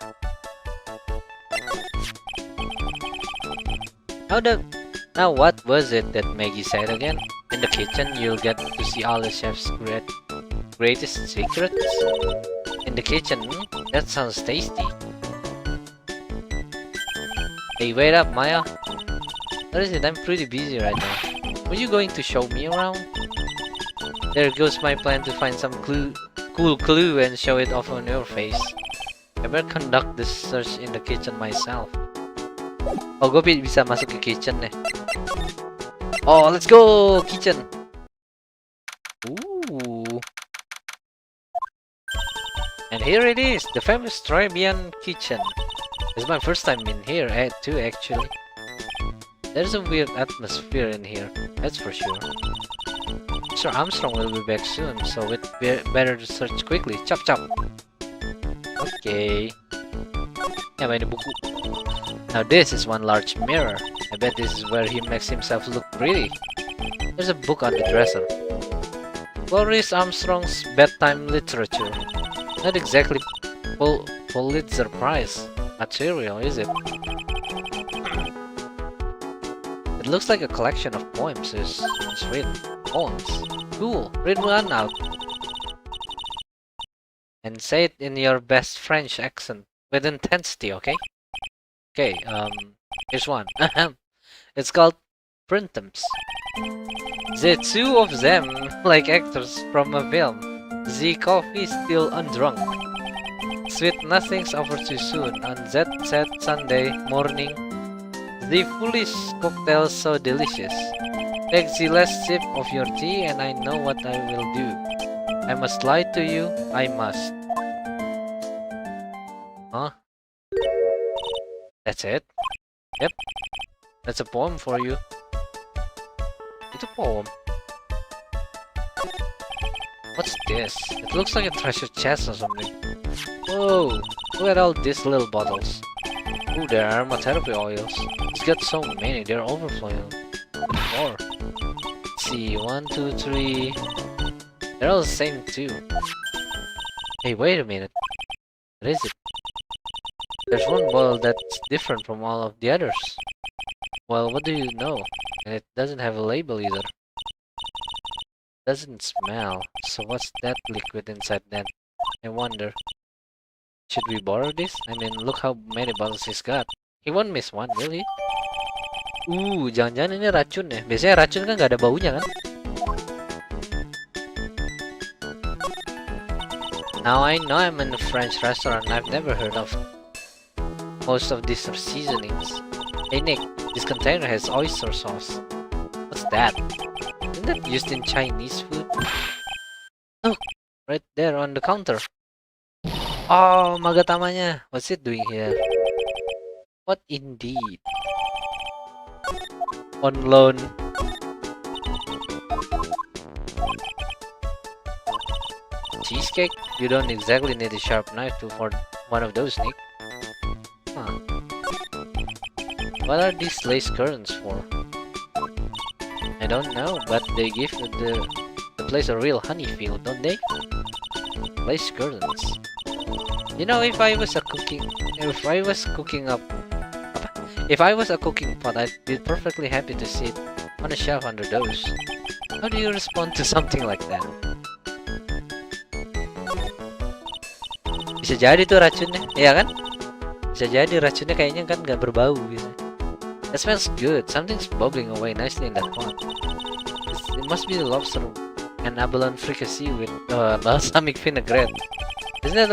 Now what was it that Maggie said again? In the kitchen, you'll get to see all the chef's greatest secrets? In the kitchen? That sounds tasty. Hey, wait up, Maya. What is it? I'm pretty busy right now. Were you going to show me around? There goes my plan to find some cool clue and show it off on your face. I better conduct this search in the kitchen myself. Oh, gue bisa masuk ke kitchen nih. Oh, let's go kitchen. Ooh. And here it is, the famous Trevian kitchen. It's my first time in here too, actually. There's a weird atmosphere in here, that's for sure. Mr. Armstrong will be back soon, so it's better to search quickly. Chop chop. Okay. Yeah, may buku. Now this is one large mirror. I bet this is where he makes himself look pretty. There's a book on the dresser. Maurice Armstrong's Bedtime Literature. Not exactly Pulitzer Prize material, is it? It looks like a collection of poems is written. Poems. Cool. Read one out. And say it in your best French accent with intensity, okay? Okay, here's one. It's called Printemps. The two of them, like actors from a film. The coffee still undrunk. Sweet nothings over too soon on that sad Sunday morning. The foolish cocktail so delicious. Take the last sip of your tea and I know what I will do. I must lie to you, I must. Huh? That's it? Yep. That's a poem for you. It's a poem. What's this? It looks like a treasure chest or something. Whoa! Look at all these little bottles. Ooh, there are aromatherapy oils. It's got so many, they're overflowing. More. Let's see, 1, 2, 3. They're all the same too. Hey, wait a minute. What is it? There's one bottle that's different from all of the others. Well, what do you know? And it doesn't have a label either. Doesn't smell. So what's that liquid inside then? I wonder. Should we borrow this? I mean, look how many bottles he's got. He won't miss one, will he? Jangan-jangan ini racun ya. Biasanya racun kan nggak ada baunya kan? Now I know I'm in a French restaurant I've never heard of. Most of these are seasonings. Hey Nick, this container has oyster sauce. What's that? Isn't that used in Chinese food? Look, right there on the counter. Oh, Magatamanya. What's it doing here? What indeed? On loan. Cheesecake? You don't exactly need a sharp knife for one of those, Nick. Huh. What are these lace curtains for? I don't know, but they give the place a real honey feel, don't they? Lace curtains. You know, if I was a cooking pot, I'd be perfectly happy to sit on a shelf under those. How do you respond to something like that? Bisa jadi tuh racunnya, iya kan? Bisa jadi racunnya kayaknya kan nggak berbau gitu. That smells good. Something's bubbling away nicely in that pot. It must be the lobster and abalone fricassee with balsamic vinaigrette. Isn't that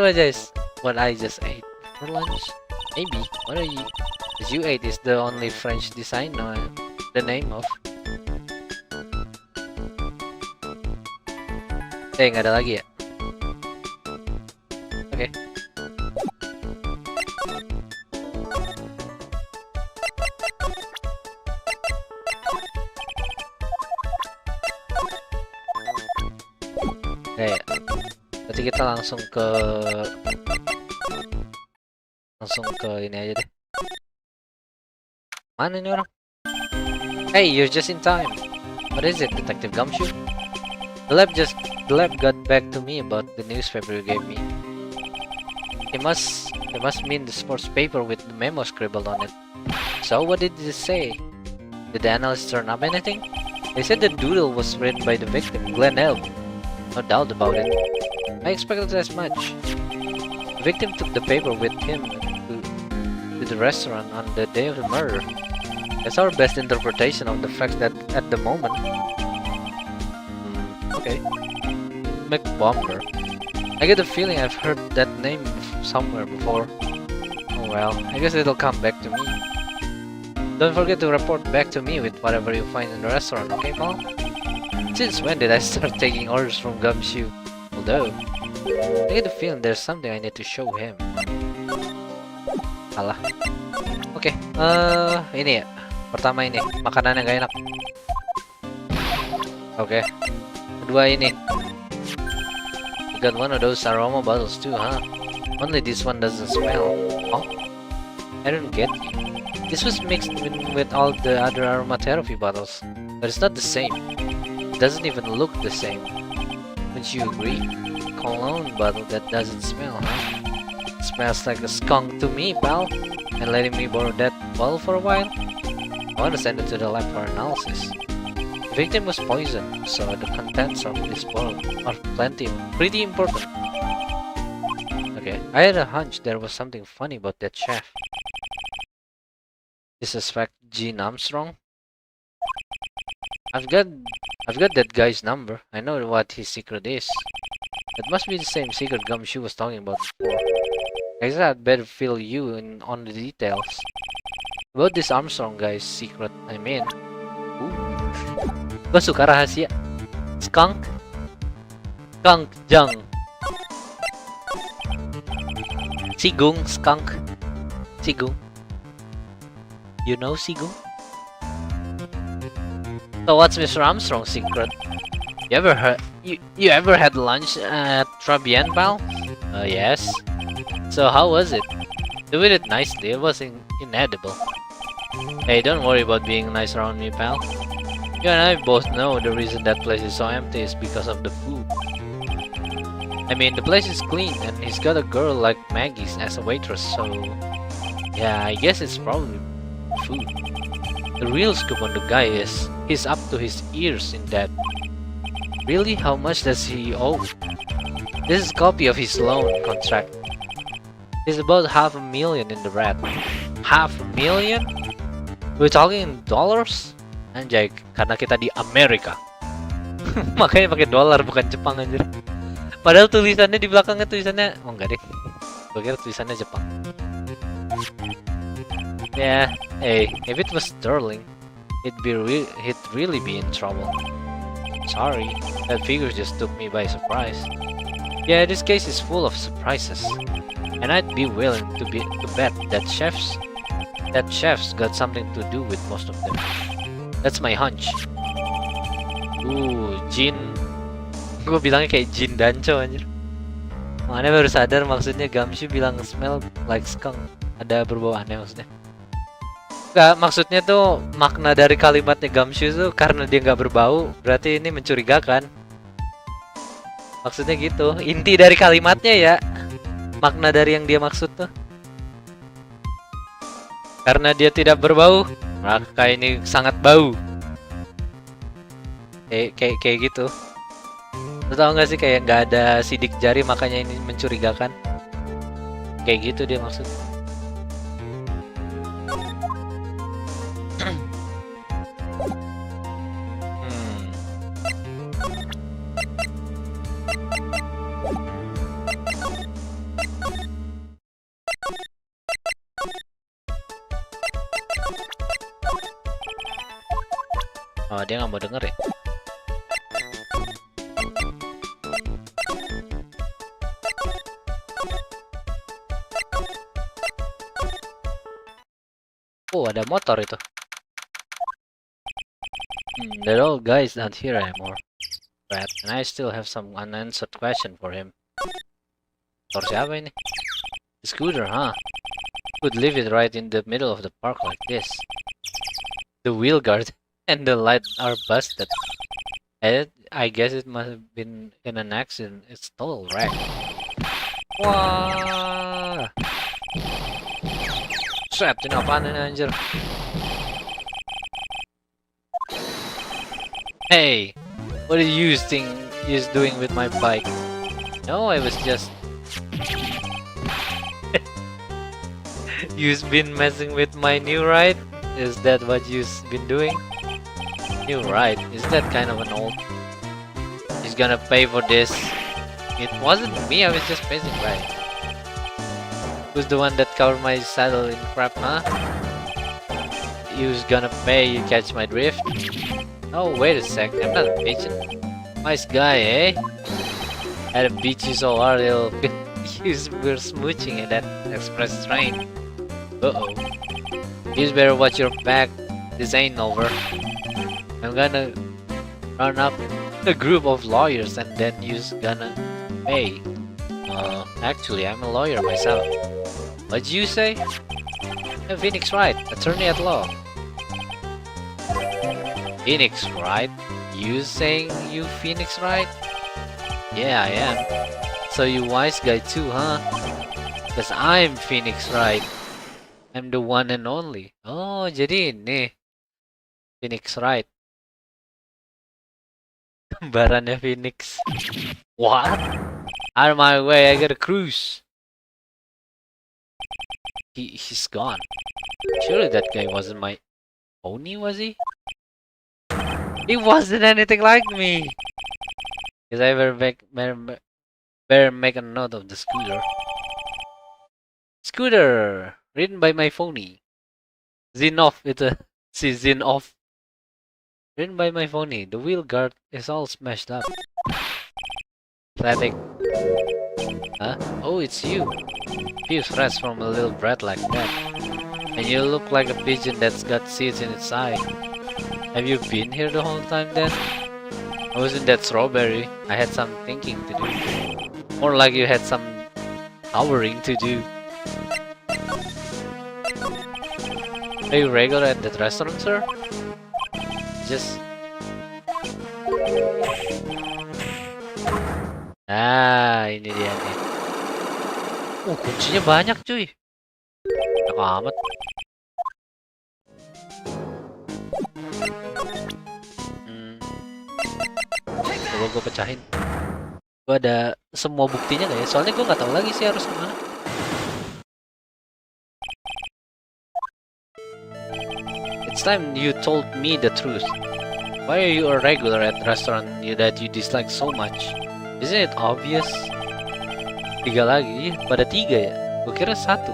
what I just ate for lunch? Maybe. What are you? As you ate is the only French design the name of. Nggak ada lagi ya? Oke. Berarti kita langsung ke ini aja deh. Mana ini orang? Hey, you're just in time. What is it, Detective Gumshoe? The lab got back to me about the newspaper you gave me. It must mean the sports paper with the memo scribbled on it. So what did it say? Did the analyst turn up anything? They said the doodle was written by the victim, Glenn Elb. No doubt about it. I expected as much. The victim took the paper with him to the restaurant on the day of the murder. That's our best interpretation of the facts that at the moment. Okay. McBomber. I get the feeling I've heard that name somewhere before. Oh well, I guess it'll come back to me. Don't forget to report back to me with whatever you find in the restaurant, okay, Paul? Since when did I start taking orders from Gumshoe? Although, I get the feeling there's something I need to show him. Alah. Oke, ini ya. Pertama ini, makanan yang gak enak. Oke. Kedua ini. You got one of those aroma bottles too, huh? Only this one doesn't smell. Oh? I don't get you. This was mixed with all the other aromatherapy bottles, but it's not the same. It doesn't even look the same. Wouldn't you agree? Cologne bottle that doesn't smell, huh? Smells like a skunk to me, pal. And letting me borrow that bottle for a while? I want to send it to the lab for analysis. The victim was poisoned, so the contents of this bottle are pretty important. Okay, I had a hunch there was something funny about that chef. You suspect Gene Armstrong? I've got that guy's number. I know what his secret is. It must be the same secret Gumshoe was talking about before. I guess I'd better fill you in on the details. About this Armstrong guy's secret, I mean. Gue suka rahasia. Skunk? Skunk Jung. Sigung, skunk. Sigung. You know Sigung? So what's Mr. Armstrong's secret? You ever had lunch at Trabian, pal? Yes. So how was it? Do it nicely, it was inedible. Hey, don't worry about being nice around me, pal. You and I both know the reason that place is so empty is because of the food. I mean, the place is clean and he's got a girl like Maggie as a waitress, so... yeah, I guess it's probably food. The real scoop on the guy is, he's up to his ears in debt. Really? How much does he owe? This is a copy of his loan contract. He's about $500,000 in the red. $500,000? We're talking in dollars? Anjay, karena kita di Amerika. Makanya pakai dolar bukan Jepang anjir. Padahal tulisannya di belakangnya tulisannya, oh enggak deh. Gue kira tulisannya Jepang. Yeah, hey, if it was sterling, he'd really be in trouble. Sorry, that figure just took me by surprise. Yeah, this case is full of surprises, and I'd be willing to bet that chef's got something to do with most of them. That's my hunch. Jin. Gue bilangnya kayak Jin Danco anjir. Mana baru sadar maksudnya Gumshoe bilang smell like skunk. Ada berbau aneh maksudnya. Enggak, maksudnya tuh makna dari kalimatnya Gumshoe tuh karena dia nggak berbau, berarti ini mencurigakan. Maksudnya gitu. Inti dari kalimatnya ya. Makna dari yang dia maksud tuh. Karena dia tidak berbau, maka ini sangat bau. Kayak gitu. Lo tau gak sih kayak nggak ada sidik jari makanya ini mencurigakan. Kayak gitu dia maksud. Oh, dia nggak mau denger ya? Oh, ada motor itu. That old guy is not here anymore. But, and I still have some unanswered question for him. Motor siapa ini? The scooter, huh? Could leave it right in the middle of the park like this. The wheel guard and the light are busted. I guess it must have been in an accident. It's total wreck. Wah. Set, ini apaan ini anjir? Hey, what do you think he's doing with my bike? No, I was just... You've been messing with my new ride? Is that what you've been doing? New ride? Is that kind of an old? He's gonna pay for this. It wasn't me, I was just passing by. Who's the one that covered my saddle in crap, huh? Who's gonna pay, you catch my drift? Oh, wait a sec, I'm not a pigeon. Nice guy, eh? I'd beat you so hard it'll we're smooching in that express train. Uh-oh. You better watch your back, this ain't over. I'm gonna run up a group of lawyers and then you's gonna pay. Actually, I'm a lawyer myself. What'd you say? Phoenix Wright, attorney at law. Phoenix Wright? You saying you Phoenix Wright? Yeah, I am. So you wise guy too, huh? Because I'm Phoenix Wright. I'm the one and only. Oh, jadi ini Phoenix Wright. Kembarannya Phoenix. What? Out of my way, I got a cruise. He's gone. Surely that guy wasn't my pony, was he? He wasn't anything like me. Because I better make a note of the scooter. Scooter, ridden by my phony. Zinov, see Zinov. Ridden by my phony. The wheel guard is all smashed up. Pathetic. Huh? Oh, it's you. Few threats from a little brat like that. And you look like a pigeon that's got seeds in its eye. Have you been here the whole time then? I wasn't that strawberry. I had some thinking to do. More like you had some towering to do. Are you regular at that restaurant, sir? Just... Ah, ini dia nih. Kuncinya banyak cuy. Enak amat. Coba gue pecahin. Gue ada semua buktinya gak ya? Soalnya gue nggak tahu lagi sih harus kemana. It's time you told me the truth. Why are you a regular at restaurant that you dislike so much? Isn't it obvious? 3 lagi, pada 3 ya? Gue kira 1,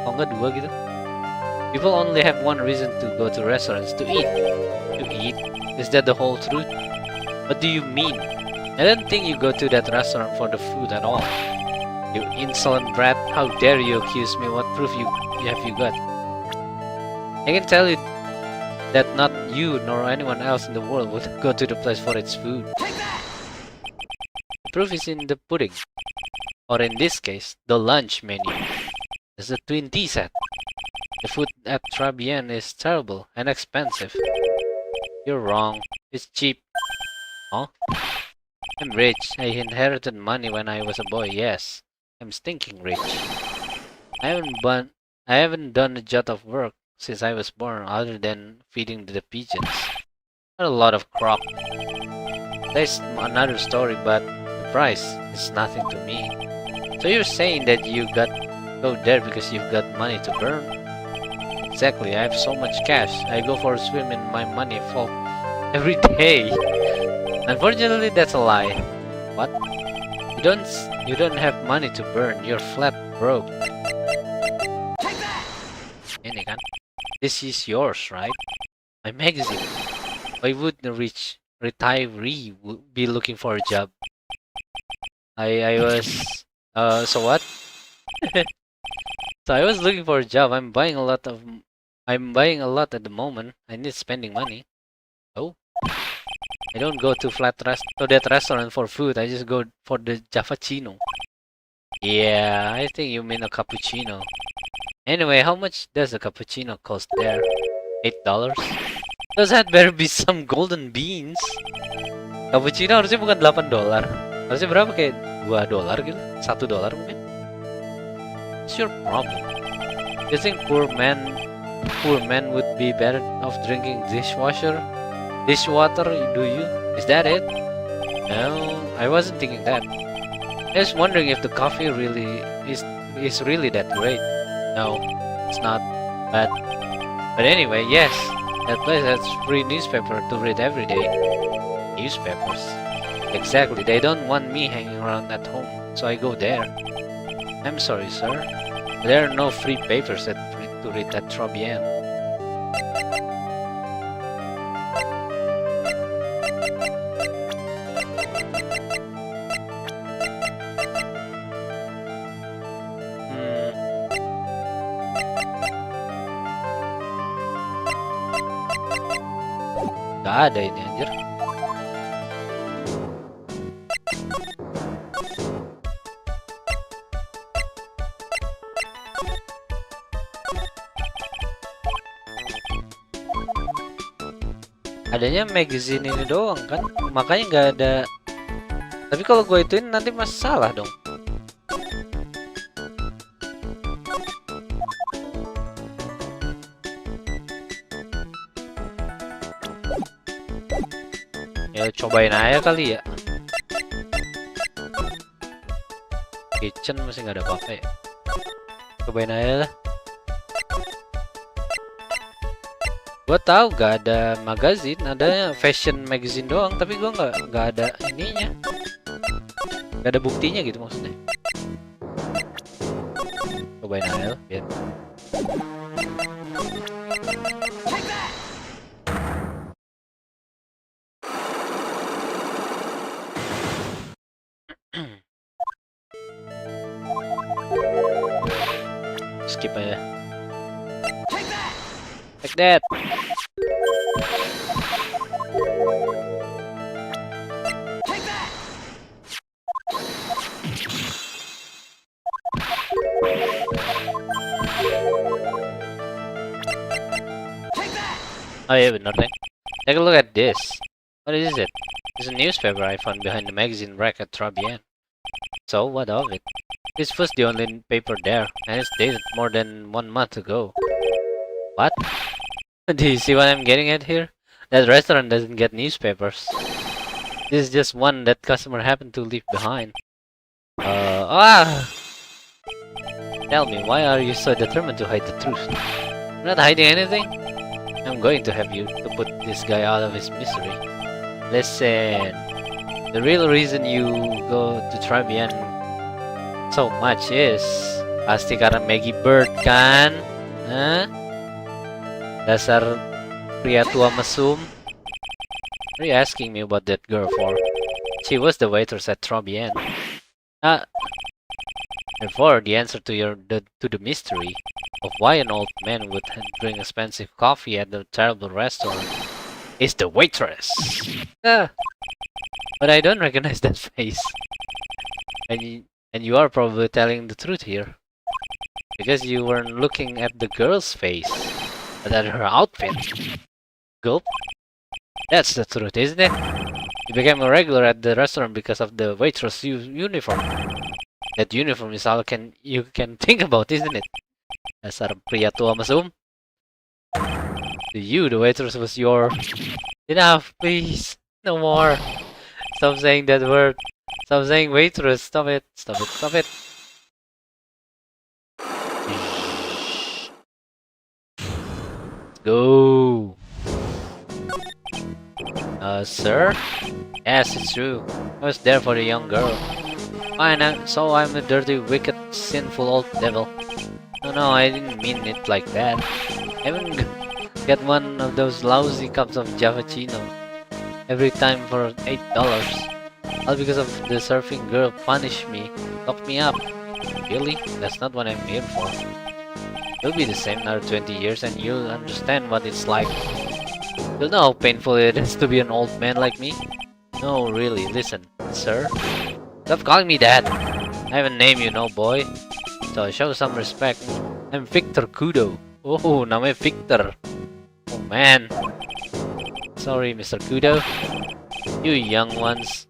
kalau nggak 2 gitu. People only have one reason to go to restaurants, to eat. To eat? Is that the whole truth? What do you mean? I don't think you go to that restaurant for the food at all. You insolent brat, how dare you accuse me? What proof have you got? I can tell you that not you nor anyone else in the world would go to the place for its food. The proof is in the pudding. Or in this case, the lunch menu. It's a twin tea set. The food at Trabien is terrible and expensive. You're wrong. It's cheap. Huh? I'm rich. I inherited money when I was a boy, yes. I'm stinking rich. I haven't done a jot of work since I was born other than feeding the pigeons. Not a lot of crop. That's another story, but the price is nothing to me. So you're saying that you go there because you've got money to burn? Exactly, I have so much cash. I go for a swim in my money vault every day. Unfortunately, that's a lie. What? You don't have money to burn. You're flat broke. Ini kan? This is yours, right? My magazine. Why would the rich retiree be looking for a job? I was... so what? So I was looking for a job. I'm buying a lot at the moment. I need spending money. Oh? I don't go to that restaurant for food. I just go for the Javachino. Yeah, I think you mean a cappuccino. Anyway, how much does a cappuccino cost there? $8? Does that better be some golden beans? Cappuccino harusnya bukan $8. Harusnya berapa, kayak $2 gitu? $1 mungkin? What's your problem? You think poor men would be better off drinking dishwater, do you? Is that it? No, I wasn't thinking that. I was wondering if the coffee really is really that great. No, it's not. But anyway, yes, that place has free newspaper to read every day. Newspapers? Exactly, they don't want me hanging around at home, so I go there. I'm sorry, sir. There are no free papers to read at Trabien. Gak ada ini anjir. Adanya magazine ini doang kan, makanya nggak ada. Tapi kalau gue ituin nanti masalah dong. Ya cobain aja kali ya. Kitchen masih nggak ada apa-apa ya. Cobain aja lah. Gua tahu gak ada magazine, ada fashion magazine doang, tapi gua nggak ada ininya, nggak ada buktinya gitu maksudnya. Cobain aja lah, biar. Skip aja. Take that. Oh yeah, bener deh. Take a look at this. What is it? It's a newspaper I found behind the magazine rack at Trabian. So, what of it? This was the only paper there, and it's dated more than 1 month ago. What? Do you see what I'm getting at here? That restaurant doesn't get newspapers. This is just one that customer happened to leave behind. Tell me, why are you so determined to hide the truth? I'm not hiding anything. I'm going to have you to put this guy out of his misery. Listen, the real reason you go to Trabian so much is pasti karena Maggie Bird kan? Hah? Dasar pria tua mesum. What are you asking me about that girl for? She was the waitress at Trabian. Therefore, the answer to the mystery of why an old man would drink expensive coffee at the terrible restaurant is the waitress. But I don't recognize that face. And you are probably telling the truth here, because you weren't looking at the girl's face, but at her outfit. Gulp. That's the truth, isn't it? You became a regular at the restaurant because of the waitress uniform. That uniform is all you can think about, isn't it? Dasar pria tua mesum. To you, the waitress was your... Enough, please. No more. Stop saying that word. Stop saying waitress. Stop it. Stop it. Stop it. Go. Sir? Yes, it's true. I was there for the young girl. Fine, so I'm a dirty, wicked, sinful old devil. No, I didn't mean it like that. I even get one of those lousy cups of Javachino every time for $8. All because of the surfing girl punished me, locked me up. Really? That's not what I'm here for. You'll be the same another 20 years and you'll understand what it's like. You'll know how painful it is to be an old man like me. No, really, listen, sir. Stop calling me that! I have a name, you know, boy. So show some respect. I'm Victor Kudo. Oh, namanya Victor. Oh man. Sorry, Mr. Kudo. You young ones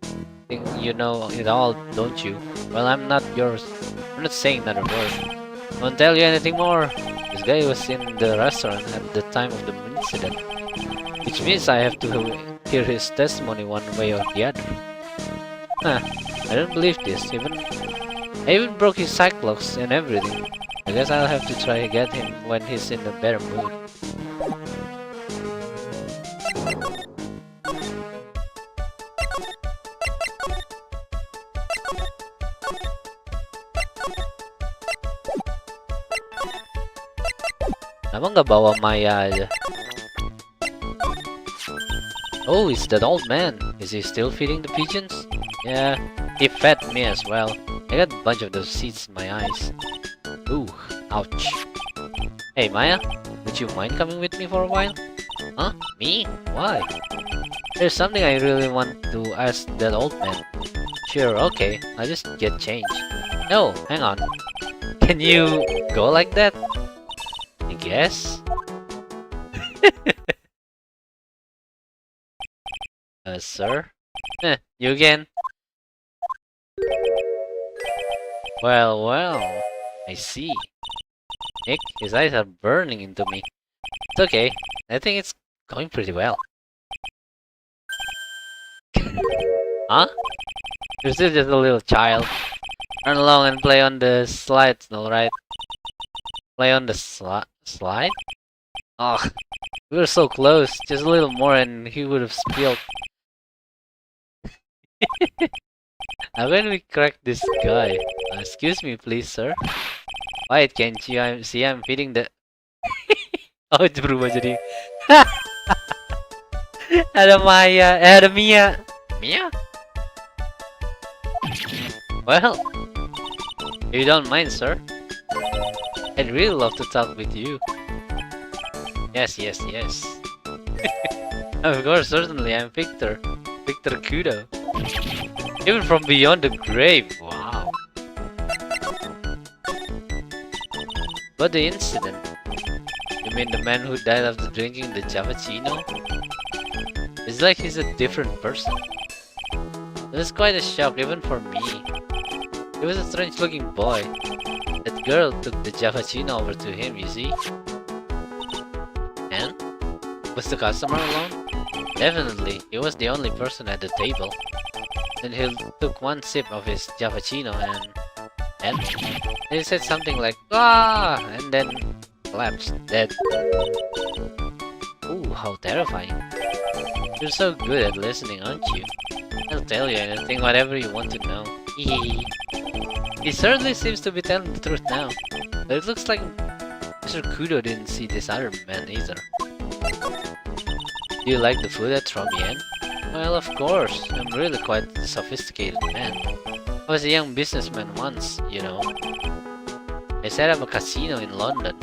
think you know it all, don't you? Well, I'm not yours. I'm not saying another word. I won't tell you anything more. This guy was in the restaurant at the time of the incident, which means I have to hear his testimony one way or the other. Huh. I don't believe this. I even broke his cyclops and everything. I guess I'll have to try to get him when he's in a better mood. Kenapa nggak bawa Maya aja? Oh, it's that old man. Is he still feeding the pigeons? Yeah, he fed me as well. I got a bunch of those seeds in my eyes. Ooh, ouch. Hey Maya, would you mind coming with me for a while? Huh? Me? Why? There's something I really want to ask that old man. Sure, okay, I'll just get changed. No, hang on. Can you go like that? I guess? Sir? You again? Well, I see. Nick, his eyes are burning into me. It's okay. I think it's going pretty well. Huh? You're still just a little child. Run along and play on the slides, alright? Play on the slide? Oh, we were so close. Just a little more and he would have spilled. How can we crack this guy? Excuse me, please, sir. Wait, can't you see I'm feeding the... Oh, it's berubah jadi... Ada Maya, ada Mia. Mia? Well, if you don't mind, sir. I'd really love to talk with you. Yes. Of course, certainly, I'm Victor. Victor Kudo. Even from beyond the grave, wow. But the incident? You mean the man who died after drinking the Javachino? It's like he's a different person. It was quite a shock even for me. He was a strange looking boy. That girl took the Javachino over to him, you see? And? Was the customer alone? Definitely, he was the only person at the table. Then he took one sip of his Javachino and he said something like, "Ah!" and then collapsed, dead. Ooh, how terrifying. You're so good at listening, aren't you? I'll tell you anything, whatever you want to know. He certainly seems to be telling the truth now. But it looks like Mr. Kudo didn't see this other man either. Do you like the food at Trobian? Well, of course. I'm really quite a sophisticated man. I was a young businessman once, you know. I set up a casino in London.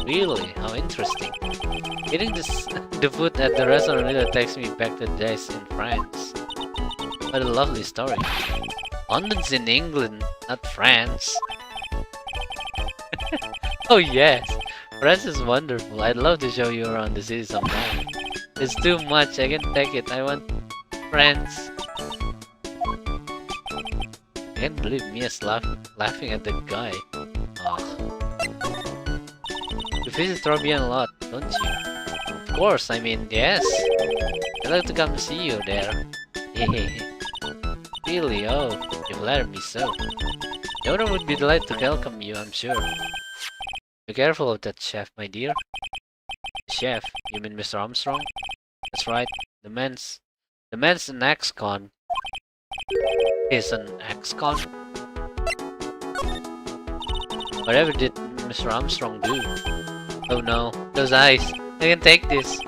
Really? How interesting. Eating the food at the restaurant really takes me back to the days in France. What a lovely story. London's in England, not France. Oh yes, France is wonderful. I'd love to show you around the city sometime. It's too much, I can't take it. I want France. I can't believe Mia's laughing at the guy. You visit Trobian a lot, don't you? Of course, I mean, yes. I'd like to come see you there. Really? Oh, you flatter me so. The owner would be delighted to welcome you, I'm sure. Be careful of that chef, my dear. Chef? You mean Mr. Armstrong? That's right. The man's an ex-con. He's an ex-con? Whatever did Mr. Armstrong do? Oh no, those eyes. I can take this.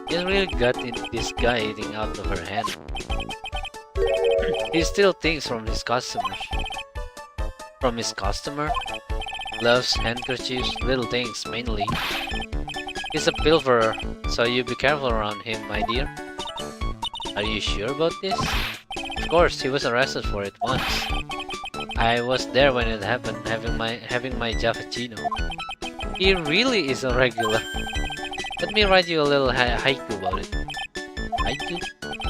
He's really got this guy eating out of her hand. He steals things from his customers. From his customer? Gloves, handkerchiefs, little things mainly. He's a pilferer, so you be careful around him, my dear. Are you sure about this? Of course, he was arrested for it once. I was there when it happened, having my Javachino. He really is a regular. Let me write you a little haiku about it. Haiku?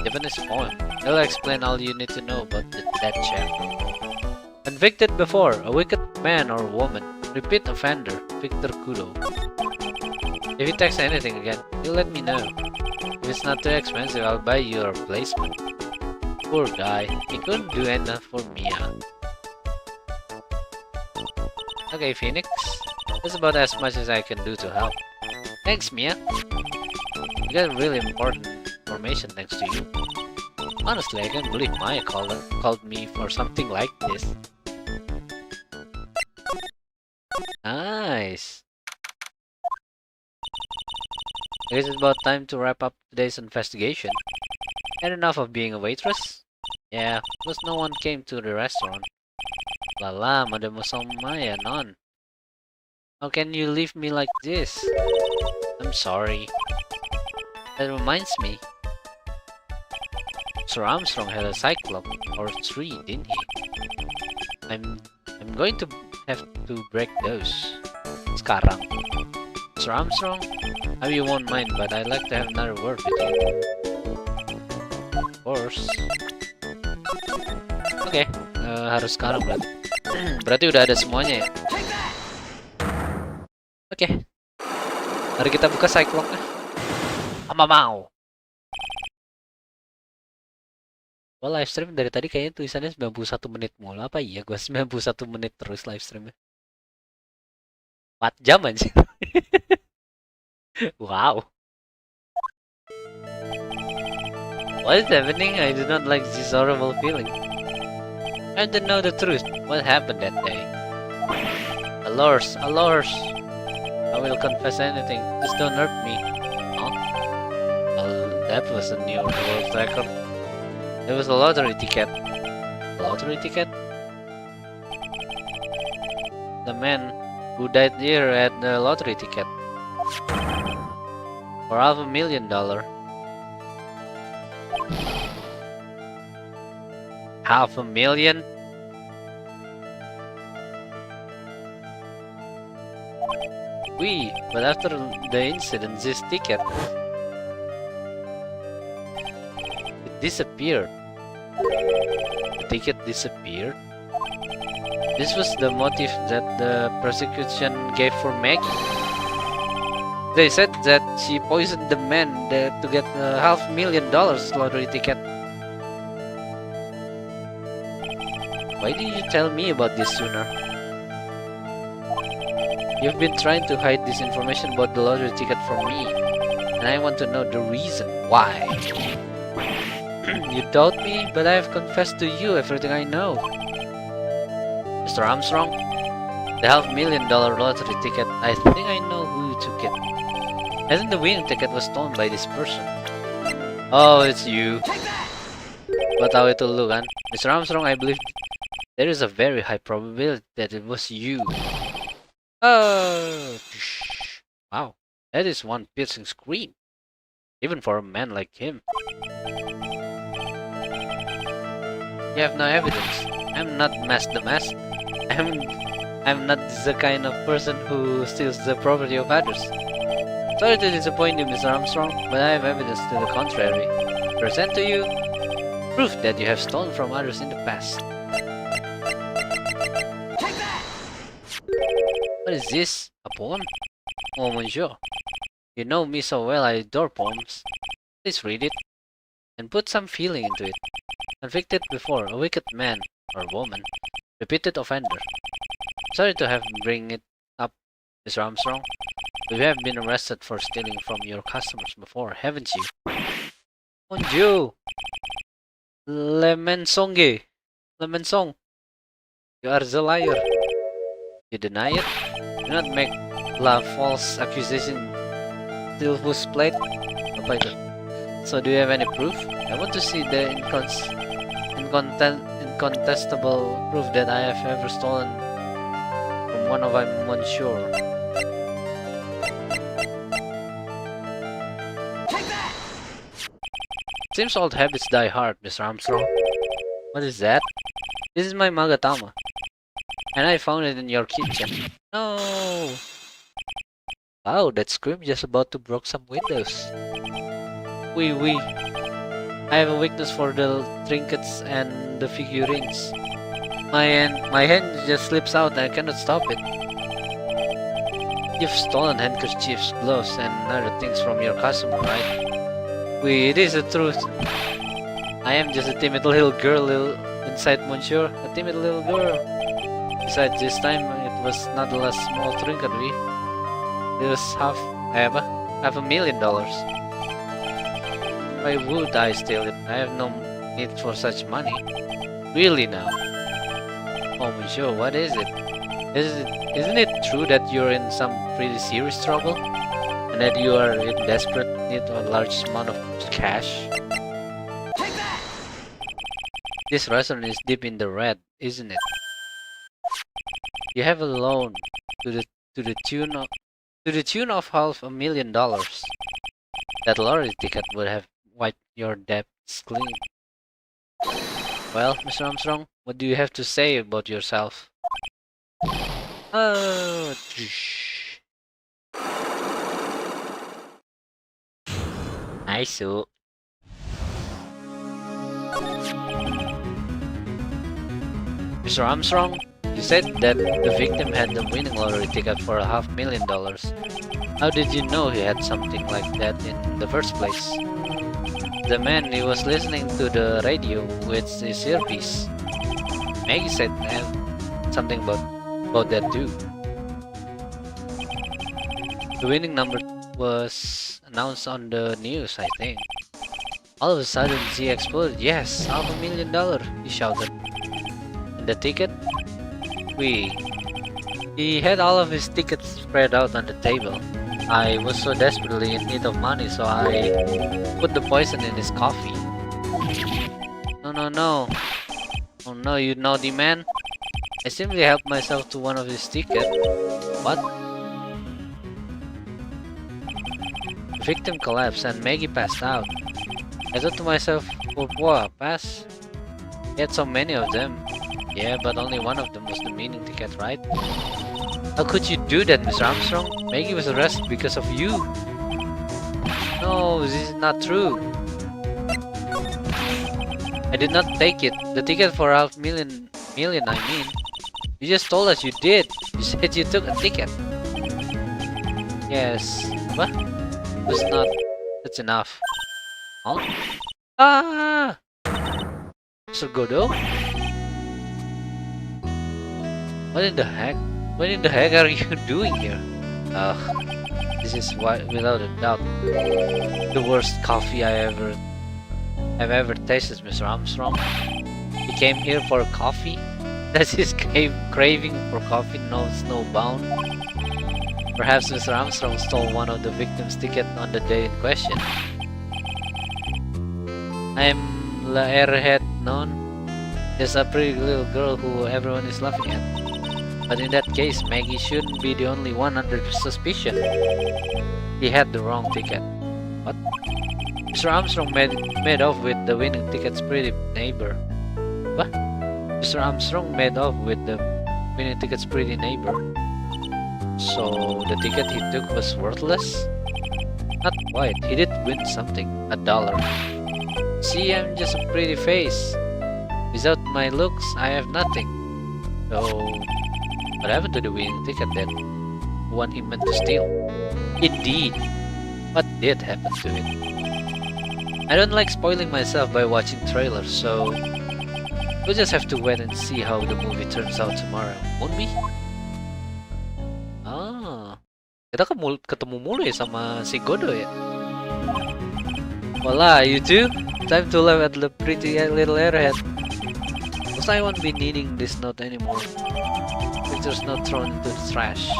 Japanese poem. It'll explain all you need to know about that chef. Convicted before, a wicked man or woman. Repeat offender, Victor Kudo. If he takes anything again, you let me know. If it's not too expensive, I'll buy you a replacement. Poor guy, he couldn't do enough for Mia. Okay, Phoenix. That's about as much as I can do to help. Thanks, Mia. You got really important information next to you. Honestly, I can't believe Maya called me for something like this. Nice. I guess it's about time to wrap up today's investigation. Had enough of being a waitress? Yeah, plus no one came to the restaurant. Lala, Mademoiselle Maya, none. How can you leave me like this? I'm sorry. That reminds me. Sir Armstrong had a cyclops or 3, didn't he? I'm going to have to break those. Sekarang. Sir Armstrong? Maybe you won't mind, but I'd like to have another word with you. Of course. Oke, harus sekarang berarti. Berarti udah ada semuanya ya. Oke. Mari kita buka cyclops-nya. Mau. Gua live stream dari tadi kayaknya tulisannya 91 menit mulu. Apa iya gua 91 menit terus live streamnya? 4 jam aja. Wow. What is happening? I do not like this horrible feeling. I don't know the truth. What happened that day? Alors. I will confess anything. Just don't hurt me. Huh? Well, that was a new world record. There was a lottery ticket. Lottery ticket? The man who died here had the lottery ticket. For $500,000. $500,000? Oui, but after the incident, this ticket, it disappeared. The ticket disappeared? This was the motive that the prosecution gave for Maggie. They said that she poisoned the man to get a $500,000 lottery ticket. Why didn't you tell me about this sooner? You've been trying to hide this information about the lottery ticket from me, and I want to know the reason why. You doubt me, but I have confessed to you everything I know. Mr. Armstrong, the $500,000 lottery ticket, I think I know who took it. I think the winning ticket was stolen by this person. Oh, it's you. What how it will look, kan? Mr. Armstrong, I believe there is a very high probability that it was you. Oh, wow, that is one piercing scream, even for a man like him. You have no evidence. I'm not the mask. I'm not the kind of person who steals the property of others. Sorry to disappoint you, Mr. Armstrong, but I have evidence to the contrary. Present to you proof that you have stolen from others in the past. What is this? A poem? Oh, monsieur. You know me so well, I adore poems. Please read it, and put some feeling into it. Convicted before, a wicked man, or woman. Repeated offender. Sorry to have bring it up, Mr. Armstrong. You have been arrested for stealing from your customers before, haven't you? Mon Dieu! Le mensonge! Le mensong! You are the liar. You deny it? Do not make la false accusation till whose plate? Apa itu? So do you have any proof? I want to see the incontestable proof that I have ever stolen from one of my monsieur. Seems old habits die hard, Mr. Armstrong. What is that? This is my magatama. And I found it in your kitchen. No! Wow, that scream just about to broke some windows. Oui. I have a weakness for the trinkets and the figurines. My hand just slips out and I cannot stop it. You've stolen handkerchiefs, gloves, and other things from your customer, right? Oui, it is the truth. I am just a timid little girl inside, monsieur. A timid little girl. Besides, this time it was not a small trinket, it was $500,000. Why would I steal it? I have no need for such money. Really now? Oh, monsieur, what is it? Isn't it true that you're in some pretty serious trouble? And that you are in desperate need of a large amount of cash? This restaurant is deep in the red, isn't it? You have a loan to the tune of $500,000. That lottery ticket would have wiped your debts clean. Well, Mr. Armstrong, what do you have to say about yourself? Oh, nice. Mr. Armstrong, you said that the victim had the winning lottery ticket for $500,000. How did you know he had something like that in the first place? the man, he was listening to the radio with his earpiece. Maggie said something about that too. The winning number was announced on the news, I think. All of a sudden, Z exploded. Yes, $500,000, he shouted. And the ticket? He had all of his tickets spread out on the table. I was so desperately in need of money, so I put the poison in his coffee. No. Oh no, you naughty man. I simply helped myself to one of his tickets. What? The victim collapsed and Maggie passed out. I thought to myself, pourquoi pass? He had so many of them. Yeah, but only one of them was the meaning ticket, right? How could you do that, Mr. Armstrong? Maggie was arrested because of you. No, this is not true. I did not take it. The ticket for $500,000, I mean. You just told us you did. You said you took a ticket. Yes. What? That's not... That's enough. Huh? Ah! Mr. Godot? What in the heck? What in the heck are you doing here? This is without a doubt the worst coffee I've ever tasted, Mr. Armstrong. He came here for coffee? Does his craving for coffee know snowbound? Perhaps Mr. Armstrong stole one of the victim's tickets on the day in question. I'm La Airhead known, just a pretty little girl who everyone is laughing at. But in that case, Maggie shouldn't be the only one under suspicion. He had the wrong ticket. What? Mr. Armstrong made off with the winning ticket's pretty neighbor. What? Mr. Armstrong made off with the winning ticket's pretty neighbor. So the ticket he took was worthless? Not quite. He did win something. $1. See, I'm just a pretty face. Without my looks, I have nothing. So... what happened to the winning ticket then? The one he meant to steal? Indeed! What did happen to it? I don't like spoiling myself by watching trailers, so... we'll just have to wait and see how the movie turns out tomorrow, won't we? Ah... kita ketemu mulu ya sama si Godo ya? Voila, you two! Time to laugh at the pretty little airhead. Looks like I won't be needing this note anymore. Pictures not thrown into the trash.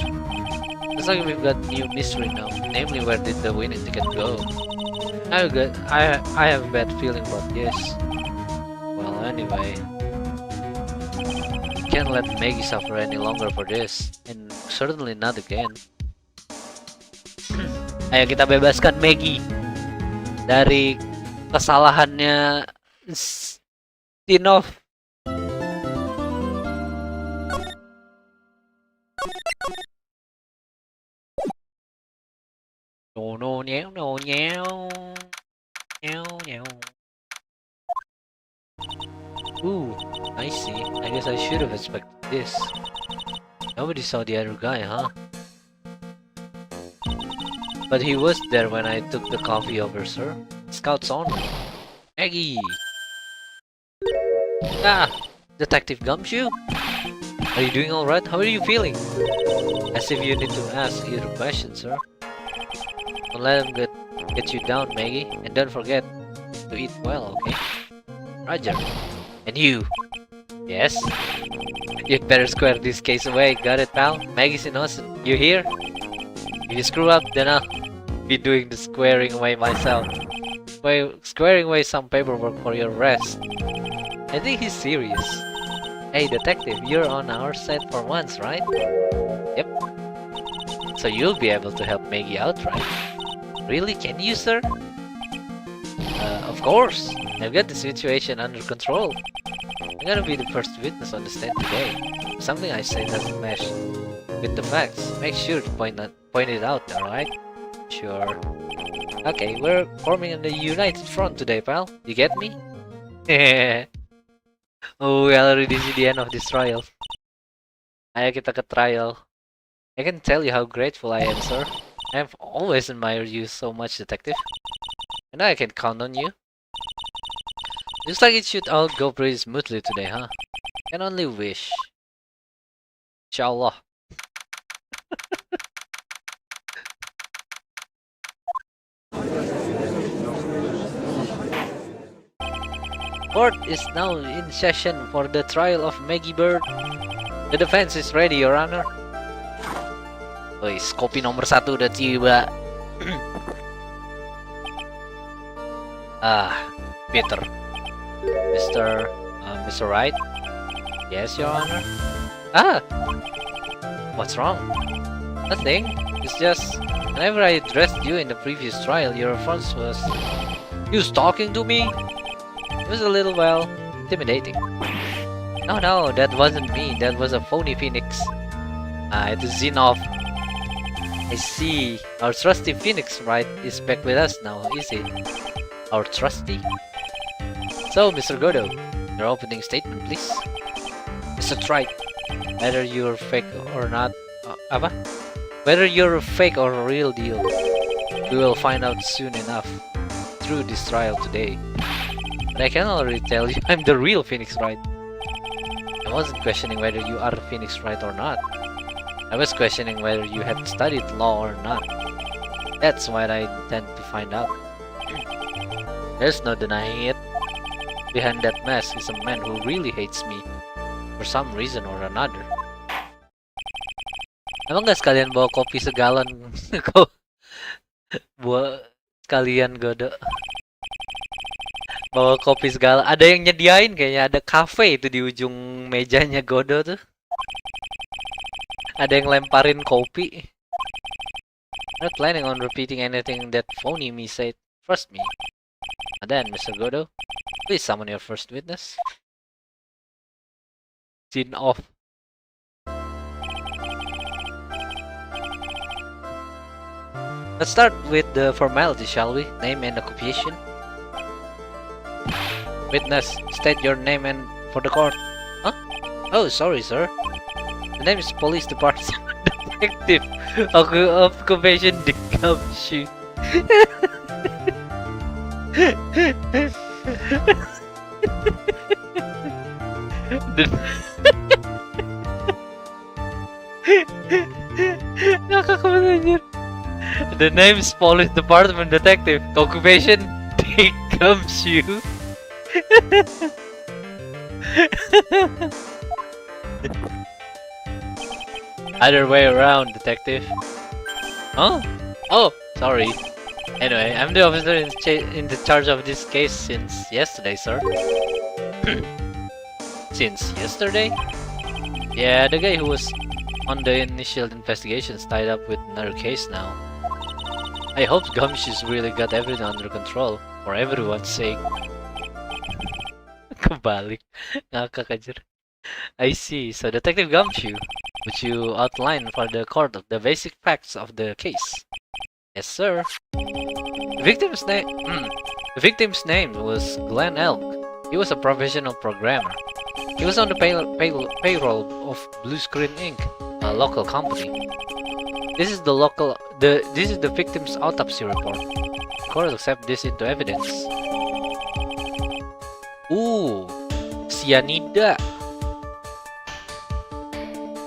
Looks like we've got new mystery now, namely where did the winning ticket go? I have a bad feeling about this. Well, anyway, can't let Maggie suffer any longer for this, and certainly not again. Ayo kita bebaskan Maggie dari kesalahannya Stinov. No, meow. Ooh, I see. I guess I should have expected this. Nobody saw the other guy, huh? But he was there when I took the coffee over, sir. Scouts on me. Maggie! Ah! Detective Gumshoe? Are you doing alright? How are you feeling? As if you need to ask either question, sir. Don't let him get you down, Maggie. And don't forget to eat well, okay? Roger. And you? Yes? You'd better square this case away. Got it, pal? Maggie's innocent. You hear? If you screw up, then I'll be doing the squaring away myself. Squaring away some paperwork for your arrest. I think he's serious. Hey, detective, you're on our side for once, right? Yep. So you'll be able to help Maggie out, right? Really? Can you, sir? Of course. I've got the situation under control. I'm gonna be the first witness on the stand today. If something I say doesn't match with the facts, make sure to point it out, alright? Sure. Okay, we're forming a united front today, pal. You get me? Oh, we already see the end of this trial. Ayo kita ke trial. I can tell you how grateful I am, sir. I've always admired you so much, detective. And I can count on you. Looks like it should all go pretty smoothly today, huh? Can only wish. Inshallah. Court is now in session for the trial of Maggie Bird. The defense is ready, Your Honor. Wais, kopi nomor 1 udah tiba. Peter. Mr. Wright? Yes, Your Honor? What's wrong? Nothing. It's just, whenever I addressed you in the previous trial, your response was, "You was talking to me?" It was a little, well, intimidating. No, that wasn't me. That was a phony phoenix. It is Xenov. I see. Our trusty Phoenix, right, is back with us now, is he? Our trusty? So, Mr. Godo, your opening statement, please. Mr. Trite, whether you're fake or not, whether you're a fake or a real deal, we will find out soon enough through this trial today. But I can already tell you I'm the real Phoenix, right? I wasn't questioning whether you are Phoenix, right, or not. I was questioning whether you had studied law or not. That's what I intend to find out. There's no denying it. Behind that mask is a man who really hates me for some reason or another. Emang gak sekalian bawa kopi segalon? Bawa sekalian Godo. Bawa kopi segala. Ada yang nyediain kayaknya, ada cafe itu di ujung mejanya Godo tuh. Ada yang lemparin kopi. Not planning on repeating anything that phony me said. Trust me. And then, Mr. Godo, please summon your first witness. Scene off. Let's start with the formality, shall we? Name and occupation. Witness, state your name and for the court. Huh? Oh, sorry, sir. The name is Police Department Detective Occupation the Gumshoe. The name is Police Department Detective Occupation the Gumshoe. Other way around, detective. Oh, sorry. Anyway, I'm the officer in the charge of this case since yesterday, sir. Since yesterday? Yeah, the guy who was on the initial investigations tied up with another case now. I hope Gumshoe's really got everything under control, for everyone's sake. Kebalik. Ngakak. I see. So, Detective Gumshoe, would you outline for the court of the basic facts of the case? Yes, sir. The victim's name was Glenn Elk. He was a professional programmer. He was on the payroll of Blue Screen Inc., a local company. This is the victim's autopsy report. The court will accept this into evidence. Cyanida.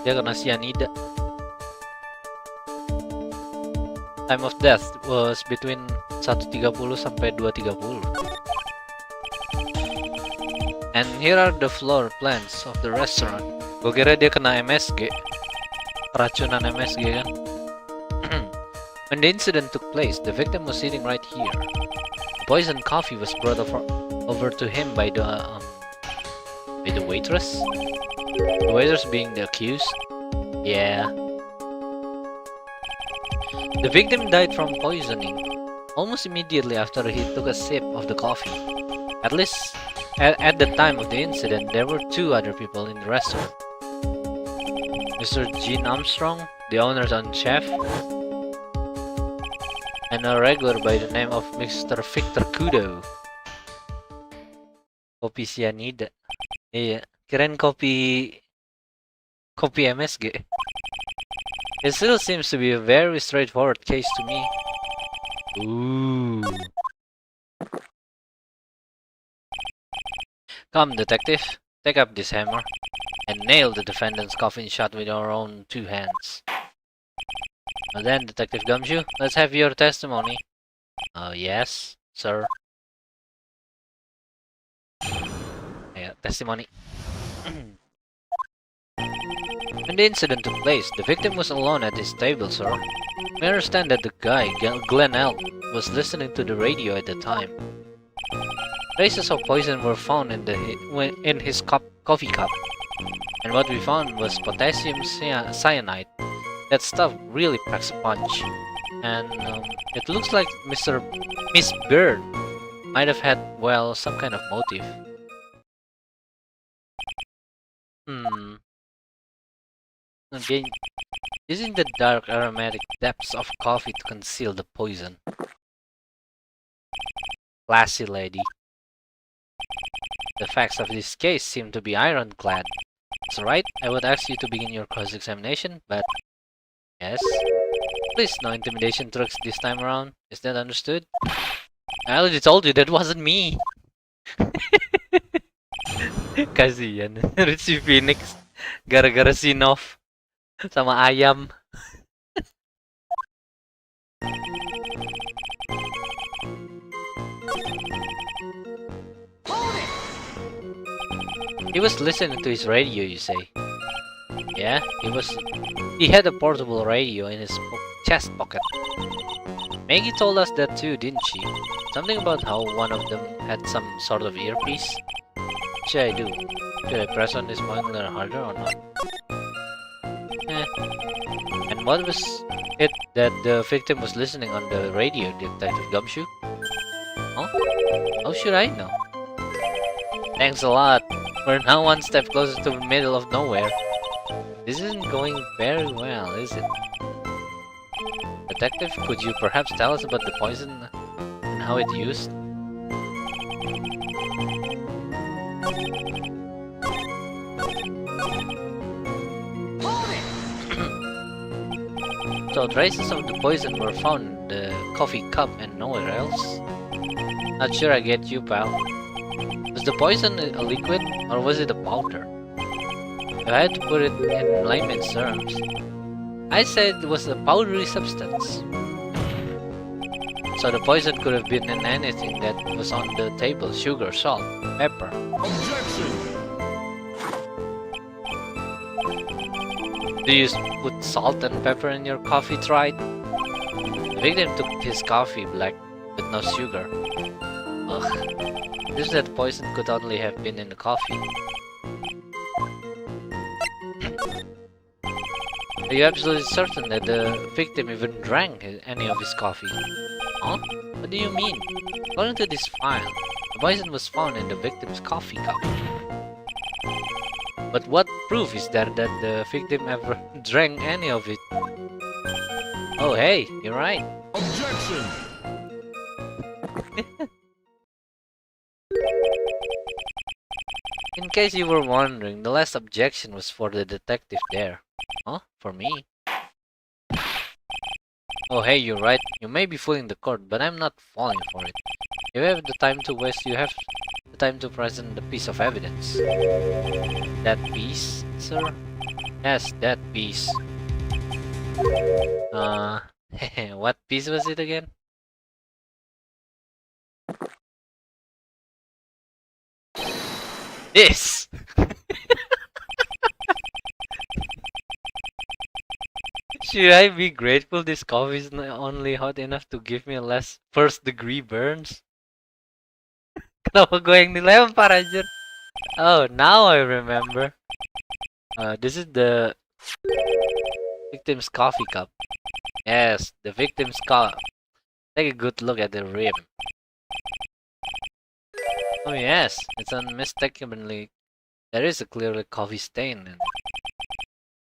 Dia kena cyanida. Time of death was between 1.30 sampai 2.30. And here are the floor plans of the restaurant. Gue kira dia kena MSG. Keracunan MSG kan. When the incident took place, the victim was sitting right here. Poisoned coffee was brought over to him by the waitress. The waitress being the accused. Yeah. The victim died from poisoning almost immediately after he took a sip of the coffee. At least, at the time of the incident, there were 2 other people in the restaurant. Mr. Gene Armstrong, the owner and chef, and a regular by the name of Mr. Victor Kudo. Kopi cyanida. Iya, kirain kopi MSG. It still seems to be a very straightforward case to me. Ooh. Come, detective, take up this hammer and nail the defendant's coffin shut with our own 2 hands. Well then, Detective Gumshoe, let's have your testimony. Yes, sir. Yeah, testimony. When the incident took place, the victim was alone at his table, sir. We understand that the guy, Glenn Elk, was listening to the radio at the time. Traces of poison were found in his coffee cup, and what we found was potassium cyanide. That stuff really packs a punch, and it looks like Miss Bird might have had, well, some kind of motive. Again, using the dark aromatic depths of coffee to conceal the poison. Classy lady. The facts of this case seem to be ironclad. That's right, I would ask you to begin your cross-examination, but... Yes? Please, no intimidation tricks this time around. Is that understood? I already told you that wasn't me! Kasian, si Phoenix. Gara-gara sinoff. Sama ayam. He was listening to his radio, you say? Yeah, he had a portable radio in his chest pocket. Maggie told us that too, didn't she? Something about how one of them had some sort of earpiece? What should I do? Should I press on this point a little harder or not? And what was it that the victim was listening on the radio, Detective Gumshoe? Huh? How should I know? Thanks a lot. We're now one step closer to the middle of nowhere. This isn't going very well, is it? Detective, could you perhaps tell us about the poison and how it's used? So traces of the poison were found in the coffee cup and nowhere else? Not sure I get you, pal. Was the poison a liquid or was it a powder? If I had to put it in layman's terms, I said it was a powdery substance. So the poison could have been in anything that was on the table: sugar, salt, pepper. Objection! Do you put salt and pepper in your coffee, tried? The victim took his coffee black with no sugar. Ugh. This that poison could only have been in the coffee. Are you absolutely certain that the victim even drank any of his coffee? Huh? What do you mean? According to this file, the poison was found in the victim's coffee cup. But what proof is there that the victim ever drank any of it? Oh hey, you're right. Objection! In case you were wondering, the last objection was for the detective there. Huh? For me? Oh hey, you're right. You may be fooling the court, but I'm not falling for it. If you have the time to waste, you have the time to present the piece of evidence. That piece, sir? Yes, that piece. What piece was it again? This! Should I be grateful this coffee is only hot enough to give me less first degree burns? Kenapa gue yang dilempar aja? Oh, now I remember. This is the victim's coffee cup. Yes, the victim's cup. Take a good look at the rim. Oh yes, it's unmistakably... There is a clearly coffee stain in it.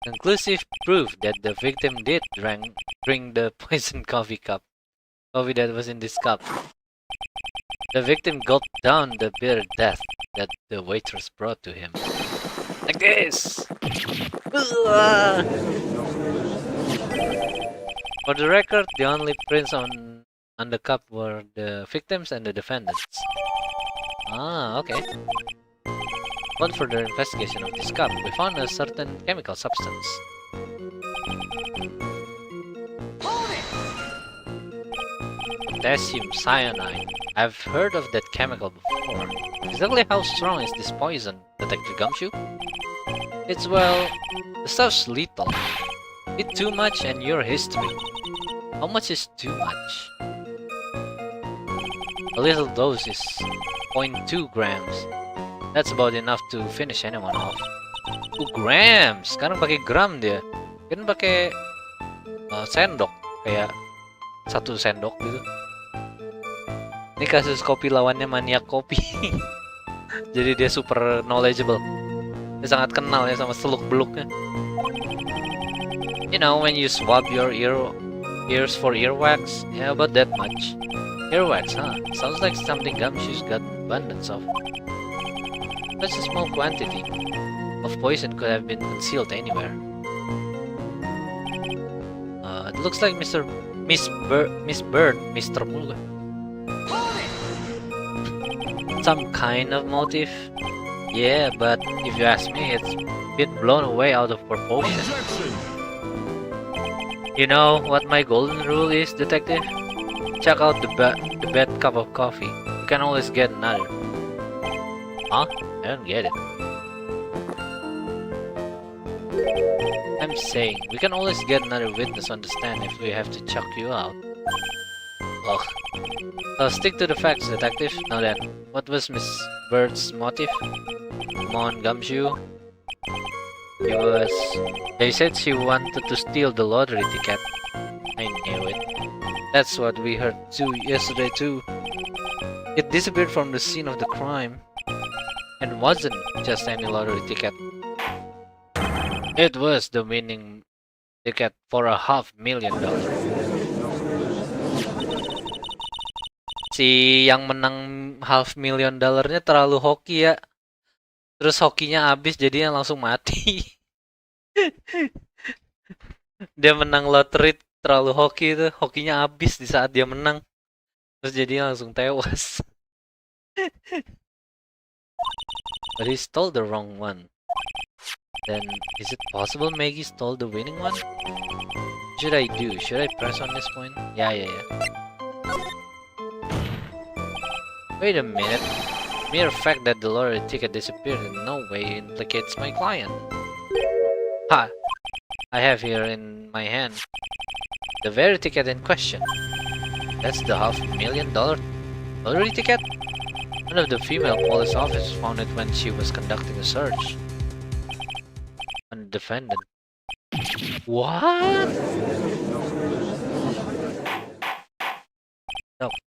Conclusive proof that the victim did drink the poisoned coffee that was in this cup. The victim gulped down the bitter death that the waitress brought to him. Like this! For the record, the only prints on the cup were the victims and the defendants. Ah, okay. Upon further investigation of this cup, we found a certain chemical substance. Potassium cyanide. I've heard of that chemical before. Exactly how strong is this poison, Detective Gumshoe? It's, well, the stuff's lethal. Eat too much and your history. How much is too much? A little dose is 0.2 grams. That's about enough to finish anyone off. 2 grams! Sekarang pakai gram dia. Kan pakai sendok. Kayak 1 sendok gitu. Ini kasus kopi lawannya maniak kopi. Jadi dia super knowledgeable. Dia sangat kenal ya sama seluk-beluknya. You know, when you swab your ears for earwax, yeah, about that much. Earwax, huh? Sounds like something Gumshoe's got abundance of. Such a small quantity of poison could have been concealed anywhere. It looks like Miss Bird, Mr. Muller. Some kind of motive? Yeah, but if you ask me, it's a bit blown away out of proportion. Objection! You know what my golden rule is, Detective? Check out the bad cup of coffee. You can always get another. Huh? I don't get it. I'm saying, we can always get another witness on the stand if we have to chuck you out. Ugh. I'll stick to the facts, Detective. Now then, what was Miss Bird's motive? Come on, Gumshoe. They said she wanted to steal the lottery ticket. I knew it. That's what we heard yesterday too. It disappeared from the scene of the crime. And wasn't just any lottery ticket. It was the winning ticket for $500,000. Si yang menang $500,000-nya terlalu hoki ya. Terus hokinya habis jadinya langsung mati. Dia menang loteri terlalu hoki itu, hokinya habis di saat dia menang. Terus jadinya langsung tewas. But he stole the wrong one. Then, is it possible Maggie stole the winning one? What should I do? Should I press on this point? Yeah. Wait a minute. Mere fact that the lottery ticket disappeared in no way implicates my client. Ha! I have here in my hand the very ticket in question. That's the $500,000 lottery ticket? One of the female police officers found it when she was conducting a search on the defendant. What?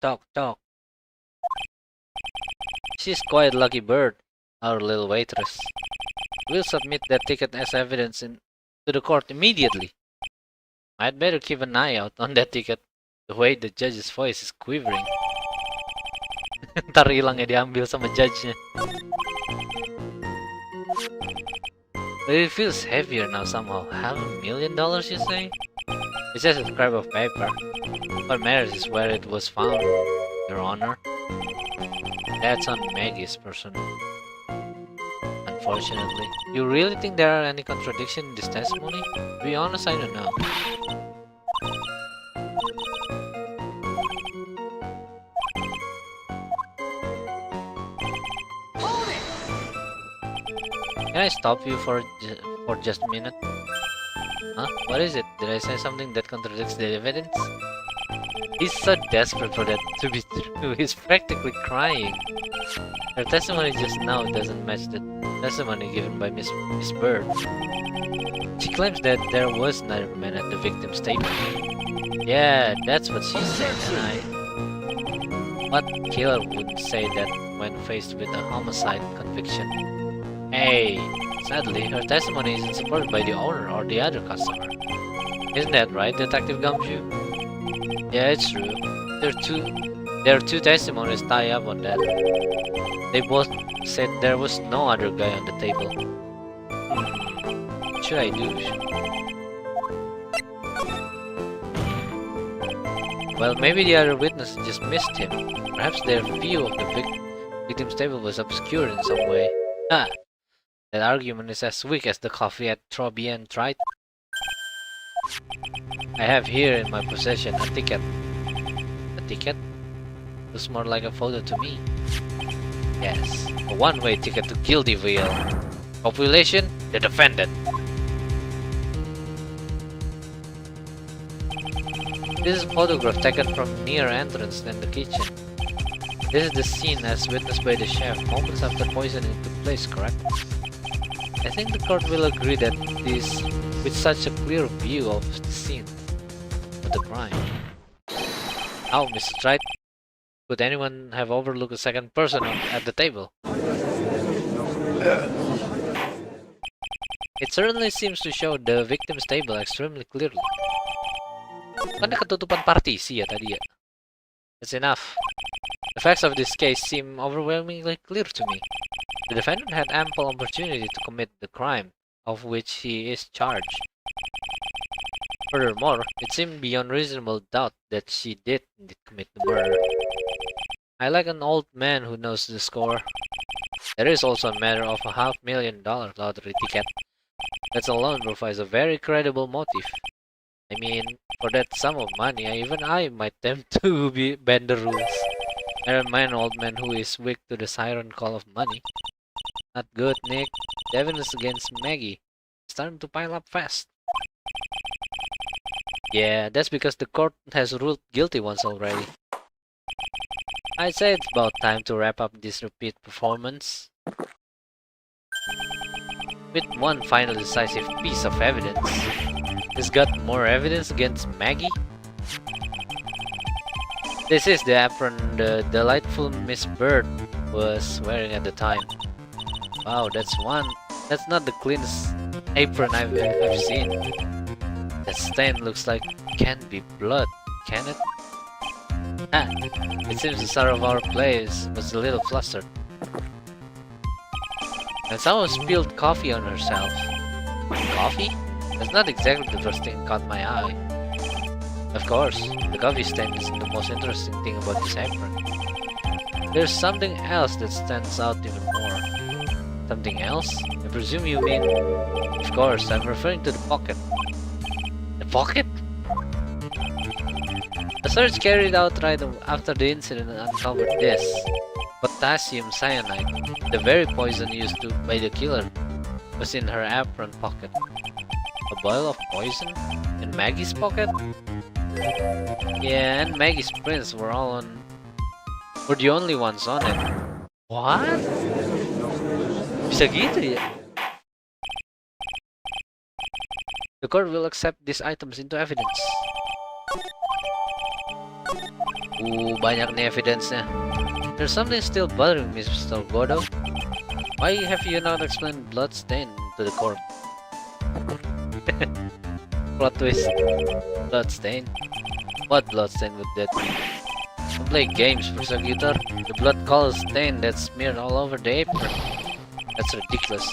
Talk. She's quite lucky bird, our little waitress. We'll submit that ticket as evidence to the court immediately. I'd better keep an eye out on that ticket. The way the judge's voice is quivering. Ntar hilangnya diambil sama judge-nya. But it feels heavier now somehow. $500,000, you say? It's just a scrap of paper. What matters is where it was found, Your Honor. That's on Maggie's person. Unfortunately. You really think there are any contradictions in this testimony? To be honest, I don't know. Can I stop you for just a minute? Huh? What is it? Did I say something that contradicts the evidence? He's so desperate for that to be true. He's practically crying. Her testimony just now doesn't match the testimony given by Miss Bird. She claims that there was another man at the victim's table. Yeah, that's what she said, and what killer wouldn't say that when faced with a homicide conviction? Hey, sadly, her testimony isn't supported by the owner or the other customer. Isn't that right, Detective Gumshoe? Yeah, it's true. There are two testimonies tied up on that. They both said there was no other guy on the table. What should I do? Well, maybe the other witnesses just missed him. Perhaps their view of the victim's table was obscured in some way. Ah, That argument is as weak as the coffee at Trobian tried. I have here in my possession a ticket. A ticket? Looks more like a photo to me. Yes, a one-way ticket to Guiltyville. Population, the defendant. This is a photograph taken from near entrance than the kitchen. This is the scene as witnessed by the chef moments after poisoning took place, correct? I think the court will agree that this, with such a clear view of the scene of the crime. How, Mr. Triton? Could anyone have overlooked a second person at the table? It certainly seems to show the victim's table extremely clearly. Kan ketutupan partisi ya tadi ya? That's enough. The facts of this case seem overwhelmingly clear to me. The defendant had ample opportunity to commit the crime of which he is charged. Furthermore, it seemed beyond reasonable doubt that she did indeed commit the murder. I like an old man who knows the score. There is also a matter of a $500,000 lottery ticket. That alone provides a very credible motive. I mean, for that sum of money, even I might tempt to bend the rules. Never mind an old man who is weak to the siren call of money. Not good, Nick. The evidence against Maggie is starting to pile up fast. Yeah, that's because the court has ruled guilty once already. I'd say it's about time to wrap up this repeat performance with one final decisive piece of evidence. He's got more evidence against Maggie? This is the apron the delightful Miss Bird was wearing at the time. Wow, that's not the cleanest apron I've seen. That stain looks like it can't be blood, can it? Ah, it seems the star of our play was a little flustered. And someone spilled coffee on herself. Coffee? That's not exactly the first thing that caught my eye. Of course, the coffee stain isn't the most interesting thing about this apron. There's something else that stands out even more. Something else? I presume you mean... Of course, I'm referring to the pocket. The pocket? A search carried out right after the incident uncovered this. Potassium cyanide, the very poison used by the killer, was in her apron pocket. A bottle of poison? In Maggie's pocket? Yeah, and Maggie's prints were the only ones on it. What? Bisa gitu ya? The court will accept these items into evidence. Banyak nih evidence-nya. There's something still bothering me, Mr. Godo. Why have you not explained bloodstain to the court? Plot twist. Bloodstain? What bloodstain would that be? Don't play games, Persecutor. The blood color stain that's smeared all over the apron. That's ridiculous.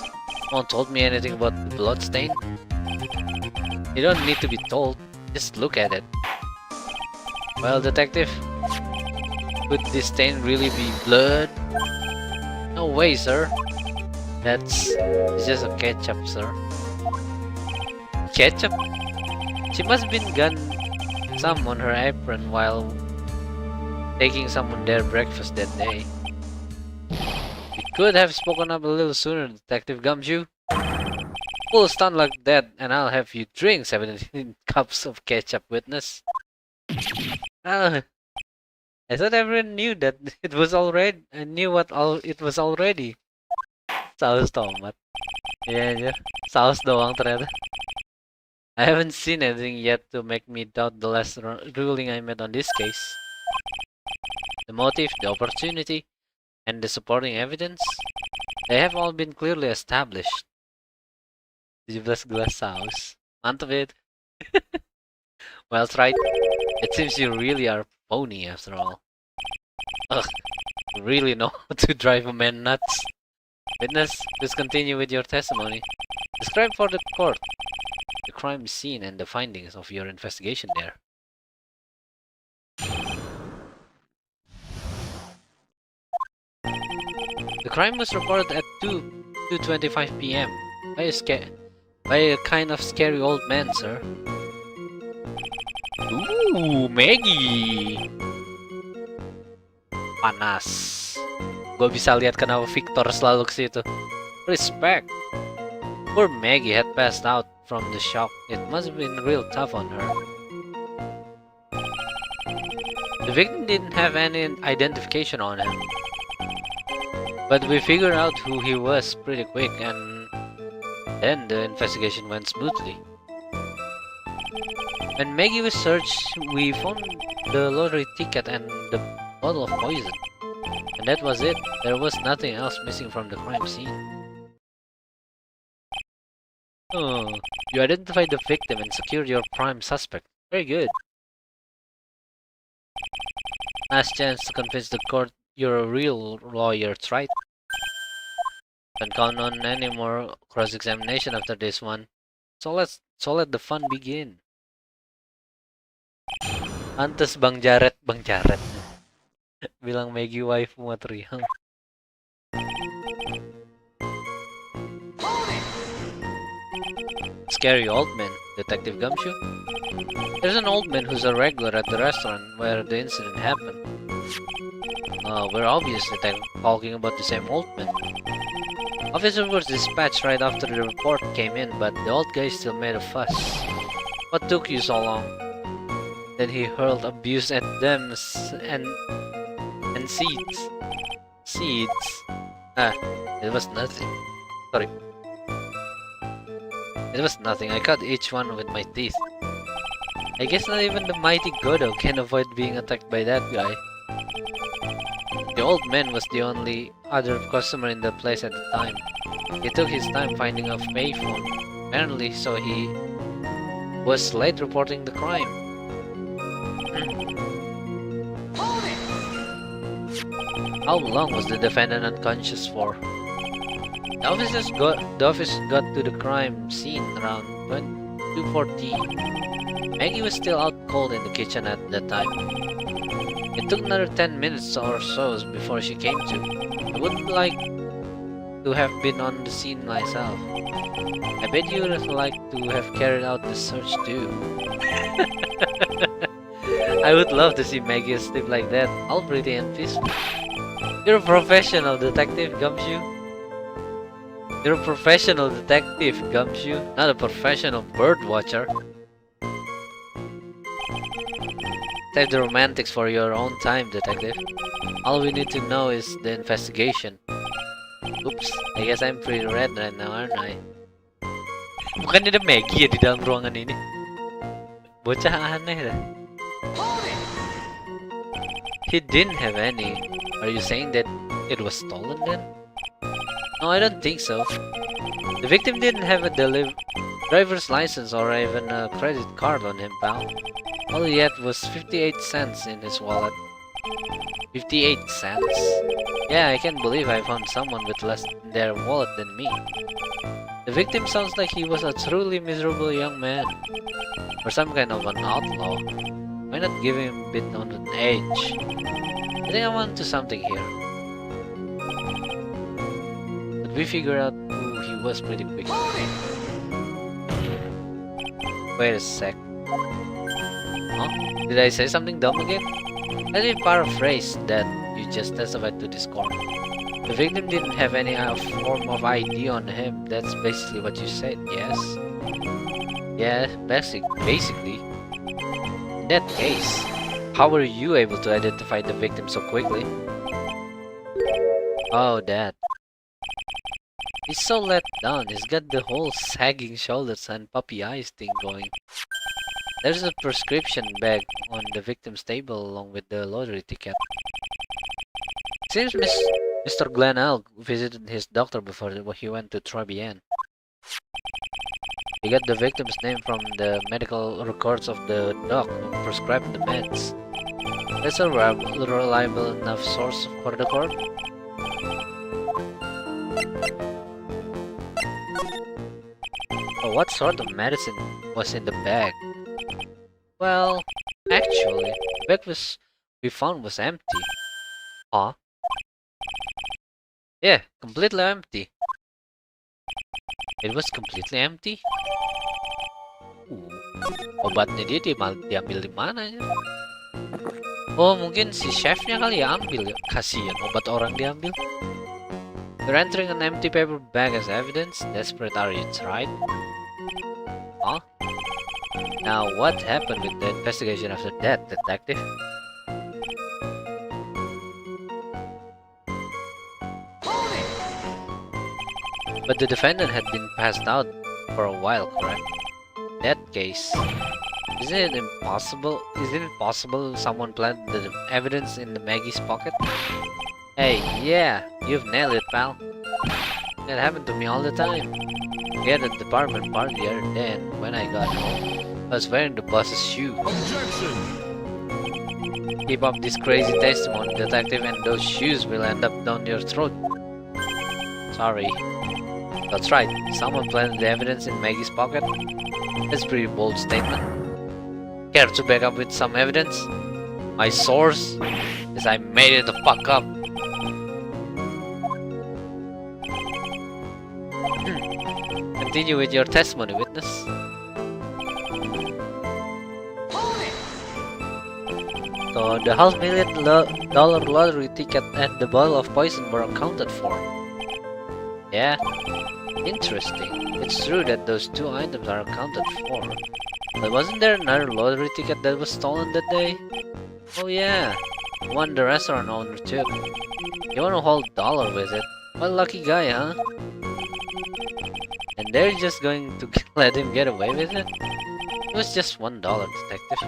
No one told me anything about the blood stain. You don't need to be told. Just look at it. Well, detective, could this stain really be blood? No way, sir. It's just a ketchup, sir. Ketchup? She must have been gun some on her apron while taking someone their breakfast that day. You could have spoken up a little sooner, Detective Gumshoe. Pull a stunt like that and I'll have you drink 17 cups of ketchup, witness. I thought everyone knew that it was already. I knew it was already. Saus tomat. Yeah. Saus doang ternyata. I haven't seen anything yet to make me doubt the last ruling I made on this case. The motive, the opportunity, and the supporting evidence, they have all been clearly established. 17 gelas saus. Mantap it. Well tried. It seems you really are a pony after all. Ugh, you really know how to drive a man nuts. Witness, please continue with your testimony. Describe for the court the crime scene and the findings of your investigation there. The crime was reported at 2 2:25 p.m. By a kind of scary old man, sir. Ooh, Maggie! Panas. Gue bisa lihat kenapa Victor selalu ke situ. Respect. Poor Maggie had passed out from the shock. It must have been real tough on her. The victim didn't have any identification on him, but we figured out who he was pretty quick, and then the investigation went smoothly. When Maggie was searched, we found the lottery ticket and the bottle of poison. And that was it. There was nothing else missing from the crime scene. Oh, you identified the victim and secured your prime suspect. Very good. Last chance to convince the court you're a real lawyer, right? Can't count on any more cross-examination after this one. So let the fun begin. Antes Bang Jaret. Bilang Maggie waifu material. Scary old man, Detective Gumshoe. There's an old man who's a regular at the restaurant where the incident happened. We're obviously talking about the same old man. Officer was dispatched right after the report came in, but the old guy still made a fuss. What took you so long? Then he hurled abuse at them and seeds. It was nothing. Sorry. It was nothing. I cut each one with my teeth. I guess not even the mighty Godo can avoid being attacked by that guy. The old man was the only other customer in the place at the time. He took his time finding a payphone, apparently, so he was late reporting the crime. How long was the defendant unconscious for? The officer got to the crime scene around 2:14. Maggie was still out cold in the kitchen at that time. It took another 10 minutes or so before she came to. I would like to have been on the scene myself. I bet you would have liked to have carried out the search too. I would love to see Maggie sleep like that, all pretty and peaceful. You're a professional detective, Gumshoe. You're a professional detective, Gumshoe, not a professional bird watcher. Save the romantics for your own time, detective. All we need to know is the investigation. Oops, I guess I'm pretty red right now, aren't I? Bukan ada Maggie ya di dalam ruangan ini? Bocah aneh dah. He didn't have any. Are you saying that it was stolen then? No, I don't think so. The victim didn't have a driver's license or even a credit card on him, pal. All he had was 58 cents in his wallet. 58 cents? Yeah, I can't believe I found someone with less in their wallet than me. The victim sounds like he was a truly miserable young man. Or some kind of an outlaw. Why not give him a bit on an edge? I think I'm onto something here. But we figured out who he was pretty quick. Wait a sec. Huh? Did I say something dumb again? Let me paraphrase that you just testified to this court. The victim didn't have any form of ID on him. That's basically what you said, yes? Yeah, basically. In that case, how were you able to identify the victim so quickly? Oh, that. He's so let down. He's got the whole sagging shoulders and puppy eyes thing going. There's a prescription bag on the victim's table along with the lottery ticket. Seems Mr. Glenelg visited his doctor before he went to Trebian. He got the victim's name from the medical records of the doc who prescribed the meds. That's a reliable enough source for the court. Oh, what sort of medicine was in the bag? Well, actually, the bag we found was empty. Huh? Yeah, completely empty. It was completely empty. Obatnya dia diambil di mana ya? Oh, mungkin si chefnya kali ya ambil ya. Kasian obat orang diambil. You're entering an empty paper bag as evidence. Desperate are you, right? Huh? Now, what happened with the investigation after that, detective? But the defendant had been passed out for a while, correct? That case, isn't it impossible? Isn't it possible someone planted the evidence in the Maggie's pocket? Hey, yeah, you've nailed it, pal. That happened to me all the time. We had a department party the other day, and when I got home, I was wearing the boss's shoes. Objection! Keep up this crazy testimony, detective, and those shoes will end up down your throat. Sorry. That's right, someone planted the evidence in Maggie's pocket. That's a pretty bold statement. Care to back up with some evidence? My source is I made it the fuck up. Continue with your testimony, witness. So the $500,000 lottery ticket and the bottle of poison were accounted for. Yeah, interesting. It's true that those two items are accounted for. But wasn't there another lottery ticket that was stolen that day? Oh yeah, the one the restaurant owner took. You want a whole dollar with it. What a lucky guy, huh? And they're just going to let him get away with it? It was just $1, detective.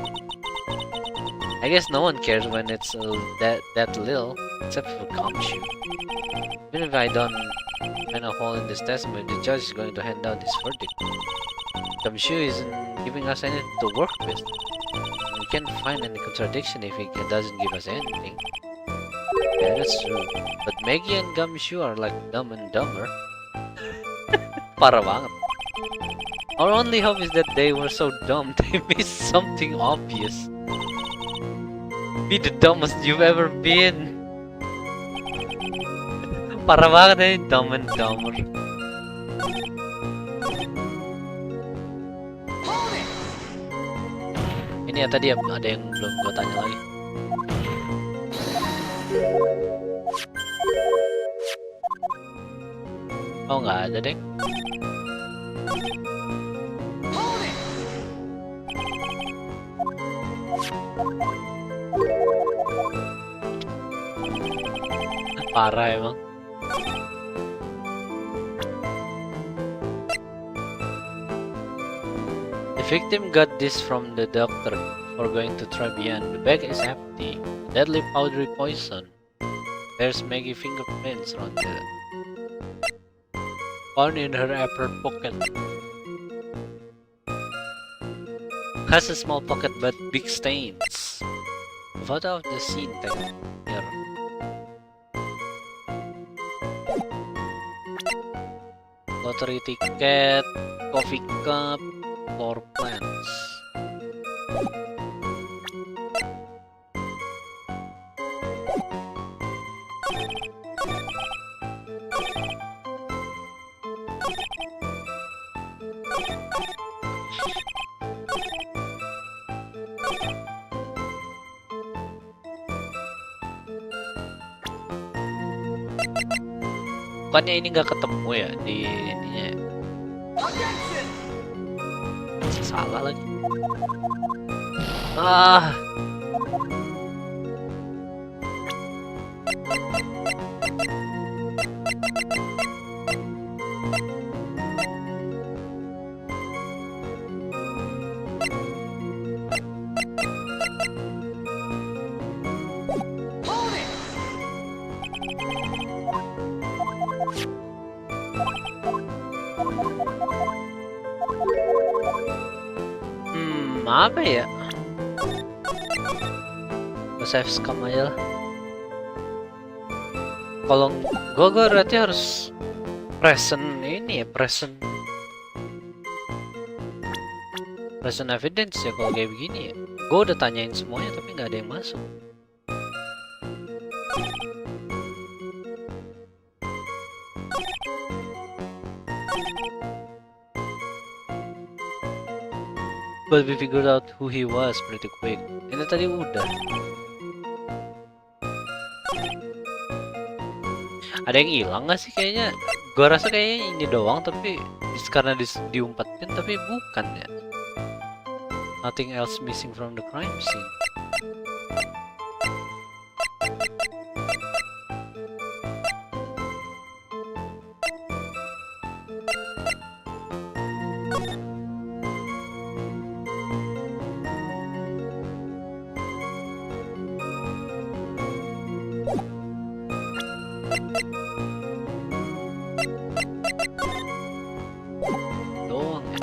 I guess no one cares when it's that little, except for Gumshoe. Even if I don't find a hole in this testimony, the judge is going to hand down his verdict. Gumshoe isn't giving us anything to work with. We can't find any contradiction if he doesn't give us anything. Yeah, that's true. But Maggie and Gumshoe are like Dumb and Dumber. Parah banget. Our only hope is that they were so dumb they missed something obvious. Be the dumbest you've ever been. Parah banget eh, Dumb and Dumber. Ini ya tadi ada yang belum gue tanya lagi. Oh nggak ada deh. Parah emang. The victim got this from the doctor for going to try beyond. The bag is empty. Deadly powdery poison. There's Maggie fingerprints on the found in her upper pocket. Has a small pocket but big stains. A photo of the scene taken here. Lottery ticket, coffee cup, floor plans. Bukannya ini nggak ketemu ya di ininya ya? Salah lagi. Ah. Apa ya? Save scam aja lah. Kalau gue berarti harus present ini ya, present evidence ya kalau kayak begini ya. Gue udah tanyain semuanya tapi nggak ada yang masuk. but we figured out who he was pretty quick. Ini tadi udah. Ada yang hilang nggak sih kayaknya? Gua rasa kayaknya ini doang, tapi karena diumpetin, tapi bukan ya. Nothing else missing from the crime scene. Doang ya.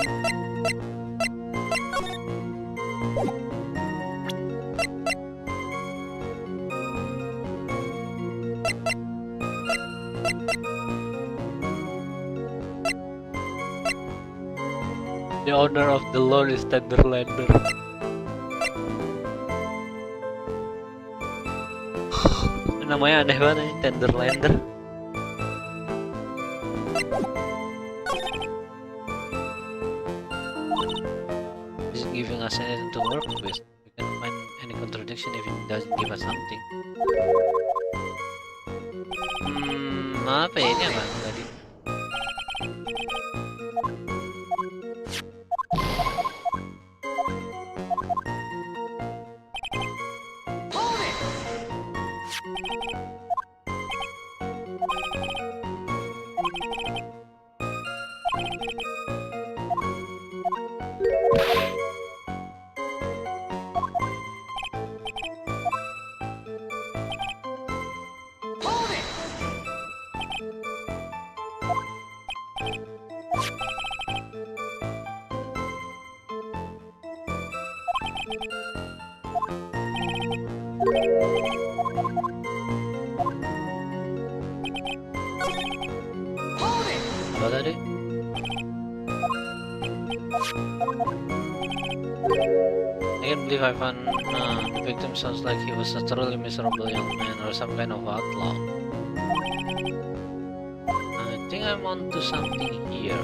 The owner of the loan is Tenderlander. Namanya aneh banget ini, Tenderlander. Isn't giving us anything to work with. We can't find any contradiction if it doesn't give us something. Apa ya ini apa tadi? Apa tadi? I can't believe I found the victim sounds like he was a truly miserable young man or some kind of outlaw. I think I'm onto something here.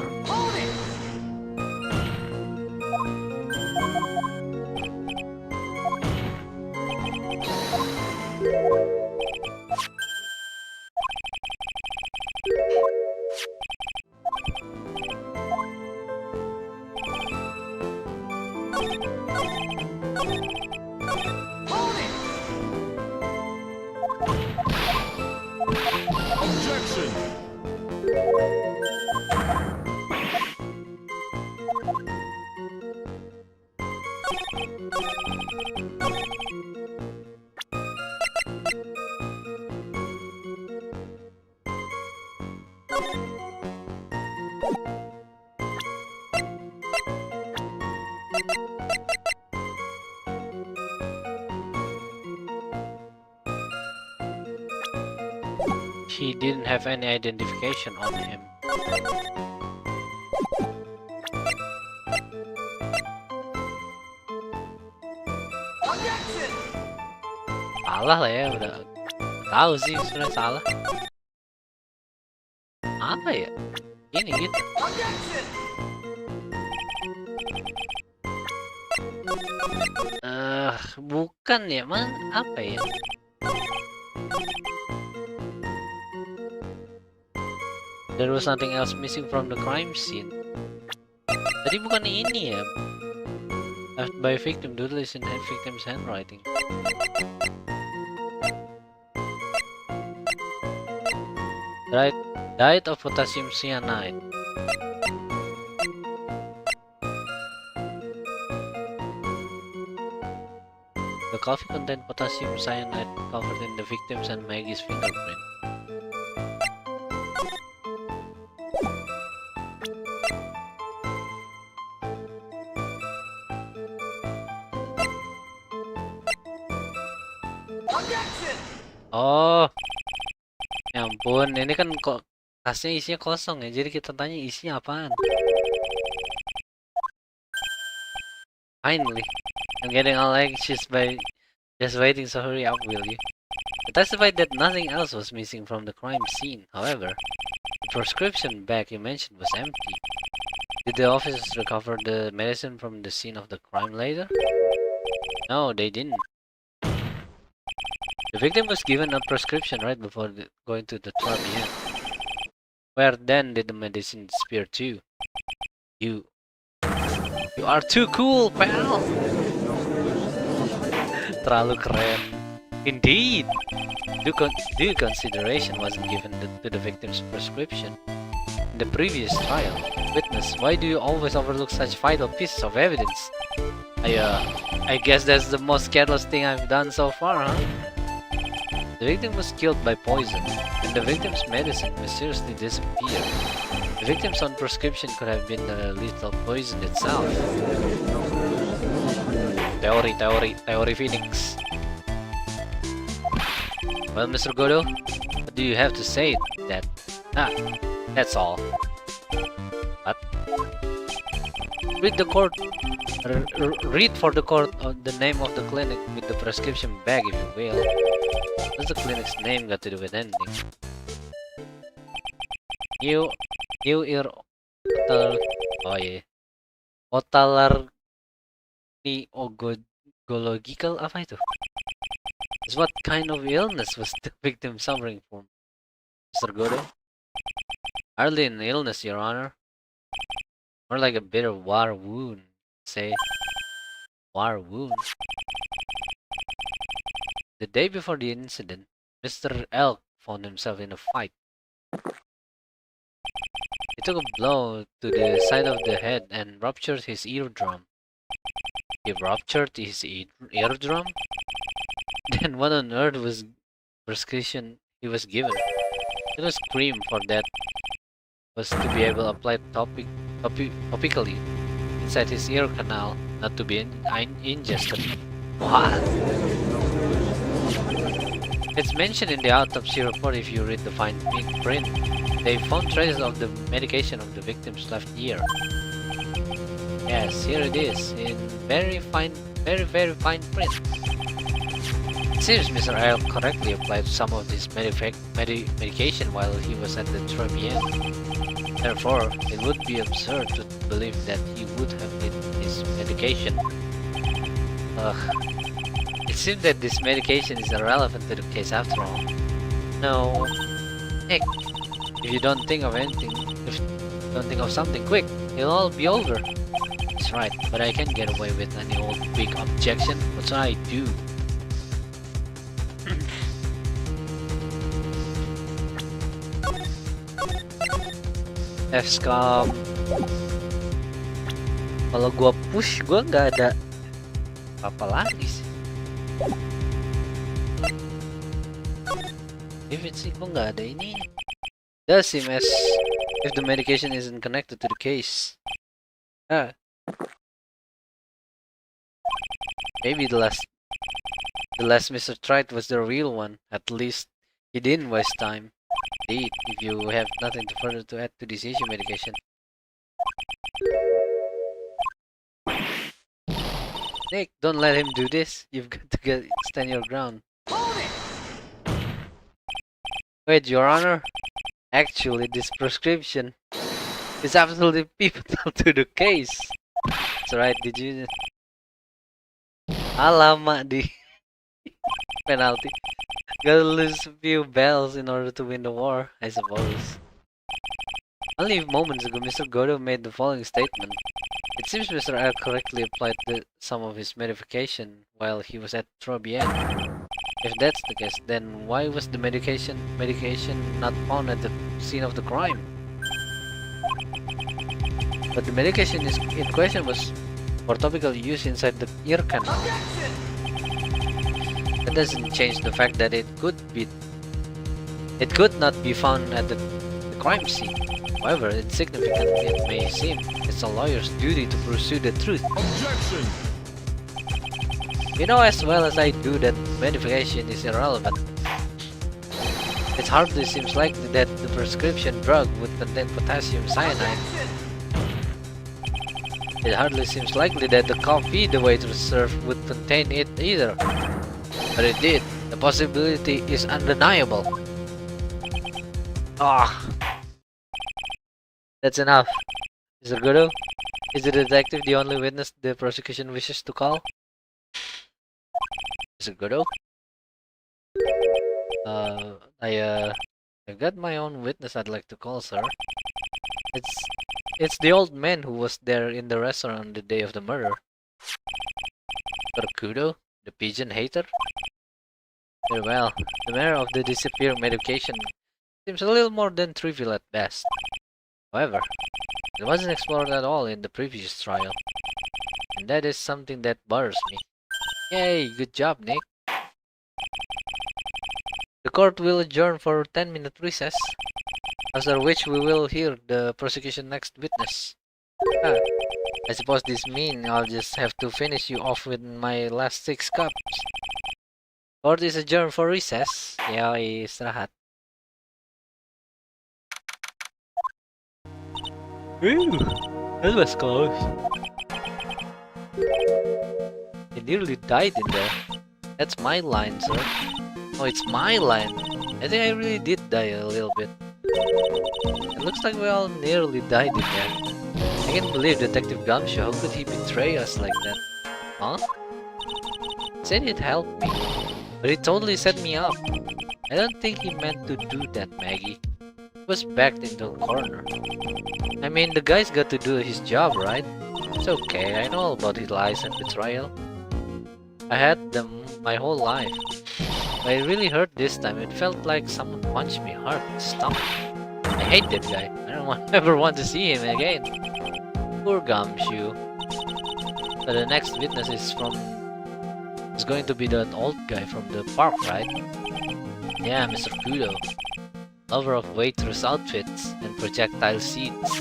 Objection! He didn't have any identification on him. Salah lah ya, udah tahu sih sebenarnya salah. Apa ya? Ini gitu. Bukan ya, man, apa ya? There was nothing else missing from the crime scene. Tadi bukan ini ya. Left by victim, doodle is in the victim's handwriting. Diet of potassium cyanide. The coffee contained potassium cyanide covered in the victim's and Maggie's fingerprint. Oh, ya ampun, ini kan kok tasnya isinya kosong ya, jadi kita tanya isinya apaan. Finally, I'm getting all anxious by just waiting, so hurry up, will you? It testified that nothing else was missing from the crime scene. However, the prescription bag you mentioned was empty. Did the officers recover the medicine from the scene of the crime later? No, they didn't. The victim was given a prescription right before going to the Trilogy. Where then did the medicine disappear to? You are too cool, pal! Terlalu keren. Indeed! Due consideration wasn't given to the victim's prescription. In the previous trial, witness, why do you always overlook such vital pieces of evidence? I guess that's the most careless thing I've done so far, huh? The victim was killed by poison, and the victim's medicine mysteriously disappeared. The victim's own prescription could have been the lethal poison itself. Theory Phoenix. Well, Mr. Godo, what do you have to say to that? That's all. What? Read for the court the name of the clinic with the prescription bag, if you will. What's the clinic's name got to do with anything? New ear otalarniogological apa itu? What kind of illness was the victim suffering from, Mr. Godo? Hardly an illness, Your Honor. More like a bitter war wound, say. War wound? The day before the incident, Mr. Elk found himself in a fight. He took a blow to the side of the head and ruptured his eardrum. He ruptured his eardrum? Then what on earth was prescription he was given? It was cream for that was to be able to apply topically inside his ear canal, not to be ingested. What? It's mentioned in the autopsy report if you read the fine print. They found traces of the medication of the victim's left ear. Yes, here it is, in very fine print. It seems Mr. L correctly applied some of this medication while he was at the Trilogy. Therefore, it would be absurd to believe that he would have hidden his medication. It seems that this medication is irrelevant to the case after all. No, Nick, if you don't think of anything, if you don't think of something quick, it'll all be over. That's right, but I can't get away with any old big objection. What should I do? F-scam. Kalau gua push, gua nggak ada apa lagi sih. If it's gua nggak ada ini. Does seem as if the medication isn't connected to the case. Maybe the last Mr. tried was the real one. At least he didn't waste time. Indeed, if you have nothing further to add to this issue medication. Nick, don't let him do this. You've got to stand your ground. Wait, Your Honor. Actually, this prescription is absolutely pivotal to the case. That's right, did you? Alamak di penalty. Gotta lose a few bells in order to win the war, I suppose. Only moments ago, Mr. Godo made the following statement. It seems Mr. L correctly applied some of his medication while he was at Trobian. If that's the case, then why was the medication not found at the scene of the crime? But the medication in question was for topical use inside the ear canal. That doesn't change the fact that it could not be found at the crime scene. However insignificant it may seem, it's a lawyer's duty to pursue the truth. Objection! You know as well as I do that medication is irrelevant. It hardly seems likely that the prescription drug would contain potassium cyanide. It hardly seems likely that the coffee the waiter served would contain it either. But it did. The possibility is undeniable. Ah, that's enough. Mr. Gudo, is the detective the only witness the prosecution wishes to call? Mr. Gudo? I got my own witness I'd like to call, sir. It's it's the old man who was there in the restaurant on the day of the murder. Mr. Gudo, the pigeon hater? Very well. The matter of the disappearing medication seems a little more than trivial at best. However, it wasn't explored at all in the previous trial, and that is something that bothers me. Yay, good job, Nick. The court will adjourn for 10-minute recess, after which we will hear the prosecution next witness. Ah, I suppose this means I'll just have to finish you off with my last 6 cups. Court is adjourned for recess. Ya, istirahat. Ooh, that was close. He nearly died in there. That's my line, sir. Oh, it's my line. I think I really did die a little bit. It looks like we all nearly died in there. I can't believe Detective Gumshoe. How could he betray us like that? Huh? He said he'd help me, but he totally set me up. I don't think he meant to do that, Maggie. He was backed into a corner. I mean, the guy's got to do his job, right? It's okay, I know all about his lies and betrayal. I had them my whole life. But it really hurt this time. It felt like someone punched me hard in the stomach. I hate that guy. I don't ever want to see him again. Poor Gumshoe. But the next witness is going to be that old guy from the park, right? Yeah, Mr. Kudo. Lover of waitress outfits and projectile seats.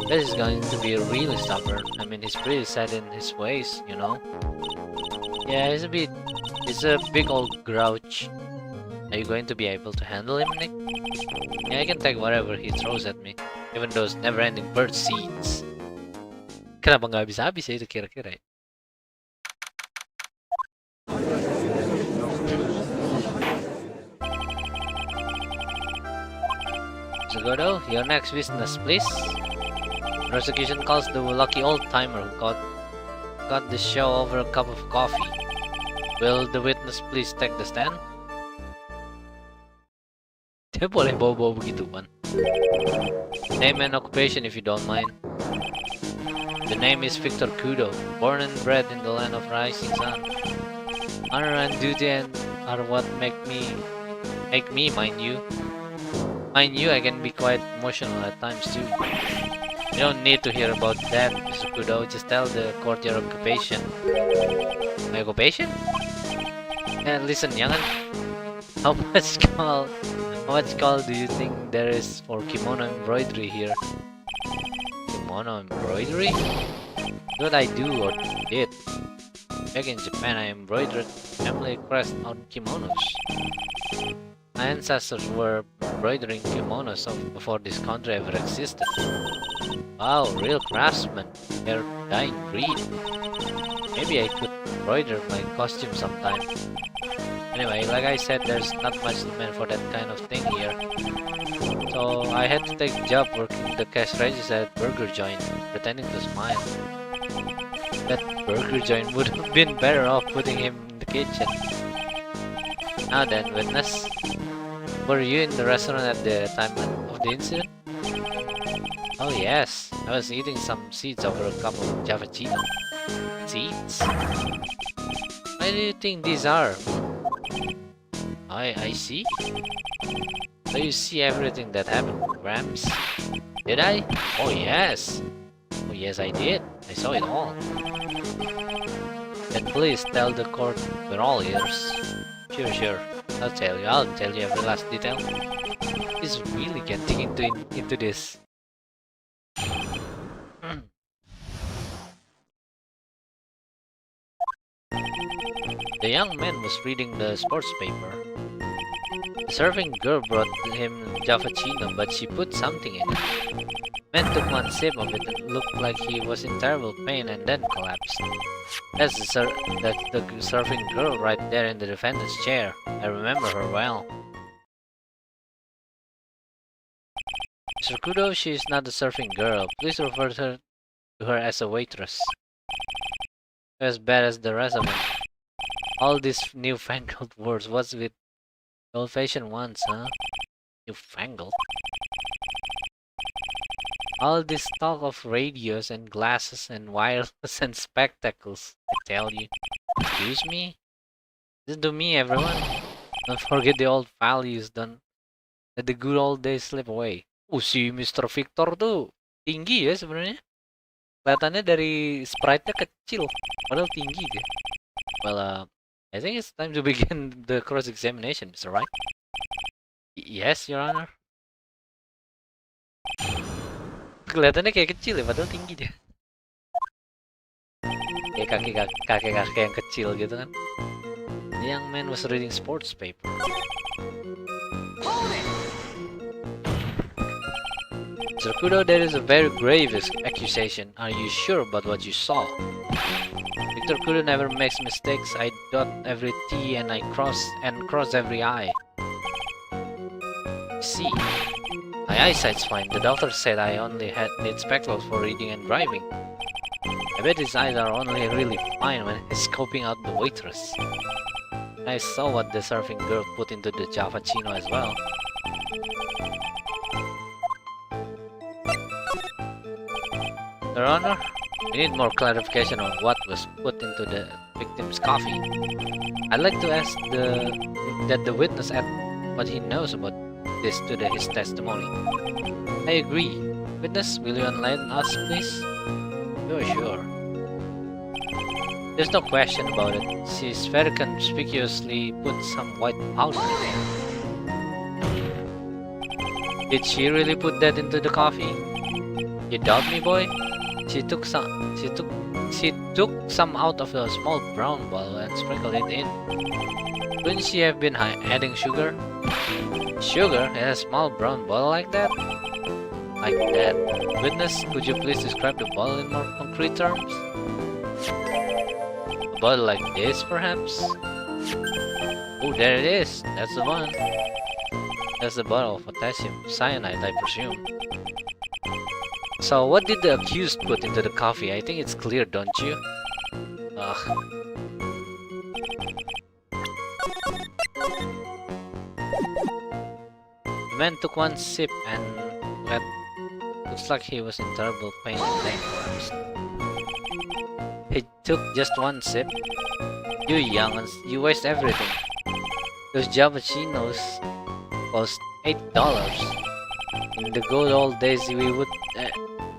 This is going to be really stubborn. I mean, he's pretty set in his ways, you know? Yeah, he's a big old grouch. Are you going to be able to handle him, Nick? Yeah, I can take whatever he throws at me. Even those never-ending bird seeds. Kenapa nggak habis-habis ya itu kira-kira ya? Zagodo, your next witness, please. Prosecution calls the lucky old-timer who got the show over a cup of coffee. Will the witness please take the stand? Dia boleh bawa-bawa begituan. Name and occupation if you don't mind. The name is Victor Kudo, born and bred in the land of rising sun. Honor and duty are what make me, mind you. Mind you, I can be quite emotional at times too. You don't need to hear about that, Mr. Kudo. Just tell the court your occupation. My occupation? Listen, young'un. How much call do you think there is for kimono embroidery here? Kimono embroidery? What I do or did. Back in Japan, I embroidered family crest on kimonos. My ancestors were embroidering kimonos before this country ever existed. Wow, real craftsmen. They're dying breed. Maybe I could embroider my costume sometime. Anyway, like I said, there's not much demand for that kind of thing here. So I had to take a job working the cash register at burger joint, pretending to smile. That burger joint would have been better off putting him in the kitchen. Now then, witness. Were you in the restaurant at the time of the incident? Oh yes, I was eating some seeds over a cup of Javachino. Seeds? Why do you think these are? I see. So you see everything that happened, Grams? Did I? Oh yes! Oh yes, I did. I saw it all. Then please tell the court we're all ears. Sure. I'll tell you every last detail. He's really getting into this. The young man was reading the sports paper. The serving girl brought him Javachino, but she put something in it. Man took one sip of it and looked like he was in terrible pain and then collapsed. That's the serving girl right there in the defendant's chair. I remember her well. Mr. Kudo, she is not a surfing girl. Please refer to her as a waitress. As bad as the rest of them. All these newfangled words. What's with old-fashioned ones, huh? Newfangled? All this talk of radios and glasses and wireless and spectacles, I tell you. Excuse me? Listen to me, everyone. Don't forget the old values. Don't let the good old days slip away. Si Mr. Victor tuh tinggi ya sebenarnya. Kelihatannya dari sprite-nya kecil, padahal tinggi dia. Well, I think it's time to begin the cross-examination, Mr. Wright. Yes, Your Honor. Kelihatannya kayak kecil ya, padahal tinggi dia. Kayak kakek-kakek yang kecil gitu kan. The young man was reading sports paper. Mr. Kudo, that is a very grave accusation. Are you sure about what you saw? Victor Kudo never makes mistakes. I dot every T and I cross every I. See, my eyesight's fine. The doctor said I only need spectacles for reading and driving. I bet his eyes are only really fine when he's scoping out the waitress. I saw what the surfing girl put into the Javachino as well. Your Honor, we need more clarification on what was put into the victim's coffee. I'd like to ask that the witness add what he knows about this to his testimony. I agree. Witness, will you enlighten us, please? Sure. There's no question about it. She's very conspicuously put some white powder in there. Did she really put that into the coffee? You doubt me, boy? She took some out of a small brown bottle and sprinkled it in. Couldn't she have been adding sugar? Sugar in a small brown bottle like that? Like that. Witness, could you please describe the bottle in more concrete terms? A bottle like this, perhaps? Oh, there it is. That's the one. That's the bottle of potassium cyanide, I presume. So, what did the accused put into the coffee? I think it's clear, don't you? Ugh. The man took one sip and looks like he was in terrible pain and then collapsed. He took just one sip? You young'uns, you waste everything. Those Javachinos cost $8. In the good old days, we would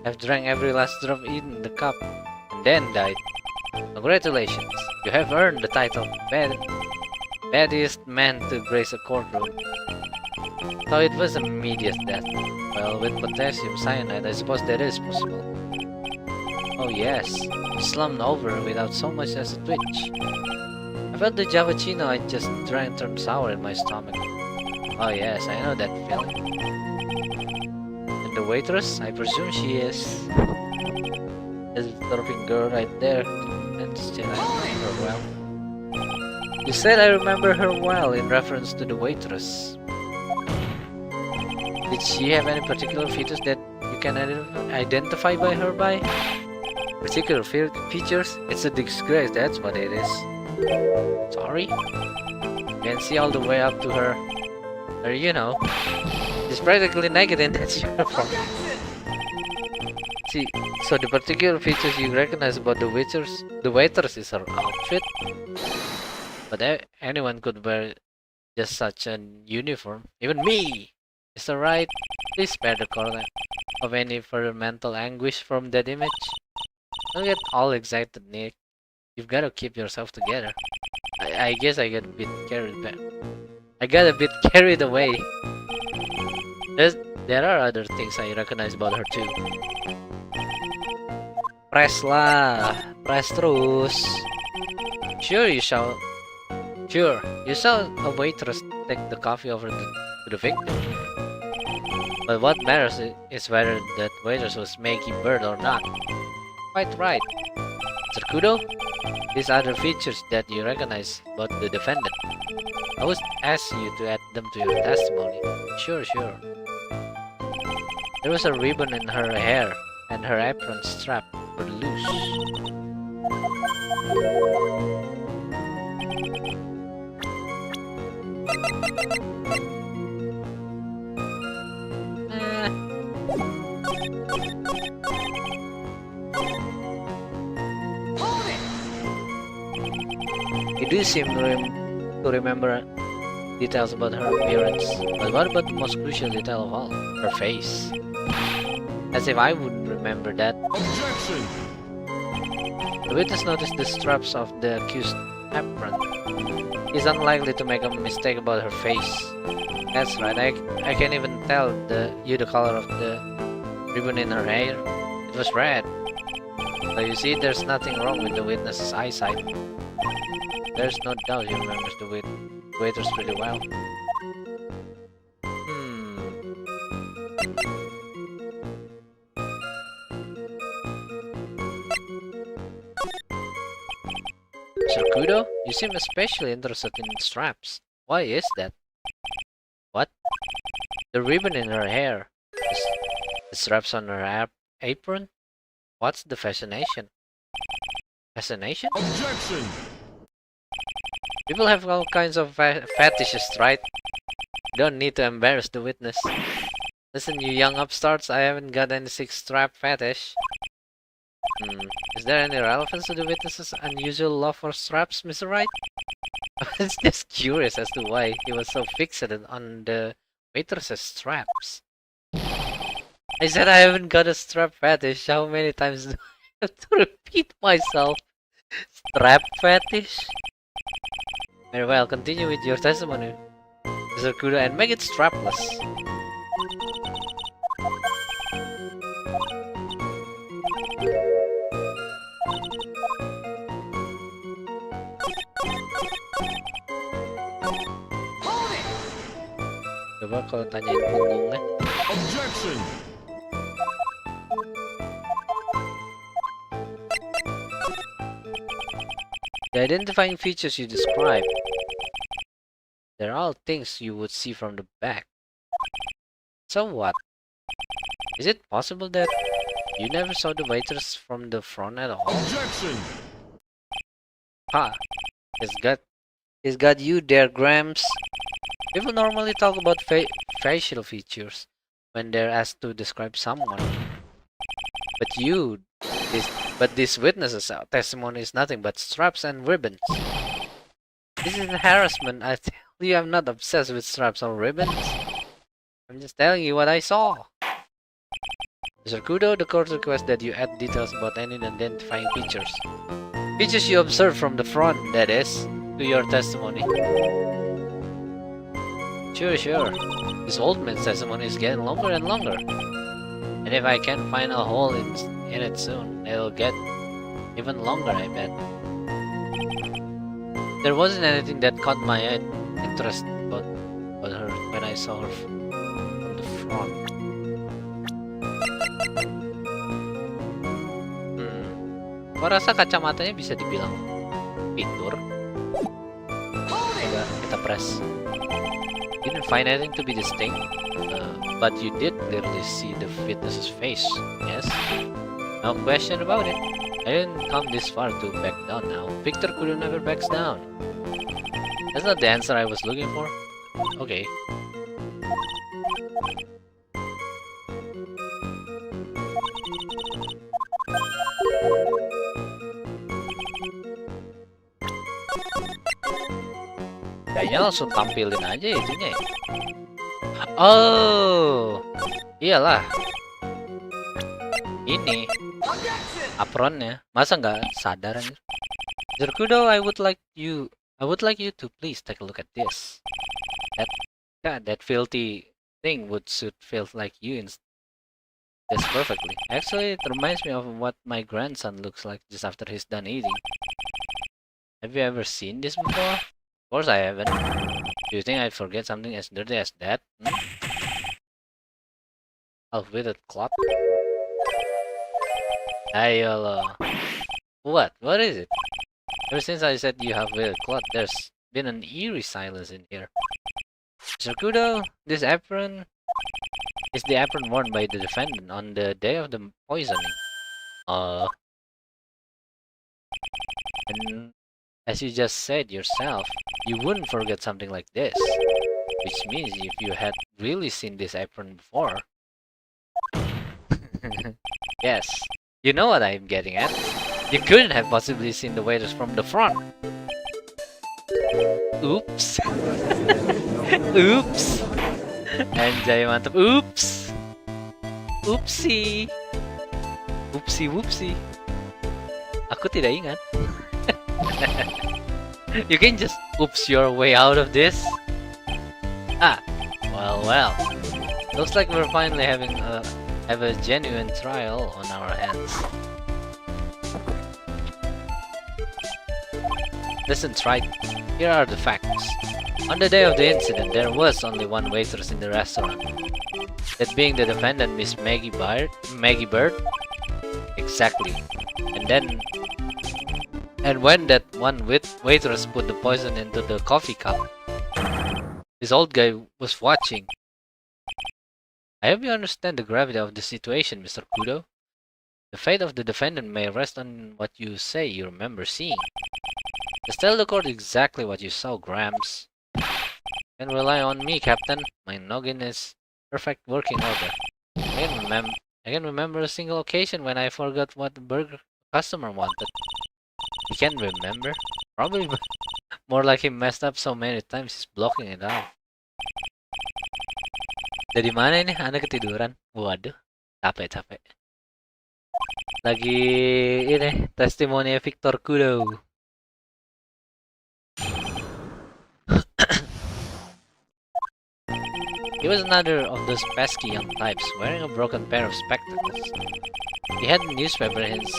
have drank every last drop in the cup and then died. Congratulations, you have earned the title baddest man to grace a courtroom. So it was an immediate death. Well, with potassium cyanide, I suppose that is possible. Oh yes, slumped over without so much as a twitch. I felt the Javachino I just drank turned sour in my stomach. Oh yes, I know that feeling. And the waitress, I presume she is... There's a surfing girl right there. And still I remember her well. You said I remember her well in reference to the waitress. Did she have any particular features that you can identify by her by? Particular features? It's a disgrace, that's what it is. Sorry? You can see all the way up to her, you know. She's practically naked in that uniform. See, so the particular features you recognize about the waitress is her outfit. But anyone could wear just such a uniform. Even me! Is that right? Please spare the court of any further mental anguish from that image. Don't get all excited, Nick. You've got to keep yourself together. I guess I got a bit carried away. There are other things I recognize about her too. Press lah, press terus. Sure, you saw a waitress take the coffee over to the victim. But what matters is whether that waitress was Maggie Bird or not. Quite right. Mr. Kudo, these other features that you recognize about the defendant. I would ask you to add them to your testimony. Sure. There was a ribbon in her hair, and her apron strap were loose. You do seem to remember details about her appearance, but what about the most crucial detail of all? Her face. As if I wouldn't remember that. Objection! The witness noticed the straps of the accused apron. He's unlikely to make a mistake about her face. That's right, I can't even tell the color of the ribbon in her hair. It was red. So you see, there's nothing wrong with the witness's eyesight. There's no doubt he remembers the waiters really well. Sir Kudo, you seem especially interested in straps. Why is that? What? The ribbon in her hair. The straps on her apron? What's the fascination? Fascination? Objection! People have all kinds of fetishes, right? You don't need to embarrass the witness. Listen, you young upstarts, I haven't got any strap fetish. Is there any relevance to the witness's unusual love for straps, Mr. Wright? I was just curious as to why he was so fixated on the waitress's straps. I said I haven't got a strap fetish. How many times do I have to repeat myself? Strap fetish? Very well, continue with your testimony, Mr. Kudo, and make it strapless. Coba kalau tanyain punggungnya. Objection! The identifying features you describe, they're all things you would see from the back. So what? Is it possible that you never saw the waitress from the front at all? Objection! Ha! He's got you there, Grams. People normally talk about facial features when they're asked to describe someone. But this witness's testimony is nothing but straps and ribbons. This is harassment. I tell you, I'm not obsessed with straps or ribbons. I'm just telling you what I saw. Mr. Kudo, the court requests that you add details about any identifying features. Features you observed from the front, that is, to your testimony. Sure. This old man's testimony is getting longer and longer. And if I can't find a hole in it soon, it'll get even longer, I bet. There wasn't anything that caught my interest about her when I saw her from the front. Gua rasa kacamatanya bisa dibilang fitur. Coba kita press. You didn't find anything to be distinct, but you did clearly see the witness's face, yes? No question about it. I didn't come this far to back down now. Victor Kudo never backs down. That's not the answer I was looking for. Okay. Kayaknya langsung tampilin aja itunya ya. Oh, iyalah. Ini apronnya. Masa nggak sadar anjir? Mr. Kudo, I would like you to please take a look at this. That filthy thing would suit filth like you just perfectly. Actually, it reminds me of what my grandson looks like just after he's done eating. Have you ever seen this before? Of course I haven't. Do you think I'd forget something as dirty as that? Half-witted cloth? Ayolah. What? What is it? Ever since I said you have witted cloth, there's been an eerie silence in here. Mr. Kudo, this apron, Is the apron worn by the defendant on the day of the poisoning? And as you just said yourself, you wouldn't forget something like this. Which means if you had really seen this apron before... Yes, you know what I'm getting at. You couldn't have possibly seen the waiters from the front. Oops. Oops. Anjay, mantap. Oops. Oopsie. Oopsie whoopsie. Aku tidak ingat. You can just oops your way out of this. Ah, well. Looks like we're finally have a genuine trial on our hands. Listen, right. Here are the facts. On the day of the incident, there was only one waitress in the restaurant. That being the defendant, Miss Maggie Bird. Exactly. And when that one waitress put the poison into the coffee cup, this old guy was watching. I hope you understand the gravity of the situation, Mr. Kudo. The fate of the defendant may rest on what you say you remember seeing. Just tell the court exactly what you saw, Gramps. You can rely on me, Captain. My noggin is perfect working order. I can remember a single occasion when I forgot what the burger customer wanted. You can't remember? Probably more like he messed up so many times he's blocking it out. Dari mana ini? Anda ketiduran? Waduh, capek. Lagi ini testimoni Victor Kudo. He was another of those pesky young types, wearing a broken pair of spectacles. He had a newspaper in his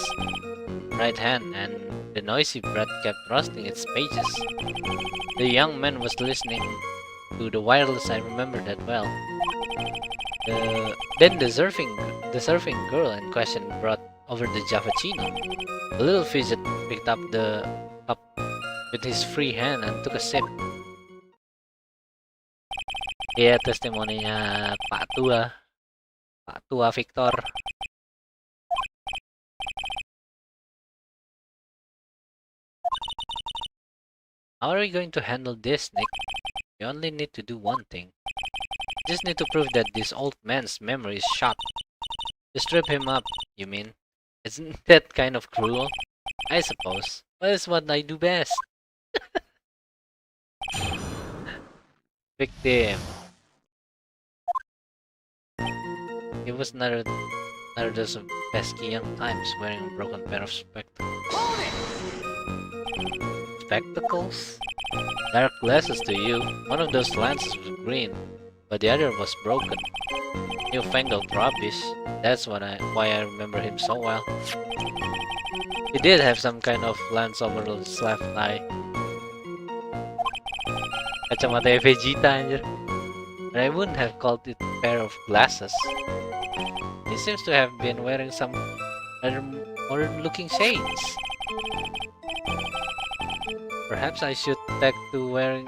right hand, and the noisy breath kept rusting its pages. The young man was listening to the wireless, I remember that well. Then the surfing girl in question brought over the Javachino. The little fidget picked up the cup with his free hand and took a sip. Iya, testimoninya Pak Tua Victor. How are we going to handle this, Nick? You only need to do one thing. You just need to prove that this old man's memory is shot. You strip him up, you mean? Isn't that kind of cruel? I suppose. But it's what I do best. Victim. He was another those pesky young times wearing a broken pair of spectacles. Spectacles? Dark glasses to you. One of those lenses was green, but the other was broken. Newfangled rubbish. That's why I remember him so well. He did have some kind of lens over his left eye. Kacamata Vegeta, anjir. But I wouldn't have called it a pair of glasses. He seems to have been wearing some other modern looking shades. Perhaps I should tack to wearing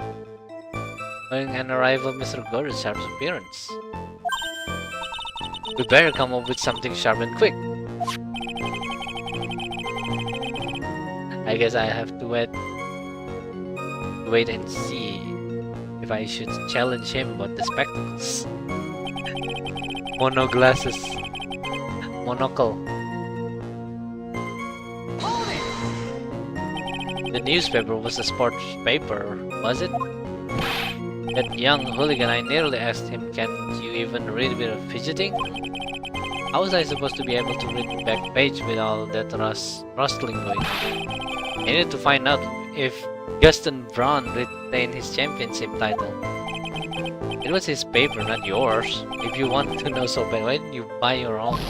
an arrival Mr. Gordon's sharp appearance. We better come up with something sharp and quick. I guess I have to wait and see if I should challenge him about the spectacles. Monocle. The newspaper was a sports paper, was it? That young hooligan, I nearly asked him, "Can't you even read with fidgeting?" How was I supposed to be able to read the back page with all that rustling going on? I needed to find out if Gaston Braun retained his championship title. It was his paper, not yours. If you want to know so bad, why didn't you buy your own?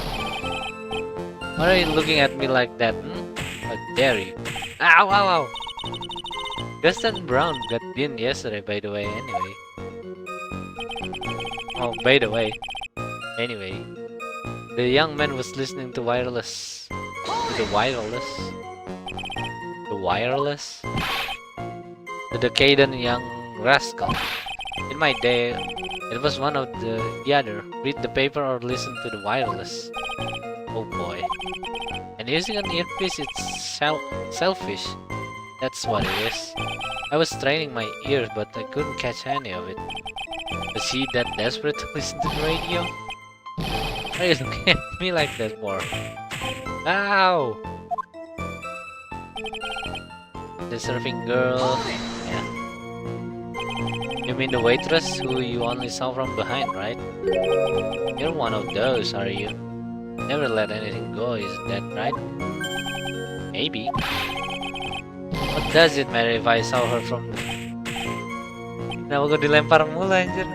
Why are you looking at me like that? How dare you? Ow! Gaston Brown got beaten yesterday, by the way, anyway. Oh, by the way. Anyway. The young man was listening to wireless. The wireless? The decadent young rascal. In my day, it was one of the other. Read the paper or listen to the wireless. Oh boy. And using an earpiece, it's selfish. That's what it is. I was straining my ears, but I couldn't catch any of it. Was he that desperate to listen to the radio? Why are you looking at me like that for? Ow! The surfing girl. Yeah. You mean the waitress who you only saw from behind, right? You're one of those, are you? Never let anything go, isn't that right? Maybe. What does it matter if I saw her from... Kenapa gue dilempar mulu anjir?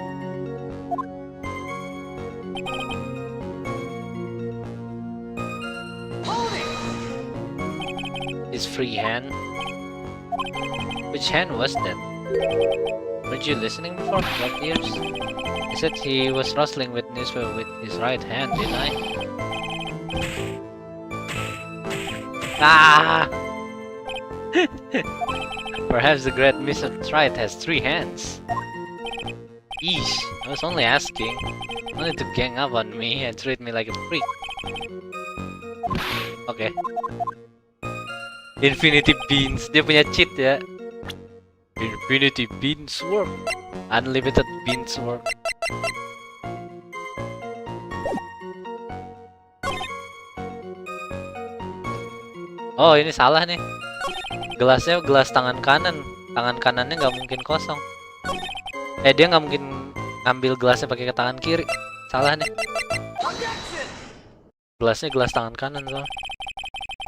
His free hand? Which hand was that? Weren't you listening before? What ears? I said he was rustling with newspaper with his right hand, didn't I? Ah! Perhaps the great Mr. Trite has 3 hands. Eesh, I was only asking. Only to gang up on me and treat me like a freak. Okay. Infinity Beans, dia punya cheat ya. Infinity Beans work. Unlimited Beans work. Oh, ini salah nih. Gelasnya gelas tangan kanan. Tangan kanannya nggak mungkin kosong. Dia nggak mungkin ambil gelasnya pakai tangan kiri. Salah nih. Gelasnya gelas tangan kanan soalnya.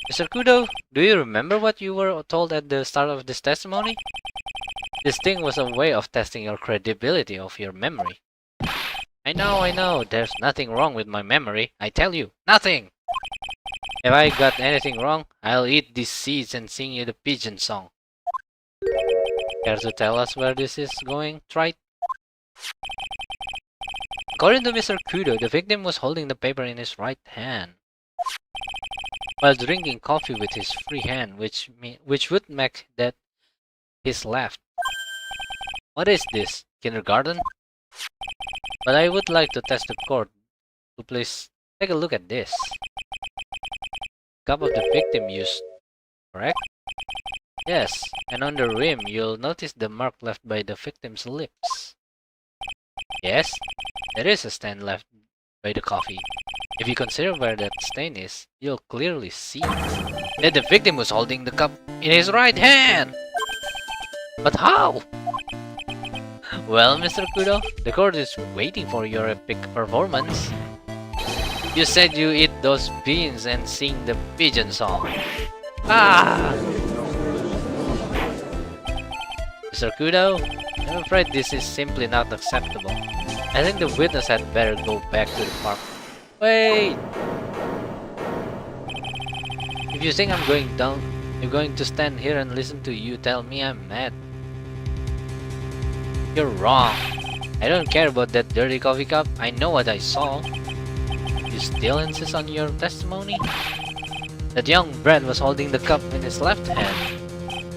Mr. Kudo, do you remember what you were told at the start of this testimony? This thing was a way of testing your credibility of your memory. I know, there's nothing wrong with my memory. I tell you, nothing! If I got anything wrong, I'll eat these seeds and sing you the pigeon song. Care to tell us where this is going, Trite? According to Mr. Kudo, the victim was holding the paper in his right hand, while drinking coffee with his free hand, which would make that his left. What is this? Kindergarten? But I would like to test the court. So please take a look at this. Cup of the victim used, correct? Yes, and on the rim you'll notice the mark left by the victim's lips. Yes, there is a stain left by the coffee. If you consider where that stain is, you'll clearly see that the victim was holding the cup in his right hand! But how? Well, Mr. Kudo, the court is waiting for your epic performance. You said you eat those beans and sing the pigeon song. Ah! Mr. Kudo, I'm afraid this is simply not acceptable. I think the witness had better go back to the park. Wait! If you think I'm going to stand here and listen to you tell me I'm mad. You're wrong. I don't care about that dirty coffee cup. I know what I saw. You still insist on your testimony? That young brat was holding the cup in his left hand.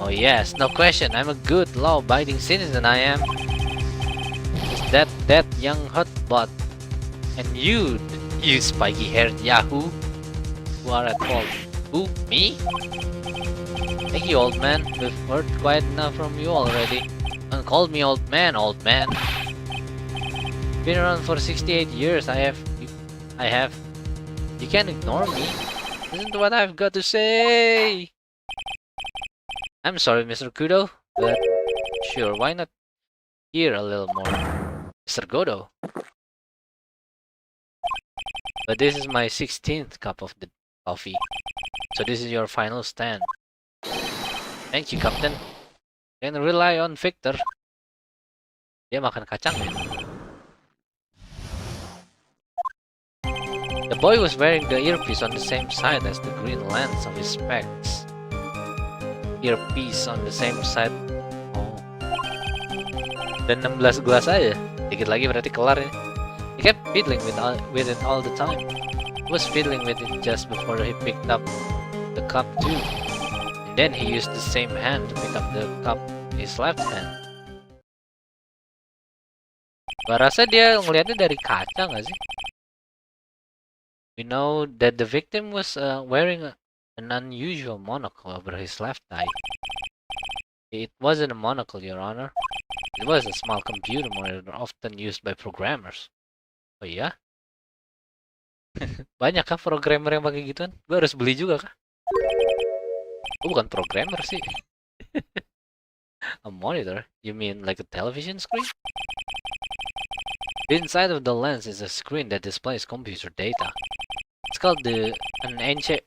Oh yes, no question. I'm a good, law-abiding citizen, I am. Is that young hotbot? And you spiky-haired yahoo, who are at fault. Who? Me? Thank you, old man. We've heard quite enough from you already. Don't call me old man, old man. Been around for 68 years, I have. You can't ignore me. Listen to what I've got to say. I'm sorry, Mr. Kudo, but sure, why not hear a little more? Mr. Godo. But this is my 16th cup of the coffee, so this is your final stand. Thank you, Captain. Can rely on Victor. Dia makan kacang ya. The boy was wearing the earpiece on the same side as the green lens of his specs. Earpiece on the same side. Oh. Dan 16 gelas aja. Dikit lagi berarti kelar ya. He kept fiddling with it all the time. He was fiddling with it just before he picked up the cup too. And then he used the same hand to pick up the cup in his left hand. Gua rasa dia ngeliatnya dari kaca nggak sih? We know that the victim was wearing an unusual monocle over his left eye. It wasn't a monocle, Your Honor. It was a small computer monitor often used by programmers. Oh iya? Banyak kah programmer yang pakai gituan? Gue harus beli juga kah? Gue bukan programmer sih. A monitor? You mean like a television screen? The inside of the lens is a screen that displays computer data. It's called an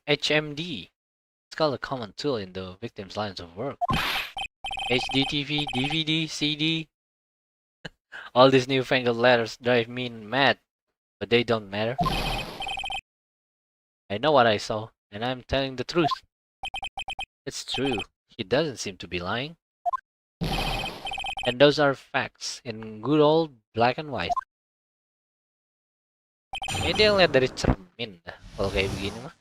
HMD. It's called a common tool in the victim's lines of work. HD TV, DVD, CD. All these newfangled letters drive me mad, but they don't matter. I know what I saw, and I'm telling the truth. It's true. He doesn't seem to be lying. And those are facts in good old black and white. Ini dia ngeliat dari cermin dah, kalau kayak begini mah.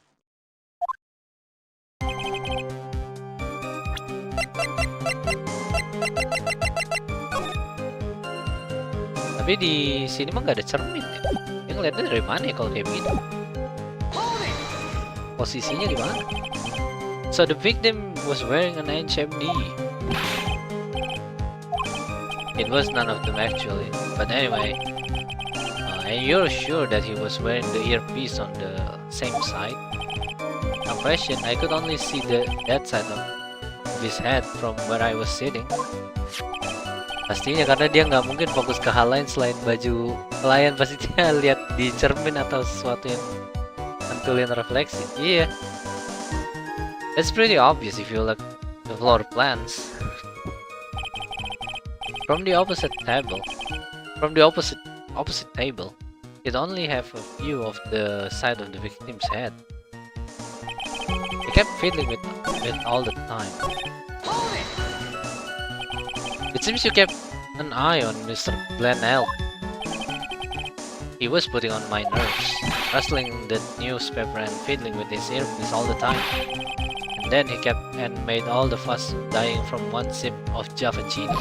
Tapi di sini mah nggak ada cermin ya. Dia ngeliatnya dari mana ya kalau kayak begini? Posisinya di mana? So the victim was wearing an HMD. It was none of them actually, but anyway. And you're sure that he was wearing the earpiece on the same side? No question, I could only see that side of his head from where I was sitting. Pastinya karena dia nggak mungkin fokus ke hal lain selain baju pelayan, pasti dia lihat di cermin atau sesuatu yang mantulin refleksi. Iya. It's pretty obvious if you look the floor plans. From the opposite table, it only have a view of the side of the victim's head. He kept fiddling with it all the time. It seems you kept an eye on Mr. Glenelg. He was putting on my nerves, rustling the newspaper and fiddling with his earpiece all the time. And then he kept and made all the fuss dying from one sip of Java Chini.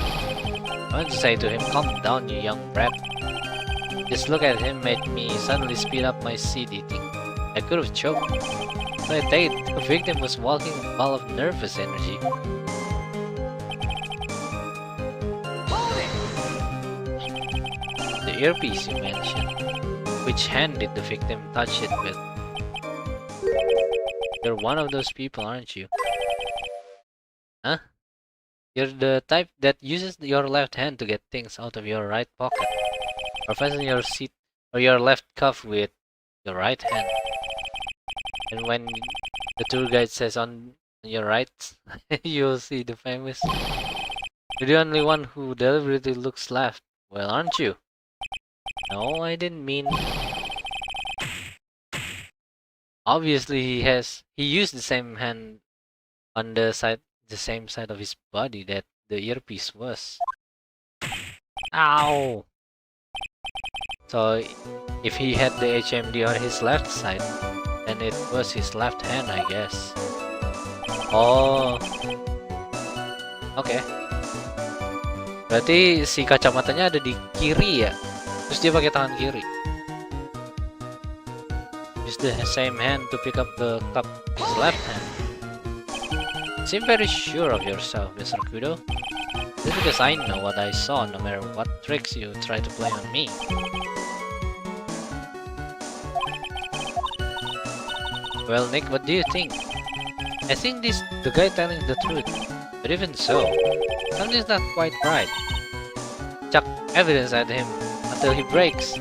I want to say to him, calm down, you young brat. Just look at him made me suddenly speed up my seed eating. I could have choked. So I take it, the victim was walking a ball of nervous energy. The earpiece you mentioned. Which hand did the victim touch it with? You're one of those people, aren't you? Huh? You're the type that uses your left hand to get things out of your right pocket. Or fasten your seat or your left cuff with your right hand. And when the tour guide says on your right, you'll see the famous, you're the only one who deliberately looks left. Well, aren't you? No, I didn't mean. Obviously, he used the same hand on the same side of his body that the earpiece was. Ow! So, if he had the HMD on his left side, then it was his left hand, I guess. Oh, oke. Berarti si kacamatanya ada di kiri ya? Terus dia pakai tangan kiri. Use the same hand to pick up the cup with his left hand. Seem very sure of yourself, Mr. Kudo. Just because I know what I saw, no matter what tricks you try to play on me. Well, Nick, what do you think? I think the guy telling the truth. But even so, something's not quite right. Chuck evidence at him until he breaks.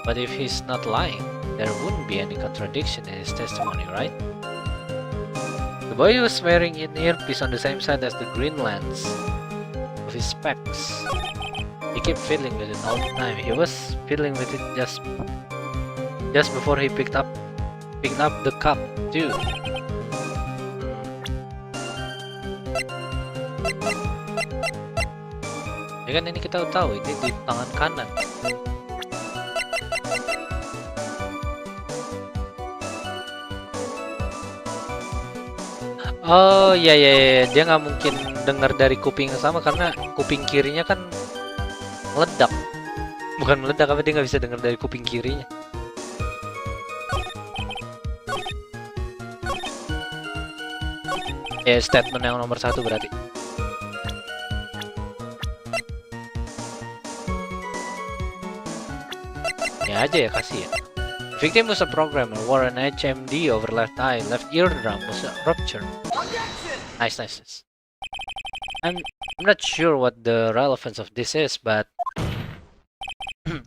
But if he's not lying, there wouldn't be any contradiction in his testimony, right? The boy was wearing an earpiece on the same side as the green lens of his specs. He kept fiddling with it all the time. He was fiddling with it just before he picked up the cup too. Ya kan, ini kita tahu ini di tangan kanan. Oh iya, dia nggak mungkin dengar dari kuping yang sama karena kuping kirinya kan meledak. Bukan meledak, apa dia nggak bisa dengar dari kuping kirinya? Ya, statement yang nomor 1 berarti. Ya aja ya, kasih ya. Victim was a programmer, wore an HMD over left eye, left eardrum was ruptured. Nice, nice, nice. I'm not sure what the relevance of this is, but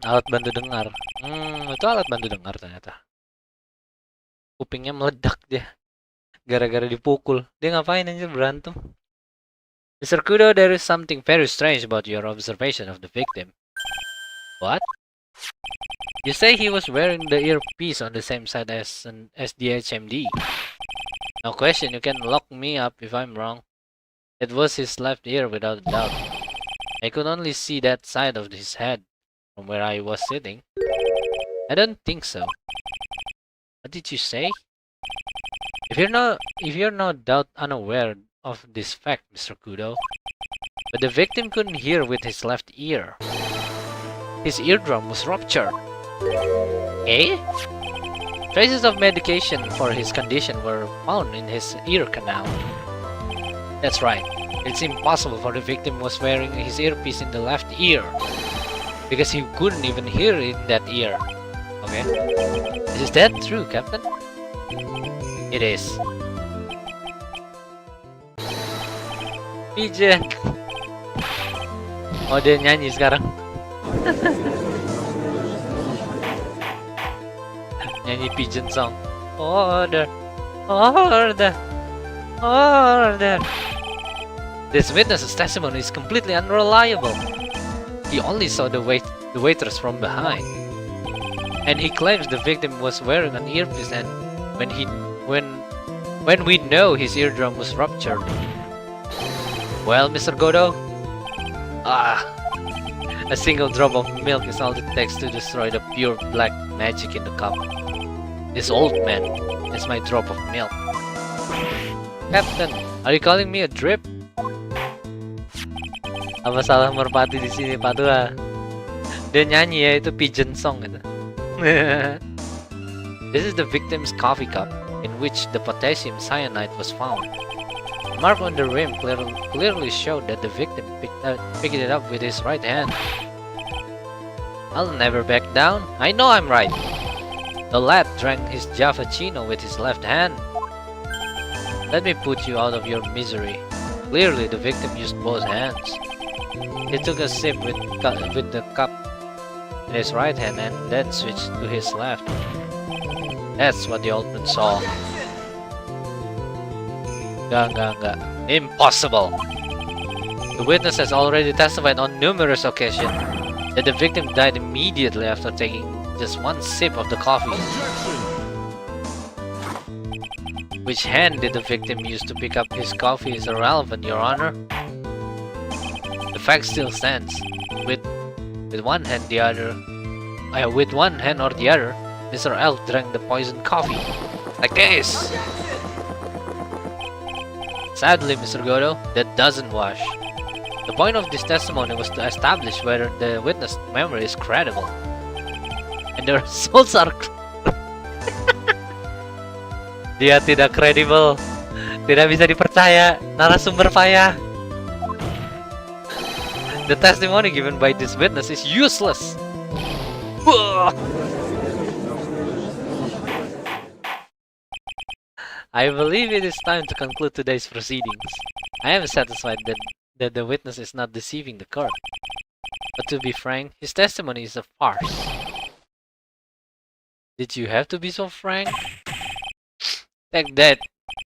alat bantu dengar. Itu alat bantu dengar ternyata. Kupingnya meledak dia. Gara-gara dipukul. Dia ngapain aja berantem? Mr. Kudo, there is something very strange about your observation of the victim. What? You say he was wearing the earpiece on the same side as the HMD. No question, you can lock me up if I'm wrong. It was his left ear without a doubt. I could only see that side of his head from where I was sitting. I don't think so. What did you say? If you're no doubt unaware of this fact, Mr. Kudo, but the victim couldn't hear with his left ear. His eardrum was ruptured. Eh? Traces of medication for his condition were found in his ear canal. That's right. It's impossible for the victim was wearing his earpiece in the left ear, because he couldn't even hear in that ear. Okay? Is that true, Captain? It is. Pigeon. Oh, dia nyanyi sekarang. Nyanyi pigeon song. Order, order, order. This witness's testimony is completely unreliable. He only saw the waitress from behind, and he claims the victim was wearing an earpiece. And when we know his eardrum was ruptured. Well, Mr. Godo, a single drop of milk is all it takes to destroy the pure black magic in the cup. This old man is my drop of milk. Captain, are you calling me a drip? Apa salah merpati di sini, Pak Tua? Dia nyanyi ya, itu pigeon song gitu. This is the victim's coffee cup, in which the potassium cyanide was found. The mark on the rim clearly showed that the victim picked it up with his right hand. I'll never back down. I know I'm right. The lad drank his Javachino with his left hand. Let me put you out of your misery. Clearly, the victim used both hands. He took a sip with the cup in his right hand and then switched to his left. That's what the old man saw. Enggak. Impossible! The witness has already testified on numerous occasions that the victim died immediately after taking just one sip of the coffee. Which hand did the victim use to pick up his coffee is irrelevant, Your Honor. The fact still stands. With one hand or the other, Mr. L drank the poisoned coffee. Like this! Sadly, Mr. Godo, that doesn't wash. The point of this testimony was to establish whether the witness' memory is credible. And the results are... Dia tidak kredibel. Tidak bisa dipercaya. Narasumber payah. The testimony given by this witness is useless. I believe it is time to conclude today's proceedings. I am satisfied that the witness is not deceiving the court. But to be frank, his testimony is a farce. Did you have to be so frank? Take that.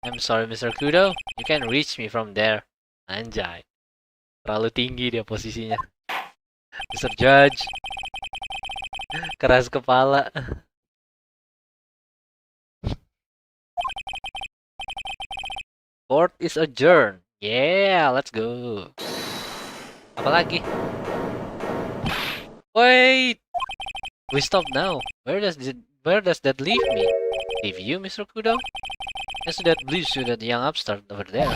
I'm sorry, Mr. Kudo. You can reach me from there. Anjay. Terlalu tinggi dia posisinya. Mr. Judge. Keras kepala. Court is adjourned. Yeah, let's go. Apa lagi? Wait. We stop now. Where does that leave me? Leave you, Mr. Kudo? Yes, that leaves you that young upstart over there.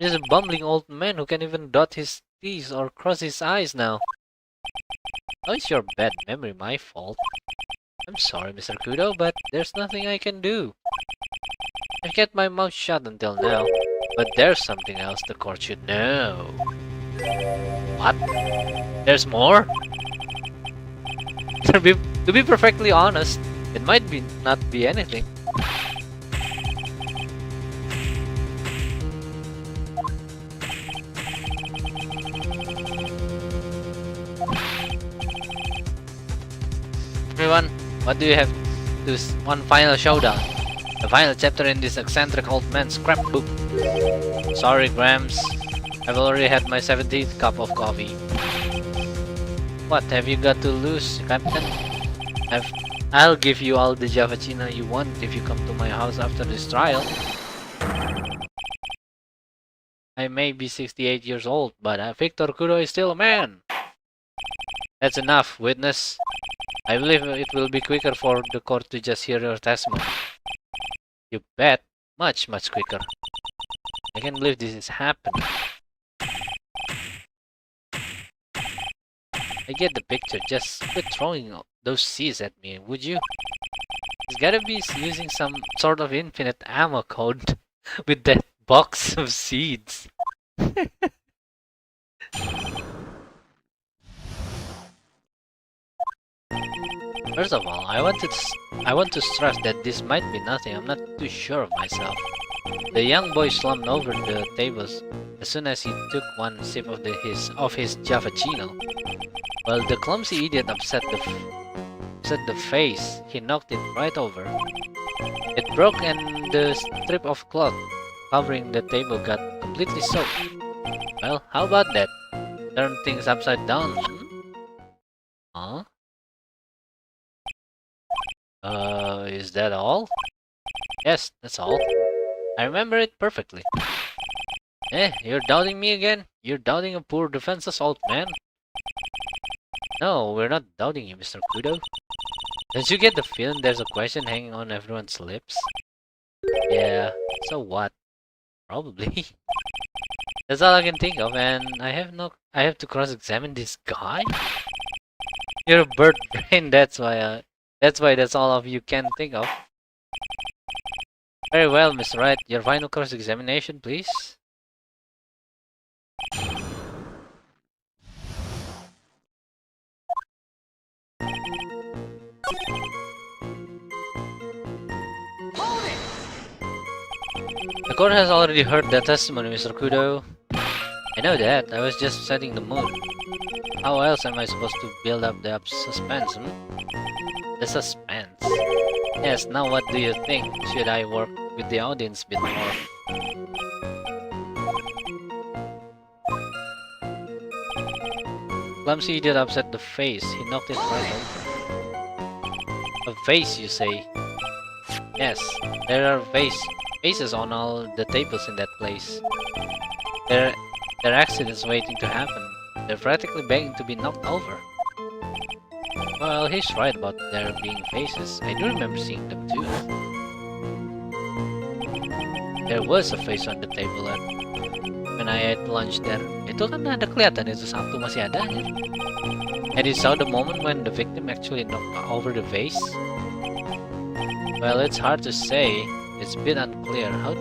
He's a bumbling old man who can't even dot his T's or cross his I's now. How is your bad memory my fault? I'm sorry, Mr. Kudo, but there's nothing I can do. I've kept my mouth shut until now, but there's something else the court should know. What? There's more? To be perfectly honest, it might not be anything. Everyone, what do you have? This one final showdown. The final chapter in this eccentric old man's scrapbook. Sorry, Grams. I've already had my 17th cup of coffee. What have you got to lose, Captain? I'll give you all the Javachina you want if you come to my house after this trial. I may be 68 years old, but Victor Kudo is still a man. That's enough, witness. I believe it will be quicker for the court to just hear your testimony. You bet. Much quicker. I can't believe this is happening. I get the picture. Just quit throwing those seeds at me, would you? He's gotta be using some sort of infinite ammo code with that box of seeds. First of all, I want to stress that this might be nothing. I'm not too sure of myself. The young boy slumped over the tables as soon as he took one sip of his Javachino. While the clumsy idiot upset the face, he knocked it right over. It broke and the strip of cloth covering the table got completely soaked. Well, how about that? Turn things upside down, Huh? Is that all? Yes, that's all. I remember it perfectly. You're doubting me again? You're doubting a poor defenseless old man? No, we're not doubting you, Mr. Kudo. Don't you get the feeling there's a question hanging on everyone's lips? Yeah, so what? Probably. That's all I can think of, and I have to cross-examine this guy? You're a bird brain, that's why that's all of you can think of. Very well, Mr. Wright. Your final cross-examination, please. The court has already heard that testimony, Mr. Kudo. I know that. I was just setting the mood. How else am I supposed to build up the suspense, The suspense. Yes, now what do you think? Should I work with the audience a bit more? Clumsy idiot upset the face. He knocked it right over. A vase, you say? Yes, there are vases on all the tables in that place. There are accidents waiting to happen. They're practically begging to be knocked over. Well, he's right about there being faces. I do remember seeing them too. There was a face on the table when I ate lunch there. Itu kan ada kelihatan itu satu masih ada. And you saw the moment when the victim actually knocked over the vase? Well, it's hard to say. It's a bit unclear. How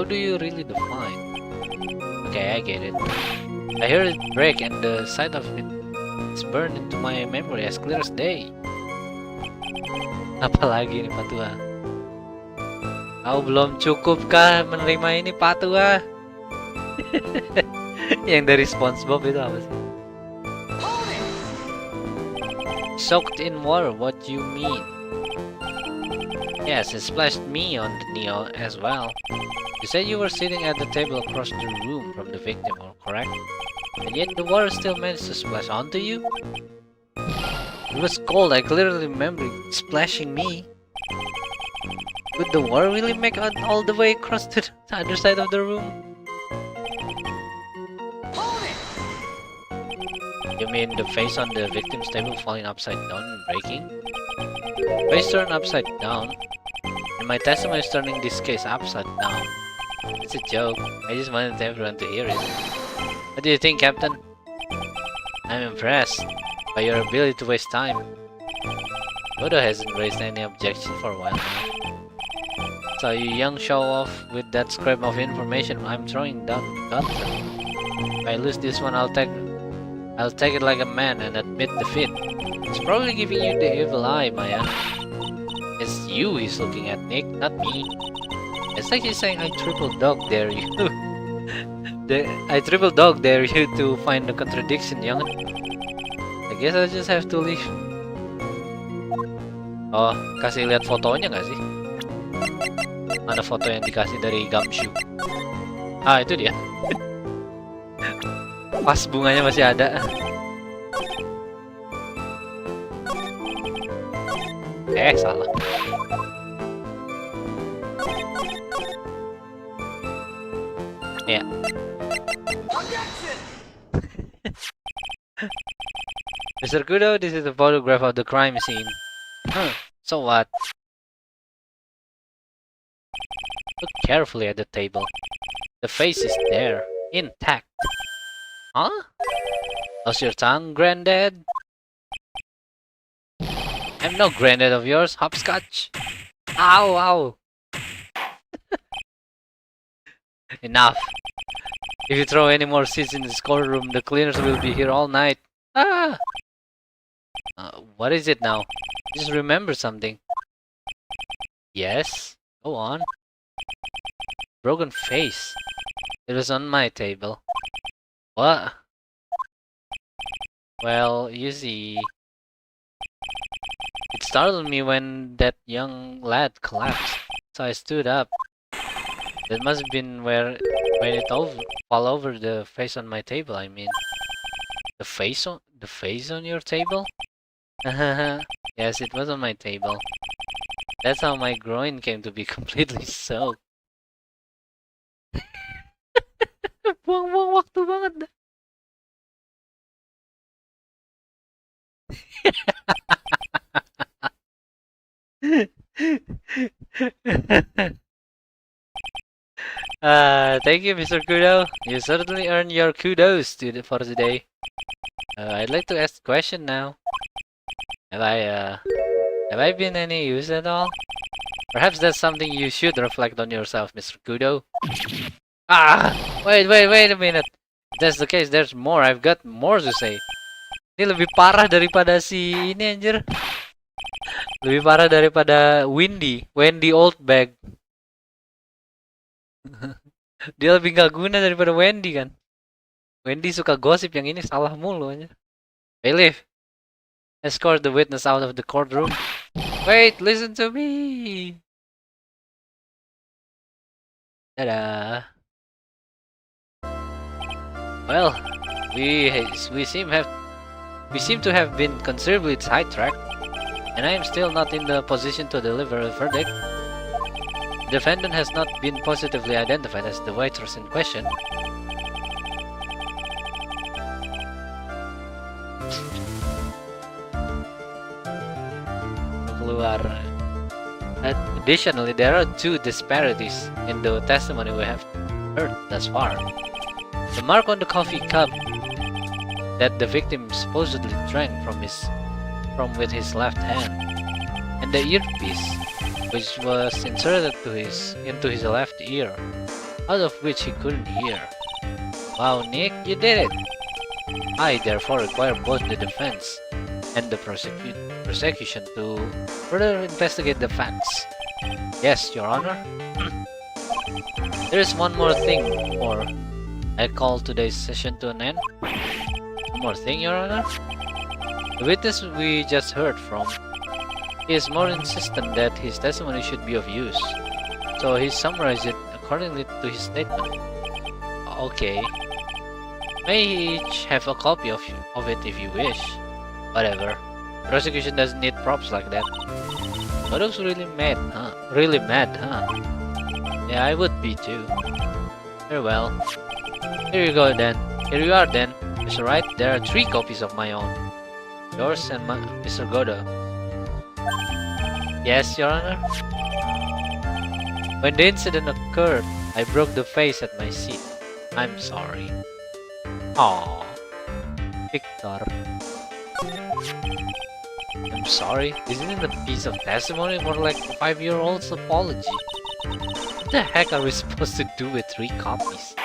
do you really define? Okay, I get it. I heard it break and the sight of it's burned into my memory as clear as day. Apalagi nih Patua? Kau belum cukup kah menerima ini Patua? Yang dari SpongeBob itu apa sih? Soaked in water, what do you mean? Yes, it splashed me on the knee as well. You said you were sitting at the table across the room from the victim, correct? And yet the water still managed to splash onto you? It was cold, I clearly remember it splashing me. Could the water really make it all the way across to the other side of the room? You mean the face on the victim's table falling upside down and breaking? Face turned upside down, and my testimony is turning this case upside down. It's a joke, I just wanted everyone to hear it. What do you think, Captain? I'm impressed. by your ability to waste time. Godo hasn't raised any objection for a while now. So you young show off with that scrap of information I'm throwing down gun. If I lose this one, I'll take it like a man and admit defeat. It's probably giving you the evil eye, Maya. It's you he's looking at, Nick, not me. It's like he's saying I triple dog dare you. I triple dog dare you to find the contradiction, young. I guess I just have to leave. Oh, kasih lihat fotonya nggak sih? Mana foto yang dikasih dari Gumshoe? Ah, itu dia. Pas bunganya masih ada. Salah. Ya. Mr. Kudo, this is a photograph of the crime scene. So what? Look carefully at the table. The face is there, intact. Huh? How's your tongue, Granddad? I'm no granddad of yours, hopscotch. Ow, ow. Enough. If you throw any more seeds in this courtroom, the cleaners will be here all night. Ah! What is it now? Just remember something. Yes? Go on. Broken face. It was on my table. What? Well, you see... It startled me when that young lad collapsed, so I stood up. That must have been when it fell over the face on my table, I mean. The face on your table? Yes, it was on my table. That's how my groin came to be completely soaked. Buang-buang waktu banget dah. Thank you, Mr. Kudo. You certainly earned your kudos for today. I'd like to ask a question now. Have I been any use at all? Perhaps that's something you should reflect on yourself, Mr. Kudo. Ah! Wait a minute. If that's the case, there's more. I've got more to say. Ini lebih parah daripada si ini anjir. Lebih parah daripada Wendy Oldbag. Dia lebih gak guna daripada Wendy kan. Wendy suka gosip, yang ini salah mulu aja. Bailiff, escort the witness out of the courtroom. Wait, listen to me. Ta-da. Well, we seem to have been considerably sidetracked, and I am still not in the position to deliver a verdict. The defendant has not been positively identified as the waitress in question. Additionally, there are two disparities in the testimony we have heard thus far. The mark on the coffee cup that the victim supposedly drank with his left hand, and the earpiece which was inserted into his left ear, out of which he couldn't hear. Wow, Nick, you did it! I therefore require both the defense and the prosecution to further investigate the facts. Yes, Your Honor. There is one more thing, or I call today's session to an end. One more thing, Your Honor. The witness we just heard from is more insistent that his testimony should be of use, so he summarized it accordingly to his statement. Okay. May each have a copy of it if you wish. Whatever. Prosecution doesn't need props like that. But looks really mad, huh? Really mad, huh? Yeah, I would be too. Very well. Here you go then. Here you are then. Mr. Wright, there are 3 copies of my own. Yours and Mr. Godo. Yes, Your Honor? When the incident occurred, I broke the face at my seat. I'm sorry. Aww. Victor. I'm sorry, this isn't a piece of testimony, more like a 5-year-old's apology. What the heck are we supposed to do with 3 copies?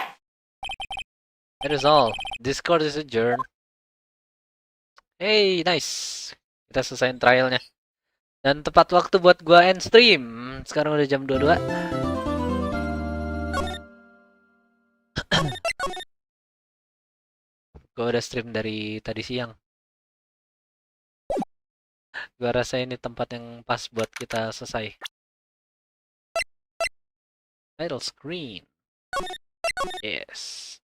That is all. Discord is adjourned. Hey, nice. Kita selesaiin trialnya. Dan tepat waktu buat gua end stream. Sekarang udah jam 22. Gua udah stream dari tadi siang. Gua rasa ini tempat yang pas buat kita selesai. Title screen. Yes.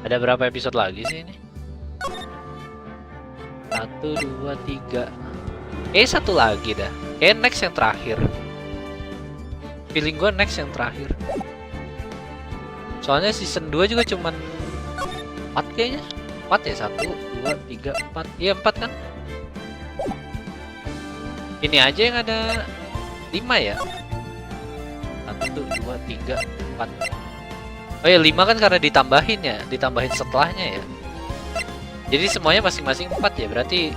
Ada berapa episode lagi sih ini? 1, 2, 3. Satu lagi dah. Next yang terakhir. Feeling gue next yang terakhir. Soalnya season 2 juga cuman 4 kayaknya. 4 ya? 1, 2, 3, 4. Iya 4 kan? Ini aja yang ada 5 ya? 1, 2, 3, 4. Oh ya 5 kan karena ditambahin ya. Ditambahin setelahnya ya. Jadi semuanya masing-masing 4 ya, berarti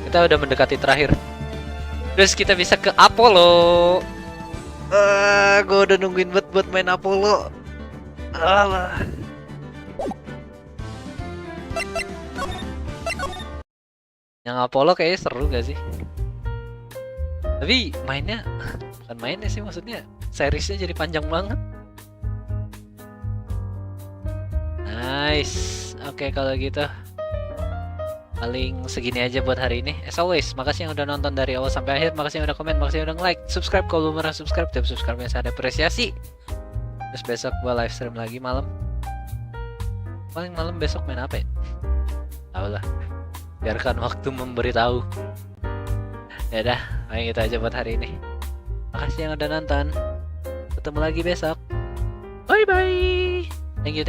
kita udah mendekati terakhir. Terus kita bisa ke Apollo. Gue udah nungguin buat main Apollo. Yang Apollo kayaknya seru gak sih? Tapi mainnya, bukan mainnya sih, maksudnya seriesnya jadi panjang banget. Nice. Oke, kalau gitu paling segini aja buat hari ini. As always, makasih yang udah nonton dari awal sampai akhir. Makasih yang udah komen, makasih yang udah like, subscribe kalau belum pernah subscribe. Dan subscribe-nya saya ada apresiasi. Terus besok gua live stream lagi malam. Paling malam besok main apa ya? Tahu lah. Biarkan waktu memberitahu. Ya udah, paling gitu aja buat hari ini. Makasih yang udah nonton. Ketemu lagi besok. Bye bye. Thank you.